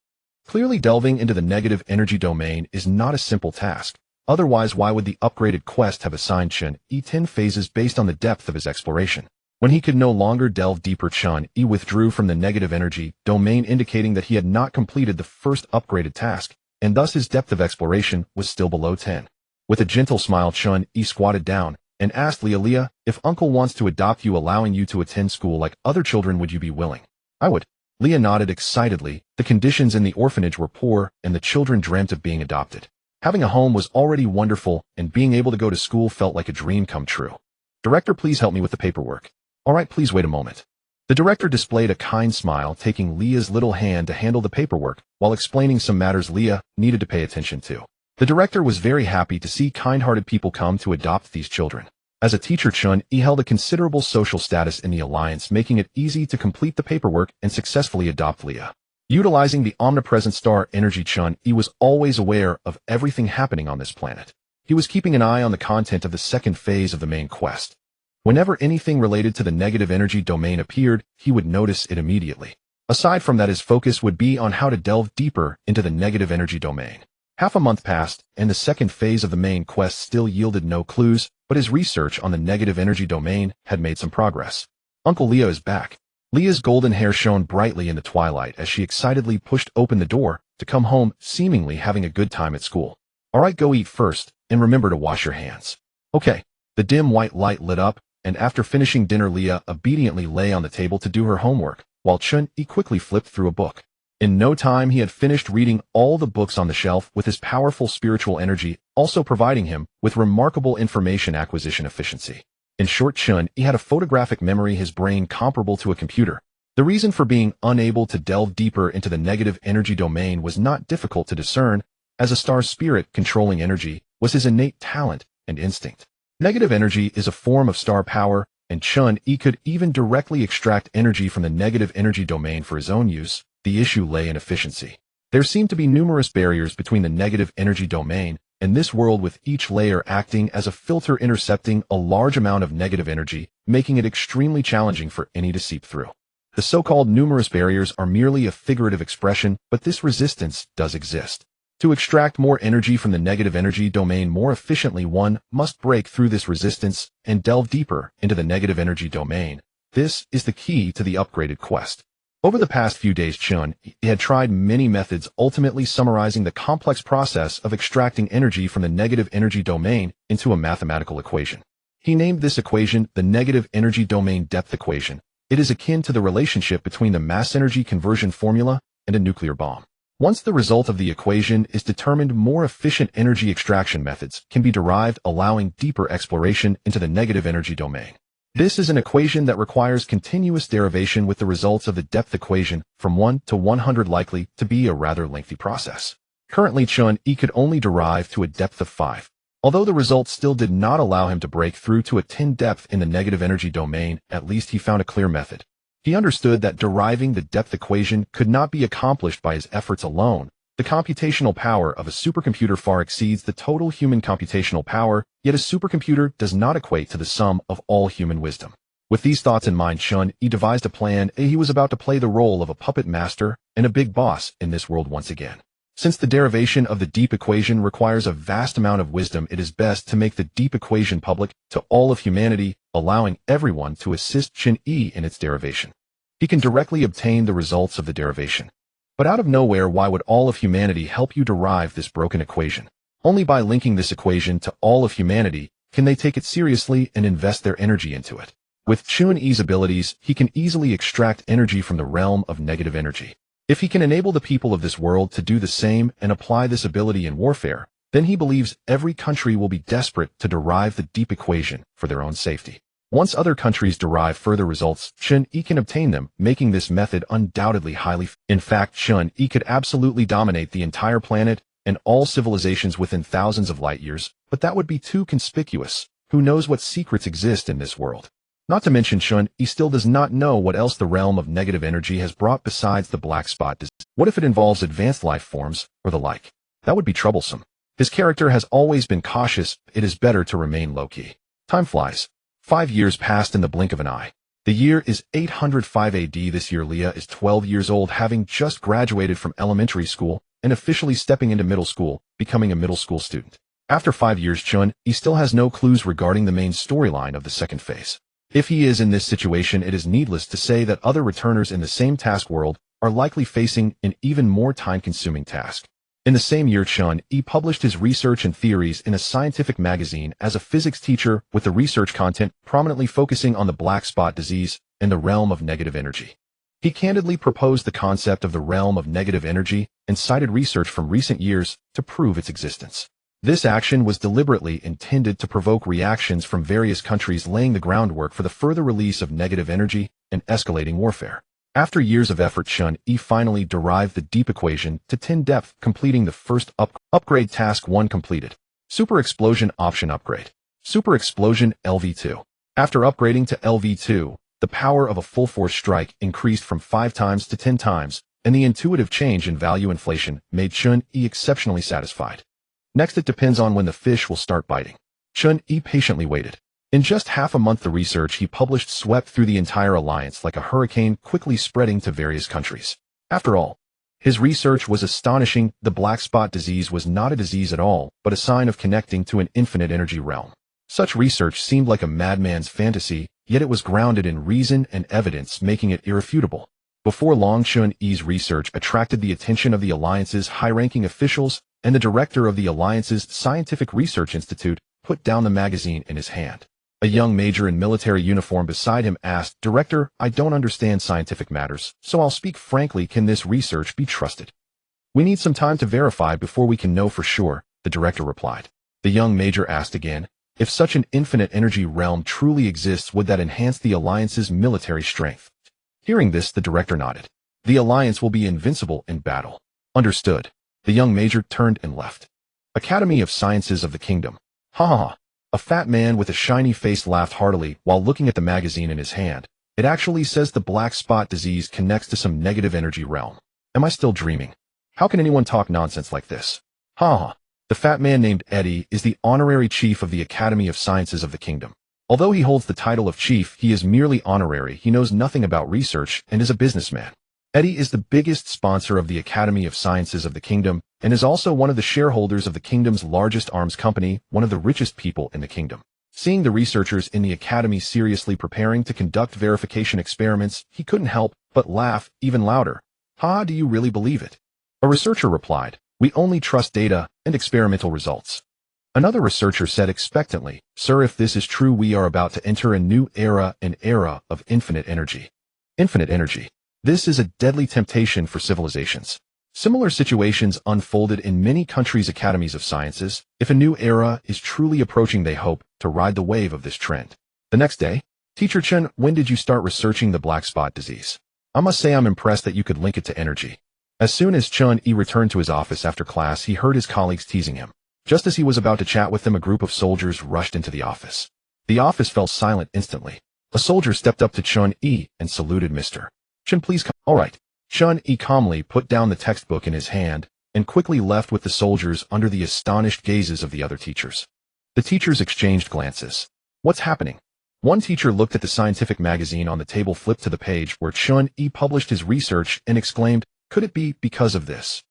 Clearly, delving into the negative energy domain is not a simple task. Otherwise, why would the upgraded quest have assigned Chun-Yi 10 phases based on the depth of his exploration? When he could no longer delve deeper, Chun-Yi withdrew from the negative energy domain, indicating that he had not completed the first upgraded task, and thus his depth of exploration was still below 10. With a gentle smile, Chun-Yi squatted down and asked Leah, "If Uncle wants to adopt you, allowing you to attend school like other children, would you be willing?" "I would." Leah nodded excitedly. The conditions in the orphanage were poor, and the children dreamt of being adopted. Having a home was already wonderful, and being able to go to school felt like a dream come true. "Director, please help me with the paperwork." "All right, please wait a moment." The director displayed a kind smile, taking Leah's little hand to handle the paperwork, while explaining some matters Leah needed to pay attention to. The director was very happy to see kind-hearted people come to adopt these children. As a teacher, Chun-Yi held a considerable social status in the Alliance, making it easy to complete the paperwork and successfully adopt Leah. Utilizing the omnipresent star energy, Chun-Yi was always aware of everything happening on this planet. He was keeping an eye on the content of the second phase of the main quest. Whenever anything related to the negative energy domain appeared, he would notice it immediately. Aside from that, his focus would be on how to delve deeper into the negative energy domain. Half a month passed, and the second phase of the main quest still yielded no clues, but his research on the negative energy domain had made some progress. Uncle Leah is back. Leah's golden hair shone brightly in the twilight as she excitedly pushed open the door to come home, seemingly having a good time at school. All right, go eat first, and remember to wash your hands. Okay. The dim white light lit up, and after finishing dinner, Leah obediently lay on the table to do her homework, while Chun-Yi quickly flipped through a book. In no time, he had finished reading all the books on the shelf, with his powerful spiritual energy also providing him with remarkable information acquisition efficiency. In short, Chun-Yi had a photographic memory, his brain comparable to a computer. The reason for being unable to delve deeper into the negative energy domain was not difficult to discern, as a star spirit controlling energy was his innate talent and instinct. Negative energy is a form of star power, and Chun-Yi could even directly extract energy from the negative energy domain for his own use. The issue lay in efficiency. There seemed to be numerous barriers between the negative energy domain and this world, with each layer acting as a filter intercepting a large amount of negative energy, making it extremely challenging for any to seep through. The so-called numerous barriers are merely a figurative expression, but this resistance does exist. To extract more energy from the negative energy domain more efficiently, one must break through this resistance and delve deeper into the negative energy domain. This is the key to the upgraded quest. Over the past few days, Chun-Yi had tried many methods, ultimately summarizing the complex process of extracting energy from the negative energy domain into a mathematical equation. He named this equation the negative energy domain depth equation. It is akin to the relationship between the mass energy conversion formula and a nuclear bomb. Once the result of the equation is determined, more efficient energy extraction methods can be derived, allowing deeper exploration into the negative energy domain. This is an equation that requires continuous derivation, with the results of the depth equation from 1 to 100 likely to be a rather lengthy process. Currently, Chun-Yi could only derive to a depth of 5. Although the results still did not allow him to break through to a 10 depth in the negative energy domain, at least he found a clear method. He understood that deriving the depth equation could not be accomplished by his efforts alone. The computational power of a supercomputer far exceeds the total human computational power, yet a supercomputer does not equate to the sum of all human wisdom. With these thoughts in mind, Chun-Yi devised a plan. He was about to play the role of a puppet master and a big boss in this world once again. Since the derivation of the deep equation requires a vast amount of wisdom, it is best to make the deep equation public to all of humanity, allowing everyone to assist Chun-Yi in its derivation. He can directly obtain the results of the derivation. But out of nowhere, why would all of humanity help you derive this broken equation? Only by linking this equation to all of humanity can they take it seriously and invest their energy into it. With Chun-Yi's abilities, he can easily extract energy from the realm of negative energy. If he can enable the people of this world to do the same and apply this ability in warfare, then he believes every country will be desperate to derive the deep equation for their own safety. Once other countries derive further results, Chun-Yi can obtain them, making this method undoubtedly highly. In fact, Chun-Yi could absolutely dominate the entire planet and all civilizations within thousands of light years, but that would be too conspicuous. Who knows what secrets exist in this world? Not to mention, Chun-Yi still does not know what else the realm of negative energy has brought besides the black spot disease. What if it involves advanced life forms, or the like? That would be troublesome. His character has always been cautious. It is better to remain low-key. Time flies. 5 years passed in the blink of an eye. The year is 805 AD. This year, Leah is 12 years old, having just graduated from elementary school and officially stepping into middle school, becoming a middle school student. After 5 years, Chun-Yi still has no clues regarding the main storyline of the second phase. If he is in this situation, it is needless to say that other returners in the same task world are likely facing an even more time-consuming task. In the same year, Chun-Yi published his research and theories in a scientific magazine as a physics teacher, with the research content prominently focusing on the black spot disease and the realm of negative energy. He candidly proposed the concept of the realm of negative energy and cited research from recent years to prove its existence. This action was deliberately intended to provoke reactions from various countries, laying the groundwork for the further release of negative energy and escalating warfare. After years of effort, Chun-Yi finally derived the deep equation to 10 depth, completing the first upgrade. Task 1 completed. Super Explosion Option Upgrade. Super Explosion LV2. After upgrading to LV2, the power of a full force strike increased from 5 times to 10 times, and the intuitive change in value inflation made Chun-Yi exceptionally satisfied. Next, it depends on when the fish will start biting. Chun-Yi patiently waited. In just half a month, the research he published swept through the entire alliance like a hurricane, quickly spreading to various countries. After all, his research was astonishing. The black spot disease was not a disease at all, but a sign of connecting to an infinite energy realm. Such research seemed like a madman's fantasy, yet it was grounded in reason and evidence, making it irrefutable. Before long, Chun-Yi's research attracted the attention of the Alliance's high-ranking officials, and the director of the Alliance's Scientific Research Institute put down the magazine in his hand. A young major in military uniform beside him asked, "Director, I don't understand scientific matters, so I'll speak frankly. Can this research be trusted?" "We need some time to verify before we can know for sure," the director replied. The young major asked again, "If such an infinite energy realm truly exists, would that enhance the Alliance's military strength?" Hearing this, the director nodded. "The Alliance will be invincible in battle." "Understood." The young major turned and left. Academy of Sciences of the Kingdom. Ha ha ha. A fat man with a shiny face laughed heartily while looking at the magazine in his hand. "It actually says the black spot disease connects to some negative energy realm. Am I still dreaming? How can anyone talk nonsense like this?" Ha ha. The fat man named Eddie is the honorary chief of the Academy of Sciences of the Kingdom. Although he holds the title of chief, he is merely honorary. He knows nothing about research and is a businessman. Eddie is the biggest sponsor of the Academy of Sciences of the Kingdom and is also one of the shareholders of the kingdom's largest arms company, one of the richest people in the kingdom. Seeing the researchers in the Academy seriously preparing to conduct verification experiments, he couldn't help but laugh even louder. "Ha, do you really believe it?" A researcher replied, "We only trust data and experimental results." Another researcher said expectantly, "Sir, if this is true, we are about to enter a new era, an era of infinite energy." Infinite energy. This is a deadly temptation for civilizations. Similar situations unfolded in many countries' academies of sciences. If a new era is truly approaching, they hope to ride the wave of this trend. The next day, "Teacher Chen, when did you start researching the black spot disease? I must say I'm impressed that you could link it to energy." As soon as Chun-Yi returned to his office after class, he heard his colleagues teasing him. Just as he was about to chat with them, a group of soldiers rushed into the office. The office fell silent instantly. A soldier stepped up to Chun-Yi and saluted. "Mr. Chen, please come." "All right." Chun-Yi calmly put down the textbook in his hand and quickly left with the soldiers under the astonished gazes of the other teachers. The teachers exchanged glances. "What's happening?" One teacher looked at the scientific magazine on the table, flipped to the page where Chun-Yi published his research, and exclaimed, "Could it be because of this?"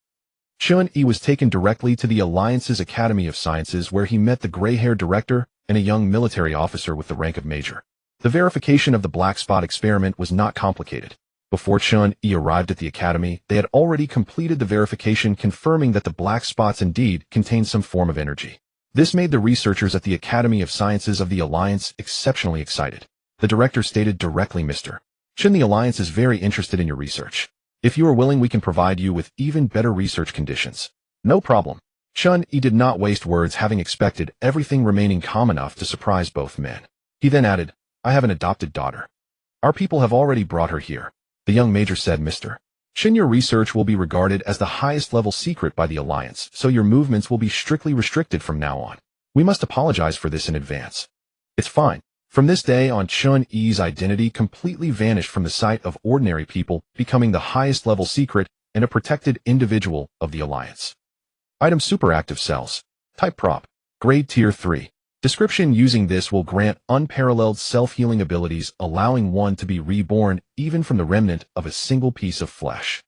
Chun-Yi was taken directly to the Alliance's Academy of Sciences, where he met the gray-haired director and a young military officer with the rank of major. The verification of the black spot experiment was not complicated. Before Chun-Yi arrived at the academy, they had already completed the verification, confirming that the black spots indeed contained some form of energy. This made the researchers at the Academy of Sciences of the Alliance exceptionally excited. The director stated directly, "Mr. Chen, the Alliance is very interested in your research. If you are willing, we can provide you with even better research conditions." "No problem." Chun-Yi did not waste words, having expected everything remaining calm enough to surprise both men. He then added, "I have an adopted daughter. Our people have already brought her here." The young major said, "Mr. Chen, your research will be regarded as the highest level secret by the Alliance, so your movements will be strictly restricted from now on. We must apologize for this in advance." "It's fine." From this day on, Chun-Yi's identity completely vanished from the sight of ordinary people, becoming the highest level secret and a protected individual of the Alliance. Item: superactive cells. Type: prop. Grade Tier 3. Description: using this will grant unparalleled self-healing abilities, allowing one to be reborn even from the remnant of a single piece of flesh.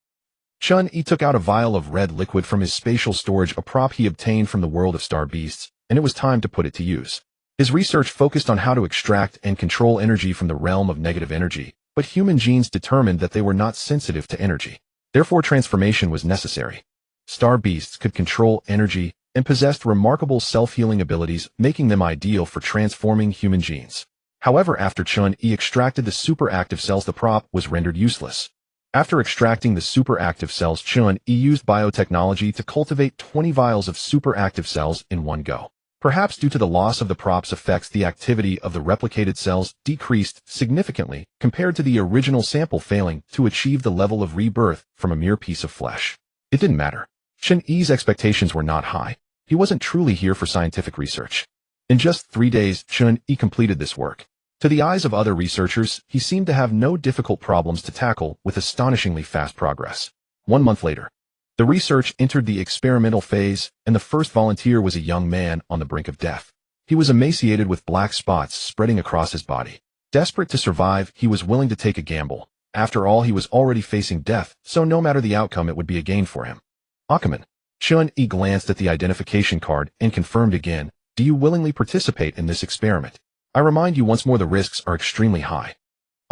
Chun-Yi took out a vial of red liquid from his spatial storage, a prop he obtained from the world of star beasts, and it was time to put it to use. His research focused on how to extract and control energy from the realm of negative energy, but human genes determined that they were not sensitive to energy. Therefore, transformation was necessary. Star beasts could control energy and possessed remarkable self-healing abilities, making them ideal for transforming human genes. However, after Chun-Yi extracted the superactive cells, the prop was rendered useless. After extracting the superactive cells, Chun-Yi used biotechnology to cultivate 20 vials of superactive cells in one go. Perhaps due to the loss of the prop's effects, the activity of the replicated cells decreased significantly compared to the original sample, failing to achieve the level of rebirth from a mere piece of flesh. It didn't matter. Chun-Yi's expectations were not high. He wasn't truly here for scientific research. In just 3 days, Chun-Yi completed this work. To the eyes of other researchers, he seemed to have no difficult problems to tackle with astonishingly fast progress. 1 month later, the research entered the experimental phase, and the first volunteer was a young man on the brink of death. He was emaciated with black spots spreading across his body. Desperate to survive, he was willing to take a gamble. After all, he was already facing death, so no matter the outcome, it would be a gain for him. Ackerman. Chun-Yi glanced at the identification card and confirmed again, "Do you willingly participate in this experiment? I remind you once more the risks are extremely high."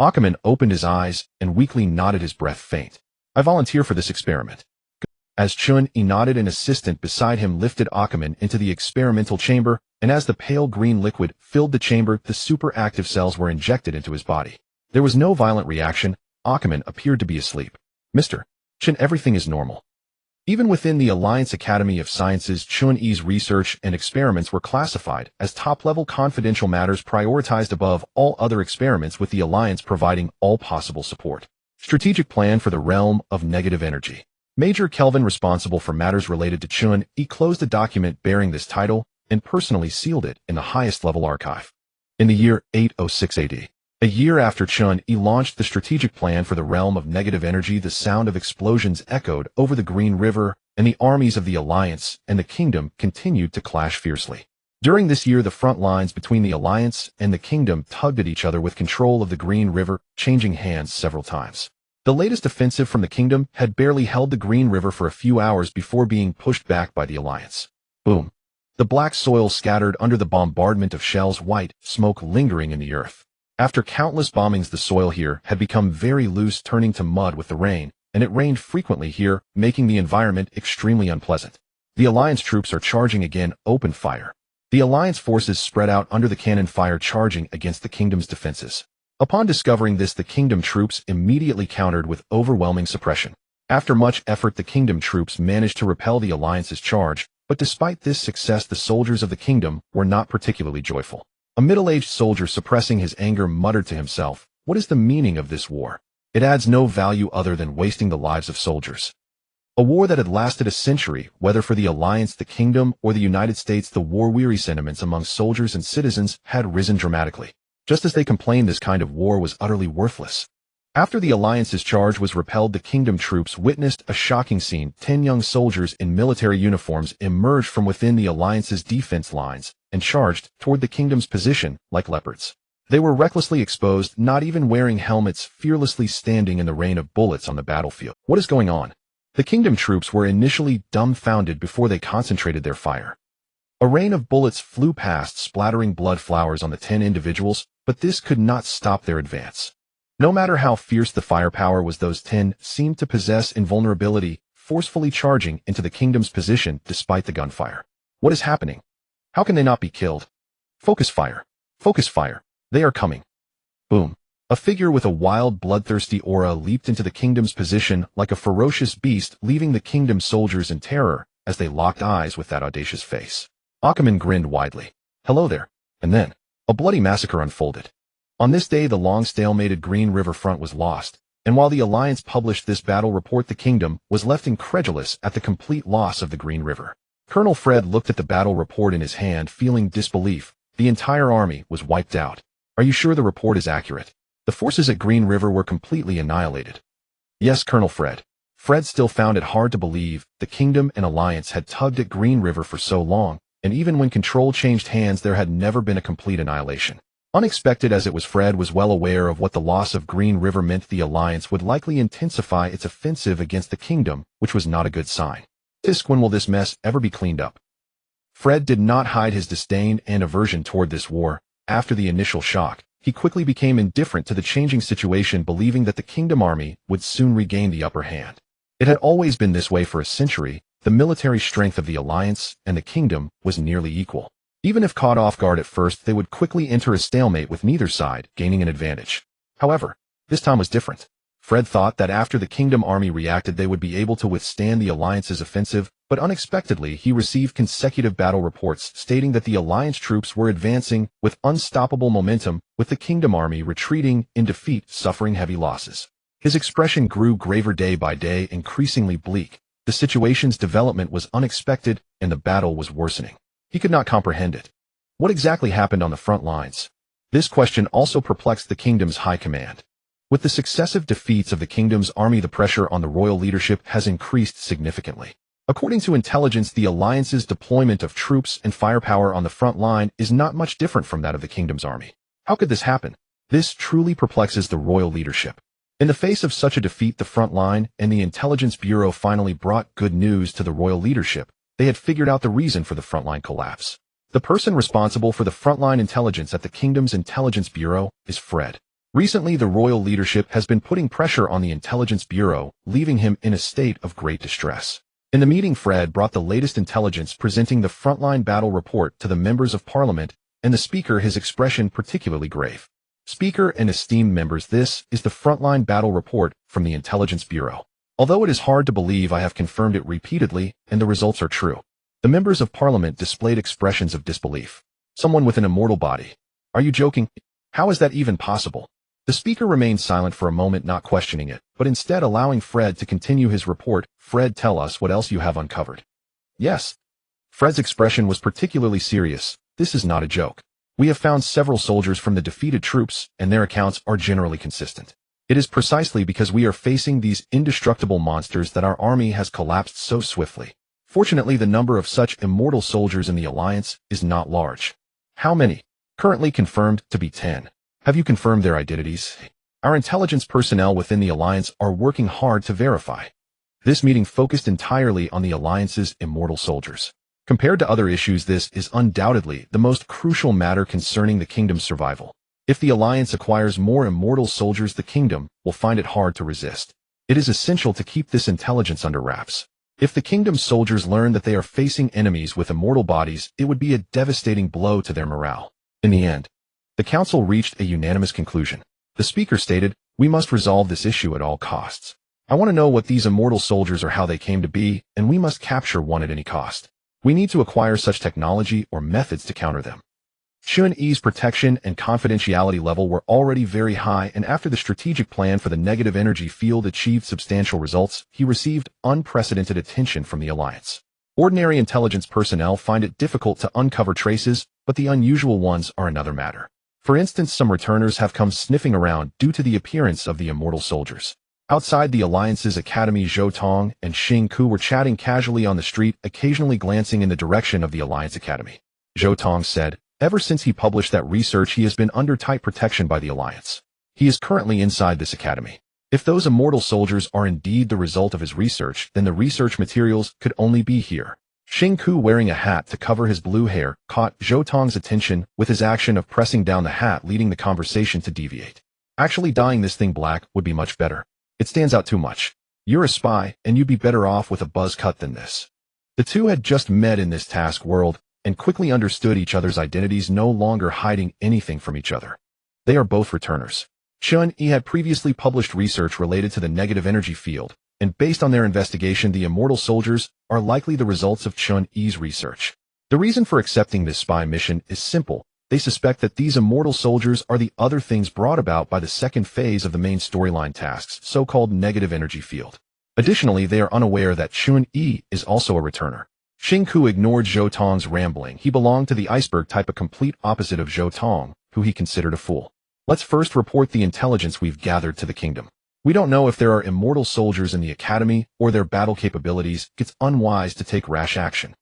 Ackerman opened his eyes and weakly nodded, his breath faint. "I volunteer for this experiment." As Chun-Yi nodded, an assistant beside him lifted Ackerman into the experimental chamber, and as the pale green liquid filled the chamber, the superactive cells were injected into his body. There was no violent reaction. Ackerman appeared to be asleep. "Mr. Chun, everything is normal." Even within the Alliance Academy of Sciences, Chun-Yi's research and experiments were classified as top-level confidential matters, prioritized above all other experiments, with the Alliance providing all possible support. Strategic plan for the realm of negative energy. Major Kelvin, responsible for matters related to Chun-Yi, closed a document bearing this title and personally sealed it in the highest-level archive. In the year 806 AD, a year after Chun-Yi launched the strategic plan for the realm of negative energy, the sound of explosions echoed over the Green River, and the armies of the Alliance and the Kingdom continued to clash fiercely. During this year, the front lines between the Alliance and the Kingdom tugged at each other, with control of the Green River changing hands several times. The latest offensive from the Kingdom had barely held the Green River for a few hours before being pushed back by the Alliance. Boom! The black soil scattered under the bombardment of shells, white smoke lingering in the earth. After countless bombings, the soil here had become very loose, turning to mud with the rain, and it rained frequently here, making the environment extremely unpleasant. The Alliance troops are charging again. Open fire. The Alliance forces spread out under the cannon fire, charging against the Kingdom's defenses. Upon discovering this, the Kingdom troops immediately countered with overwhelming suppression. After much effort, the Kingdom troops managed to repel the Alliance's charge, but despite this success, the soldiers of the Kingdom were not particularly joyful. A middle-aged soldier, suppressing his anger, muttered to himself, "What is the meaning of this war? It adds no value other than wasting the lives of soldiers." A war that had lasted a century, whether for the Alliance, the Kingdom, or the United States, the war-weary sentiments among soldiers and citizens had risen dramatically. Just as they complained, this kind of war was utterly worthless. After the Alliance's charge was repelled, the Kingdom troops witnessed a shocking scene. 10 young soldiers in military uniforms emerged from within the Alliance's defense lines and charged toward the Kingdom's position like leopards. They were recklessly exposed, not even wearing helmets, fearlessly standing in the rain of bullets on the battlefield. What is going on? The Kingdom troops were initially dumbfounded before they concentrated their fire. A rain of bullets flew past, splattering blood flowers on the 10 individuals, but this could not stop their advance. No matter how fierce the firepower was, those 10 seemed to possess invulnerability, forcefully charging into the Kingdom's position despite the gunfire. What is happening? How can they not be killed? Focus fire! Focus fire! They are coming! Boom! A figure with a wild, bloodthirsty aura leaped into the Kingdom's position like a ferocious beast, leaving the Kingdom soldiers in terror as they locked eyes with that audacious face. Ackerman grinned widely. "Hello there." And then, a bloody massacre unfolded. On this day, the long stalemated Green River front was lost, and while the Alliance published this battle report, the Kingdom was left incredulous at the complete loss of the Green River. Colonel Fred looked at the battle report in his hand, feeling disbelief. The entire army was wiped out. "Are you sure the report is accurate? The forces at Green River were completely annihilated." "Yes, Colonel Fred." Fred still found it hard to believe. The Kingdom and Alliance had tugged at Green River for so long, and even when control changed hands, there had never been a complete annihilation. Unexpected as it was, Fred was well aware of what the loss of Green River meant. The Alliance would likely intensify its offensive against the Kingdom, which was not a good sign. When will this mess ever be cleaned up? Fred did not hide his disdain and aversion toward this war. After the initial shock, he quickly became indifferent to the changing situation, believing that the Kingdom army would soon regain the upper hand. It had always been this way for a century. The military strength of the Alliance and the Kingdom was nearly equal. Even if caught off guard at first, they would quickly enter a stalemate, with neither side gaining an advantage. However, this time was different. Fred thought that after the Kingdom army reacted, they would be able to withstand the Alliance's offensive, but unexpectedly he received consecutive battle reports stating that the Alliance troops were advancing with unstoppable momentum, with the Kingdom army retreating in defeat, suffering heavy losses. His expression grew graver day by day, increasingly bleak. The situation's development was unexpected, and the battle was worsening. He could not comprehend it. What exactly happened on the front lines? This question also perplexed the Kingdom's high command. With the successive defeats of the kingdom's army, the pressure on the royal leadership has increased significantly. According to intelligence, the alliance's deployment of troops and firepower on the front line is not much different from that of the kingdom's army. How could this happen? This truly perplexes the royal leadership. In the face of such a defeat, the front line and the Intelligence Bureau finally brought good news to the royal leadership. They had figured out the reason for the frontline collapse. The person responsible for the frontline intelligence at the kingdom's Intelligence Bureau is Fred. Recently, the royal leadership has been putting pressure on the Intelligence Bureau, leaving him in a state of great distress. In the meeting, Fred brought the latest intelligence, presenting the frontline battle report to the members of parliament, and the speaker, his expression particularly grave. Speaker and esteemed members, this is the frontline battle report from the Intelligence Bureau. Although it is hard to believe, I have confirmed it repeatedly, and the results are true. The members of parliament displayed expressions of disbelief. Someone with an immortal body. Are you joking? How is that even possible? The speaker remained silent for a moment, not questioning it, but instead allowing Fred to continue his report. Fred, tell us what else you have uncovered. Yes. Fred's expression was particularly serious. This is not a joke. We have found several soldiers from the defeated troops, and their accounts are generally consistent. It is precisely because we are facing these indestructible monsters that our army has collapsed so swiftly. Fortunately, the number of such immortal soldiers in the alliance is not large. How many? Currently confirmed to be 10. Have you confirmed their identities? Our intelligence personnel within the alliance are working hard to verify. This meeting focused entirely on the alliance's immortal soldiers. Compared to other issues, this is undoubtedly the most crucial matter concerning the kingdom's survival. If the alliance acquires more immortal soldiers, the kingdom will find it hard to resist. It is essential to keep this intelligence under wraps. If the kingdom's soldiers learn that they are facing enemies with immortal bodies, it would be a devastating blow to their morale. In the end, the council reached a unanimous conclusion. The speaker stated, "We must resolve this issue at all costs. I want to know what these immortal soldiers are, how they came to be, and we must capture one at any cost. We need to acquire such technology or methods to counter them." Chun-Yi's protection and confidentiality level were already very high, and after the strategic plan for the negative energy field achieved substantial results, he received unprecedented attention from the alliance. Ordinary intelligence personnel find it difficult to uncover traces, but the unusual ones are another matter. For instance, some returners have come sniffing around due to the appearance of the immortal soldiers. Outside the Alliance's academy, Zhou Tong and Xing Ku were chatting casually on the street, occasionally glancing in the direction of the Alliance Academy. Zhou Tong said, "Ever since he published that research, he has been under tight protection by the Alliance. He is currently inside this academy. If those immortal soldiers are indeed the result of his research, then the research materials could only be here." Xing Ku, wearing a hat to cover his blue hair, caught Zhou Tong's attention with his action of pressing down the hat, leading the conversation to deviate. "Actually, dyeing this thing black would be much better. It stands out too much. You're a spy, and you'd be better off with a buzz cut than this." The two had just met in this task world, and quickly understood each other's identities, no longer hiding anything from each other. They are both returners. Chun-Yi had previously published research related to the negative energy field, and based on their investigation, the immortal soldiers are likely the results of Chun-Yi's research. The reason for accepting this spy mission is simple. They suspect that these immortal soldiers are the other things brought about by the second phase of the main storyline tasks, so-called negative energy field. Additionally, they are unaware that Chun-Yi is also a returner. Xing Ku ignored Zhou Tong's rambling. He belonged to the iceberg type, a complete opposite of Zhou Tong, who he considered a fool. "Let's first report the intelligence we've gathered to the kingdom. We don't know if there are immortal soldiers in the academy or their battle capabilities. It's unwise to take rash action."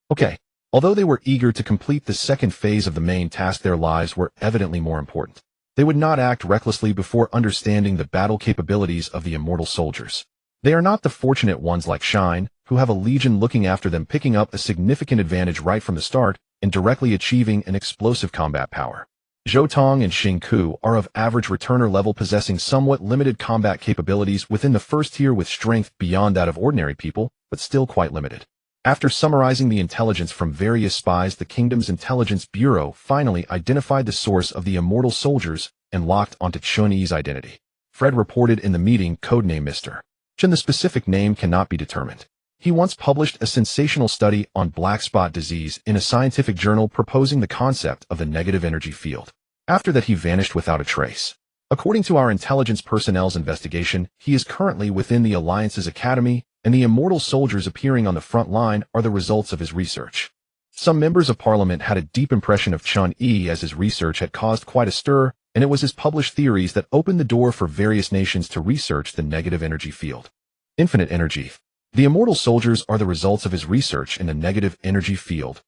Okay. Although they were eager to complete the second phase of the main task, their lives were evidently more important. They would not act recklessly before understanding the battle capabilities of the immortal soldiers. They are not the fortunate ones like Shine, who have a legion looking after them, picking up a significant advantage right from the start and directly achieving an explosive combat power. Zhou Tong and Xing Ku are of average returner level, possessing somewhat limited combat capabilities within the first tier, with strength beyond that of ordinary people, but still quite limited. After summarizing the intelligence from various spies, the kingdom's intelligence bureau finally identified the source of the immortal soldiers and locked onto Chun-Yi's identity. Fred reported in the meeting, codename Mr. Chun. The specific name cannot be determined. He once published a sensational study on black spot disease in a scientific journal, proposing the concept of the negative energy field. After that, he vanished without a trace. According to our intelligence personnel's investigation, he is currently within the Alliance's academy, and the immortal soldiers appearing on the front line are the results of his research. Some members of parliament had a deep impression of Chun-Yi, as his research had caused quite a stir, and it was his published theories that opened the door for various nations to research the negative energy field. Infinite energy. The immortal soldiers are the results of his research in the negative energy field.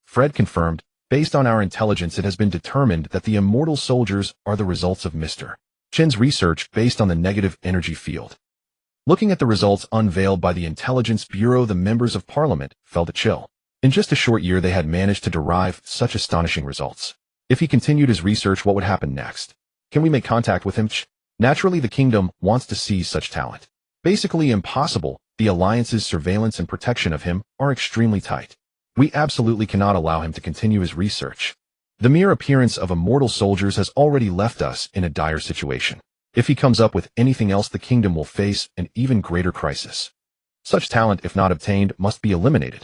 Fred confirmed, based on our intelligence, it has been determined that the immortal soldiers are the results of Mr. Chen's research based on the negative energy field. Looking at the results unveiled by the Intelligence Bureau, the members of Parliament felt a chill. In just a short year, they had managed to derive such astonishing results. If he continued his research, what would happen next? Can we make contact with him? Naturally, the kingdom wants to see such talent. Basically impossible. The alliance's surveillance and protection of him are extremely tight. We absolutely cannot allow him to continue his research. The mere appearance of immortal soldiers has already left us in a dire situation. If he comes up with anything else, the kingdom will face an even greater crisis. Such talent, if not obtained, must be eliminated.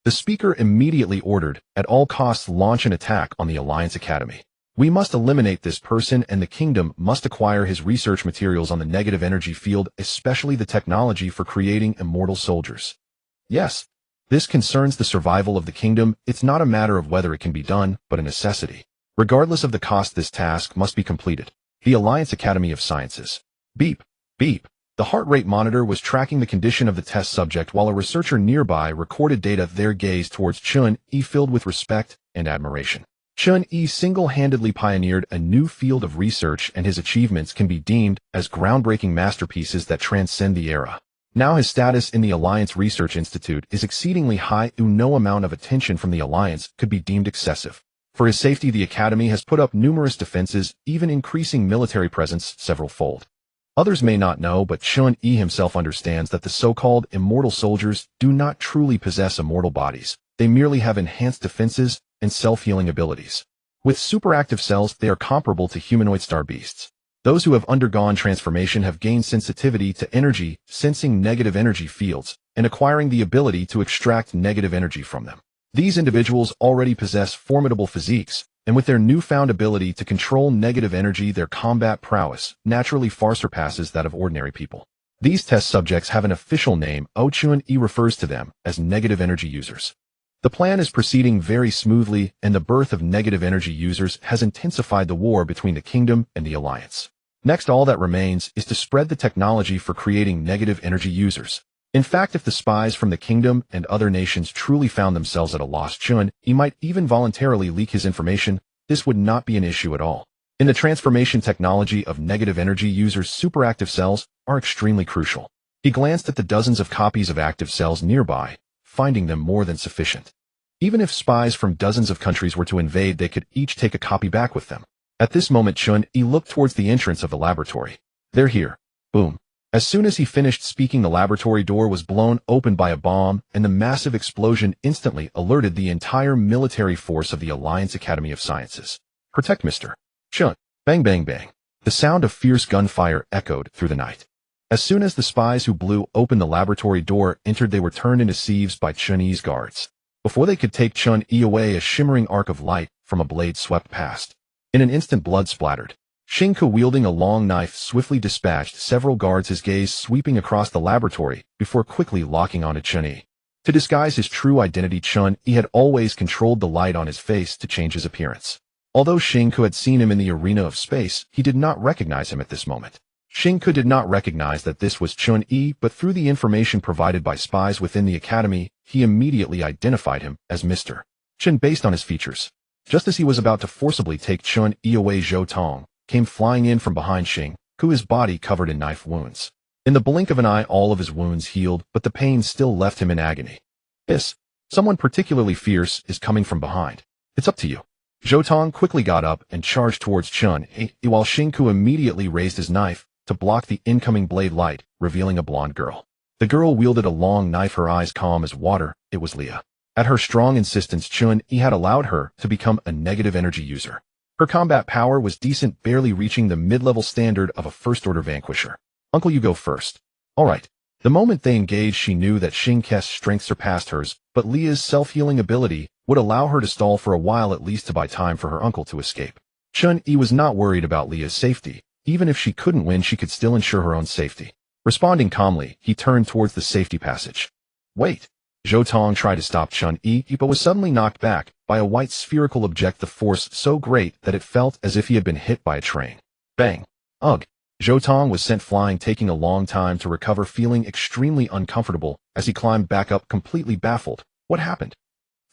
The speaker immediately ordered, at all costs, launch an attack on the Alliance Academy. We must eliminate this person, and the kingdom must acquire his research materials on the negative energy field, especially the technology for creating immortal soldiers. Yes, this concerns the survival of the kingdom. It's not a matter of whether it can be done, but a necessity. Regardless of the cost, this task must be completed. The Alliance Academy of Sciences. Beep, beep. The heart rate monitor was tracking the condition of the test subject while a researcher nearby recorded data. Their gaze towards Chun-Yi filled with respect and admiration. Chun-Yi single-handedly pioneered a new field of research, and his achievements can be deemed as groundbreaking masterpieces that transcend the era. Now his status in the Alliance Research Institute is exceedingly high. No amount of attention from the Alliance could be deemed excessive. For his safety, the Academy has put up numerous defenses, even increasing military presence several-fold. Others may not know, but Chun-Yi himself understands that the so-called immortal soldiers do not truly possess immortal bodies. They merely have enhanced defenses and self-healing abilities. With superactive cells, they are comparable to humanoid star beasts. Those who have undergone transformation have gained sensitivity to energy, sensing negative energy fields, and acquiring the ability to extract negative energy from them. These individuals already possess formidable physiques, and with their newfound ability to control negative energy, their combat prowess naturally far surpasses that of ordinary people. These test subjects have an official name. Chun-Yi refers to them as negative energy users. The plan is proceeding very smoothly, and the birth of negative energy users has intensified the war between the kingdom and the alliance. Next, all that remains is to spread the technology for creating negative energy users. In fact, if the spies from the kingdom and other nations truly found themselves at a loss, Chun-Yi might even voluntarily leak his information. This would not be an issue at all. In the transformation technology of negative energy users, superactive cells are extremely crucial. He glanced at the dozens of copies of active cells nearby, finding them more than sufficient. Even if spies from dozens of countries were to invade, they could each take a copy back with them. At this moment, Chun-Yi looked towards the entrance of the laboratory. They're here. Boom. As soon as he finished speaking, the laboratory door was blown open by a bomb, and the massive explosion instantly alerted the entire military force of the Alliance Academy of Sciences. Protect Mr. Chun. Bang, bang, bang. The sound of fierce gunfire echoed through the night. As soon as the spies who blew open the laboratory door entered, they were turned into sieves by Chun-Yi's guards. Before they could take Chun-Yi away, a shimmering arc of light from a blade swept past. In an instant, blood splattered. Shinku, wielding a long knife, swiftly dispatched several guards, his gaze sweeping across the laboratory before quickly locking onto Chun-Yi. To disguise his true identity, Chun-Yi had always controlled the light on his face to change his appearance. Although Shinku had seen him in the arena of space, he did not recognize him at this moment. Shinku did not recognize that this was Chun-Yi, but through the information provided by spies within the academy, he immediately identified him as Mr. Chen based on his features. Just as he was about to forcibly take Chun-Yi away, Zhou Tong came flying in from behind Shinku, his body covered in knife wounds. In the blink of an eye, all of his wounds healed, but the pain still left him in agony. Someone particularly fierce is coming from behind. It's up to you. Zhou Tong quickly got up and charged towards Chun-Yi, while Shinku immediately raised his knife to block the incoming blade light, revealing a blonde girl. The girl wielded a long knife, her eyes calm as water. It was Leah. At her strong insistence, Chun-Yi had allowed her to become a negative energy user. Her combat power was decent, barely reaching the mid-level standard of a first-order vanquisher. Uncle, you go first. All right. The moment they engaged, she knew that Shinke's strength surpassed hers, but Leah's self-healing ability would allow her to stall for a while, at least to buy time for her uncle to escape. Chun-Yi was not worried about Leah's safety. Even if she couldn't win, she could still ensure her own safety. Responding calmly, he turned towards the safety passage. Wait. Zhou Tong tried to stop Chun-Yi, but was suddenly knocked back by a white spherical object, the force so great that it felt as if he had been hit by a train. Bang! Ugh! Zhou Tong was sent flying, taking a long time to recover, feeling extremely uncomfortable as he climbed back up, completely baffled. What happened?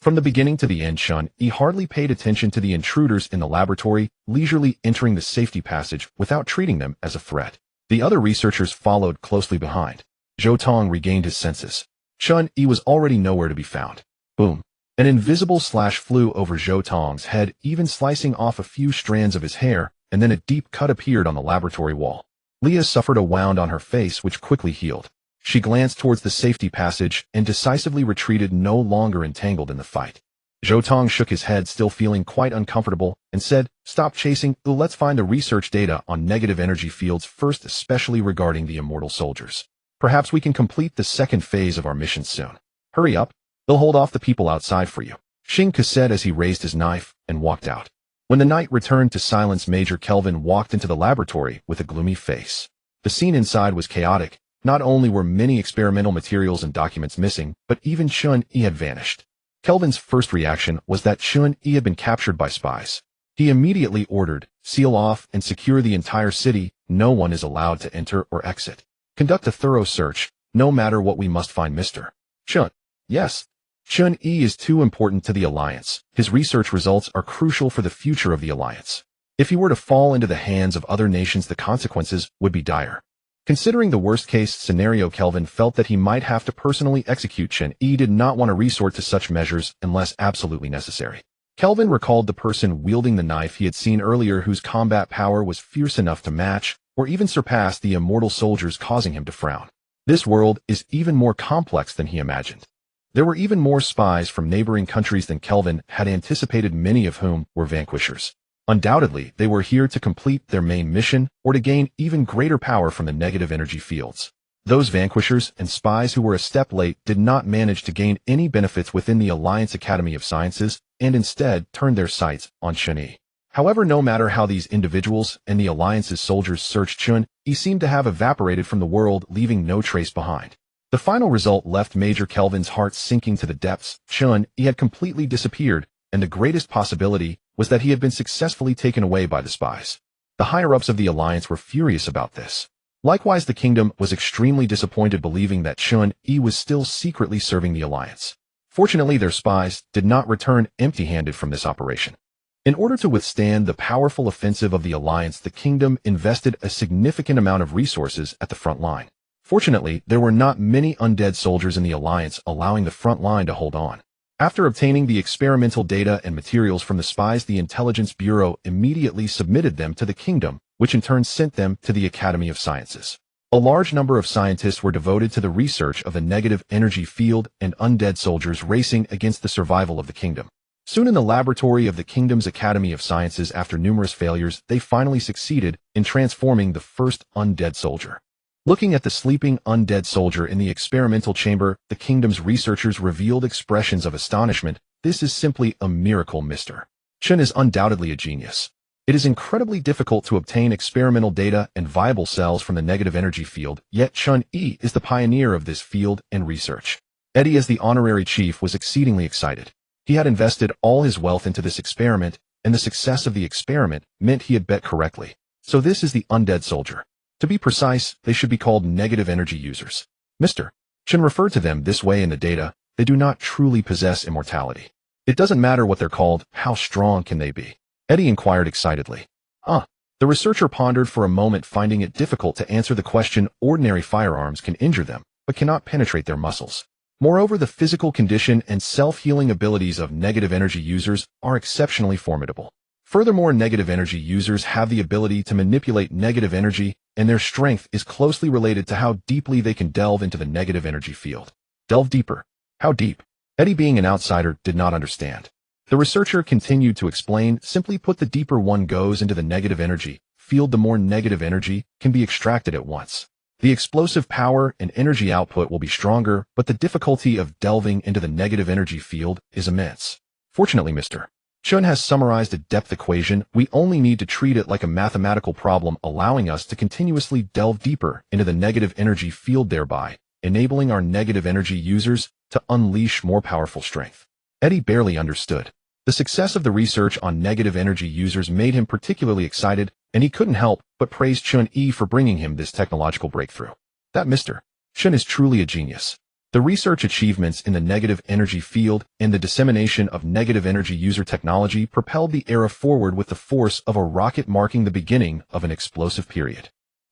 From the beginning to the end, Chun-Yi hardly paid attention to the intruders in the laboratory, leisurely entering the safety passage without treating them as a threat. The other researchers followed closely behind. Zhou Tong regained his senses. Chun-Yi was already nowhere to be found. Boom. An invisible slash flew over Zhou Tong's head, even slicing off a few strands of his hair, and then a deep cut appeared on the laboratory wall. Leah suffered a wound on her face, which quickly healed. She glanced towards the safety passage and decisively retreated, no longer entangled in the fight. Zhou Tong shook his head, still feeling quite uncomfortable, and said, "Stop chasing. Let's find the research data on negative energy fields first, especially regarding the immortal soldiers. Perhaps we can complete the second phase of our mission soon. Hurry up. They'll hold off the people outside for you," Xing Ke said as he raised his knife and walked out. When the night returned to silence, Major Kelvin walked into the laboratory with a gloomy face. The scene inside was chaotic. Not only were many experimental materials and documents missing, but even Chun-Yi had vanished. Kelvin's first reaction was that Chun-Yi had been captured by spies. He immediately ordered, "Seal off and secure the entire city. No one is allowed to enter or exit. Conduct a thorough search. No matter what, we must find Mr. Chun." Yes. Chun-Yi is too important to the Alliance. His research results are crucial for the future of the Alliance. If he were to fall into the hands of other nations, the consequences would be dire. Considering the worst-case scenario, Kelvin felt that he might have to personally execute Chun-Yi. Did not want to resort to such measures unless absolutely necessary. Kelvin recalled the person wielding the knife he had seen earlier, whose combat power was fierce enough to match or even surpass the immortal soldiers, causing him to frown. This world is even more complex than he imagined. There were even more spies from neighboring countries than Kelvin had anticipated, many of whom were vanquishers. Undoubtedly, they were here to complete their main mission or to gain even greater power from the negative energy fields. Those vanquishers and spies who were a step late did not manage to gain any benefits within the Alliance Academy of Sciences and instead turned their sights on Chun-Yi. However, no matter how these individuals and the Alliance's soldiers searched, Chun-Yi seemed to have evaporated from the world, leaving no trace behind. The final result left Major Kelvin's heart sinking to the depths. Chun-Yi had completely disappeared, and the greatest possibility was that he had been successfully taken away by the spies. The higher-ups of the Alliance were furious about this. Likewise, the kingdom was extremely disappointed, believing that Chun-Yi was still secretly serving the Alliance. Fortunately, their spies did not return empty-handed from this operation. In order to withstand the powerful offensive of the Alliance, the kingdom invested a significant amount of resources at the front line. Fortunately, there were not many undead soldiers in the Alliance, allowing the front line to hold on. After obtaining the experimental data and materials from the spies, the Intelligence Bureau immediately submitted them to the kingdom, which in turn sent them to the Academy of Sciences. A large number of scientists were devoted to the research of the negative energy field and undead soldiers, racing against the survival of the kingdom. Soon in the laboratory of the kingdom's Academy of Sciences, after numerous failures, they finally succeeded in transforming the first undead soldier. Looking at the sleeping undead soldier in the experimental chamber, the kingdom's researchers revealed expressions of astonishment. "This is simply a miracle, Mr. Chun is undoubtedly a genius. It is incredibly difficult to obtain experimental data and viable cells from the negative energy field, yet Chun-Yi is the pioneer of this field and research." Eddie, as the honorary chief, was exceedingly excited. He had invested all his wealth into this experiment, and the success of the experiment meant he had bet correctly. So this is the undead soldier. To be precise, they should be called negative energy users. Mr. Chun referred to them this way in the data. They do not truly possess immortality. It doesn't matter what they're called, how strong can they be? Eddie inquired excitedly. The researcher pondered for a moment, finding it difficult to answer the question. Ordinary firearms can injure them, but cannot penetrate their muscles. Moreover, the physical condition and self-healing abilities of negative energy users are exceptionally formidable. Furthermore, negative energy users have the ability to manipulate negative energy, and their strength is closely related to how deeply they can delve into the negative energy field. Delve deeper. How deep? Eddie, being an outsider, did not understand. The researcher continued to explain. Simply put, the deeper one goes into the negative energy field, the more negative energy can be extracted at once. The explosive power and energy output will be stronger, but the difficulty of delving into the negative energy field is immense. Fortunately, Mr. Chun has summarized a depth equation. We only need to treat it like a mathematical problem, allowing us to continuously delve deeper into the negative energy field, thereby enabling our negative energy users to unleash more powerful strength. Eddie barely understood. The success of the research on negative energy users made him particularly excited, and he couldn't help but praise Chun-Yi for bringing him this technological breakthrough. That Mr. Chun is truly a genius. The research achievements in the negative energy field and the dissemination of negative energy user technology propelled the era forward with the force of a rocket, marking the beginning of an explosive period.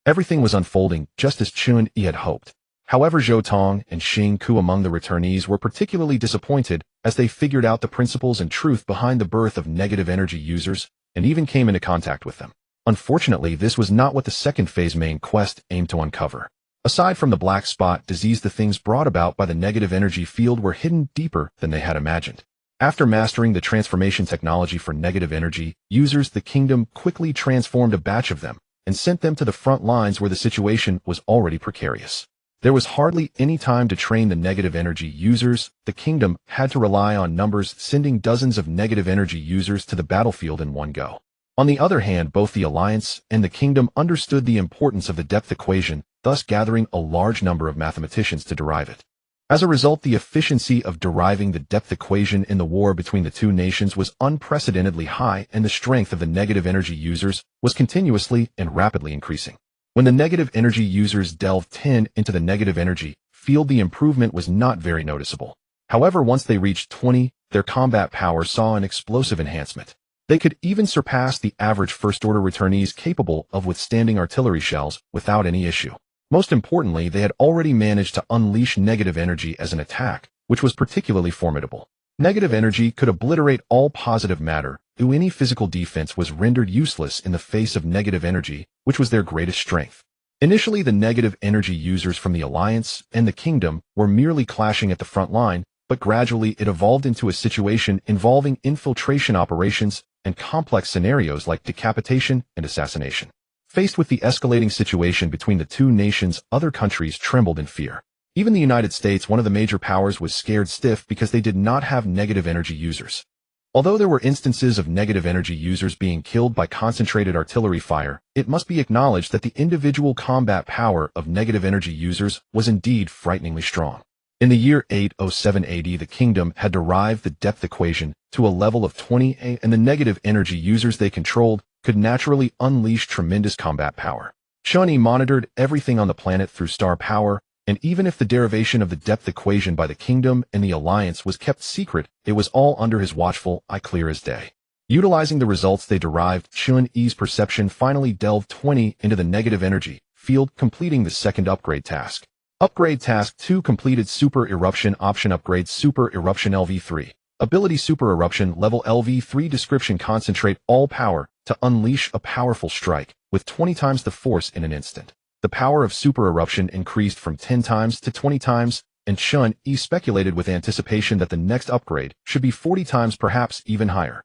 Everything was unfolding just as Chun-Yi had hoped. However, Zhou Tong and Xing Ku among the returnees were particularly disappointed as they figured out the principles and truth behind the birth of negative energy users and even came into contact with them. Unfortunately, this was not what the second phase main quest aimed to uncover. Aside from the black spot disease, the things brought about by the negative energy field were hidden deeper than they had imagined. After mastering the transformation technology for negative energy users, the kingdom quickly transformed a batch of them and sent them to the front lines where the situation was already precarious. There was hardly any time to train the negative energy users. The kingdom had to rely on numbers, sending dozens of negative energy users to the battlefield in one go. On the other hand, both the Alliance and the kingdom understood the importance of the depth equation, thus gathering a large number of mathematicians to derive it. As a result, the efficiency of deriving the depth equation in the war between the two nations was unprecedentedly high, and the strength of the negative energy users was continuously and rapidly increasing. When the negative energy users delved 10 into the negative energy field, the improvement was not very noticeable. However, once they reached 20, their combat power saw an explosive enhancement. They could even surpass the average first-order returnees capable of withstanding artillery shells without any issue. Most importantly, they had already managed to unleash negative energy as an attack, which was particularly formidable. Negative energy could obliterate all positive matter, though any physical defense was rendered useless in the face of negative energy, which was their greatest strength. Initially, the negative energy users from the Alliance and the Kingdom were merely clashing at the front line, but gradually it evolved into a situation involving infiltration operations and complex scenarios like decapitation and assassination. Faced with the escalating situation between the two nations, other countries trembled in fear. Even the United States, one of the major powers, was scared stiff because they did not have negative energy users. Although there were instances of negative energy users being killed by concentrated artillery fire, it must be acknowledged that the individual combat power of negative energy users was indeed frighteningly strong. In the year 807 AD, the kingdom had derived the depth equation to a level of 20, and the negative energy users they controlled could naturally unleash tremendous combat power. Chun-Yi monitored everything on the planet through star power, and even if the derivation of the depth equation by the kingdom and the alliance was kept secret, it was all under his watchful eye, clear as day. Utilizing the results they derived, Chun-Yi's perception finally delved 20 into the negative energy field, completing the second upgrade task. Upgrade Task 2 completed. Super Eruption Option Upgrade. Super Eruption LV3 Ability. Super Eruption Level LV3 Description: Concentrate all power to unleash a powerful strike with 20 times the force in an instant. The power of Super Eruption increased from 10 times to 20 times, and Chun-Yi speculated with anticipation that the next upgrade should be 40 times, perhaps even higher.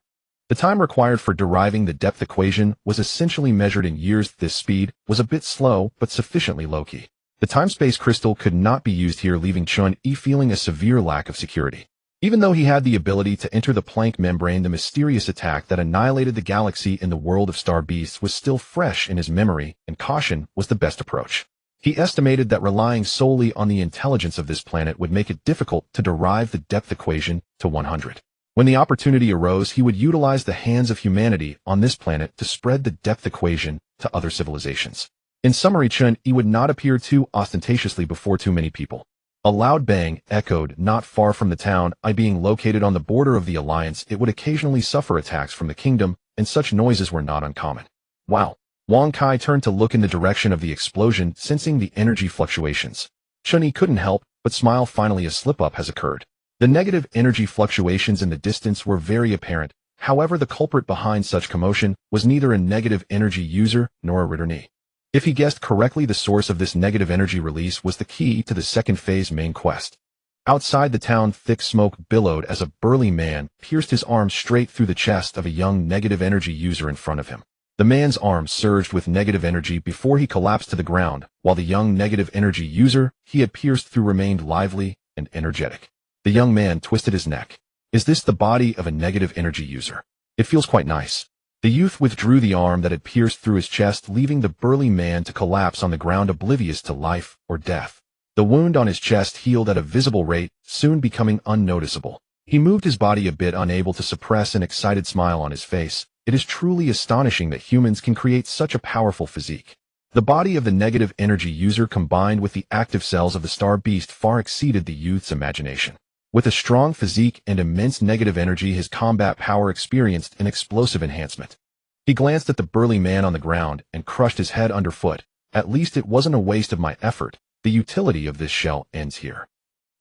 The time required for deriving the depth equation was essentially measured in years. This speed was a bit slow, but sufficiently low-key. The time-space crystal could not be used here, leaving Chun-Yi feeling a severe lack of security. Even though he had the ability to enter the Planck membrane, the mysterious attack that annihilated the galaxy in the world of star beasts was still fresh in his memory, and caution was the best approach. He estimated that relying solely on the intelligence of this planet would make it difficult to derive the depth equation to 100. When the opportunity arose, he would utilize the hands of humanity on this planet to spread the depth equation to other civilizations. In summary, Chun-Yi would not appear too ostentatiously before too many people. A loud bang echoed not far from the town. Being located on the border of the Alliance, it would occasionally suffer attacks from the kingdom, and such noises were not uncommon. Wow! Wang Kai turned to look in the direction of the explosion, sensing the energy fluctuations. Chun-Yi couldn't help but smile. Finally, a slip-up has occurred. The negative energy fluctuations in the distance were very apparent. However, the culprit behind such commotion was neither a negative energy user nor a returnee. If he guessed correctly, the source of this negative energy release was the key to the second phase main quest. Outside the town, thick smoke billowed as a burly man pierced his arm straight through the chest of a young negative energy user in front of him. The man's arm surged with negative energy before he collapsed to the ground, while the young negative energy user he had pierced through remained lively and energetic. The young man twisted his neck. Is this the body of a negative energy user? It feels quite nice. The youth withdrew the arm that had pierced through his chest, leaving the burly man to collapse on the ground, oblivious to life or death. The wound on his chest healed at a visible rate, soon becoming unnoticeable. He moved his body a bit, unable to suppress an excited smile on his face. It is truly astonishing that humans can create such a powerful physique. The body of the negative energy user combined with the active cells of the star beast far exceeded the youth's imagination. With a strong physique and immense negative energy, his combat power experienced an explosive enhancement. He glanced at the burly man on the ground and crushed his head underfoot. At least it wasn't a waste of my effort. The utility of this shell ends here.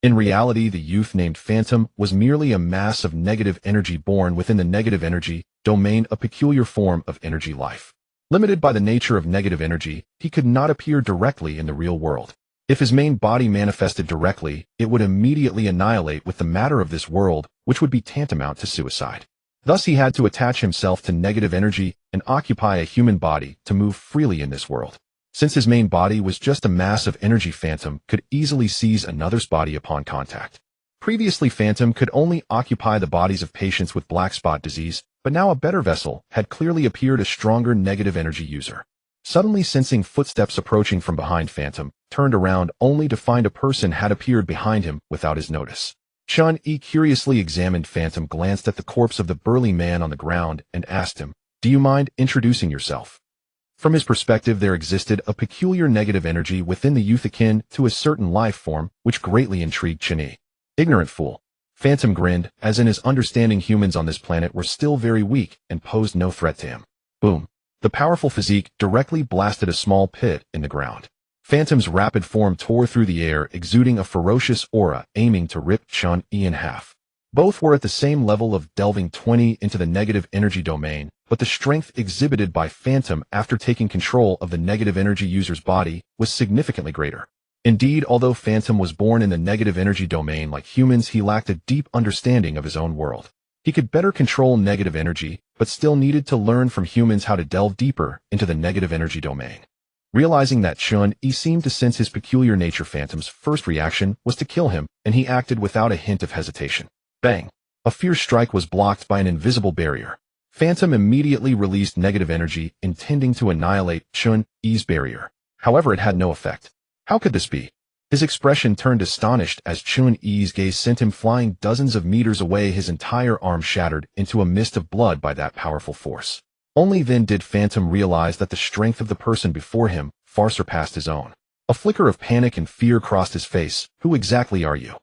In reality, the youth named Phantom was merely a mass of negative energy born within the negative energy domain, a peculiar form of energy life. Limited by the nature of negative energy, he could not appear directly in the real world. If his main body manifested directly, it would immediately annihilate with the matter of this world, which would be tantamount to suicide. Thus he had to attach himself to negative energy and occupy a human body to move freely in this world. Since his main body was just a mass of energy, Phantom could easily seize another's body upon contact. Previously, Phantom could only occupy the bodies of patients with black spot disease, but now a better vessel had clearly appeared, a stronger negative energy user. Suddenly sensing footsteps approaching from behind, Phantom turned around only to find a person had appeared behind him without his notice. Chun-Yi curiously examined Phantom, glanced at the corpse of the burly man on the ground, and asked him, "Do you mind introducing yourself?" From his perspective, there existed a peculiar negative energy within the youth akin to a certain life form, which greatly intrigued Chun-Yi. Ignorant fool. Phantom grinned, as in his understanding humans on this planet were still very weak and posed no threat to him. Boom. The powerful physique directly blasted a small pit in the ground. Phantom's rapid form tore through the air, exuding a ferocious aura, aiming to rip Chun-Yi in half. Both were at the same level of delving 20 into the negative energy domain, but the strength exhibited by Phantom after taking control of the negative energy user's body was significantly greater. Indeed, although Phantom was born in the negative energy domain like humans, he lacked a deep understanding of his own world. He could better control negative energy, but still needed to learn from humans how to delve deeper into the negative energy domain. Realizing that Chun-Yi seemed to sense his peculiar nature, Phantom's first reaction was to kill him, and he acted without a hint of hesitation. Bang! A fierce strike was blocked by an invisible barrier. Phantom immediately released negative energy, intending to annihilate Chun-Yi's barrier. However, it had no effect. How could this be? His expression turned astonished as Chun-Yi's gaze sent him flying dozens of meters away, his entire arm shattered into a mist of blood by that powerful force. Only then did Phantom realize that the strength of the person before him far surpassed his own. A flicker of panic and fear crossed his face. Who exactly are you?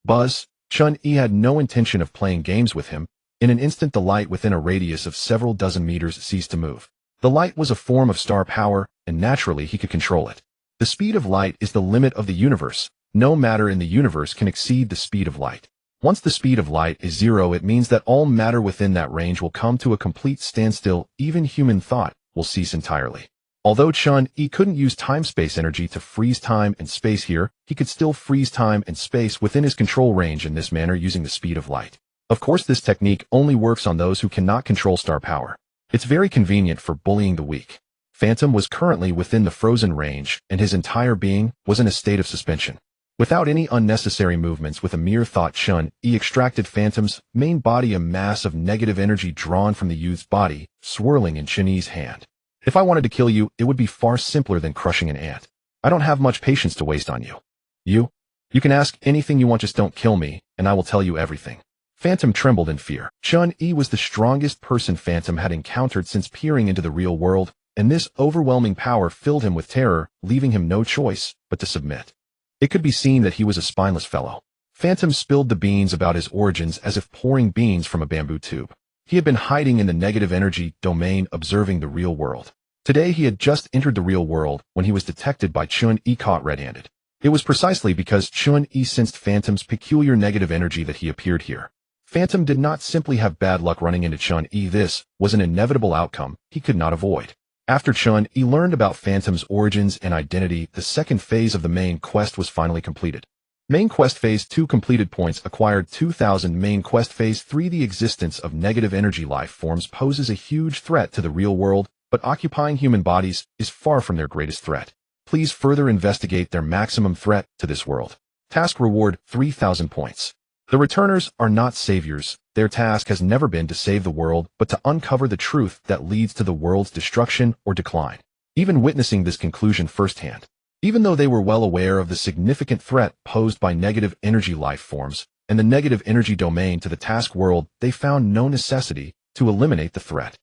Buzz. Chun-Yi had no intention of playing games with him. In an instant, the light within a radius of several dozen meters ceased to move. The light was a form of star power, and naturally he could control it. The speed of light is the limit of the universe. No matter in the universe can exceed the speed of light. Once the speed of light is zero, it means that all matter within that range will come to a complete standstill. Even human thought will cease entirely. Although Chun-Yi couldn't use time-space energy to freeze time and space here, he could still freeze time and space within his control range in this manner using the speed of light. Of course, this technique only works on those who cannot control star power. It's very convenient for bullying the weak. Phantom was currently within the frozen range, and his entire being was in a state of suspension. Without any unnecessary movements, with a mere thought, Chun-Yi extracted Phantom's main body, a mass of negative energy drawn from the youth's body, swirling in Chun-Yi's hand. If I wanted to kill you, it would be far simpler than crushing an ant. I don't have much patience to waste on you. You can ask anything you want, just don't kill me, and I will tell you everything. Phantom trembled in fear. Chun-Yi was the strongest person Phantom had encountered since peering into the real world, and this overwhelming power filled him with terror, leaving him no choice but to submit. It could be seen that he was a spineless fellow. Phantom spilled the beans about his origins as if pouring beans from a bamboo tube. He had been hiding in the negative energy domain, observing the real world. Today he had just entered the real world when he was detected by Chun-Yi, caught red-handed. It was precisely because Chun-Yi sensed Phantom's peculiar negative energy that he appeared here. Phantom did not simply have bad luck running into Chun-Yi. This was an inevitable outcome he could not avoid. After Chun-Yi learned about Phantom's origins and identity, the second phase of the main quest was finally completed. Main Quest Phase 2 completed points acquired 2,000. Main Quest Phase 3. The existence of negative energy life forms poses a huge threat to the real world, but occupying human bodies is far from their greatest threat. Please further investigate their maximum threat to this world. Task reward 3,000 points. The returners are not saviors. Their task has never been to save the world, but to uncover the truth that leads to the world's destruction or decline. Even witnessing this conclusion firsthand, Even though they were well aware of the significant threat posed by negative energy life forms and the negative energy domain to the task world, they found no necessity to eliminate the threat.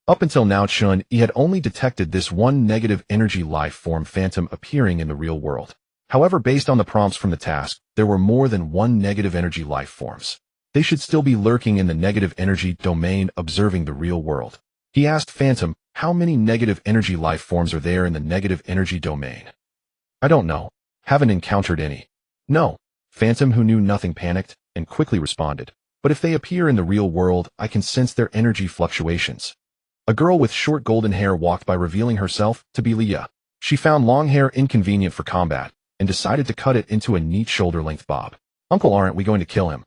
Up until now, Chun-Yi had only detected this one negative energy life form phantom appearing in the real world. However, based on the prompts from the task, there were more than one negative energy life forms. They should still be lurking in the negative energy domain observing the real world. He asked Phantom, how many negative energy life forms are there in the negative energy domain? I don't know. Haven't encountered any. No. Phantom, who knew nothing, panicked and quickly responded. But if they appear in the real world, I can sense their energy fluctuations. A girl with short golden hair walked by, revealing herself to be Leah. She found long hair inconvenient for combat and decided to cut it into a neat shoulder-length bob. Uncle, aren't we going to kill him?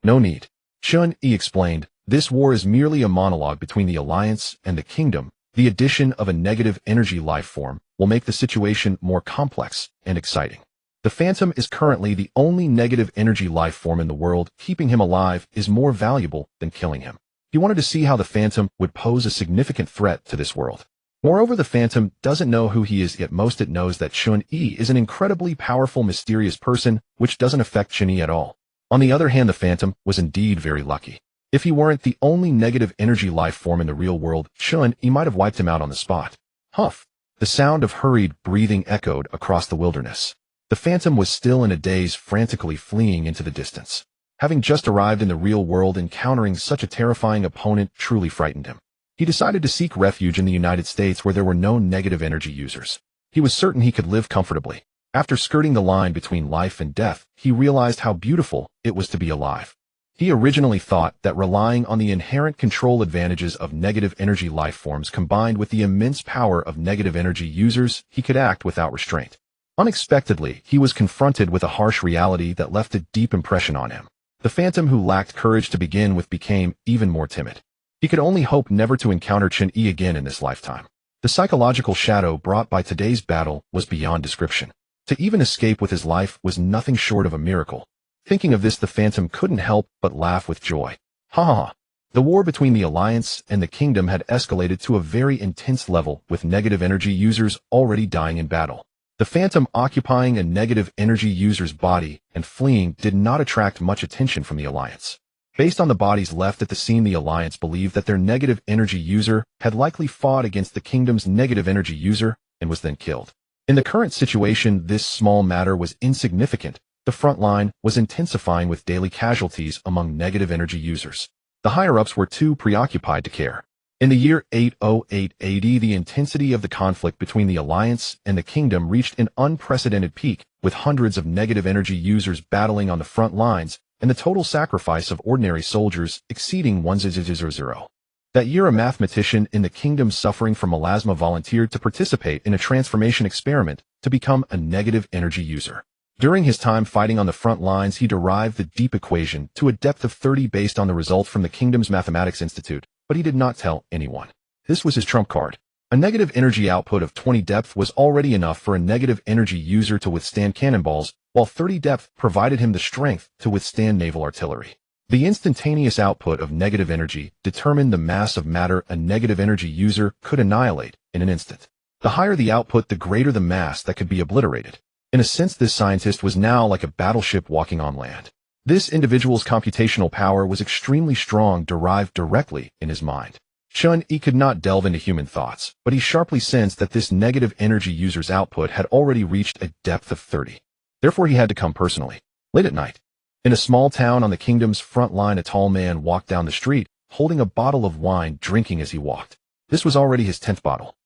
No need. Chun-Yi explained, this war is merely a monologue between the Alliance and the Kingdom. The addition of a negative energy life form will make the situation more complex and exciting. The Phantom is currently the only negative energy life form in the world. Keeping him alive is more valuable than killing him. He wanted to see how the Phantom would pose a significant threat to this world. Moreover, the Phantom doesn't know who he is, yet most it knows that Chun-Yi is an incredibly powerful, mysterious person, which doesn't affect Chun-Yi at all. On the other hand, the Phantom was indeed very lucky. If he weren't the only negative energy life form in the real world, Chun-Yi might have wiped him out on the spot. Huff! The sound of hurried breathing echoed across the wilderness. The Phantom was still in a daze, frantically fleeing into the distance. Having just arrived in the real world, encountering such a terrifying opponent truly frightened him. He decided to seek refuge in the United States, where there were no negative energy users. He was certain he could live comfortably. After skirting the line between life and death, he realized how beautiful it was to be alive. He originally thought that relying on the inherent control advantages of negative energy life forms combined with the immense power of negative energy users, he could act without restraint. Unexpectedly, he was confronted with a harsh reality that left a deep impression on him. The Phantom, who lacked courage to begin with, became even more timid. He could only hope never to encounter Chun-Yi again in this lifetime. The psychological shadow brought by today's battle was beyond description. To even escape with his life was nothing short of a miracle. Thinking of this, the Phantom couldn't help but laugh with joy. Ha ha ha. The war between the Alliance and the Kingdom had escalated to a very intense level, with negative energy users already dying in battle. The Phantom occupying a negative energy user's body and fleeing did not attract much attention from the Alliance. Based on the bodies left at the scene, the Alliance believed that their negative energy user had likely fought against the Kingdom's negative energy user and was then killed. In the current situation, this small matter was insignificant. The front line was intensifying with daily casualties among negative energy users. The higher-ups were too preoccupied to care. In the year 808 AD, the intensity of the conflict between the Alliance and the Kingdom reached an unprecedented peak, with hundreds of negative energy users battling on the front lines and the total sacrifice of ordinary soldiers exceeding 1,000. That year, a mathematician in the Kingdom suffering from melasma volunteered to participate in a transformation experiment to become a negative energy user. During his time fighting on the front lines, he derived the deep equation to a depth of 30 based on the result from the Kingdom's Mathematics Institute, but he did not tell anyone. This was his trump card. A negative energy output of 20 depth was already enough for a negative energy user to withstand cannonballs, while 30 depth provided him the strength to withstand naval artillery. The instantaneous output of negative energy determined the mass of matter a negative energy user could annihilate in an instant. The higher the output, the greater the mass that could be obliterated. In a sense, this scientist was now like a battleship walking on land. This individual's computational power was extremely strong, derived directly in his mind. Chun-Yi could not delve into human thoughts, but he sharply sensed that this negative energy user's output had already reached a depth of 30. Therefore, he had to come personally. Late at night, in a small town on the Kingdom's front line, a tall man walked down the street, holding a bottle of wine, drinking as he walked. This was already his 10th bottle.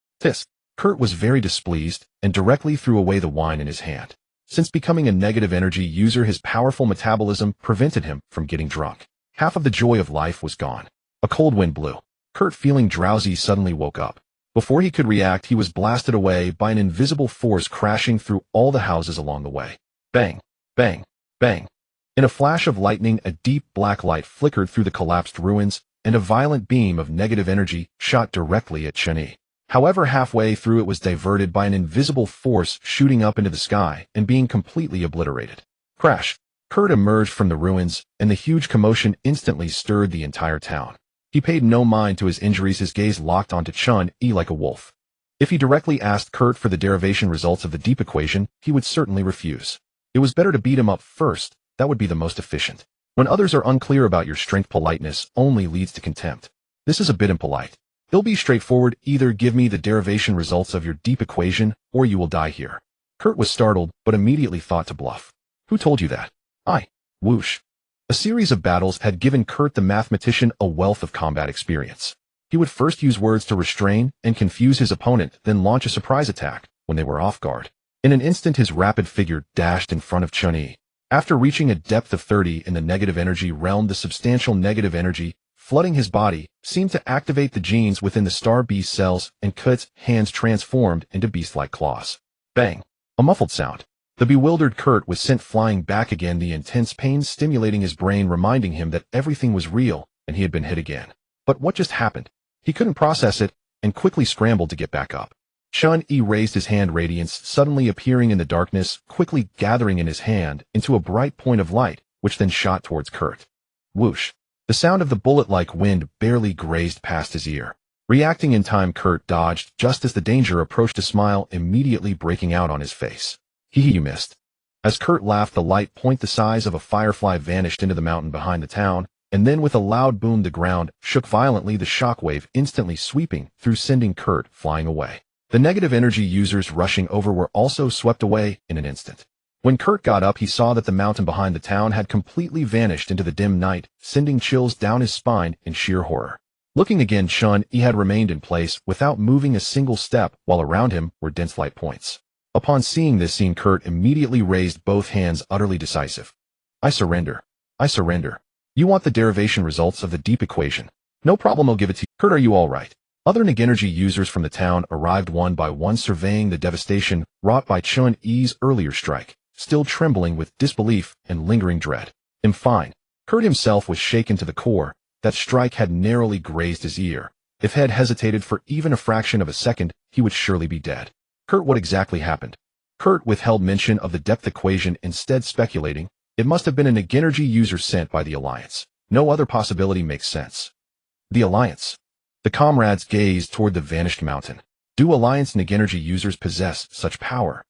Kurt was very displeased and directly threw away the wine in his hand. Since becoming a negative energy user, his powerful metabolism prevented him from getting drunk. Half of the joy of life was gone. A cold wind blew. Kurt, feeling drowsy, suddenly woke up. Before he could react, he was blasted away by an invisible force, crashing through all the houses along the way. Bang, bang, bang. In a flash of lightning, a deep black light flickered through the collapsed ruins, and a violent beam of negative energy shot directly at Chun-Yi. However, halfway through, it was diverted by an invisible force, shooting up into the sky and being completely obliterated. Crash! Kurt emerged from the ruins, and the huge commotion instantly stirred the entire town. He paid no mind to his injuries, his gaze locked onto Chun-Yi like a wolf. If he directly asked Kurt for the derivation results of the deep equation, he would certainly refuse. It was better to beat him up first. That would be the most efficient. When others are unclear about your strength, politeness only leads to contempt. This is a bit impolite. He'll be straightforward. Either give me the derivation results of your deep equation, or you will die here. Kurt was startled, but immediately thought to bluff. Who told you that? I. Whoosh. A series of battles had given Kurt the mathematician a wealth of combat experience. He would first use words to restrain and confuse his opponent, then launch a surprise attack when they were off guard. In an instant, his rapid figure dashed in front of Chun-Yi. After reaching a depth of 30 in the negative energy realm, the substantial negative energy flooding his body seemed to activate the genes within the star beast cells, and Kurt's hands transformed into beast-like claws. Bang! A muffled sound. The bewildered Kurt was sent flying back again, the intense pain stimulating his brain, reminding him that everything was real and he had been hit again. But what just happened? He couldn't process it and quickly scrambled to get back up. Chun-Yi raised his hand, radiance suddenly appearing in the darkness, quickly gathering in his hand into a bright point of light, which then shot towards Kurt. Whoosh! The sound of the bullet-like wind barely grazed past his ear. Reacting in time, Kurt dodged just as the danger approached, a smile immediately breaking out on his face. You missed. As Kurt laughed, the light point the size of a firefly vanished into the mountain behind the town, and then with a loud boom the ground shook violently, the shockwave instantly sweeping through, sending Kurt flying away. The negative energy users rushing over were also swept away in an instant. When Kurt got up, he saw that the mountain behind the town had completely vanished into the dim night, sending chills down his spine in sheer horror. Looking again, Chun-Yi had remained in place without moving a single step, while around him were dense light points. Upon seeing this scene, Kurt immediately raised both hands, utterly decisive. I surrender. I surrender. You want the derivation results of the deep equation? No problem, I'll give it to you. Kurt, are you all right? Other energy users from the town arrived one by one, surveying the devastation wrought by Chun-Yi's earlier strike, still trembling with disbelief and lingering dread. I'm fine. Kurt himself was shaken to the core. That strike had narrowly grazed his ear. If he had hesitated for even a fraction of a second, he would surely be dead. Kurt, what exactly happened? Kurt withheld mention of the depth equation, instead speculating, it must have been an energy user sent by the Alliance. No other possibility makes sense. The Alliance. The comrades gazed toward the vanished mountain. Do Alliance energy users possess such power?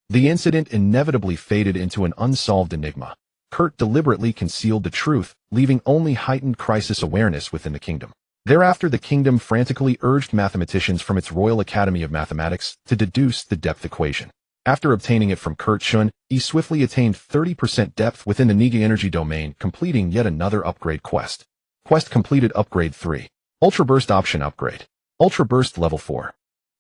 The incident inevitably faded into an unsolved enigma. Kurt deliberately concealed the truth, leaving only heightened crisis awareness within the kingdom. Thereafter, the kingdom frantically urged mathematicians from its Royal Academy of Mathematics to deduce the depth equation. After obtaining it from Kurt, Chun-Yi swiftly attained 30% depth within the Nega energy domain, completing yet another upgrade quest. Quest completed. Upgrade 3. Ultra Burst option upgrade. Ultra Burst level 4.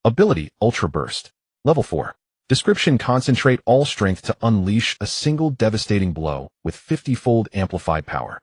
Ability Ultra Burst. Level 4. Description: concentrate all strength to unleash a single devastating blow with 50-fold amplified power.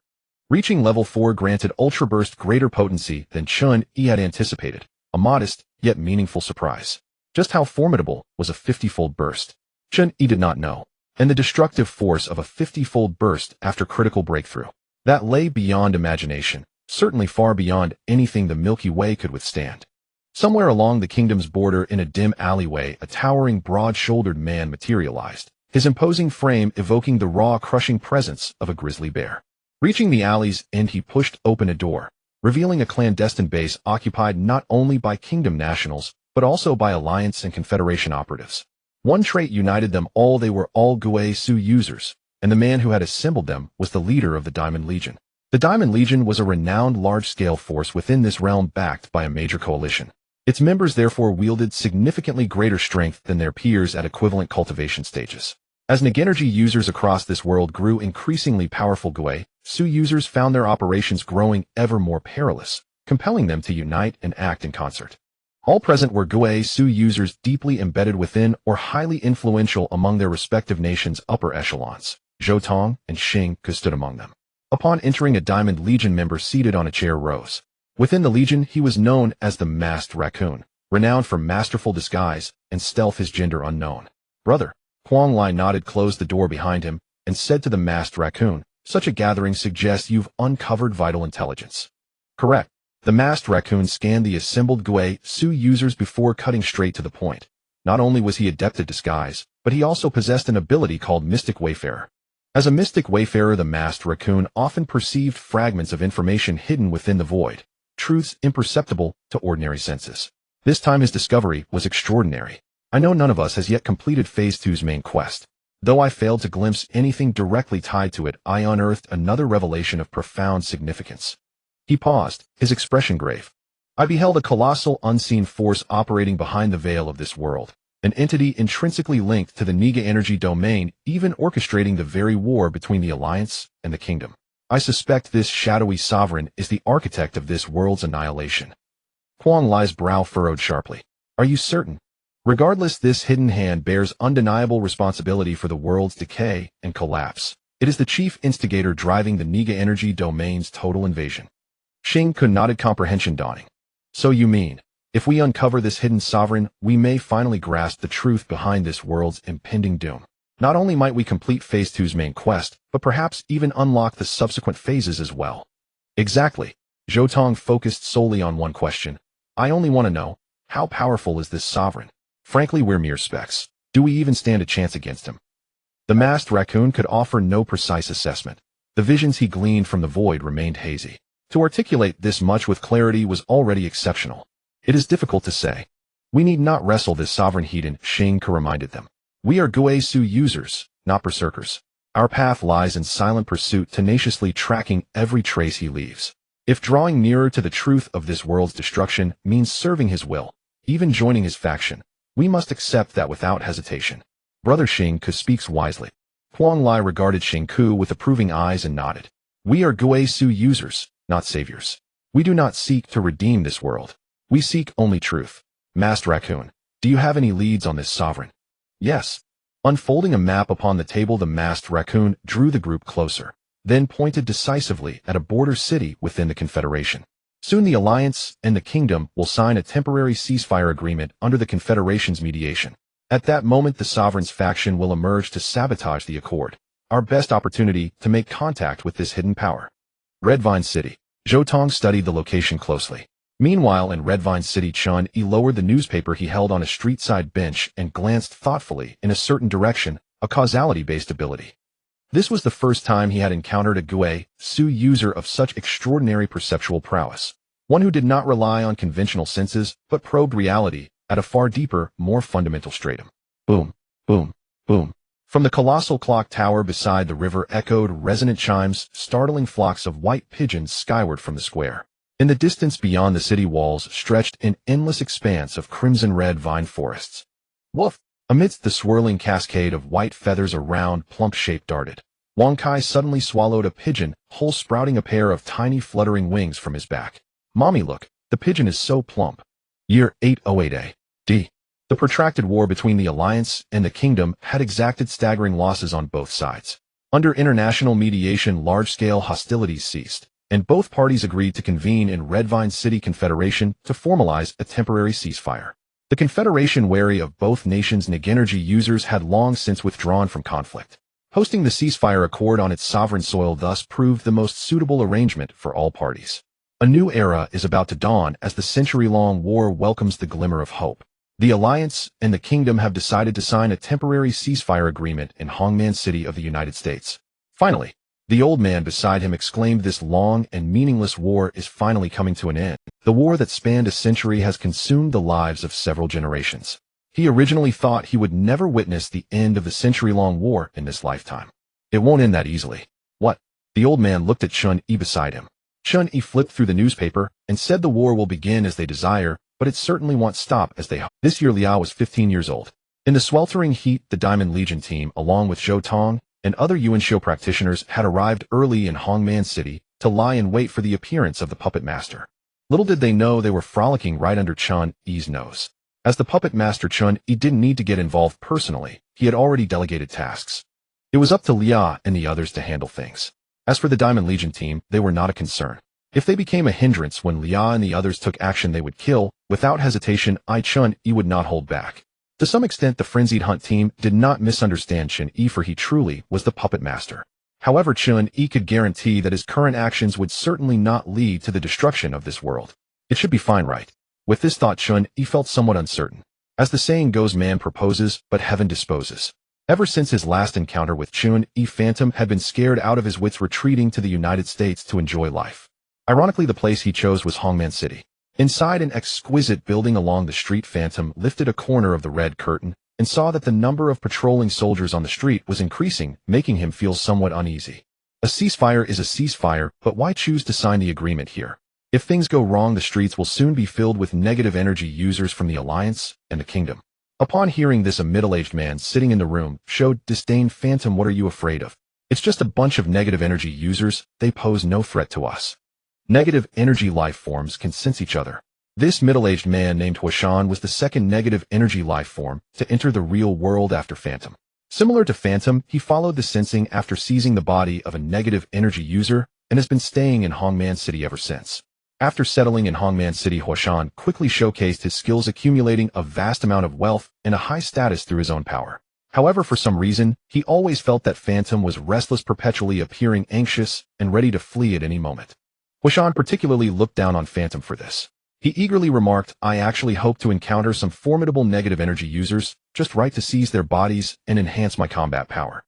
Reaching level 4 granted Ultra Burst greater potency than Chun-Yi had anticipated, a modest yet meaningful surprise. Just how formidable was a 50-fold burst? Chun-Yi did not know, and the destructive force of a 50-fold burst after critical breakthrough. That lay beyond imagination, certainly far beyond anything the Milky Way could withstand. Somewhere along the kingdom's border, in a dim alleyway, a towering, broad-shouldered man materialized, his imposing frame evoking the raw, crushing presence of a grizzly bear. Reaching the alley's end, he pushed open a door, revealing a clandestine base occupied not only by kingdom nationals, but also by Alliance and Confederation operatives. One trait united them all: they were all Guai-Su users, and the man who had assembled them was the leader of the Diamond Legion. The Diamond Legion was a renowned large-scale force within this realm, backed by a major coalition. Its members therefore wielded significantly greater strength than their peers at equivalent cultivation stages. As energy users across this world grew increasingly powerful, Guai-Su users found their operations growing ever more perilous, compelling them to unite and act in concert. All present were Guai-Su users deeply embedded within or highly influential among their respective nations' upper echelons. Zhou Tong and Xing Ke stood among them. Upon entering, a Diamond Legion member seated on a chair rose. Within the Legion, he was known as the Masked Raccoon, renowned for masterful disguise and stealth, his gender unknown. Brother, Huang Lai nodded, closed the door behind him, and said to the Masked Raccoon, such a gathering suggests you've uncovered vital intelligence. Correct. The Masked Raccoon scanned the assembled Guai-Su users before cutting straight to the point. Not only was he adept at disguise, but he also possessed an ability called Mystic Wayfarer. As a Mystic Wayfarer, the Masked Raccoon often perceived fragments of information hidden within the void, truths imperceptible to ordinary senses. This time his discovery was extraordinary. I know none of us has yet completed Phase 2's main quest. Though I failed to glimpse anything directly tied to it, I unearthed another revelation of profound significance. He paused, his expression grave. I beheld a colossal unseen force operating behind the veil of this world, an entity intrinsically linked to the Niga energy domain, even orchestrating the very war between the Alliance and the Kingdom. I suspect this shadowy sovereign is the architect of this world's annihilation. Huang Lai's brow furrowed sharply. Are you certain? Regardless, this hidden hand bears undeniable responsibility for the world's decay and collapse. It is the chief instigator driving the Niga energy domain's total invasion. Xing Ke nodded, comprehension dawning. So you mean, if we uncover this hidden sovereign, we may finally grasp the truth behind this world's impending doom. Not only might we complete Phase 2's main quest, but perhaps even unlock the subsequent phases as well. Exactly. Zhou Tong focused solely on one question. I only want to know, how powerful is this sovereign? Frankly, we're mere specks. Do we even stand a chance against him? The masked raccoon could offer no precise assessment. The visions he gleaned from the void remained hazy. To articulate this much with clarity was already exceptional. It is difficult to say. We need not wrestle this sovereign heathen, Xing Ke reminded them. We are Guisu users, not berserkers. Our path lies in silent pursuit, tenaciously tracking every trace he leaves. If drawing nearer to the truth of this world's destruction means serving his will, even joining his faction, we must accept that without hesitation. Brother Xing Ke speaks wisely. Huang Lai regarded Xing Ke with approving eyes and nodded. We are Guisu users, not saviors. We do not seek to redeem this world. We seek only truth. Masked Raccoon, do you have any leads on this sovereign? Yes. Unfolding a map upon the table, the masked raccoon drew the group closer, then pointed decisively at a border city within the Confederation. Soon the Alliance and the Kingdom will sign a temporary ceasefire agreement under the Confederation's mediation. At that moment, the Sovereign's faction will emerge to sabotage the accord. Our best opportunity to make contact with this hidden power. Redefine City. Zhou Tong studied the location closely. Meanwhile, in Redefine City, Chun Yi lowered the newspaper he held on a street-side bench and glanced thoughtfully in a certain direction, a causality-based ability. This was the first time he had encountered a Guisu user of such extraordinary perceptual prowess, one who did not rely on conventional senses but probed reality at a far deeper, more fundamental stratum. Boom, boom, boom. From the colossal clock tower beside the river echoed resonant chimes, startling flocks of white pigeons skyward from the square. In the distance beyond the city walls stretched an endless expanse of crimson-red vine forests. Woof! Amidst the swirling cascade of white feathers, a round, plump shape darted. Wang Kai suddenly swallowed a pigeon, whole sprouting a pair of tiny fluttering wings from his back. Mommy, look, the pigeon is so plump. Year 808 A.D. The protracted war between the Alliance and the Kingdom had exacted staggering losses on both sides. Under international mediation, large-scale hostilities ceased, and both parties agreed to convene in Redefine City Confederation to formalize a temporary ceasefire. The Confederation, wary of both nations' Nigenergy users, had long since withdrawn from conflict. Hosting the ceasefire accord on its sovereign soil thus proved the most suitable arrangement for all parties. A new era is about to dawn as the century-long war welcomes the glimmer of hope. The Alliance and the Kingdom have decided to sign a temporary ceasefire agreement in Hongman City of the United States. Finally, the old man beside him exclaimed, this long and meaningless war is finally coming to an end. The war that spanned a century has consumed the lives of several generations. He originally thought he would never witness the end of the century-long war in this lifetime. It won't end that easily. What? The old man looked at Chun Yi beside him. Chun Yi flipped through the newspaper and said the war will begin as they desire, but it certainly won't stop as they hope. This year Liao was 15 years old. In the sweltering heat, the Diamond Legion team, along with Zhou Tong and other Yuanxiu practitioners, had arrived early in Hongman City to lie in wait for the appearance of the puppet master. Little did they know they were frolicking right under Chun Yi's nose. As the puppet master, Chun Yi didn't need to get involved personally. He had already delegated tasks. It was up to Liao and the others to handle things. As for the Diamond Legion team, they were not a concern. If they became a hindrance when Liao and the others took action, they would kill. Without hesitation, Chun Yi would not hold back. To some extent, the Frenzied Hunt team did not misunderstand Chun Yi, for he truly was the puppet master. However, Chun Yi could guarantee that his current actions would certainly not lead to the destruction of this world. It should be fine, right? With this thought, Chun Yi felt somewhat uncertain. As the saying goes, man proposes, but heaven disposes. Ever since his last encounter with Chun Yi, Phantom had been scared out of his wits, retreating to the United States to enjoy life. Ironically, the place he chose was Hongman City. Inside an exquisite building along the street, Phantom lifted a corner of the red curtain and saw that the number of patrolling soldiers on the street was increasing, making him feel somewhat uneasy. A ceasefire is a ceasefire, but why choose to sign the agreement here? If things go wrong, the streets will soon be filled with negative energy users from the Alliance and the Kingdom. Upon hearing this, a middle-aged man sitting in the room showed disdain. Phantom, what are you afraid of? It's just a bunch of negative energy users. They pose no threat to us. Negative energy life forms can sense each other. This middle-aged man named Huashan was the second negative energy life form to enter the real world after Phantom. Similar to Phantom, he followed the sensing after seizing the body of a negative energy user and has been staying in Hongman City ever since. After settling in Hongman City, Huashan quickly showcased his skills, accumulating a vast amount of wealth and a high status through his own power. However, for some reason, he always felt that Phantom was restless, perpetually appearing anxious and ready to flee at any moment. Huashan particularly looked down on Phantom for this. He eagerly remarked, I actually hope to encounter some formidable negative energy users, just right to seize their bodies and enhance my combat power.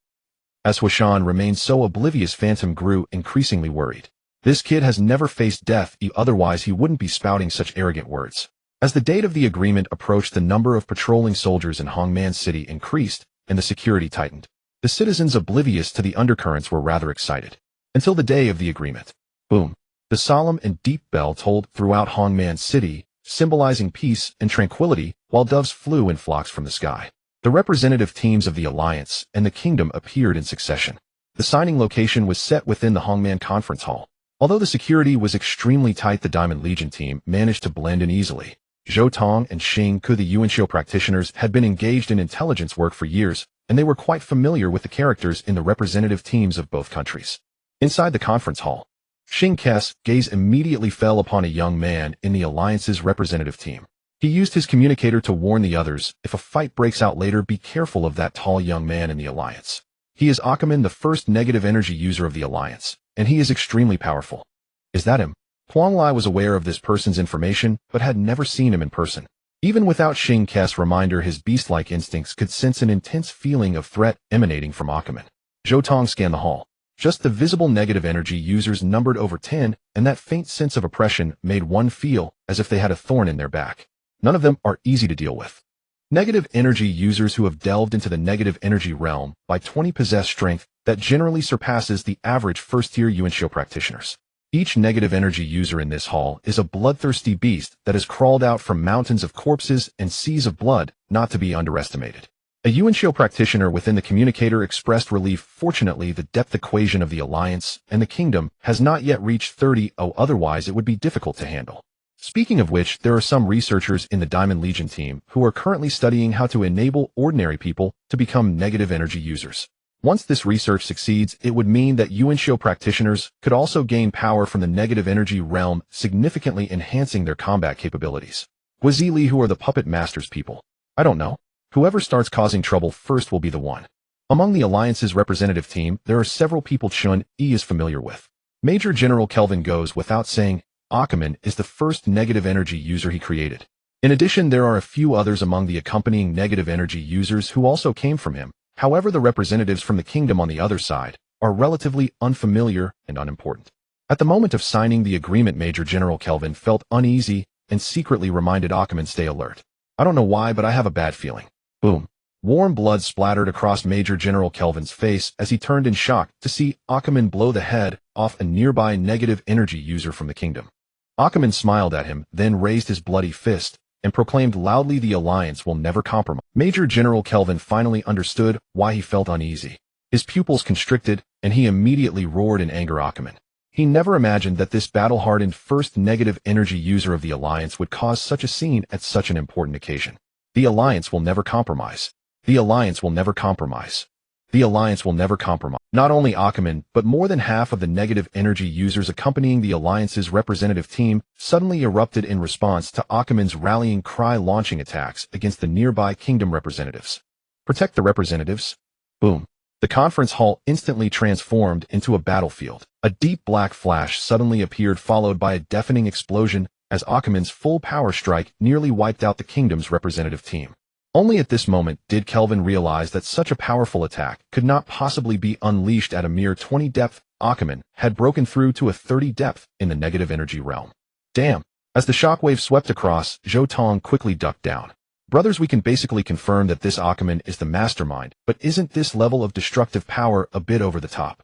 As Huashan remained so oblivious, Phantom grew increasingly worried. This kid has never faced death, otherwise he wouldn't be spouting such arrogant words. As the date of the agreement approached, the number of patrolling soldiers in Hongman City increased, and the security tightened. The citizens, oblivious to the undercurrents, were rather excited. Until the day of the agreement. Boom. The solemn and deep bell tolled throughout Hongman City, symbolizing peace and tranquility, while doves flew in flocks from the sky. The representative teams of the Alliance and the Kingdom appeared in succession. The signing location was set within the Hongman Conference Hall. Although the security was extremely tight, the Diamond Legion team managed to blend in easily. Zhou Tong and Xing Ku, the Yuanxiu practitioners, had been engaged in intelligence work for years, and they were quite familiar with the characters in the representative teams of both countries. Inside the conference hall, Xing Ke's gaze immediately fell upon a young man in the Alliance's representative team. He used his communicator to warn the others, if a fight breaks out later, be careful of that tall young man in the Alliance. He is Awakens, the first negative energy user of the Alliance, and he is extremely powerful. Is that him? Huang Lai was aware of this person's information, but had never seen him in person. Even without Xing Ke's reminder, his beast-like instincts could sense an intense feeling of threat emanating from Awakens. Zhou Tong scanned the hall. Just the visible negative energy users numbered over 10, and that faint sense of oppression made one feel as if they had a thorn in their back. None of them are easy to deal with. Negative energy users who have delved into the negative energy realm by 20 possess strength that generally surpasses the average first-tier Yuanxiu practitioners. Each negative energy user in this hall is a bloodthirsty beast that has crawled out from mountains of corpses and seas of blood, not to be underestimated. A Yuanxiu practitioner within the communicator expressed relief. Fortunately, the depth equation of the Alliance and the Kingdom has not yet reached 30, otherwise it would be difficult to handle. Speaking of which, there are some researchers in the Diamond Legion team who are currently studying how to enable ordinary people to become negative energy users. Once this research succeeds, it would mean that Yuanxiu practitioners could also gain power from the negative energy realm, significantly enhancing their combat capabilities. Guazili, who are the puppet masters people? I don't know. Whoever starts causing trouble first will be the one. Among the Alliance's representative team, there are several people Chun-Yi is familiar with. Major General Kelvin goes without saying, Awakens is the first negative energy user he created. In addition, there are a few others among the accompanying negative energy users who also came from him. However, the representatives from the Kingdom on the other side are relatively unfamiliar and unimportant. At the moment of signing the agreement, Major General Kelvin felt uneasy and secretly reminded Awakens, stay alert. I don't know why, but I have a bad feeling. Boom. Warm blood splattered across Major General Kelvin's face as he turned in shock to see Awakens blow the head off a nearby negative energy user from the Kingdom. Awakens smiled at him, then raised his bloody fist and proclaimed loudly, the Alliance will never compromise. Major General Kelvin finally understood why he felt uneasy. His pupils constricted, and he immediately roared in anger. Awakens. He never imagined that this battle-hardened first negative energy user of the Alliance would cause such a scene at such an important occasion. The Alliance will never compromise. The Alliance will never compromise. The Alliance will never compromise. Not only Awakens, but more than half of the negative energy users accompanying the Alliance's representative team suddenly erupted in response to Awakens' rallying cry, launching attacks against the nearby Kingdom representatives. Protect the representatives. Boom. The conference hall instantly transformed into a battlefield. A deep black flash suddenly appeared, followed by a deafening explosion as Awakens' full power strike nearly wiped out the Kingdom's representative team. Only at this moment did Kelvin realize that such a powerful attack could not possibly be unleashed at a mere 20 depth. Awakens had broken through to a 30 depth in the negative energy realm. Damn, As the shockwave swept across, Zhou Tong quickly ducked down. Brothers, we can basically confirm that this Akuman is the mastermind, but isn't this level of destructive power a bit over the top?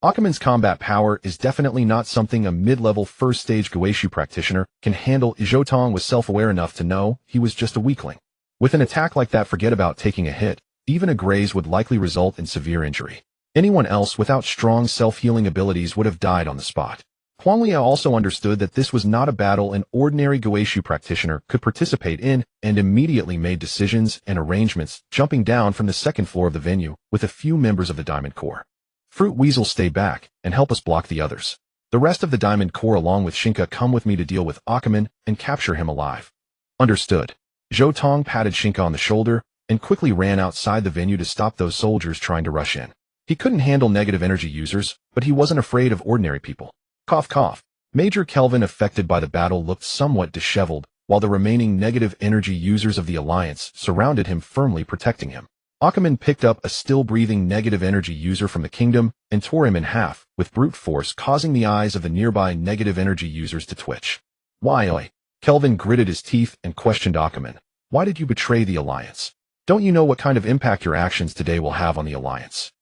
Akuman's combat power is definitely not something a mid-level first-stage Guishu practitioner can handle. Zhou Tong was self-aware enough to know he was just a weakling. With an attack like that, forget about taking a hit. Even a graze would likely result in severe injury. Anyone else without strong self-healing abilities would have died on the spot. Huanglia also understood that this was not a battle an ordinary Guishu practitioner could participate in, and immediately made decisions and arrangements, jumping down from the second floor of the venue with a few members of the Diamond Corps. Fruit Weasel, stay back and help us block the others. The rest of the Diamond Corps along with Shinka come with me to deal with Akuman and capture him alive. Understood. Zhou Tong patted Shinka on the shoulder and quickly ran outside the venue to stop those soldiers trying to rush in. He couldn't handle negative energy users, but he wasn't afraid of ordinary people. Cough cough. Major Kelvin, affected by the battle, looked somewhat disheveled, while the remaining negative energy users of the Alliance surrounded him, firmly protecting him. Akuman picked up a still-breathing negative energy user from the kingdom and tore him in half, with brute force, causing the eyes of the nearby negative energy users to twitch. Why, oi? Kelvin gritted his teeth and questioned Akuman. Why did you betray the Alliance? Don't you know what kind of impact your actions today will have on the Alliance?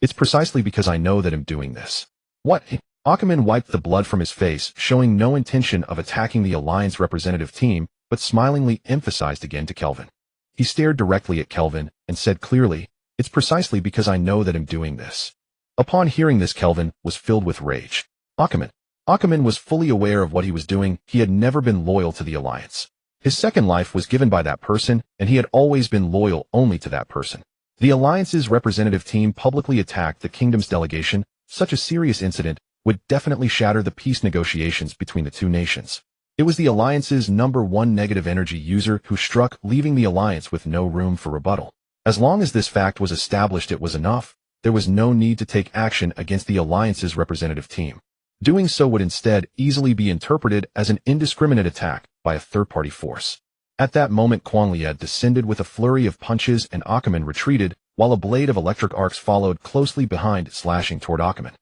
It's precisely because I know that I'm doing this. What? Akuman wiped the blood from his face, showing no intention of attacking the Alliance representative team, but smilingly emphasized again to Kelvin. He stared directly at Kelvin and said clearly, it's precisely because I know that I'm doing this. Upon hearing this, Kelvin was filled with rage. Akuman was fully aware of what he was doing. He had never been loyal to the Alliance. His second life was given by that person, and he had always been loyal only to that person. The Alliance's representative team publicly attacked the kingdom's delegation. Such a serious incident would definitely shatter the peace negotiations between the two nations. It was the Alliance's #1 negative energy user who struck, leaving the Alliance with no room for rebuttal. As long as this fact was established, it was enough. There was no need to take action against the Alliance's representative team. Doing so would instead easily be interpreted as an indiscriminate attack by a third-party force. At that moment, Huanglia descended with a flurry of punches and Akuman retreated, while a blade of electric arcs followed closely behind, slashing toward Akuman.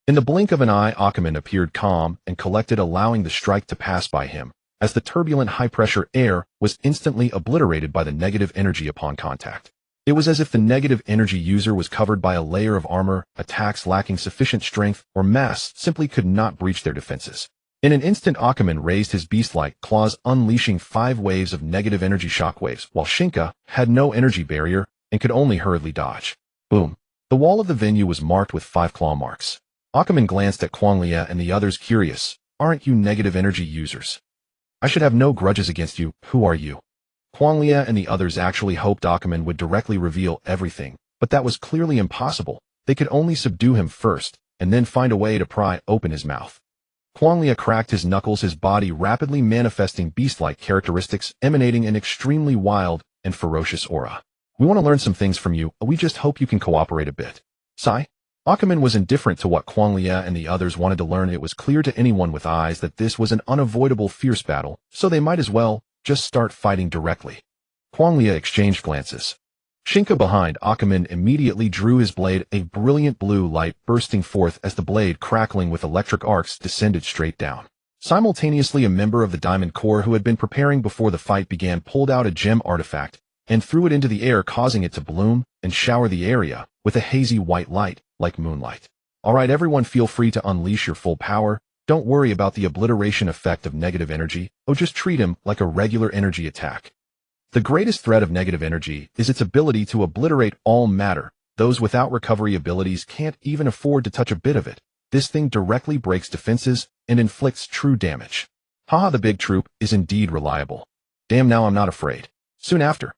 In the blink of an eye, Akuman appeared calm and collected, allowing the strike to pass by him, as the turbulent high-pressure air was instantly obliterated by the negative energy upon contact. It was as if the negative energy user was covered by a layer of armor. Attacks lacking sufficient strength or mass simply could not breach their defenses. In an instant, Akuman raised his beast-like claws, unleashing 5 waves of negative energy shockwaves, while Shinka had no energy barrier and could only hurriedly dodge. Boom. The wall of the venue was marked with 5 claw marks. Akuman glanced at Huanglia and the others, curious. Aren't you negative energy users? I should have no grudges against you. Who are you? Huanglia and the others actually hoped Akuman would directly reveal everything, but that was clearly impossible. They could only subdue him first, and then find a way to pry open his mouth. Huanglia cracked his knuckles, his body rapidly manifesting beast-like characteristics, emanating an extremely wild and ferocious aura. We want to learn some things from you. We just hope you can cooperate a bit. Sigh. Akuman was indifferent to what Huanglia and the others wanted to learn. It was clear to anyone with eyes that this was an unavoidable, fierce battle, so they might as well just start fighting directly. Huanglia exchanged glances. Shinka behind Akuman immediately drew his blade, a brilliant blue light bursting forth as the blade, crackling with electric arcs, descended straight down. Simultaneously, a member of the Diamond Corps who had been preparing before the fight began pulled out a gem artifact and threw it into the air, causing it to bloom and shower the area with a hazy white light, like moonlight. Alright everyone, feel free to unleash your full power. Don't worry about the obliteration effect of negative energy. Just treat him like a regular energy attack. The greatest threat of negative energy is its ability to obliterate all matter. Those without recovery abilities can't even afford to touch a bit of it. This thing directly breaks defenses and inflicts true damage. Haha, the big troop is indeed reliable. Damn, now I'm not afraid. Soon after,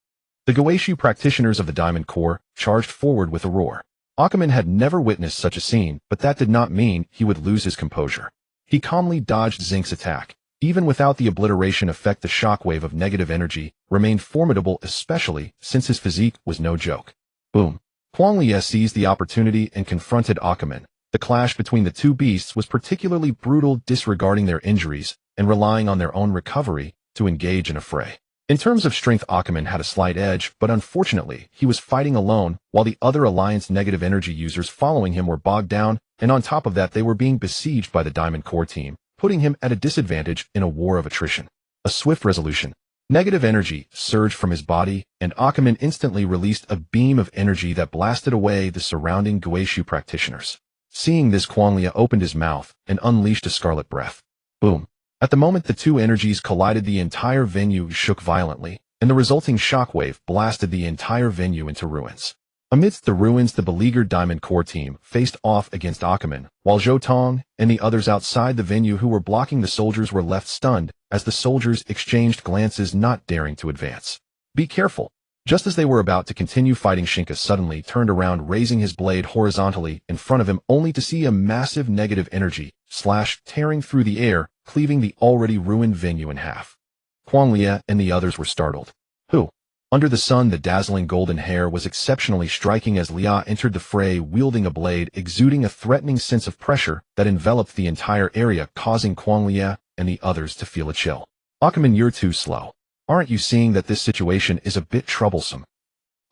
the Guishu practitioners of the Diamond Corps charged forward with a roar. Akuman had never witnessed such a scene, but that did not mean he would lose his composure. He calmly dodged Zink's attack. Even without the obliteration effect, the shockwave of negative energy remained formidable, especially since his physique was no joke. Boom. Huanglia seized the opportunity and confronted Akuman. The clash between the two beasts was particularly brutal, disregarding their injuries and relying on their own recovery to engage in a fray. In terms of strength, Akuman had a slight edge, but unfortunately, he was fighting alone, while the other Alliance negative energy users following him were bogged down, and on top of that, they were being besieged by the Diamond Corps team, putting him at a disadvantage in a war of attrition. A swift resolution. Negative energy surged from his body, and Akumen instantly released a beam of energy that blasted away the surrounding Guishu practitioners. Seeing this, Quanglia opened his mouth and unleashed a scarlet breath. Boom. At the moment the two energies collided, the entire venue shook violently, and the resulting shockwave blasted the entire venue into ruins. Amidst the ruins, the beleaguered Diamond Core team faced off against Akumen, while Zhou Tong and the others outside the venue who were blocking the soldiers were left stunned as the soldiers exchanged glances, not daring to advance. Be careful. Just as they were about to continue fighting, Shinka suddenly turned around, raising his blade horizontally in front of him, only to see a massive negative energy slash tearing through the air, cleaving the already ruined venue in half. Quanglia and the others were startled. Who? Under the sun, the dazzling golden hair was exceptionally striking as Lia entered the fray wielding a blade, exuding a threatening sense of pressure that enveloped the entire area, causing Quanglia and the others to feel a chill. Akumen, you're too slow. Aren't you seeing that this situation is a bit troublesome?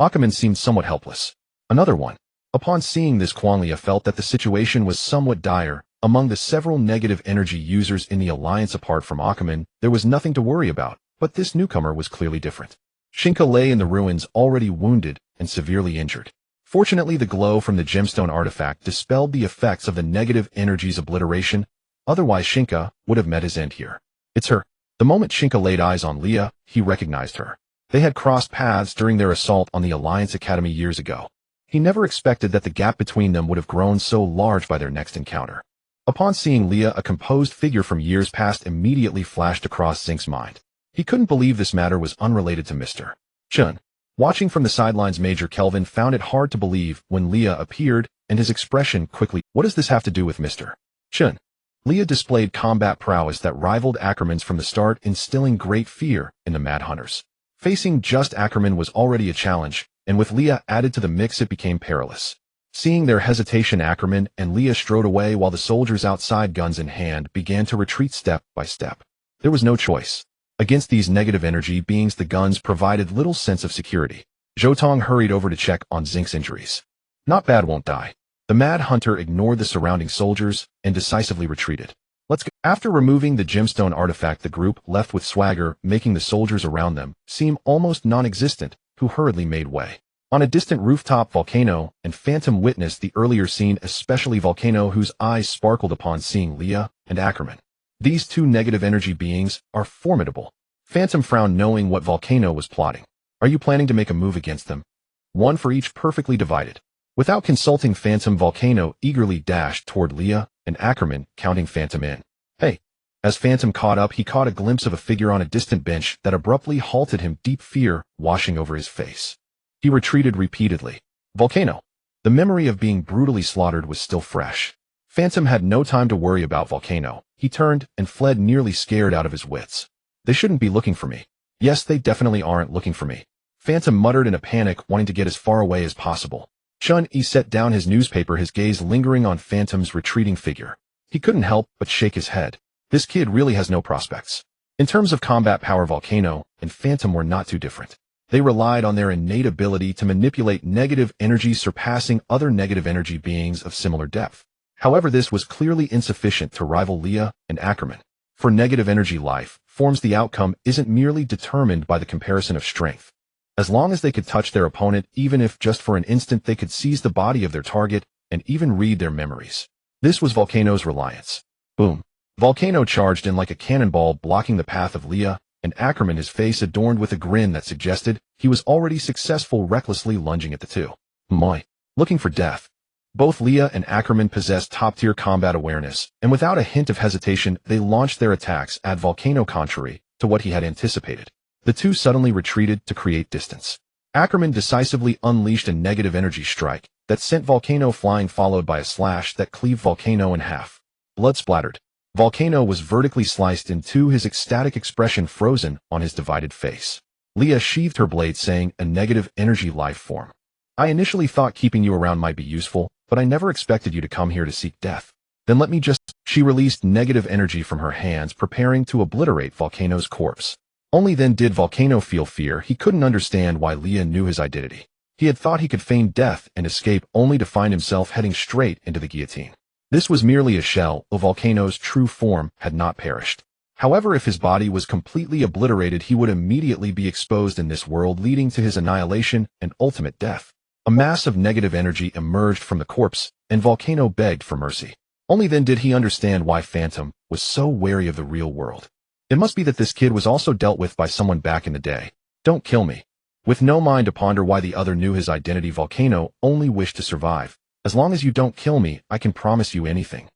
Akumen seemed somewhat helpless. Another one. Upon seeing this, Quanglia felt that the situation was somewhat dire. Among the several negative energy users in the alliance apart from Akumen, there was nothing to worry about, but this newcomer was clearly different. Shinka lay in the ruins, already wounded and severely injured. Fortunately, the glow from the gemstone artifact dispelled the effects of the negative energy's obliteration, otherwise Shinka would have met his end here. It's her. The moment Shinka laid eyes on Lia, he recognized her. They had crossed paths during their assault on the Alliance Academy years ago. He never expected that the gap between them would have grown so large by their next encounter. Upon seeing Lia, a composed figure from years past immediately flashed across Zink's mind. He couldn't believe this matter was unrelated to Mr. Chun. Watching from the sidelines, Major Kelvin found it hard to believe when Lia appeared, and his expression quickly. What does this have to do with Mr. Chun? Lia displayed combat prowess that rivaled Ackerman's from the start, instilling great fear in the Mad Hunters. Facing just Ackerman was already a challenge, and with Lia added to the mix it became perilous. Seeing their hesitation, Ackerman and Lia strode away while the soldiers outside, guns in hand, began to retreat step by step. There was no choice. Against these negative energy beings, the guns provided little sense of security. Zhou Tong hurried over to check on Zink's injuries. Not bad, won't die. The Mad Hunter ignored the surrounding soldiers and decisively retreated. Let's go. After removing the gemstone artifact, the group left with swagger, making the soldiers around them seem almost non-existent, who hurriedly made way. On a distant rooftop, Volcano and Phantom witnessed the earlier scene, especially Volcano, whose eyes sparkled upon seeing Lia and Ackerman. These two negative energy beings are formidable. Phantom frowned, knowing what Volcano was plotting. Are you planning to make a move against them? One for each, perfectly divided. Without consulting Phantom, Volcano eagerly dashed toward Lia and Ackerman, counting Phantom in. Hey! As Phantom caught up, he caught a glimpse of a figure on a distant bench that abruptly halted him, deep fear washing over his face. He retreated repeatedly. Volcano. The memory of being brutally slaughtered was still fresh. Phantom had no time to worry about Volcano. He turned and fled, nearly scared out of his wits. They shouldn't be looking for me. Yes, they definitely aren't looking for me. Phantom muttered in a panic, wanting to get as far away as possible. Chun-Yi set down his newspaper, his gaze lingering on Phantom's retreating figure. He couldn't help but shake his head. This kid really has no prospects. In terms of combat power, Volcano and Phantom were not too different. They relied on their innate ability to manipulate negative energy, surpassing other negative energy beings of similar depth. However, this was clearly insufficient to rival Lia and Ackerman. For negative energy life forms, the outcome isn't merely determined by the comparison of strength. As long as they could touch their opponent, even if just for an instant, they could seize the body of their target and even read their memories. This was Volcano's reliance. Boom. Volcano charged in like a cannonball, blocking the path of Lia and Ackerman, his face adorned with a grin that suggested he was already successful, recklessly lunging at the two. Moi. Looking for death. Both Lia and Ackerman possessed top-tier combat awareness, and without a hint of hesitation, they launched their attacks at Volcano, contrary to what he had anticipated. The two suddenly retreated to create distance. Ackerman decisively unleashed a negative energy strike that sent Volcano flying, followed by a slash that cleaved Volcano in half. Blood splattered. Volcano was vertically sliced in two, his ecstatic expression frozen on his divided face. Lia sheathed her blade, saying, a negative energy life form. I initially thought keeping you around might be useful, but I never expected you to come here to seek death. Then let me just... She released negative energy from her hands, preparing to obliterate Volcano's corpse. Only then did Volcano feel fear. He couldn't understand why Lia knew his identity. He had thought he could feign death and escape, only to find himself heading straight into the guillotine. This was merely a shell. The volcano's true form had not perished. However, if his body was completely obliterated, he would immediately be exposed in this world, leading to his annihilation and ultimate death. A mass of negative energy emerged from the corpse, and Volcano begged for mercy. Only then did he understand why Phantom was so wary of the real world. It must be that this kid was also dealt with by someone back in the day. Don't kill me. With no mind to ponder why the other knew his identity, Volcano only wished to survive. As long as you don't kill me, I can promise you anything.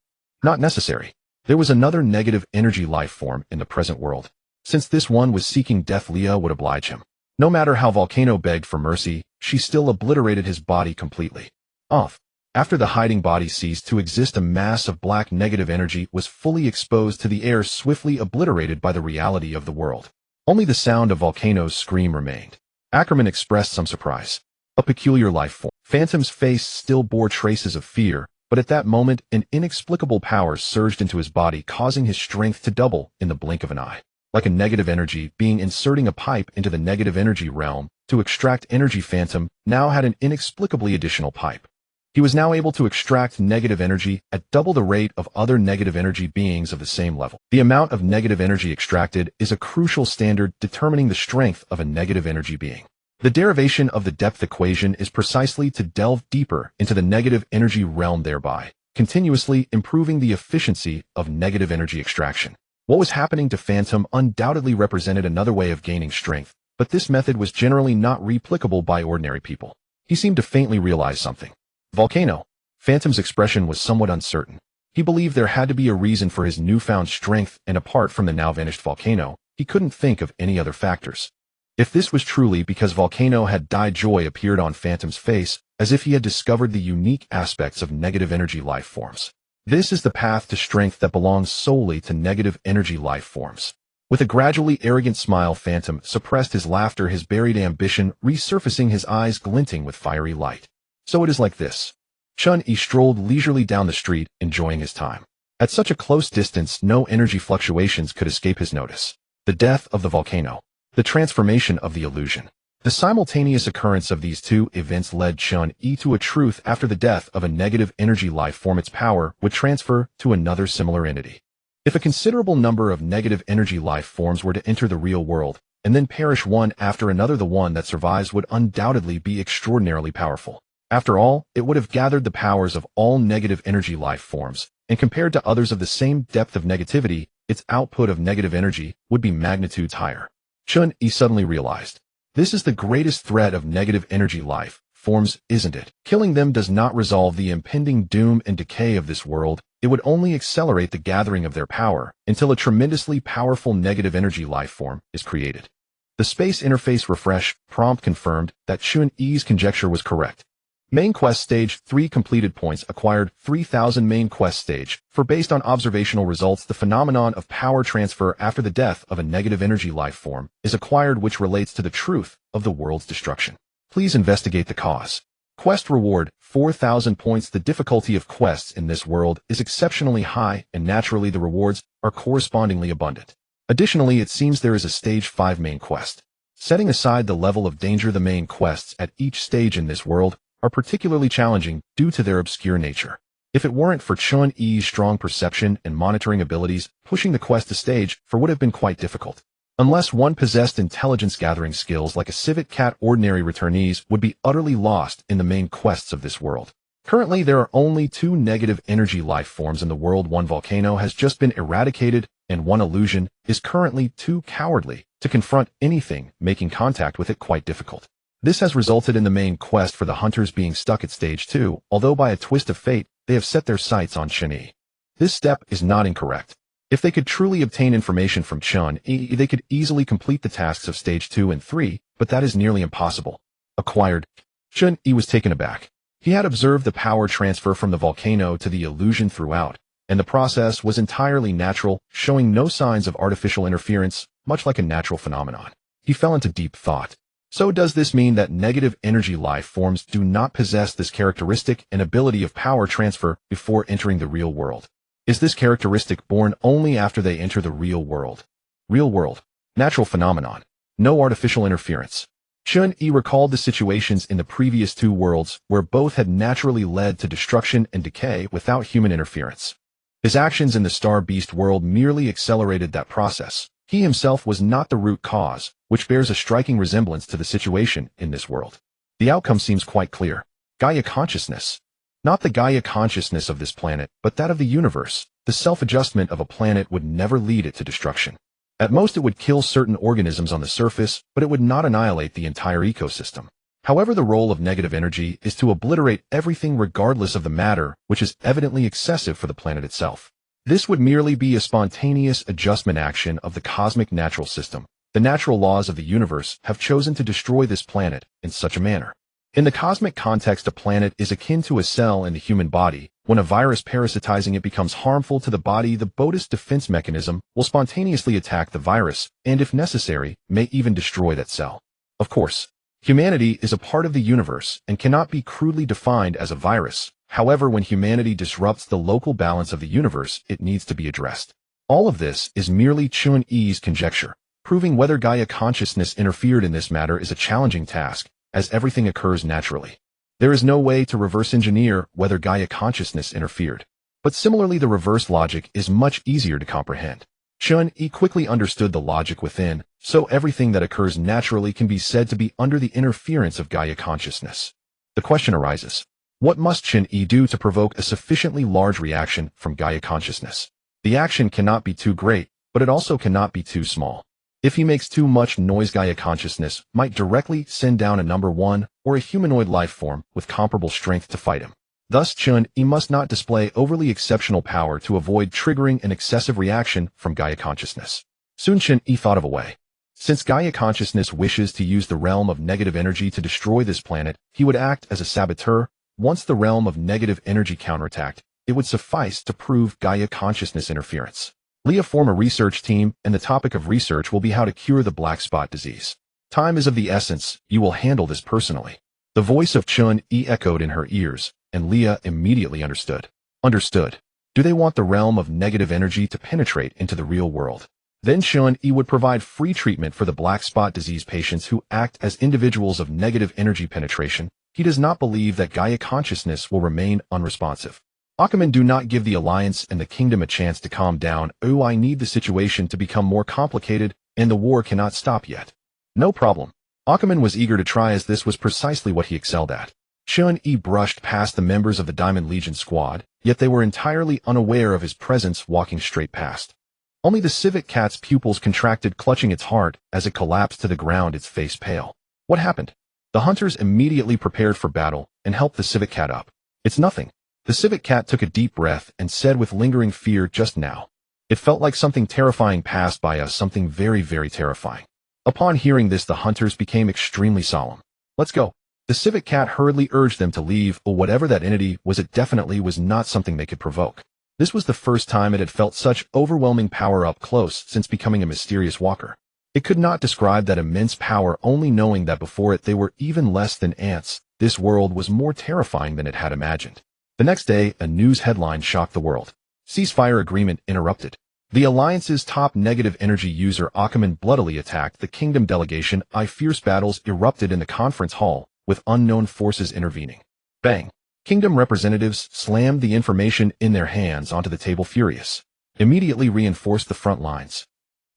Not necessary. There was another negative energy life form in the present world. Since this one was seeking death, Leah would oblige him. No matter how Volcano begged for mercy, she still obliterated his body completely. Off. After the hiding body ceased to exist, a mass of black negative energy was fully exposed to the air, swiftly obliterated by the reality of the world. Only the sound of Volcano's scream remained. Ackerman expressed some surprise. A peculiar life form. Phantom's face still bore traces of fear, but at that moment, an inexplicable power surged into his body, causing his strength to double in the blink of an eye. Like a negative energy being inserting a pipe into the negative energy realm to extract energy, Phantom now had an inexplicably additional pipe. He was now able to extract negative energy at double the rate of other negative energy beings of the same level. The amount of negative energy extracted is a crucial standard determining the strength of a negative energy being. The derivation of the depth equation is precisely to delve deeper into the negative energy realm, thereby continuously improving the efficiency of negative energy extraction. What was happening to Phantom undoubtedly represented another way of gaining strength, but this method was generally not replicable by ordinary people. He seemed to faintly realize something. Volcano. Phantom's expression was somewhat uncertain. He believed there had to be a reason for his newfound strength, and apart from the now vanished Volcano, he couldn't think of any other factors. If this was truly because Volcano had died, joy appeared on Phantom's face, as if he had discovered the unique aspects of negative energy life forms. This is the path to strength that belongs solely to negative energy life forms. With a gradually arrogant smile, Phantom suppressed his laughter, his buried ambition resurfacing, his eyes glinting with fiery light. So it is like this. Chun-Yi strolled leisurely down the street, enjoying his time. At such a close distance, no energy fluctuations could escape his notice. The death of the Volcano. The transformation of the illusion. The simultaneous occurrence of these two events led Chun-Yi to a truth: after the death of a negative energy life form, its power would transfer to another similar entity. If a considerable number of negative energy life forms were to enter the real world, and then perish one after another, the one that survives would undoubtedly be extraordinarily powerful. After all, it would have gathered the powers of all negative energy life forms, and compared to others of the same depth of negativity, its output of negative energy would be magnitudes higher. Chun-Yi suddenly realized. This is the greatest threat of negative energy life forms, isn't it? Killing them does not resolve the impending doom and decay of this world. It would only accelerate the gathering of their power until a tremendously powerful negative energy life form is created. The space interface refresh prompt confirmed that Chun-Yi's conjecture was correct. Main Quest Stage 3 completed points acquired 3,000 Main Quest Stage 4 based on observational results. The phenomenon of power transfer after the death of a negative energy life form is acquired, which relates to the truth of the world's destruction. Please investigate the cause. Quest reward 4,000 points. The difficulty of quests in this world is exceptionally high, and naturally the rewards are correspondingly abundant. Additionally, it seems there is a Stage 5 main quest. Setting aside the level of danger, the main quests at each stage in this world are particularly challenging due to their obscure nature. If it weren't for Chun-Yi's strong perception and monitoring abilities, pushing the quest to stage 4 would have been quite difficult. Unless one possessed intelligence-gathering skills like a civet cat, ordinary returnees would be utterly lost in the main quests of this world. Currently, there are only 2 negative energy life forms in the world. One Volcano has just been eradicated, and one illusion is currently too cowardly to confront anything, making contact with it quite difficult. This has resulted in the main quest for the hunters being stuck at stage 2, although by a twist of fate, they have set their sights on Chun-Yi. This step is not incorrect. If they could truly obtain information from Chun-Yi, they could easily complete the tasks of stage 2 and 3, but that is nearly impossible. Acquired. Chun-Yi was taken aback. He had observed the power transfer from the Volcano to the illusion throughout, and the process was entirely natural, showing no signs of artificial interference, much like a natural phenomenon. He fell into deep thought. So does this mean that negative energy life forms do not possess this characteristic and ability of power transfer before entering the real world? Is this characteristic born only after they enter the real world? Real world. Natural phenomenon. No artificial interference. Chun-Yi recalled the situations in the previous two worlds where both had naturally led to destruction and decay without human interference. His actions in the Star Beast world merely accelerated that process. He himself was not the root cause, which bears a striking resemblance to the situation in this world. The outcome seems quite clear. Gaia consciousness. Not the Gaia consciousness of this planet, but that of the universe. The self-adjustment of a planet would never lead it to destruction. At most it would kill certain organisms on the surface, but it would not annihilate the entire ecosystem. However, the role of negative energy is to obliterate everything regardless of the matter, which is evidently excessive for the planet itself. This would merely be a spontaneous adjustment action of the cosmic natural system. The natural laws of the universe have chosen to destroy this planet in such a manner. In the cosmic context, a planet is akin to a cell in the human body. When a virus parasitizing it becomes harmful to the body, the body's defense mechanism will spontaneously attack the virus, and if necessary, may even destroy that cell. Of course, humanity is a part of the universe and cannot be crudely defined as a virus. However, when humanity disrupts the local balance of the universe, it needs to be addressed. All of this is merely Chun-Yi's conjecture. Proving whether Gaia consciousness interfered in this matter is a challenging task, as everything occurs naturally. There is no way to reverse engineer whether Gaia consciousness interfered. But similarly, the reverse logic is much easier to comprehend. Chun-Yi quickly understood the logic within, so everything that occurs naturally can be said to be under the interference of Gaia consciousness. The question arises, what must Chun-Yi do to provoke a sufficiently large reaction from Gaia consciousness? The action cannot be too great, but it also cannot be too small. If he makes too much noise, Gaia consciousness might directly send down a number one or a humanoid life form with comparable strength to fight him. Thus, Chun-Yi must not display overly exceptional power to avoid triggering an excessive reaction from Gaia consciousness. Soon Chun-Yi thought of a way. Since Gaia consciousness wishes to use the realm of negative energy to destroy this planet, he would act as a saboteur. Once the realm of negative energy counterattacked, it would suffice to prove Gaia consciousness interference. Leah form a research team, and the topic of research will be how to cure the black spot disease. Time is of the essence. You will handle this personally. The voice of Chun-Yi echoed in her ears, and Leah immediately understood. Understood. Do they want the realm of negative energy to penetrate into the real world? Then Chun-Yi would provide free treatment for the black spot disease patients who act as individuals of negative energy penetration. He does not believe that Gaia consciousness will remain unresponsive. Awakens, do not give the Alliance and the Kingdom a chance to calm down. Oh, I need the situation to become more complicated, and the war cannot stop yet. No problem. Awakens was eager to try, as this was precisely what he excelled at. Chun-Yi brushed past the members of the Diamond Legion squad, yet they were entirely unaware of his presence, walking straight past. Only the civet cat's pupils contracted, clutching its heart as it collapsed to the ground, its face pale. What happened? The hunters immediately prepared for battle and helped the civet cat up. It's nothing. The civet cat took a deep breath and said with lingering fear, just now. It felt like something terrifying passed by us, something very, very terrifying. Upon hearing this, the hunters became extremely solemn. Let's go. The civet cat hurriedly urged them to leave, but whatever that entity was, it definitely was not something they could provoke. This was the first time it had felt such overwhelming power up close since becoming a mysterious walker. It could not describe that immense power, only knowing that before it they were even less than ants. This world was more terrifying than it had imagined. The next day, a news headline shocked the world. Ceasefire agreement interrupted. The Alliance's top negative energy user Awakens bloodily attacked the Kingdom delegation. Fierce battles erupted in the conference hall, with unknown forces intervening. Bang! Kingdom representatives slammed the information in their hands onto the table, furious. Immediately reinforced the front lines.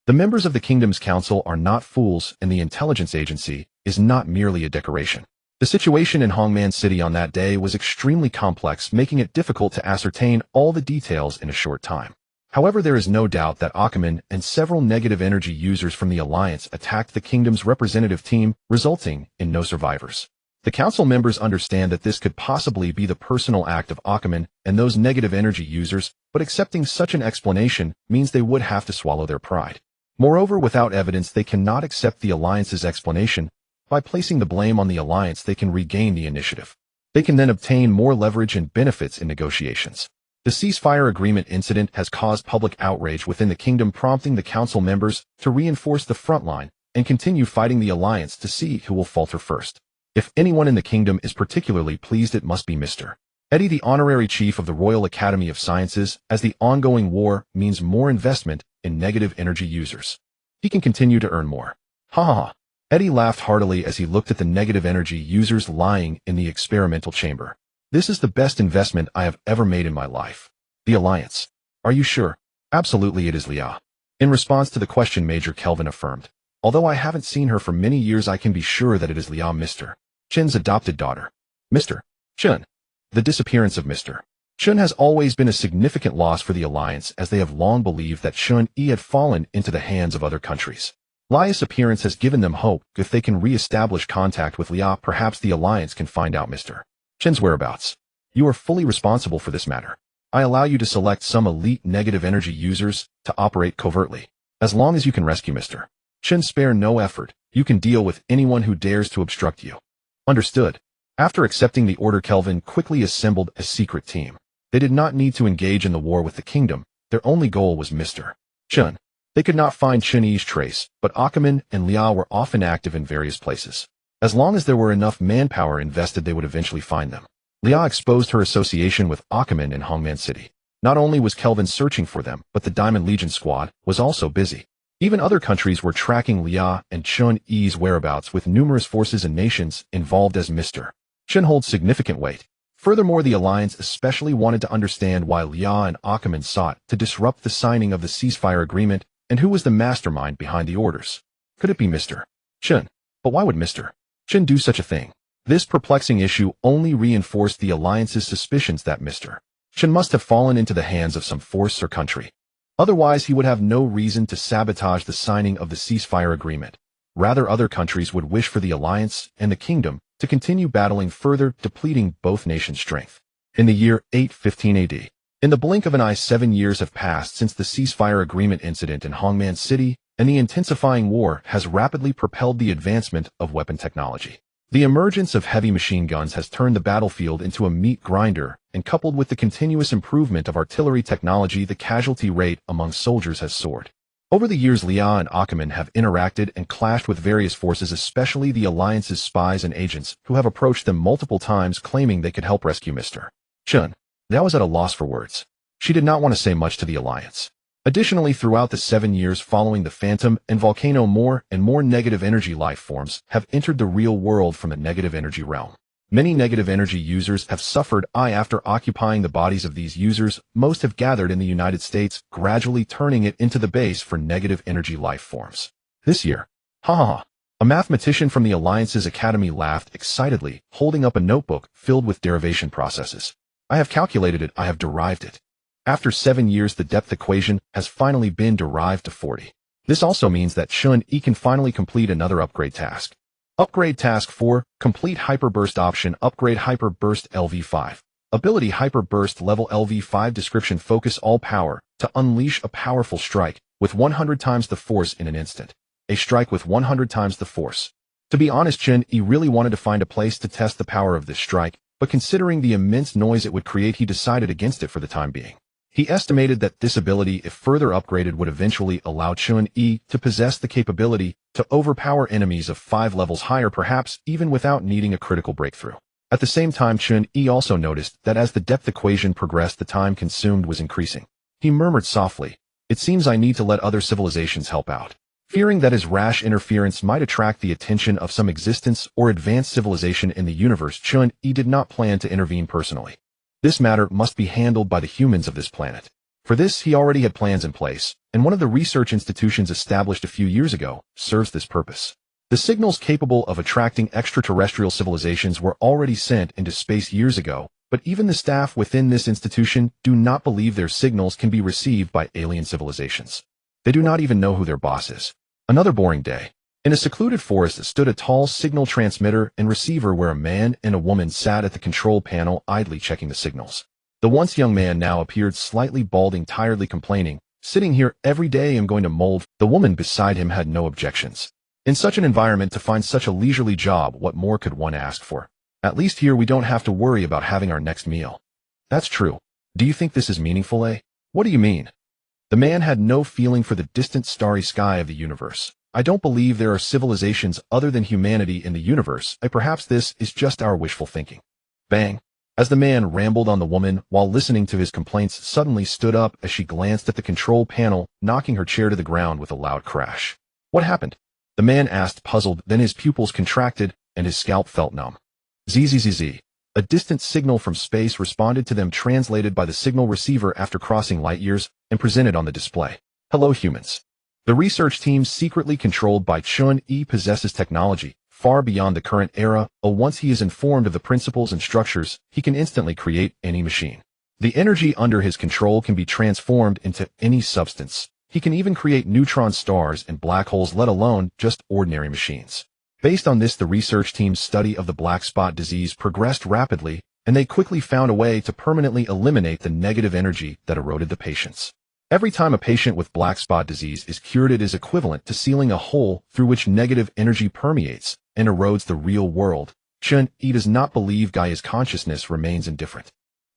The members of the Kingdom's council are not fools, and the intelligence agency is not merely a decoration. The situation in Hongman City on that day was extremely complex, making it difficult to ascertain all the details in a short time. However, there is no doubt that Awakens and several negative energy users from the Alliance attacked the Kingdom's representative team, resulting in no survivors. The council members understand that this could possibly be the personal act of Awakens and those negative energy users, but accepting such an explanation means they would have to swallow their pride. Moreover, without evidence, they cannot accept the Alliance's explanation. By placing the blame on the Alliance, they can regain the initiative. They can then obtain more leverage and benefits in negotiations. The ceasefire agreement incident has caused public outrage within the Kingdom, prompting the council members to reinforce the front line and continue fighting the Alliance to see who will falter first. If anyone in the Kingdom is particularly pleased, it must be Mr. Eddie, the honorary chief of the Royal Academy of Sciences, as the ongoing war means more investment in negative energy users. He can continue to earn more. Ha ha ha. Eddie laughed heartily as he looked at the negative energy users lying in the experimental chamber. This is the best investment I have ever made in my life. The Alliance. Are you sure? Absolutely it is, Leah. In response to the question, Major Kelvin affirmed. Although I haven't seen her for many years, I can be sure that it is Leah, Mr. Chen's adopted daughter. Mr. Chen. The disappearance of Mr. Chen has always been a significant loss for the Alliance, as they have long believed that Chun-Yi had fallen into the hands of other countries. Lia's appearance has given them hope. If they can re-establish contact with Leah, perhaps the Alliance can find out Mr. Chen's whereabouts. You are fully responsible for this matter. I allow you to select some elite negative energy users to operate covertly. As long as you can rescue Mr. Chen, spare no effort. You can deal with anyone who dares to obstruct you. Understood. After accepting the order, Kelvin quickly assembled a secret team. They did not need to engage in the war with the kingdom. Their only goal was Mr. Chen. They could not find Chun-Yi's trace, but Ackerman and Leah were often active in various places. As long as there were enough manpower invested, they would eventually find them. Leah exposed her association with Ackerman in Hongman City. Not only was Kelvin searching for them, but the Diamond Legion squad was also busy. Even other countries were tracking Leah and Chun-Yi's whereabouts, with numerous forces and nations involved, as Mr. Chen holds significant weight. Furthermore, the Alliance especially wanted to understand why Leah and Ackerman sought to disrupt the signing of the ceasefire agreement, and who was the mastermind behind the orders. Could it be Mr. Chen? But why would Mr. Chen do such a thing? This perplexing issue only reinforced the Alliance's suspicions that Mr. Chen must have fallen into the hands of some force or country. Otherwise, he would have no reason to sabotage the signing of the ceasefire agreement. Rather, other countries would wish for the Alliance and the Kingdom to continue battling further, depleting both nations' strength. In the year 815 AD, in the blink of an eye, 7 years have passed since the ceasefire agreement incident in Hongman City, and the intensifying war has rapidly propelled the advancement of weapon technology. The emergence of heavy machine guns has turned the battlefield into a meat grinder, and coupled with the continuous improvement of artillery technology, the casualty rate among soldiers has soared. Over the years, Leah and Ackerman have interacted and clashed with various forces, especially the Alliance's spies and agents, who have approached them multiple times claiming they could help rescue Mr. Chen. Leah was at a loss for words. She did not want to say much to the Alliance. Additionally, throughout the 7 years following the Phantom and Volcano, more and more negative energy life forms have entered the real world from the negative energy realm. Many negative energy users have suffered. After occupying the bodies of these users, most have gathered in the United States, gradually turning it into the base for negative energy life forms. This year, a mathematician from the Alliance's academy laughed excitedly, holding up a notebook filled with derivation processes. I have calculated it, I have derived it. After 7 years, the depth equation has finally been derived to 40. This also means that Chun-Yi can finally complete another upgrade task. Upgrade Task 4, Complete Hyperburst Option. Upgrade Hyperburst LV5. Ability Hyperburst Level LV5. Description: Focus all power to unleash a powerful strike with 100 times the force in an instant. A strike with 100 times the force. To be honest, Chun-Yi really wanted to find a place to test the power of this strike, but considering the immense noise it would create, he decided against it for the time being. He estimated that this ability, if further upgraded, would eventually allow Chun-Yi to possess the capability to overpower enemies of 5 levels higher, perhaps even without needing a critical breakthrough. At the same time, Chun-Yi also noticed that as the depth equation progressed, the time consumed was increasing. He murmured softly, "It seems I need to let other civilizations help out." Fearing that his rash interference might attract the attention of some existence or advanced civilization in the universe, Chun-Yi did not plan to intervene personally. This matter must be handled by the humans of this planet. For this, he already had plans in place, and one of the research institutions established a few years ago serves this purpose. The signals capable of attracting extraterrestrial civilizations were already sent into space years ago, but even the staff within this institution do not believe their signals can be received by alien civilizations. They do not even know who their boss is. Another boring day. In a secluded forest stood a tall signal transmitter and receiver where a man and a woman sat at the control panel, idly checking the signals. The once young man now appeared slightly balding, tiredly complaining, "Sitting here every day, I'm going to mold." The woman beside him had no objections. In such an environment, to find such a leisurely job, what more could one ask for? At least here we don't have to worry about having our next meal. That's true. Do you think this is meaningful, eh? What do you mean? The man had no feeling for the distant starry sky of the universe. I don't believe there are civilizations other than humanity in the universe. Perhaps this is just our wishful thinking. Bang! As the man rambled on, the woman, while listening to his complaints, suddenly stood up as she glanced at the control panel, knocking her chair to the ground with a loud crash. What happened? The man asked, puzzled, then his pupils contracted, and his scalp felt numb. ZZZZ. A distant signal from space responded to them, translated by the signal receiver after crossing light years, and presented on the display. Hello, humans. The research team, secretly controlled by Chun-Yi, possesses technology far beyond the current era. Once he is informed of the principles and structures, he can instantly create any machine. The energy under his control can be transformed into any substance. He can even create neutron stars and black holes, let alone just ordinary machines. Based on this, the research team's study of the black spot disease progressed rapidly, and they quickly found a way to permanently eliminate the negative energy that eroded the patients. Every time a patient with black spot disease is cured, it is equivalent to sealing a hole through which negative energy permeates and erodes the real world. Chun-Yi does not believe Gaia's consciousness remains indifferent.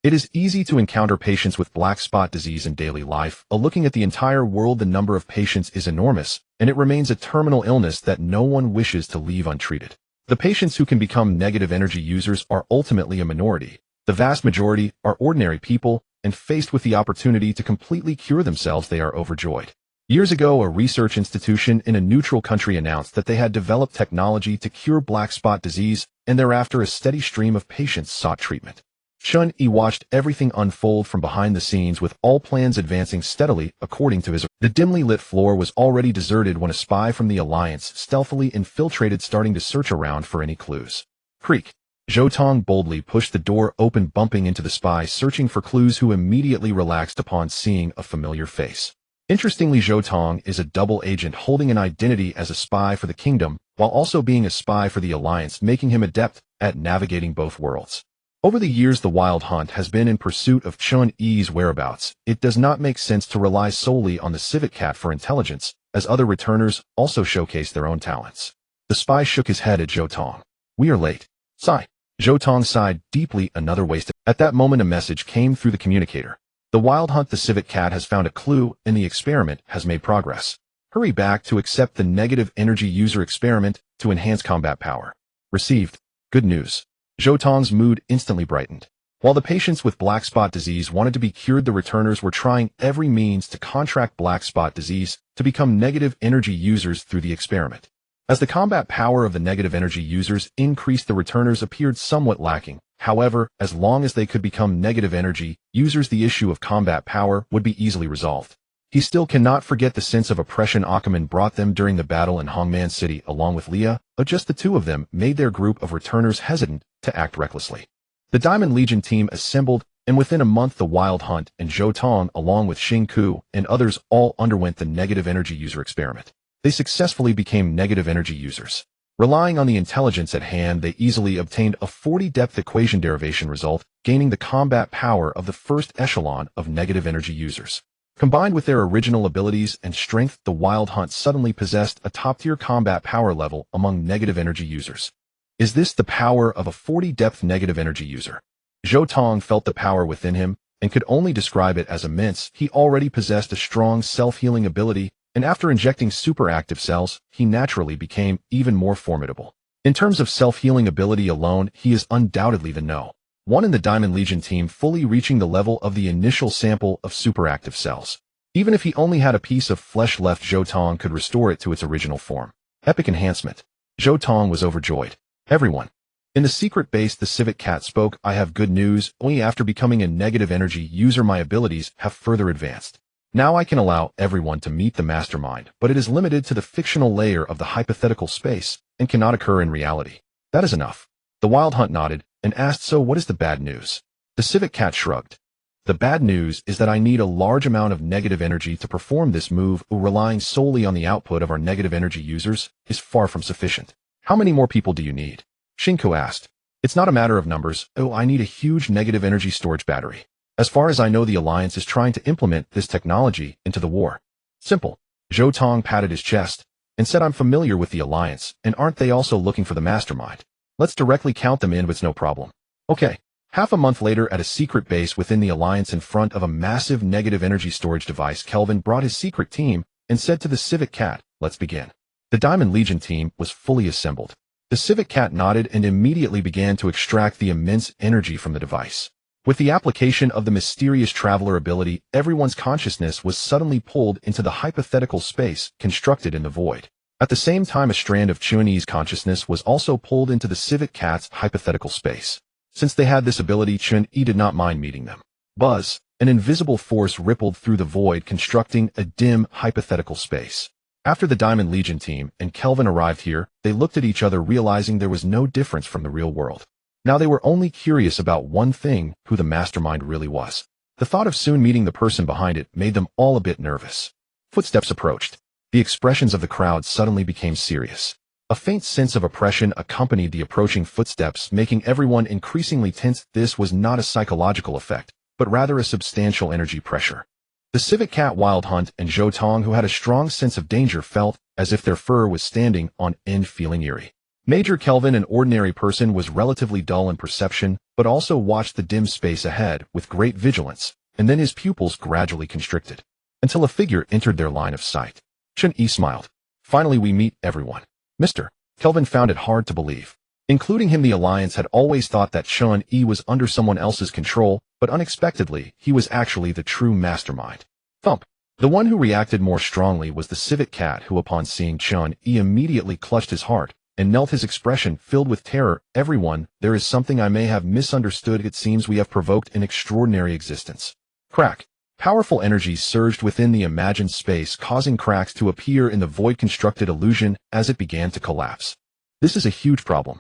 It is easy to encounter patients with black spot disease in daily life. Looking at the entire world, the number of patients is enormous, and it remains a terminal illness that no one wishes to leave untreated. The patients who can become negative energy users are ultimately a minority. The vast majority are ordinary people, and faced with the opportunity to completely cure themselves, they are overjoyed. Years ago, a research institution in a neutral country announced that they had developed technology to cure black spot disease, and thereafter a steady stream of patients sought treatment. Chun-Yi watched everything unfold from behind the scenes, with all plans advancing steadily according to his. The dimly lit floor was already deserted when a spy from the Alliance stealthily infiltrated, starting to search around for any clues. Creak. Zhou Tong boldly pushed the door open, bumping into the spy searching for clues, who immediately relaxed upon seeing a familiar face. Interestingly, Zhou Tong is a double agent, holding an identity as a spy for the kingdom, while also being a spy for the Alliance, making him adept at navigating both worlds. Over the years, the Wild Hunt has been in pursuit of Chun-Yi's whereabouts. It does not make sense to rely solely on the Civet Cat for intelligence, as other returners also showcase their own talents. The spy shook his head at Zhou Tong. We are late. Sigh. Zhou Tong sighed deeply. Another waste. At that moment, a message came through the communicator. The Wild Hunt, the Civet Cat, has found a clue, and the experiment has made progress. Hurry back to accept the negative energy user experiment to enhance combat power. Received. Good news. Zhou Tong's mood instantly brightened. While the patients with black spot disease wanted to be cured, the returners were trying every means to contract black spot disease to become negative energy users through the experiment. As the combat power of the negative energy users increased, the returners appeared somewhat lacking. However, as long as they could become negative energy users, the issue of combat power would be easily resolved. He still cannot forget the sense of oppression Ackerman brought them during the battle in Hongman City, along with Leah. Just the two of them made their group of returners hesitant to act recklessly. The Diamond Legion team assembled, and within a month the Wild Hunt and Zhou Tong, along with Xing Ku and others, all underwent the negative energy user experiment. They successfully became negative energy users. Relying on the intelligence at hand, they easily obtained a 40-depth equation derivation result, gaining the combat power of the first echelon of negative energy users. Combined with their original abilities and strength, the Wild Hunt suddenly possessed a top-tier combat power level among negative energy users. Is this the power of a 40-depth negative energy user? Zhou Tong felt the power within him and could only describe it as immense. He already possessed a strong self-healing ability, and after injecting superactive cells, he naturally became even more formidable. In terms of self-healing ability alone, he is undoubtedly the No. 1 in the Diamond Legion team, fully reaching the level of the initial sample of superactive cells. Even if he only had a piece of flesh left, Zhou Tong could restore it to its original form. Epic enhancement. Zhou Tong was overjoyed. Everyone. In the secret base, the Civet Cat spoke. I have good news. Only after becoming a negative energy user, my abilities have further advanced. Now I can allow everyone to meet the mastermind, but it is limited to the fictional layer of the hypothetical space and cannot occur in reality. That is enough. The Wild Hunt nodded and asked, so what is the bad news? The Civet Cat shrugged. The bad news is that I need a large amount of negative energy to perform this move. Relying solely on the output of our negative energy users is far from sufficient. How many more people do you need? Shinku asked. It's not a matter of numbers. I need a huge negative energy storage battery. As far as I know, the Alliance is trying to implement this technology into the war. Simple. Zhou Tong patted his chest and said, I'm familiar with the Alliance, and aren't they also looking for the mastermind? Let's directly count them in, but it's no problem. Okay. Half a month later, at a secret base within the Alliance in front of a massive negative energy storage device, Kelvin brought his secret team and said to the Civet Cat, let's begin. The Diamond Legion team was fully assembled. The Civet Cat nodded and immediately began to extract the immense energy from the device. With the application of the mysterious traveler ability, everyone's consciousness was suddenly pulled into the hypothetical space constructed in the void. At the same time, a strand of Chun-Yi's consciousness was also pulled into the civet cat's hypothetical space. Since they had this ability, Chun-Yi did not mind meeting them. Buzz, an invisible force rippled through the void, constructing a dim, hypothetical space. After the Diamond Legion team and Kelvin arrived here, they looked at each other, realizing there was no difference from the real world. Now they were only curious about one thing: who the mastermind really was. The thought of soon meeting the person behind it made them all a bit nervous. Footsteps approached. The expressions of the crowd suddenly became serious. A faint sense of oppression accompanied the approaching footsteps, making everyone increasingly tense. This was not a psychological effect, but rather a substantial energy pressure. The civet cat Wild Hunt and Zhou Tong, who had a strong sense of danger, felt as if their fur was standing on end, feeling eerie. Major Kelvin, an ordinary person, was relatively dull in perception, but also watched the dim space ahead with great vigilance, and then his pupils gradually constricted, until a figure entered their line of sight. Chun-Yi smiled. Finally, we meet everyone. Mr. Kelvin found it hard to believe. Including him, the Alliance had always thought that Chun-Yi was under someone else's control, but unexpectedly, he was actually the true mastermind. Thump. The one who reacted more strongly was the civet cat, who upon seeing Chun-Yi immediately clutched his heart and knelt, his expression filled with terror. Everyone, there is something I may have misunderstood. It seems we have provoked an extraordinary existence. Crack. Powerful energy surged within the imagined space, causing cracks to appear in the void-constructed illusion as it began to collapse. This is a huge problem.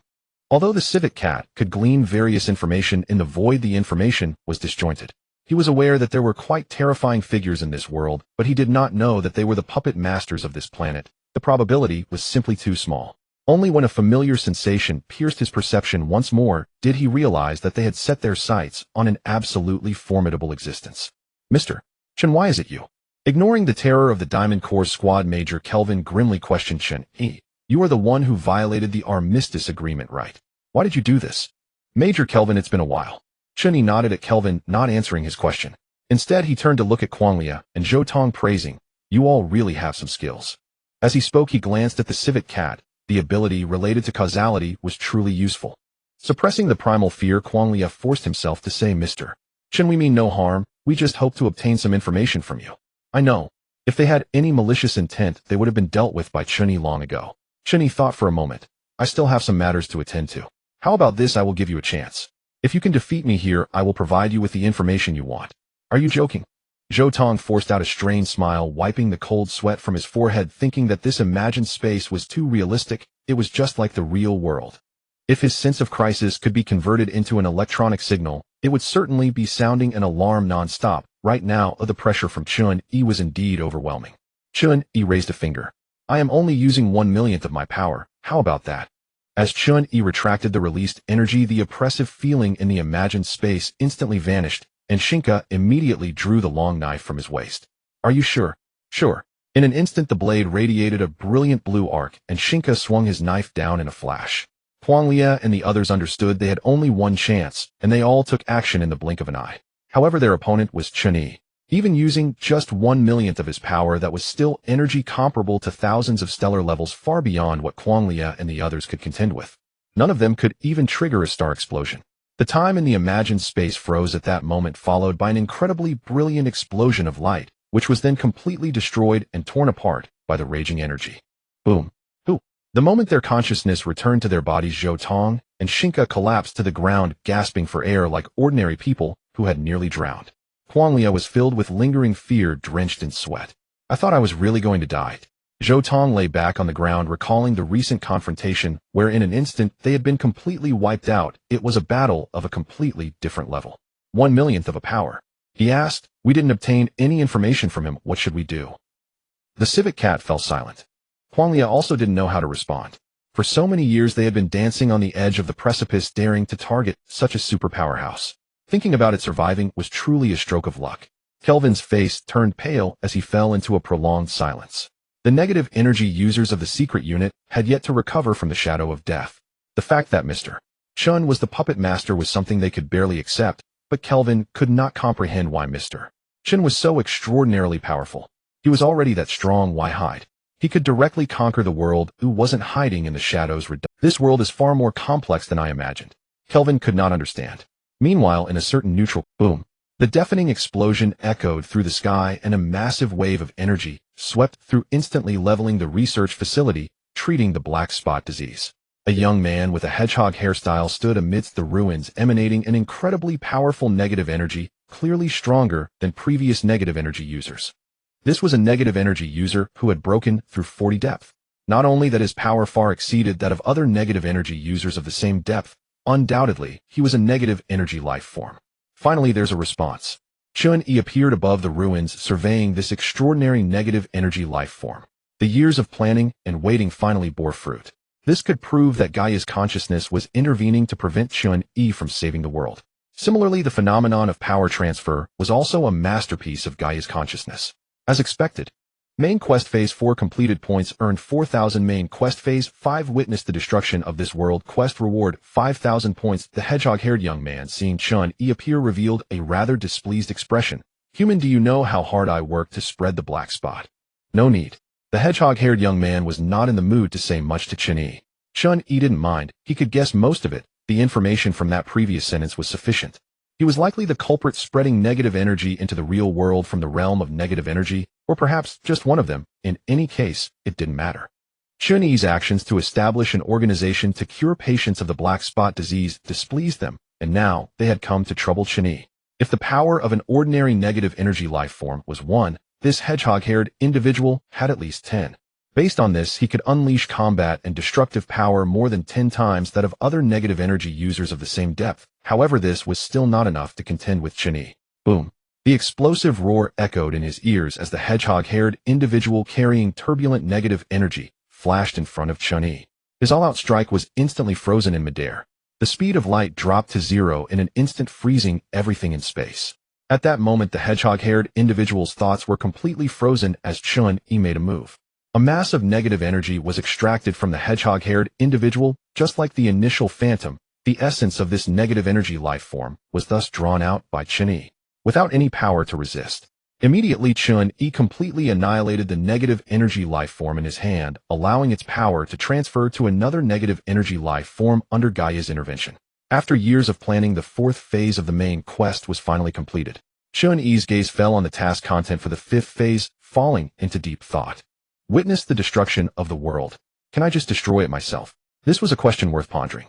Although the civet cat could glean various information in the void, the information was disjointed. He was aware that there were quite terrifying figures in this world, but he did not know that they were the puppet masters of this planet. The probability was simply too small. Only when a familiar sensation pierced his perception once more did he realize that they had set their sights on an absolutely formidable existence. Mr. Chen, why is it you? Ignoring the terror of the Diamond Corps squad, Major Kelvin grimly questioned Chen-Yi. You are the one who violated the armistice agreement, right? Why did you do this? Major Kelvin, it's been a while. Chen-Yi nodded at Kelvin, not answering his question. Instead, he turned to look at Kuanglia and Zhou Tong, praising, you all really have some skills. As he spoke, he glanced at the civet cat. The ability related to causality was truly useful. Suppressing the primal fear, Kuanglia forced himself to say, Mr. Chen, we mean no harm. We just hope to obtain some information from you. I know. If they had any malicious intent, they would have been dealt with by Chen-Yi long ago. Chen-Yi thought for a moment. I still have some matters to attend to. How about this? I will give you a chance. If you can defeat me here, I will provide you with the information you want. Are you joking? Zhou Tong forced out a strained smile, wiping the cold sweat from his forehead, thinking that this imagined space was too realistic. It was just like the real world. If his sense of crisis could be converted into an electronic signal, it would certainly be sounding an alarm non-stop. Right now, the pressure from Chun-Yi was indeed overwhelming. Chun-Yi raised a finger. I am only using 1/1,000,000th of my power. How about that? As Chun-Yi retracted the released energy, the oppressive feeling in the imagined space instantly vanished, and Shinka immediately drew the long knife from his waist. Are you sure? Sure. In an instant, the blade radiated a brilliant blue arc, and Shinka swung his knife down in a flash. Kuanglia and the others understood they had only one chance, and they all took action in the blink of an eye. However, their opponent was Chun-Yi. Even using just 1/1,000,000th of his power, that was still energy comparable to thousands of stellar levels, far beyond what Kuanglia and the others could contend with. None of them could even trigger a star explosion. The time in the imagined space froze at that moment, followed by an incredibly brilliant explosion of light, which was then completely destroyed and torn apart by the raging energy. Boom. The moment their consciousness returned to their bodies, Zhou Tong and Shinka collapsed to the ground, gasping for air like ordinary people who had nearly drowned. Kuanglia was filled with lingering fear, drenched in sweat. I thought I was really going to die. Zhou Tong lay back on the ground, recalling the recent confrontation, where in an instant they had been completely wiped out. It was a battle of a completely different level. 1/1,000,000th of a power. He asked. We didn't obtain any information from him. What should we do? The civet cat fell silent. Kuanglia also didn't know how to respond. For so many years they had been dancing on the edge of the precipice, daring to target such a superpower house. Thinking about it surviving was truly a stroke of luck. Kelvin's face turned pale as he fell into a prolonged silence. The negative energy users of the secret unit had yet to recover from the shadow of death. The fact that Mr. Chun was the puppet master was something they could barely accept, but Kelvin could not comprehend why Mr. Chun was so extraordinarily powerful. He was already that strong, why hide? He could directly conquer the world, who wasn't hiding in the shadows. This world is far more complex than I imagined. Kelvin could not understand. Meanwhile, in a certain neutral boom, the deafening explosion echoed through the sky, and a massive wave of energy swept through, instantly leveling the research facility, treating the black spot disease. A young man with a hedgehog hairstyle stood amidst the ruins, emanating an incredibly powerful negative energy, clearly stronger than previous negative energy users. This was a negative energy user who had broken through 40 depth. Not only that his power far exceeded that of other negative energy users of the same depth, undoubtedly, he was a negative energy life form. Finally, there's a response. Chun-Yi appeared above the ruins, surveying this extraordinary negative energy life form. The years of planning and waiting finally bore fruit. This could prove that Gaia's consciousness was intervening to prevent Chun-Yi from saving the world. Similarly, the phenomenon of power transfer was also a masterpiece of Gaia's consciousness. As expected, Main Quest Phase 4 completed points earned 4,000. Main Quest Phase 5 witnessed the destruction of this world. Quest reward 5,000 points. The hedgehog-haired young man, seeing Chun-Yi appear, revealed a rather displeased expression. Human, do you know how hard I worked to spread the black spot? No need. The hedgehog-haired young man was not in the mood to say much to Chun-Yi. Chun-Yi didn't mind. He could guess most of it. The information from that previous sentence was sufficient. He was likely the culprit spreading negative energy into the real world from the realm of negative energy, or perhaps just one of them. In any case, it didn't matter. Chun-Yi's actions to establish an organization to cure patients of the black spot disease displeased them, and now they had come to trouble Chun-Yi. If the power of an ordinary negative energy life form was 1, this hedgehog-haired individual had at least 10. Based on this, he could unleash combat and destructive power more than 10 times that of other negative energy users of the same depth. However, this was still not enough to contend with Chun-Yi. Boom. The explosive roar echoed in his ears as the hedgehog-haired individual carrying turbulent negative energy flashed in front of Chun-Yi. His all-out strike was instantly frozen in midair. The speed of light dropped to 0 in an instant, freezing everything in space. At that moment, the hedgehog-haired individual's thoughts were completely frozen as Chun-Yi made a move. A mass of negative energy was extracted from the hedgehog-haired individual, just like the initial phantom. The essence of this negative energy life form was thus drawn out by Chun-Yi, without any power to resist. Immediately, Chun-Yi completely annihilated the negative energy life form in his hand, allowing its power to transfer to another negative energy life form under Gaia's intervention. After years of planning, the 4th phase of the main quest was finally completed. Chun-Yi's gaze fell on the task content for the 5th phase, falling into deep thought. Witness the destruction of the world. Can I just destroy it myself? This was a question worth pondering.